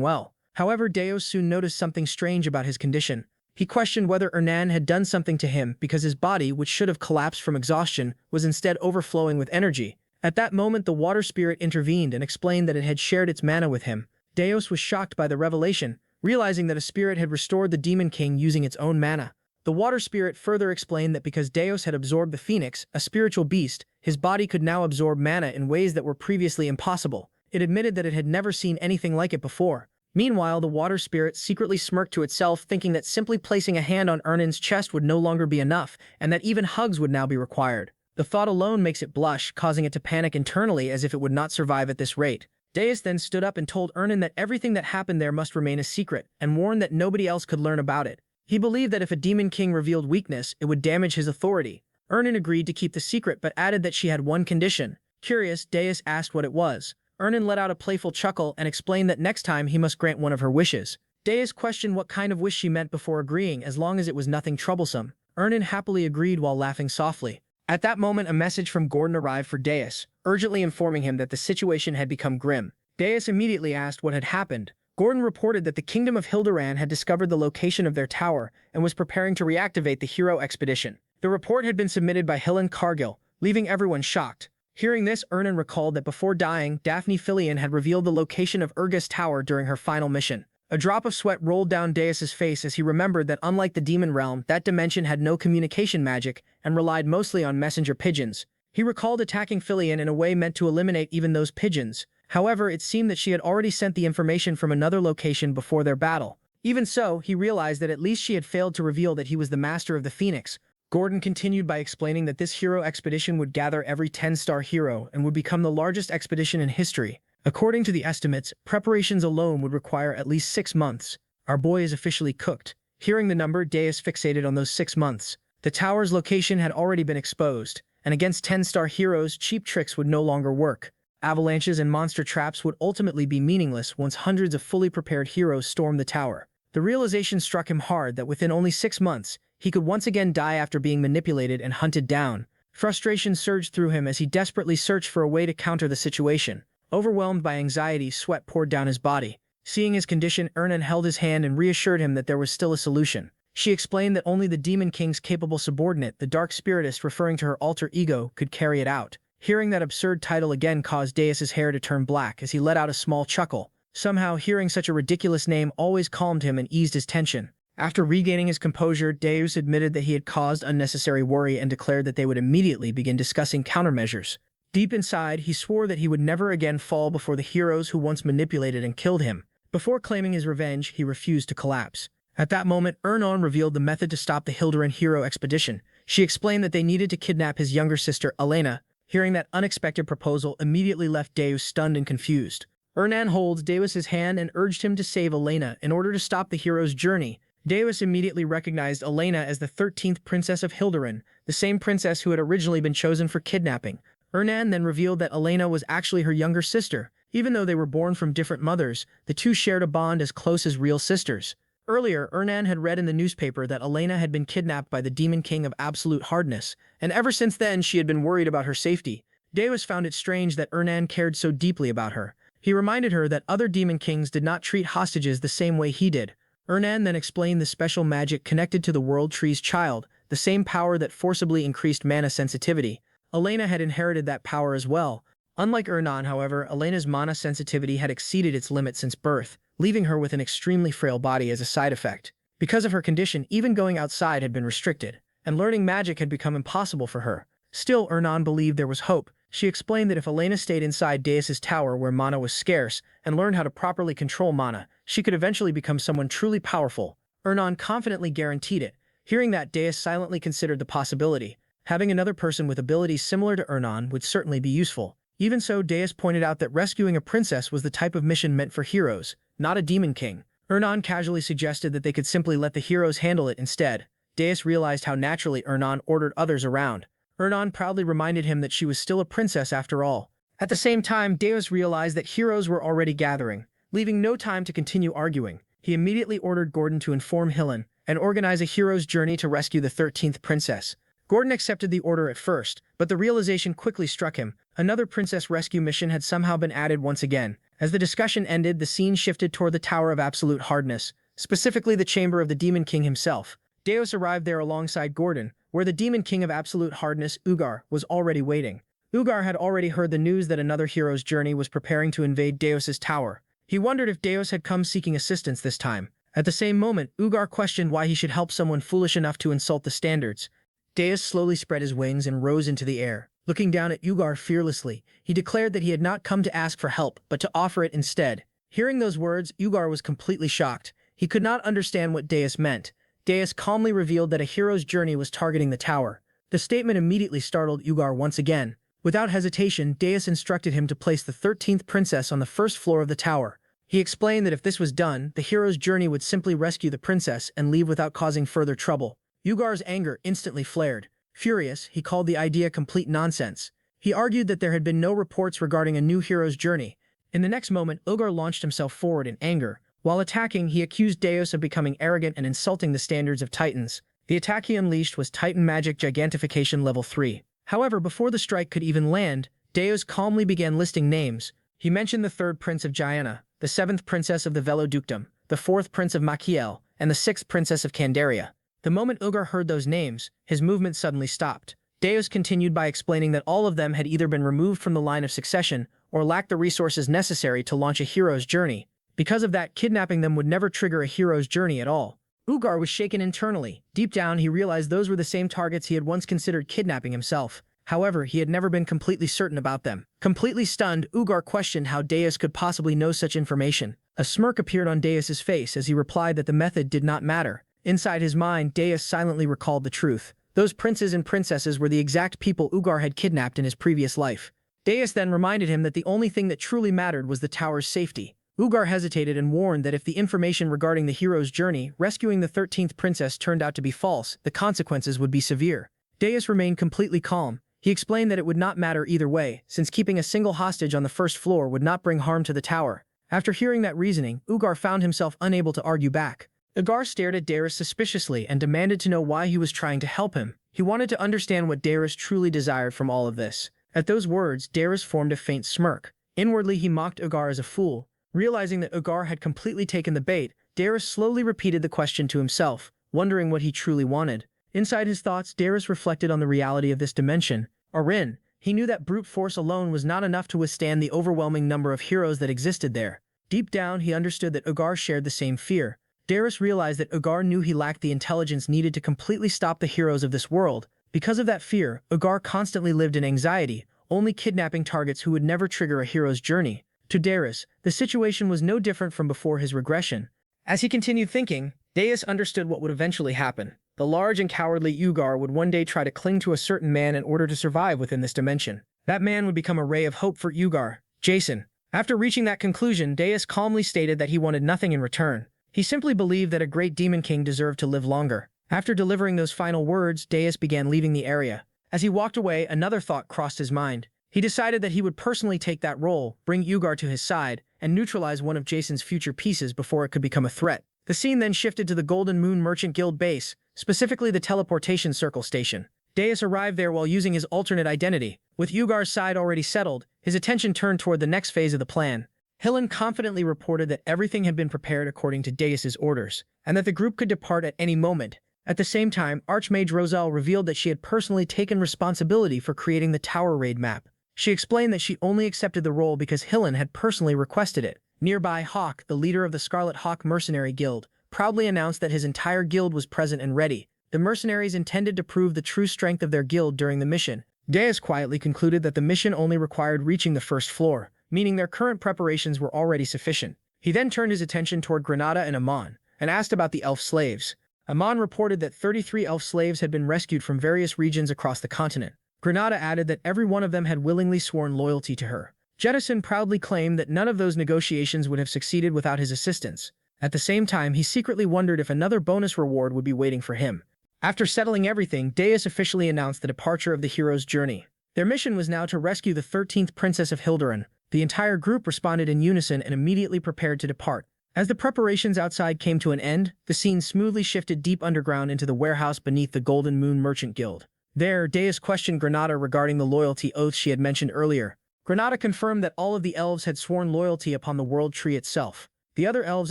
well. However, Daios soon noticed something strange about his condition. He questioned whether Ernan had done something to him because his body, which should have collapsed from exhaustion, was instead overflowing with energy. At that moment, the water spirit intervened and explained that it had shared its mana with him. Daios was shocked by the revelation, realizing that a spirit had restored the Demon King using its own mana. The water spirit further explained that because Daios had absorbed the phoenix, a spiritual beast, his body could now absorb mana in ways that were previously impossible. It admitted that it had never seen anything like it before. Meanwhile, the water spirit secretly smirked to itself, thinking that simply placing a hand on Ernan's chest would no longer be enough, and that even hugs would now be required. The thought alone makes it blush, causing it to panic internally as if it would not survive at this rate. Deus then stood up and told Ernan that everything that happened there must remain a secret, and warned that nobody else could learn about it. He believed that if a demon king revealed weakness, it would damage his authority. Ernan agreed to keep the secret but added that she had one condition. Curious, Deus asked what it was. Ernan let out a playful chuckle and explained that next time he must grant one of her wishes. Deus questioned what kind of wish she meant before agreeing, as long as it was nothing troublesome. Ernan happily agreed while laughing softly. At that moment, a message from Gordon arrived for Deus, urgently informing him that the situation had become grim. Deus immediately asked what had happened. Gordon reported that the Kingdom of Hilderan had discovered the location of their tower and was preparing to reactivate the hero expedition. The report had been submitted by Hillen Cargill, leaving everyone shocked. Hearing this, Ernan recalled that before dying, Daphne Filion had revealed the location of Urga's tower during her final mission. A drop of sweat rolled down Deus's face as he remembered that unlike the demon realm, that dimension had no communication magic and relied mostly on messenger pigeons. He recalled attacking Filion in a way meant to eliminate even those pigeons. However, it seemed that she had already sent the information from another location before their battle. Even so, he realized that at least she had failed to reveal that he was the master of the Phoenix. Gordon continued by explaining that this hero expedition would gather every 10-star hero and would become the largest expedition in history. According to the estimates, preparations alone would require at least 6 months. Our boy is officially cooked. Hearing the number, Deus fixated on those 6 months. The tower's location had already been exposed, and against 10-star heroes, cheap tricks would no longer work. Avalanches and monster traps would ultimately be meaningless once hundreds of fully prepared heroes stormed the tower. The realization struck him hard that within only 6 months, he could once again die after being manipulated and hunted down. Frustration surged through him as he desperately searched for a way to counter the situation. Overwhelmed by anxiety, sweat poured down his body. Seeing his condition, Ernan held his hand and reassured him that there was still a solution. She explained that only the Demon King's capable subordinate, the Dark Spiritist referring to her alter ego, could carry it out. Hearing that absurd title again caused Deus's hair to turn black as he let out a small chuckle. Somehow, hearing such a ridiculous name always calmed him and eased his tension. After regaining his composure, Deus admitted that he had caused unnecessary worry and declared that they would immediately begin discussing countermeasures. Deep inside, he swore that he would never again fall before the heroes who once manipulated and killed him. Before claiming his revenge, he refused to collapse. At that moment, Ernan revealed the method to stop the Hilderan hero expedition. She explained that they needed to kidnap his younger sister, Elena. Hearing that unexpected proposal immediately left Deus stunned and confused. Ernan holds Deus's hand and urged him to save Elena in order to stop the hero's journey. Deus immediately recognized Elena as the 13th princess of Hilderan, the same princess who had originally been chosen for kidnapping. Ernan then revealed that Elena was actually her younger sister. Even though they were born from different mothers, the two shared a bond as close as real sisters. Earlier, Ernan had read in the newspaper that Elena had been kidnapped by the Demon King of Absolute Hardness, and ever since then she had been worried about her safety. Deus found it strange that Ernan cared so deeply about her. He reminded her that other Demon Kings did not treat hostages the same way he did. Ernan then explained the special magic connected to the World Tree's child, the same power that forcibly increased mana sensitivity. Elena had inherited that power as well. Unlike Ernan, however, Elena's mana sensitivity had exceeded its limit since birth, leaving her with an extremely frail body as a side effect. Because of her condition, even going outside had been restricted, and learning magic had become impossible for her. Still, Ernan believed there was hope. She explained that if Elena stayed inside Deus's tower where mana was scarce and learned how to properly control mana, she could eventually become someone truly powerful. Ernan confidently guaranteed it. Hearing that, Deus silently considered the possibility. Having another person with abilities similar to Ernan would certainly be useful. Even so, Deus pointed out that rescuing a princess was the type of mission meant for heroes, not a demon king. Ernan casually suggested that they could simply let the heroes handle it instead. Deus realized how naturally Ernan ordered others around. Ernan proudly reminded him that she was still a princess after all. At the same time, Deus realized that heroes were already gathering. Leaving no time to continue arguing, he immediately ordered Gordon to inform Hillen and organize a hero's journey to rescue the 13th princess. Gordon accepted the order at first, but the realization quickly struck him. Another princess rescue mission had somehow been added once again. As the discussion ended, the scene shifted toward the Tower of Absolute Hardness, specifically the chamber of the Demon King himself. Deus arrived there alongside Gordon, where the Demon King of Absolute Hardness, Ugar, was already waiting. Ugar had already heard the news that another hero's journey was preparing to invade Deus's tower. He wondered if Deus had come seeking assistance this time. At the same moment, Ugar questioned why he should help someone foolish enough to insult the standards. Deus slowly spread his wings and rose into the air. Looking down at Ugar fearlessly, he declared that he had not come to ask for help, but to offer it instead. Hearing those words, Ugar was completely shocked. He could not understand what Deus meant. Deus calmly revealed that a hero's journey was targeting the tower. The statement immediately startled Ugar once again. Without hesitation, Deus instructed him to place the 13th princess on the first floor of the tower. He explained that if this was done, the hero's journey would simply rescue the princess and leave without causing further trouble. Ugar's anger instantly flared. Furious, he called the idea complete nonsense. He argued that there had been no reports regarding a new hero's journey. In the next moment, Ugar launched himself forward in anger. While attacking, he accused Deus of becoming arrogant and insulting the standards of Titans. The attack he unleashed was Titan Magic Gigantification Level 3. However, before the strike could even land, Deus calmly began listing names. He mentioned the 3rd Prince of Guyana, the 7th Princess of the Veloductum, the 4th Prince of Machiel, and the 6th Princess of Candaria. The moment Ugar heard those names, his movement suddenly stopped. Deus continued by explaining that all of them had either been removed from the line of succession or lacked the resources necessary to launch a hero's journey. Because of that, kidnapping them would never trigger a hero's journey at all. Ugar was shaken internally. Deep down, he realized those were the same targets he had once considered kidnapping himself. However, he had never been completely certain about them. Completely stunned, Ugar questioned how Deus could possibly know such information. A smirk appeared on Deus's face as he replied that the method did not matter. Inside his mind, Deus silently recalled the truth. Those princes and princesses were the exact people Ugar had kidnapped in his previous life. Deus then reminded him that the only thing that truly mattered was the tower's safety. Ugar hesitated and warned that if the information regarding the hero's journey, rescuing the 13th princess, turned out to be false, the consequences would be severe. Deus remained completely calm. He explained that it would not matter either way, since keeping a single hostage on the first floor would not bring harm to the tower. After hearing that reasoning, Ugar found himself unable to argue back. Ugar stared at Deus suspiciously and demanded to know why he was trying to help him. He wanted to understand what Deus truly desired from all of this. At those words, Deus formed a faint smirk. Inwardly, he mocked Ugar as a fool. Realizing that Ugar had completely taken the bait, Deus slowly repeated the question to himself, wondering what he truly wanted. Inside his thoughts, Deus reflected on the reality of this dimension. Arin, he knew that brute force alone was not enough to withstand the overwhelming number of heroes that existed there. Deep down, he understood that Ugar shared the same fear. Deus realized that Ugar knew he lacked the intelligence needed to completely stop the heroes of this world. Because of that fear, Ugar constantly lived in anxiety, only kidnapping targets who would never trigger a hero's journey. To Deus, the situation was no different from before his regression. As he continued thinking, Deus understood what would eventually happen. The large and cowardly Ugar would one day try to cling to a certain man in order to survive within this dimension. That man would become a ray of hope for Ugar, Jason. After reaching that conclusion, Deus calmly stated that he wanted nothing in return. He simply believed that a great demon king deserved to live longer. After delivering those final words, Deus began leaving the area. As he walked away, another thought crossed his mind. He decided that he would personally take that role, bring Ugar to his side, and neutralize one of Jason's future pieces before it could become a threat. The scene then shifted to the Golden Moon Merchant Guild base, specifically the teleportation circle station. Deus arrived there while using his alternate identity. With Ugar's side already settled, his attention turned toward the next phase of the plan. Hillen confidently reported that everything had been prepared according to Deus's orders, and that the group could depart at any moment. At the same time, Archmage Roselle revealed that she had personally taken responsibility for creating the tower raid map. She explained that she only accepted the role because Hillen had personally requested it. Nearby, Hawk, the leader of the Scarlet Hawk Mercenary Guild, proudly announced that his entire guild was present and ready. The mercenaries intended to prove the true strength of their guild during the mission. Deus quietly concluded that the mission only required reaching the first floor, meaning their current preparations were already sufficient. He then turned his attention toward Granada and Amon, and asked about the elf slaves. Amon reported that 33 elf slaves had been rescued from various regions across the continent. Granada added that every one of them had willingly sworn loyalty to her. Jettison proudly claimed that none of those negotiations would have succeeded without his assistance. At the same time, he secretly wondered if another bonus reward would be waiting for him. After settling everything, Deus officially announced the departure of the hero's journey. Their mission was now to rescue the 13th Princess of Hilderan. The entire group responded in unison and immediately prepared to depart. As the preparations outside came to an end, the scene smoothly shifted deep underground into the warehouse beneath the Golden Moon Merchant Guild. There, Deus questioned Granada regarding the loyalty oath she had mentioned earlier. Granada confirmed that all of the elves had sworn loyalty upon the World Tree itself. The other elves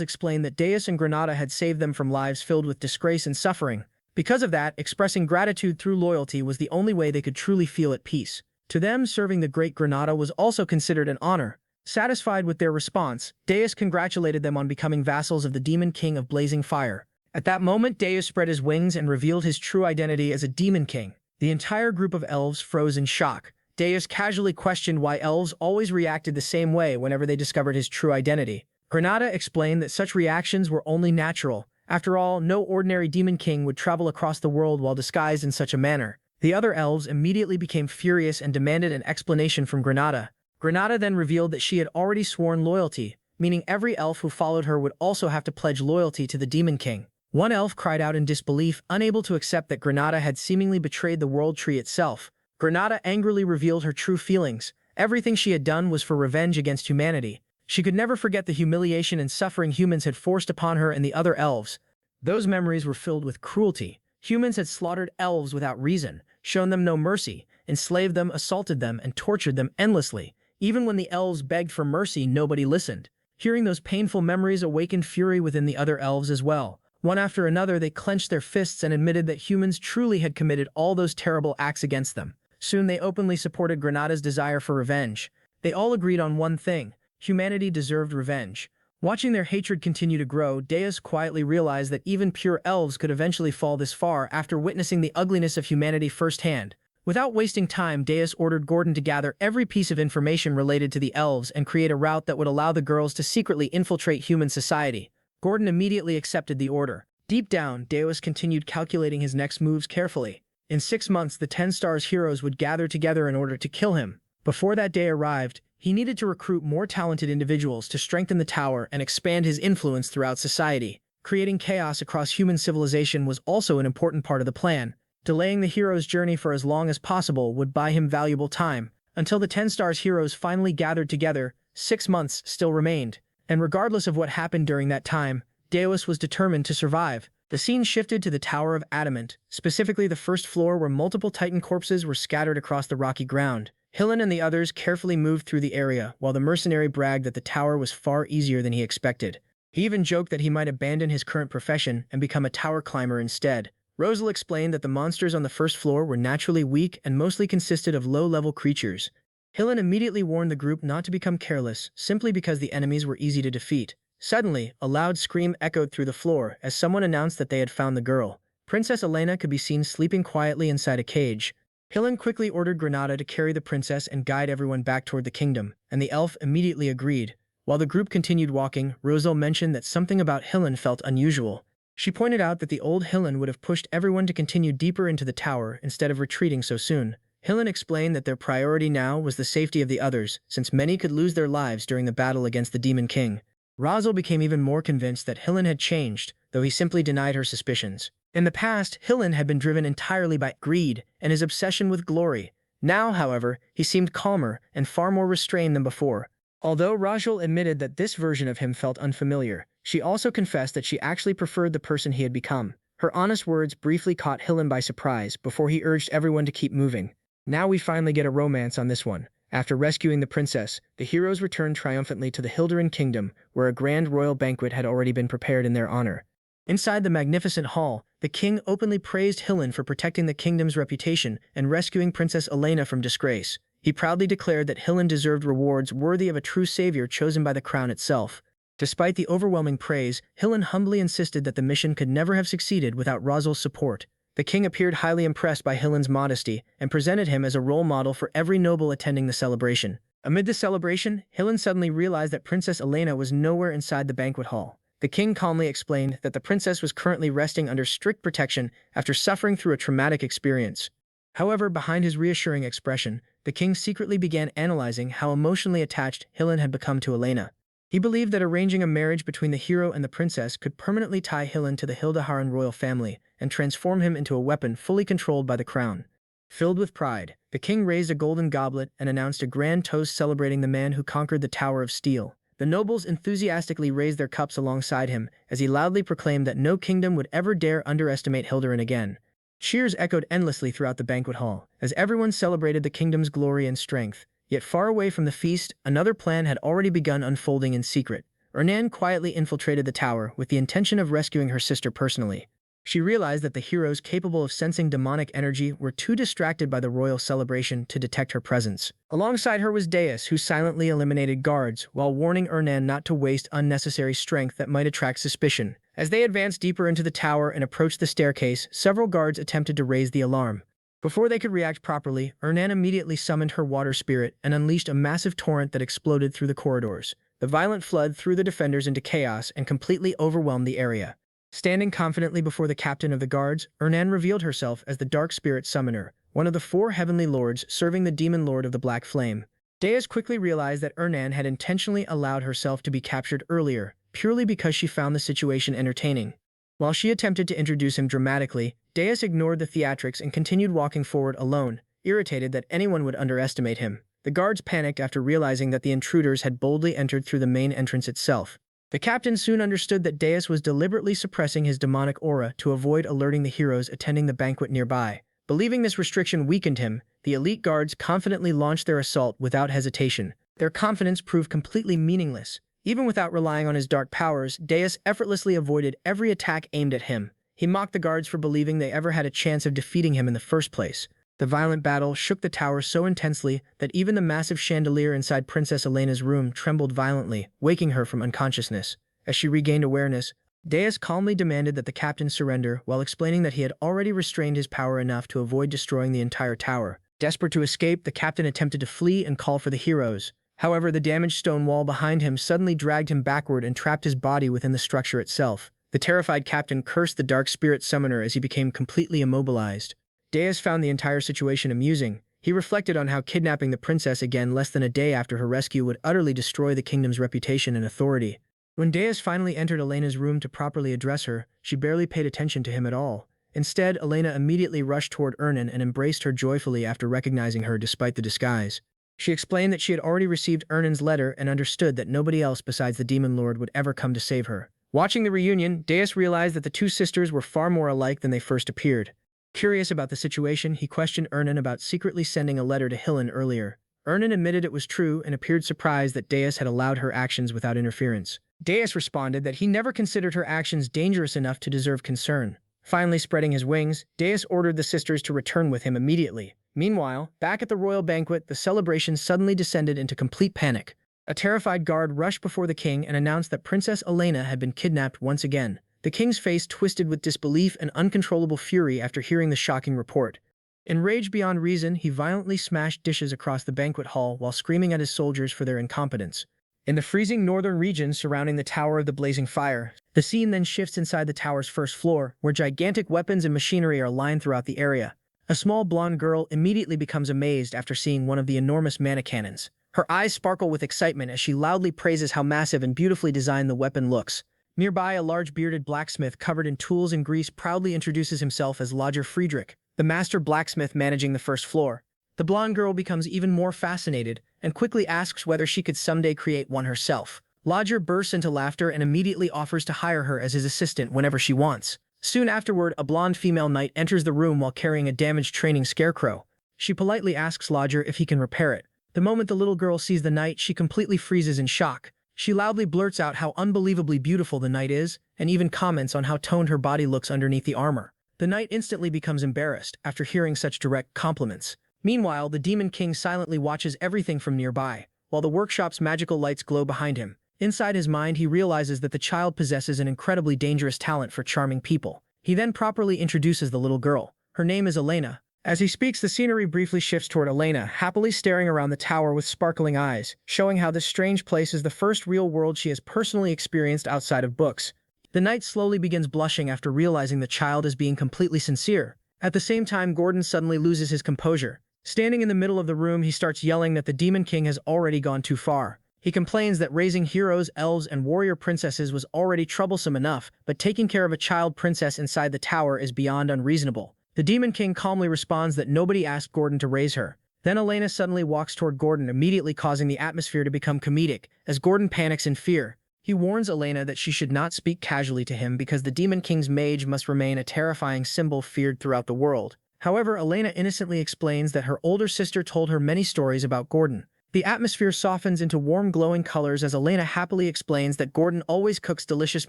explained that Deus and Granada had saved them from lives filled with disgrace and suffering. Because of that, expressing gratitude through loyalty was the only way they could truly feel at peace. To them, serving the great Granada was also considered an honor. Satisfied with their response, Deus congratulated them on becoming vassals of the Demon King of Blazing Fire. At that moment, Deus spread his wings and revealed his true identity as a Demon King. The entire group of elves froze in shock. Deus casually questioned why elves always reacted the same way whenever they discovered his true identity. Granada explained that such reactions were only natural. After all, no ordinary demon king would travel across the world while disguised in such a manner. The other elves immediately became furious and demanded an explanation from Granada. Granada then revealed that she had already sworn loyalty, meaning every elf who followed her would also have to pledge loyalty to the Demon King. One elf cried out in disbelief, unable to accept that Granada had seemingly betrayed the World Tree itself. Granada angrily revealed her true feelings. Everything she had done was for revenge against humanity. She could never forget the humiliation and suffering humans had forced upon her and the other elves. Those memories were filled with cruelty. Humans had slaughtered elves without reason, shown them no mercy, enslaved them, assaulted them, and tortured them endlessly. Even when the elves begged for mercy, nobody listened. Hearing those painful memories awakened fury within the other elves as well. One after another, they clenched their fists and admitted that humans truly had committed all those terrible acts against them. Soon they openly supported Granada's desire for revenge. They all agreed on one thing: humanity deserved revenge. Watching their hatred continue to grow, Deus quietly realized that even pure elves could eventually fall this far after witnessing the ugliness of humanity firsthand. Without wasting time, Deus ordered Gordon to gather every piece of information related to the elves and create a route that would allow the girls to secretly infiltrate human society. Gordon immediately accepted the order. Deep down, Deus continued calculating his next moves carefully. In 6 months, the 10 Stars heroes would gather together in order to kill him. Before that day arrived, he needed to recruit more talented individuals to strengthen the tower and expand his influence throughout society. Creating chaos across human civilization was also an important part of the plan. Delaying the hero's journey for as long as possible would buy him valuable time. Until the 10 Stars heroes finally gathered together, 6 months still remained. And regardless of what happened during that time, Deus was determined to survive. The scene shifted to the Tower of Adamant, specifically the first floor where multiple Titan corpses were scattered across the rocky ground. Hillen and the others carefully moved through the area, while the mercenary bragged that the tower was far easier than he expected. He even joked that he might abandon his current profession and become a tower climber instead. Rosal explained that the monsters on the first floor were naturally weak and mostly consisted of low-level creatures. Hillen immediately warned the group not to become careless, simply because the enemies were easy to defeat. Suddenly, a loud scream echoed through the floor as someone announced that they had found the girl. Princess Elena could be seen sleeping quietly inside a cage. Hillen quickly ordered Granada to carry the princess and guide everyone back toward the kingdom, and the elf immediately agreed. While the group continued walking, Rosal mentioned that something about Hillen felt unusual. She pointed out that the old Hillen would have pushed everyone to continue deeper into the tower instead of retreating so soon. Hillen explained that their priority now was the safety of the others, since many could lose their lives during the battle against the Demon King. Rosal became even more convinced that Hillen had changed, though he simply denied her suspicions. In the past, Hillen had been driven entirely by greed and his obsession with glory. Now, however, he seemed calmer and far more restrained than before. Although Rajal admitted that this version of him felt unfamiliar, she also confessed that she actually preferred the person he had become. Her honest words briefly caught Hillen by surprise before he urged everyone to keep moving. Now we finally get a romance on this one. After rescuing the princess, the heroes returned triumphantly to the Hilderin kingdom, where a grand royal banquet had already been prepared in their honor. Inside the magnificent hall, the king openly praised Hillen for protecting the kingdom's reputation and rescuing Princess Elena from disgrace. He proudly declared that Hillen deserved rewards worthy of a true savior chosen by the crown itself. Despite the overwhelming praise, Hillen humbly insisted that the mission could never have succeeded without Rosal's support. The king appeared highly impressed by Hillen's modesty and presented him as a role model for every noble attending the celebration. Amid the celebration, Hillen suddenly realized that Princess Elena was nowhere inside the banquet hall. The king calmly explained that the princess was currently resting under strict protection after suffering through a traumatic experience. However, behind his reassuring expression, the king secretly began analyzing how emotionally attached Hillen had become to Elena. He believed that arranging a marriage between the hero and the princess could permanently tie Hillen to the Hildeharan royal family and transform him into a weapon fully controlled by the crown. Filled with pride, the king raised a golden goblet and announced a grand toast celebrating the man who conquered the Tower of Steel. The nobles enthusiastically raised their cups alongside him as he loudly proclaimed that no kingdom would ever dare underestimate Hilderin again. Cheers echoed endlessly throughout the banquet hall as everyone celebrated the kingdom's glory and strength. Yet far away from the feast, another plan had already begun unfolding in secret. Ernan quietly infiltrated the tower with the intention of rescuing her sister personally. She realized that the heroes capable of sensing demonic energy were too distracted by the royal celebration to detect her presence. Alongside her was Deus, who silently eliminated guards while warning Ernan not to waste unnecessary strength that might attract suspicion. As they advanced deeper into the tower and approached the staircase, several guards attempted to raise the alarm. Before they could react properly, Ernan immediately summoned her water spirit and unleashed a massive torrent that exploded through the corridors. The violent flood threw the defenders into chaos and completely overwhelmed the area. Standing confidently before the captain of the guards, Ernan revealed herself as the Dark Spirit Summoner, one of the 4 heavenly lords serving the demon lord of the Black Flame. Deus quickly realized that Ernan had intentionally allowed herself to be captured earlier, purely because she found the situation entertaining. While she attempted to introduce him dramatically, Deus ignored the theatrics and continued walking forward alone, irritated that anyone would underestimate him. The guards panicked after realizing that the intruders had boldly entered through the main entrance itself. The captain soon understood that Deus was deliberately suppressing his demonic aura to avoid alerting the heroes attending the banquet nearby. Believing this restriction weakened him, the elite guards confidently launched their assault without hesitation. Their confidence proved completely meaningless. Even without relying on his dark powers, Deus effortlessly avoided every attack aimed at him. He mocked the guards for believing they ever had a chance of defeating him in the first place. The violent battle shook the tower so intensely that even the massive chandelier inside Princess Elena's room trembled violently, waking her from unconsciousness. As she regained awareness, Deus calmly demanded that the captain surrender while explaining that he had already restrained his power enough to avoid destroying the entire tower. Desperate to escape, the captain attempted to flee and call for the heroes. However, the damaged stone wall behind him suddenly dragged him backward and trapped his body within the structure itself. The terrified captain cursed the Dark Spirit Summoner as he became completely immobilized. Deus found the entire situation amusing. He reflected on how kidnapping the princess again less than a day after her rescue would utterly destroy the kingdom's reputation and authority. When Deus finally entered Elena's room to properly address her, she barely paid attention to him at all. Instead, Elena immediately rushed toward Ernan and embraced her joyfully after recognizing her despite the disguise. She explained that she had already received Ernan's letter and understood that nobody else besides the Demon Lord would ever come to save her. Watching the reunion, Deus realized that the 2 sisters were far more alike than they first appeared. Curious about the situation, he questioned Ernan about secretly sending a letter to Hillen earlier. Ernan admitted it was true and appeared surprised that Deus had allowed her actions without interference. Deus responded that he never considered her actions dangerous enough to deserve concern. Finally spreading his wings, Deus ordered the sisters to return with him immediately. Meanwhile, back at the royal banquet, the celebration suddenly descended into complete panic. A terrified guard rushed before the king and announced that Princess Elena had been kidnapped once again. The king's face twisted with disbelief and uncontrollable fury after hearing the shocking report. Enraged beyond reason, he violently smashed dishes across the banquet hall while screaming at his soldiers for their incompetence. In the freezing northern region surrounding the Tower of the Blazing Fire, the scene then shifts inside the tower's first floor, where gigantic weapons and machinery are lined throughout the area. A small blonde girl immediately becomes amazed after seeing one of the enormous mana cannons. Her eyes sparkle with excitement as she loudly praises how massive and beautifully designed the weapon looks. Nearby, a large bearded blacksmith covered in tools and grease proudly introduces himself as Lodger Friedrich, the master blacksmith managing the first floor. The blonde girl becomes even more fascinated and quickly asks whether she could someday create one herself. Lodger bursts into laughter and immediately offers to hire her as his assistant whenever she wants. Soon afterward, a blonde female knight enters the room while carrying a damaged training scarecrow. She politely asks Lodger if he can repair it. The moment the little girl sees the knight, she completely freezes in shock. She loudly blurts out how unbelievably beautiful the knight is, and even comments on how toned her body looks underneath the armor. The knight instantly becomes embarrassed after hearing such direct compliments. Meanwhile, the Demon King silently watches everything from nearby, while the workshop's magical lights glow behind him. Inside his mind, he realizes that the child possesses an incredibly dangerous talent for charming people. He then properly introduces the little girl. Her name is Elena. As he speaks, the scenery briefly shifts toward Elena, happily staring around the tower with sparkling eyes, showing how this strange place is the first real world she has personally experienced outside of books. The knight slowly begins blushing after realizing the child is being completely sincere. At the same time, Gordon suddenly loses his composure. Standing in the middle of the room, he starts yelling that the Demon King has already gone too far. He complains that raising heroes, elves, and warrior princesses was already troublesome enough, but taking care of a child princess inside the tower is beyond unreasonable. The Demon King calmly responds that nobody asked Gordon to raise her. Then Elena suddenly walks toward Gordon, immediately causing the atmosphere to become comedic, as Gordon panics in fear. He warns Elena that she should not speak casually to him because the Demon King's mage must remain a terrifying symbol feared throughout the world. However, Elena innocently explains that her older sister told her many stories about Gordon. The atmosphere softens into warm glowing colors as Elena happily explains that Gordon always cooks delicious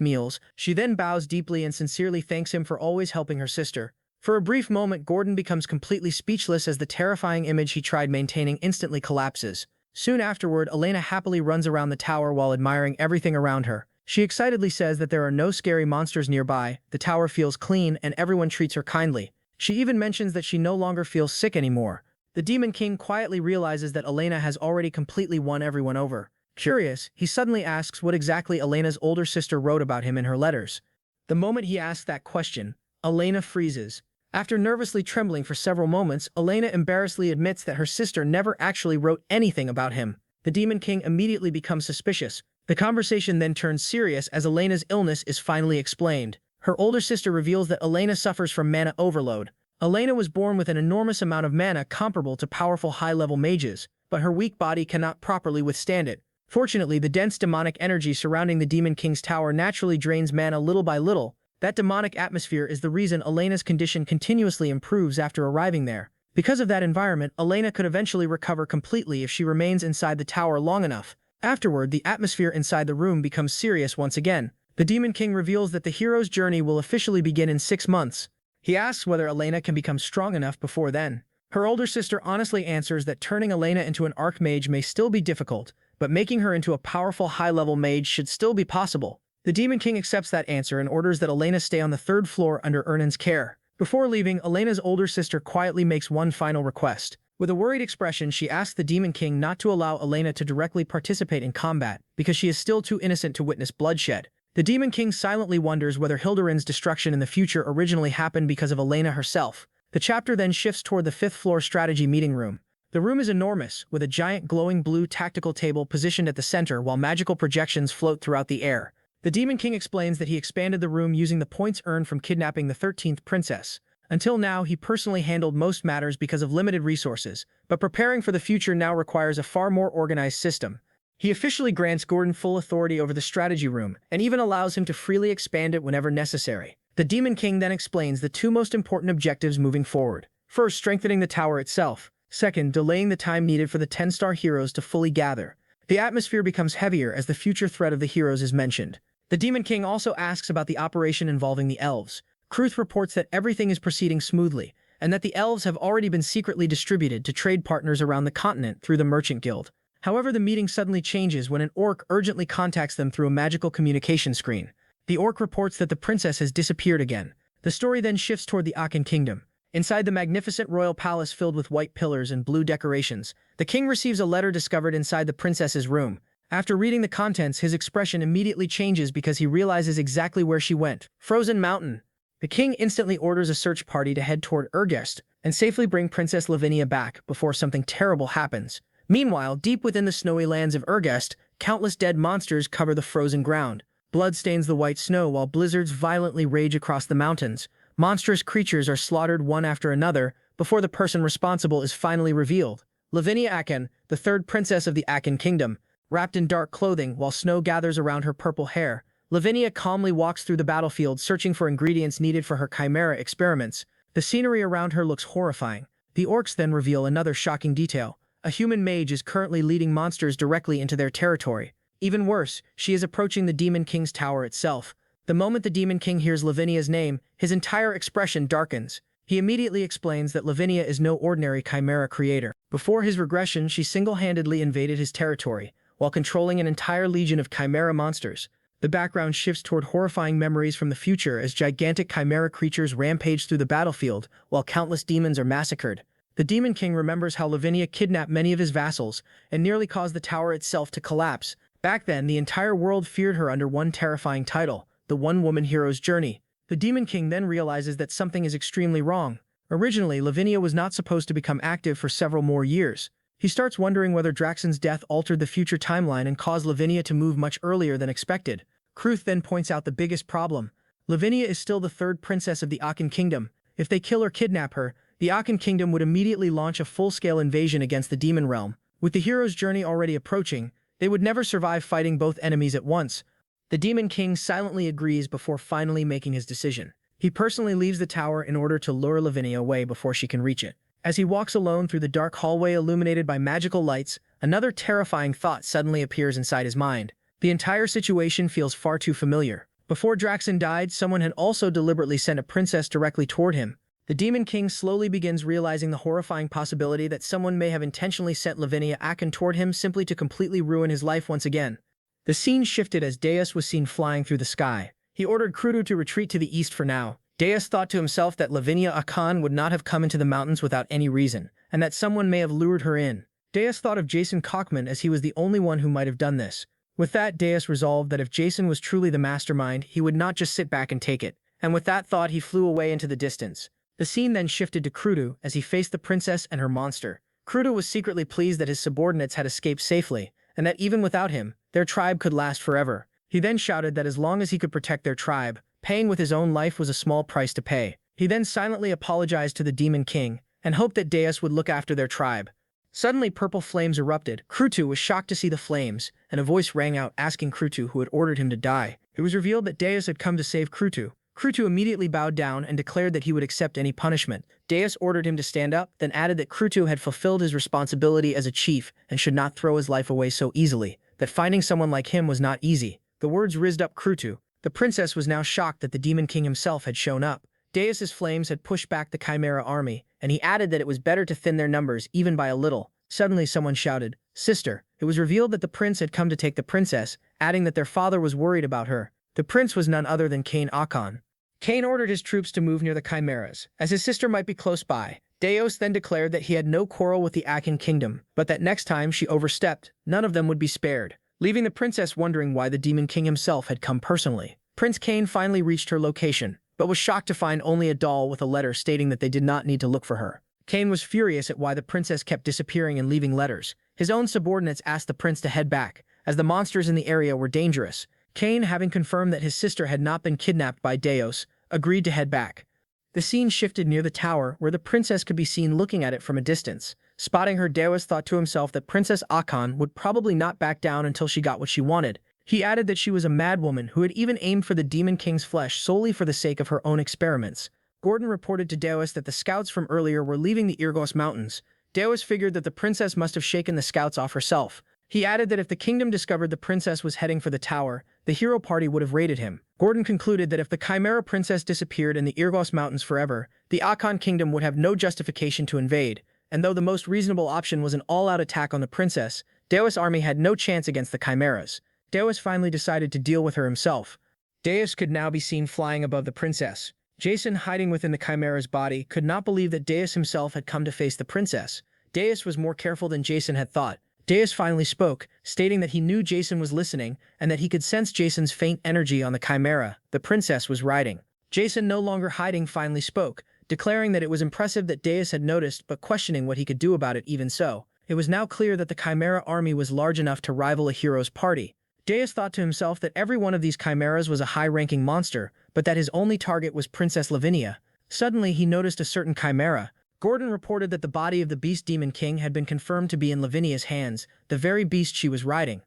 meals. She then bows deeply and sincerely thanks him for always helping her sister. For a brief moment, Gordon becomes completely speechless as the terrifying image he tried maintaining instantly collapses. Soon afterward, Elena happily runs around the tower while admiring everything around her. She excitedly says that there are no scary monsters nearby, the tower feels clean, and everyone treats her kindly. She even mentions that she no longer feels sick anymore. The Demon King quietly realizes that Elena has already completely won everyone over. Curious, he suddenly asks what exactly Elena's older sister wrote about him in her letters. The moment he asks that question, Elena freezes. After nervously trembling for several moments, Elena embarrassedly admits that her sister never actually wrote anything about him. The Demon King immediately becomes suspicious. The conversation then turns serious as Elena's illness is finally explained. Her older sister reveals that Elena suffers from mana overload. Elena was born with an enormous amount of mana comparable to powerful high-level mages, but her weak body cannot properly withstand it. Fortunately, the dense demonic energy surrounding the Demon King's tower naturally drains mana little by little. That demonic atmosphere is the reason Elena's condition continuously improves after arriving there. Because of that environment, Elena could eventually recover completely if she remains inside the tower long enough. Afterward, the atmosphere inside the room becomes serious once again. The Demon King reveals that the hero's journey will officially begin in 6 months. He asks whether Elena can become strong enough before then. Her older sister honestly answers that turning Elena into an archmage may still be difficult, but making her into a powerful high-level mage should still be possible. The Demon King accepts that answer and orders that Elena stay on the 3rd floor under Ernan's care. Before leaving, Elena's older sister quietly makes one final request. With a worried expression, she asks the Demon King not to allow Elena to directly participate in combat, because she is still too innocent to witness bloodshed. The Demon King silently wonders whether Hildirin's destruction in the future originally happened because of Elena herself. The chapter then shifts toward the 5th floor strategy meeting room. The room is enormous, with a giant glowing blue tactical table positioned at the center while magical projections float throughout the air. The Demon King explains that he expanded the room using the points earned from kidnapping the 13th princess. Until now, he personally handled most matters because of limited resources, but preparing for the future now requires a far more organized system. He officially grants Gordon full authority over the strategy room, and even allows him to freely expand it whenever necessary. The Demon King then explains the 2 most important objectives moving forward. First, strengthening the tower itself. Second, delaying the time needed for the 10-star heroes to fully gather. The atmosphere becomes heavier as the future threat of the heroes is mentioned. The Demon King also asks about the operation involving the elves. Kruth reports that everything is proceeding smoothly, and that the elves have already been secretly distributed to trade partners around the continent through the Merchant Guild. However, the meeting suddenly changes when an orc urgently contacts them through a magical communication screen. The orc reports that the princess has disappeared again. The story then shifts toward the Akan Kingdom. Inside the magnificent royal palace filled with white pillars and blue decorations, the king receives a letter discovered inside the princess's room. After reading the contents, his expression immediately changes because he realizes exactly where she went. Frozen Mountain. The king instantly orders a search party to head toward Urgest and safely bring Princess Lavinia back before something terrible happens. Meanwhile, deep within the snowy lands of Urgest, countless dead monsters cover the frozen ground. Blood stains the white snow while blizzards violently rage across the mountains. Monstrous creatures are slaughtered one after another before the person responsible is finally revealed. Lavinia Akan, the 3rd princess of the Akan Kingdom, wrapped in dark clothing while snow gathers around her purple hair. Lavinia calmly walks through the battlefield searching for ingredients needed for her chimera experiments. The scenery around her looks horrifying. The orcs then reveal another shocking detail. A human mage is currently leading monsters directly into their territory. Even worse, she is approaching the Demon King's tower itself. The moment the Demon King hears Lavinia's name, his entire expression darkens. He immediately explains that Lavinia is no ordinary chimera creator. Before his regression, she single-handedly invaded his territory, while controlling an entire legion of chimera monsters. The background shifts toward horrifying memories from the future as gigantic chimera creatures rampage through the battlefield, while countless demons are massacred. The Demon King remembers how Lavinia kidnapped many of his vassals and nearly caused the tower itself to collapse. Back then, the entire world feared her under one terrifying title, the One-Woman Hero's Journey. The Demon King then realizes that something is extremely wrong. Originally, Lavinia was not supposed to become active for several more years. He starts wondering whether Draxon's death altered the future timeline and caused Lavinia to move much earlier than expected. Kruth then points out the biggest problem. Lavinia is still the 3rd princess of the Akan Kingdom. If they kill or kidnap her, the Akan Kingdom would immediately launch a full-scale invasion against the Demon Realm. With the hero's journey already approaching, they would never survive fighting both enemies at once. The Demon King silently agrees before finally making his decision. He personally leaves the tower in order to lure Lavinia away before she can reach it. As he walks alone through the dark hallway illuminated by magical lights, another terrifying thought suddenly appears inside his mind. The entire situation feels far too familiar. Before Draxon died, someone had also deliberately sent a princess directly toward him. The Demon King slowly begins realizing the horrifying possibility that someone may have intentionally sent Lavinia Akan toward him simply to completely ruin his life once again. The scene shifted as Deus was seen flying through the sky. He ordered Krudu to retreat to the east for now. Deus thought to himself that Lavinia Akan would not have come into the mountains without any reason, and that someone may have lured her in. Deus thought of Jason Cockman as he was the only one who might have done this. With that, Deus resolved that if Jason was truly the mastermind, he would not just sit back and take it. And with that thought, he flew away into the distance. The scene then shifted to Krutu as he faced the princess and her monster. Krutu was secretly pleased that his subordinates had escaped safely, and that even without him, their tribe could last forever. He then shouted that as long as he could protect their tribe, paying with his own life was a small price to pay. He then silently apologized to the Demon King and hoped that Deus would look after their tribe. Suddenly, purple flames erupted. Krutu was shocked to see the flames, and a voice rang out asking Krutu who had ordered him to die. It was revealed that Deus had come to save Krutu. Krutu immediately bowed down and declared that he would accept any punishment. Deus ordered him to stand up, then added that Krutu had fulfilled his responsibility as a chief and should not throw his life away so easily, that finding someone like him was not easy. The words rizzed up Krutu. The princess was now shocked that the Demon King himself had shown up. Deus's flames had pushed back the Chimera army, and he added that it was better to thin their numbers even by a little. Suddenly someone shouted, "Sister!" It was revealed that the prince had come to take the princess, adding that their father was worried about her. The prince was none other than Kane Akan. Kane ordered his troops to move near the Chimeras, as his sister might be close by. Deus then declared that he had no quarrel with the Akan kingdom, but that next time she overstepped, none of them would be spared, leaving the princess wondering why the Demon King himself had come personally. Prince Kane finally reached her location, but was shocked to find only a doll with a letter stating that they did not need to look for her. Kane was furious at why the princess kept disappearing and leaving letters. His own subordinates asked the prince to head back, as the monsters in the area were dangerous. Kane, having confirmed that his sister had not been kidnapped by Deus, agreed to head back. The scene shifted near the tower, where the princess could be seen looking at it from a distance. Spotting her, Deus thought to himself that Princess Akan would probably not back down until she got what she wanted. He added that she was a madwoman who had even aimed for the Demon King's flesh solely for the sake of her own experiments. Gordon reported to Deus that the scouts from earlier were leaving the Irgos Mountains. Deus figured that the princess must have shaken the scouts off herself. He added that if the kingdom discovered the princess was heading for the tower, the hero party would have raided him. Gordon concluded that if the Chimera princess disappeared in the Irgos Mountains forever, the Akan kingdom would have no justification to invade, and though the most reasonable option was an all-out attack on the princess, Deus' army had no chance against the Chimeras. Deus finally decided to deal with her himself. Deus could now be seen flying above the princess. Jason, hiding within the Chimera's body, could not believe that Deus himself had come to face the princess. Deus was more careful than Jason had thought. Deus finally spoke, stating that he knew Jason was listening and that he could sense Jason's faint energy on the Chimera the princess was riding. Jason, no longer hiding, finally spoke, declaring that it was impressive that Deus had noticed but questioning what he could do about it even so. It was now clear that the Chimera army was large enough to rival a hero's party. Deus thought to himself that every one of these chimeras was a high-ranking monster, but that his only target was Princess Lavinia. Suddenly, he noticed a certain chimera. Gordon reported that the body of the Beast Demon King had been confirmed to be in Lavinia's hands, the very beast she was riding.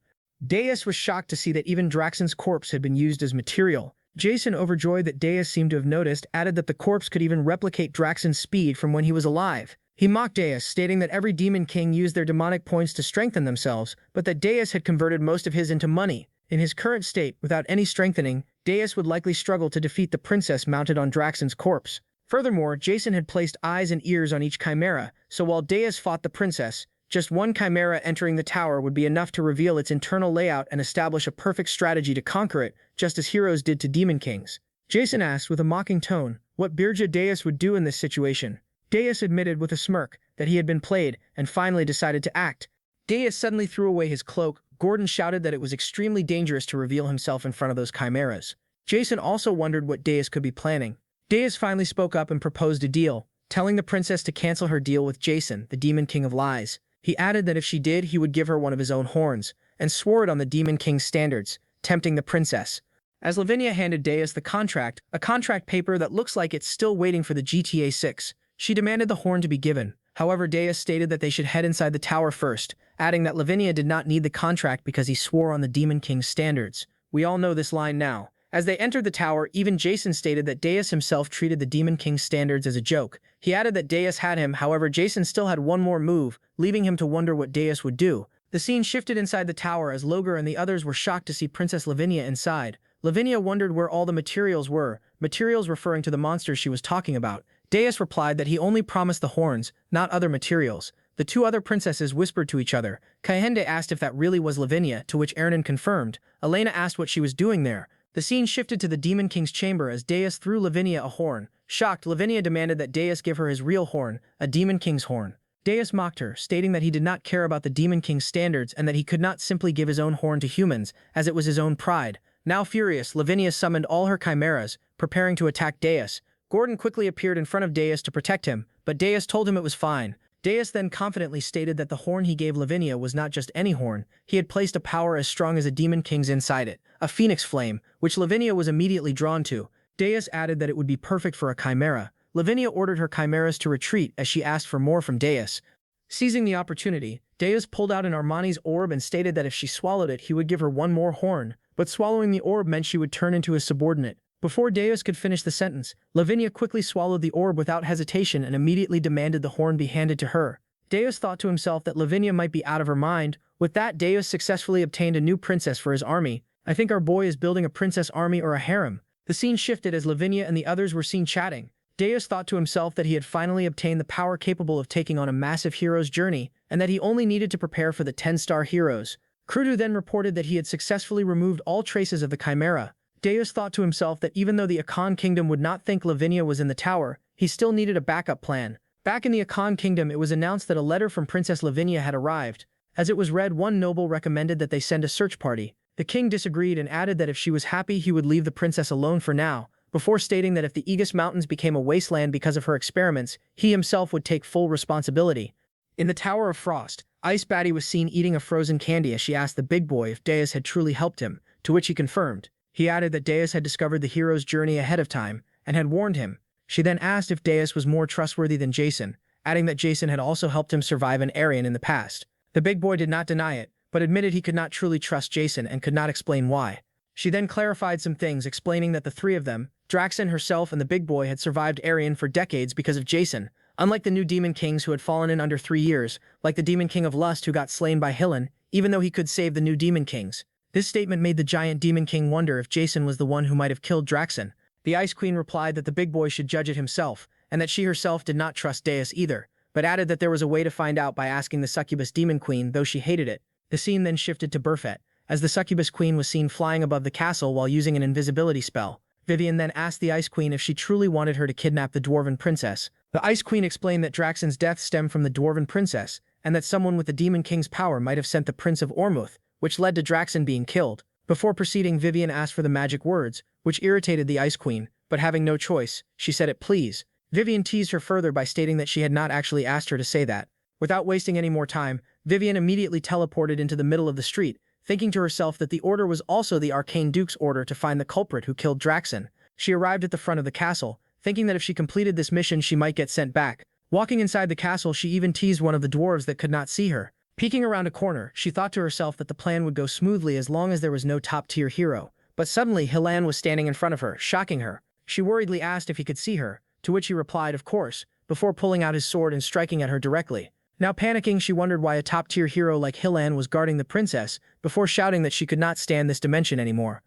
Deus was shocked to see that even Draxon's corpse had been used as material. Jason, overjoyed that Deus seemed to have noticed, added that the corpse could even replicate Draxon's speed from when he was alive. He mocked Deus, stating that every Demon King used their demonic points to strengthen themselves, but that Deus had converted most of his into money. In his current state, without any strengthening, Deus would likely struggle to defeat the princess mounted on Draxon's corpse. Furthermore, Jason had placed eyes and ears on each chimera, so while Deus fought the princess, just one chimera entering the tower would be enough to reveal its internal layout and establish a perfect strategy to conquer it, just as heroes did to Demon Kings. Jason asked with a mocking tone what Birja Deus would do in this situation. Deus admitted with a smirk that he had been played and finally decided to act. Deus suddenly threw away his cloak. Gordon shouted that it was extremely dangerous to reveal himself in front of those chimeras. Jason also wondered what Deus could be planning. Deus finally spoke up and proposed a deal, telling the princess to cancel her deal with Jason, the Demon King of Lies. He added that if she did, he would give her one of his own horns, and swore it on the Demon King's standards, tempting the princess. As Lavinia handed Deus the contract, a contract paper that looks like it's still waiting for the GTA 6, she demanded the horn to be given. However, Deus stated that they should head inside the tower first, adding that Lavinia did not need the contract because he swore on the Demon King's standards. We all know this line now. As they entered the tower, even Jason stated that Deus himself treated the Demon King's standards as a joke. He added that Deus had him, however Jason still had one more move, leaving him to wonder what Deus would do. The scene shifted inside the tower as Logar and the others were shocked to see Princess Lavinia inside. Lavinia wondered where all the materials were, materials referring to the monsters she was talking about. Deus replied that he only promised the horns, not other materials. The two other princesses whispered to each other. Kaihende asked if that really was Lavinia, to which Ernan confirmed. Elena asked what she was doing there. The scene shifted to the Demon King's chamber as Deus threw Lavinia a horn. Shocked, Lavinia demanded that Deus give her his real horn, a Demon King's horn. Deus mocked her, stating that he did not care about the Demon King's standards and that he could not simply give his own horn to humans, as it was his own pride. Now furious, Lavinia summoned all her chimeras, preparing to attack Deus. Gordon quickly appeared in front of Deus to protect him, but Deus told him it was fine. Deus then confidently stated that the horn he gave Lavinia was not just any horn, he had placed a power as strong as a Demon King's inside it, a phoenix flame, which Lavinia was immediately drawn to. Deus added that it would be perfect for a chimera. Lavinia ordered her chimeras to retreat as she asked for more from Deus. Seizing the opportunity, Deus pulled out an Armani's orb and stated that if she swallowed it he would give her one more horn, but swallowing the orb meant she would turn into his subordinate. Before Deus could finish the sentence, Lavinia quickly swallowed the orb without hesitation and immediately demanded the horn be handed to her. Deus thought to himself that Lavinia might be out of her mind. With that, Deus successfully obtained a new princess for his army. I think our boy is building a princess army or a harem. The scene shifted as Lavinia and the others were seen chatting. Deus thought to himself that he had finally obtained the power capable of taking on a massive hero's journey, and that he only needed to prepare for the 10-star heroes. Krudu then reported that he had successfully removed all traces of the chimera. Deus thought to himself that even though the Akan Kingdom would not think Lavinia was in the tower, he still needed a backup plan. Back in the Akan Kingdom, it was announced that a letter from Princess Lavinia had arrived. As it was read, one noble recommended that they send a search party. The king disagreed and added that if she was happy he would leave the princess alone for now, before stating that if the Aegis Mountains became a wasteland because of her experiments, he himself would take full responsibility. In the Tower of Frost, Ice Batty was seen eating a frozen candy as she asked the big boy if Deus had truly helped him, to which he confirmed. He added that Deus had discovered the hero's journey ahead of time and had warned him. She then asked if Deus was more trustworthy than Jason, adding that Jason had also helped him survive an Aryan in the past. The big boy did not deny it, but admitted he could not truly trust Jason and could not explain why. She then clarified some things, explaining that the three of them, Draxen, herself, and the big boy, had survived Aryan for decades because of Jason, unlike the new Demon Kings who had fallen in under 3 years, like the Demon King of Lust who got slain by Hillen, even though he could save the new Demon Kings. This statement made the giant Demon King wonder if Jason was the one who might have killed Draxen. The Ice Queen replied that the big boy should judge it himself, and that she herself did not trust Deus either, but added that there was a way to find out by asking the Succubus Demon Queen, though she hated it. The scene then shifted to Burfet, as the Succubus Queen was seen flying above the castle while using an invisibility spell. Vivian then asked the Ice Queen if she truly wanted her to kidnap the Dwarven Princess. The Ice Queen explained that Draxen's death stemmed from the Dwarven Princess, and that someone with the Demon King's power might have sent the Prince of Ormuth, which led to Draxen being killed. Before proceeding, Vivian asked for the magic words, which irritated the Ice Queen, but having no choice, she said it please. Vivian teased her further by stating that she had not actually asked her to say that. Without wasting any more time, Vivian immediately teleported into the middle of the street, thinking to herself that the order was also the Arcane Duke's order to find the culprit who killed Draxen. She arrived at the front of the castle, thinking that if she completed this mission she might get sent back. Walking inside the castle, she even teased one of the dwarves that could not see her. Peeking around a corner, she thought to herself that the plan would go smoothly as long as there was no top-tier hero. But suddenly, Hillan was standing in front of her, shocking her. She worriedly asked if he could see her, to which he replied, of course, before pulling out his sword and striking at her directly. Now panicking, she wondered why a top-tier hero like Hillan was guarding the princess, before shouting that she could not stand this dimension anymore.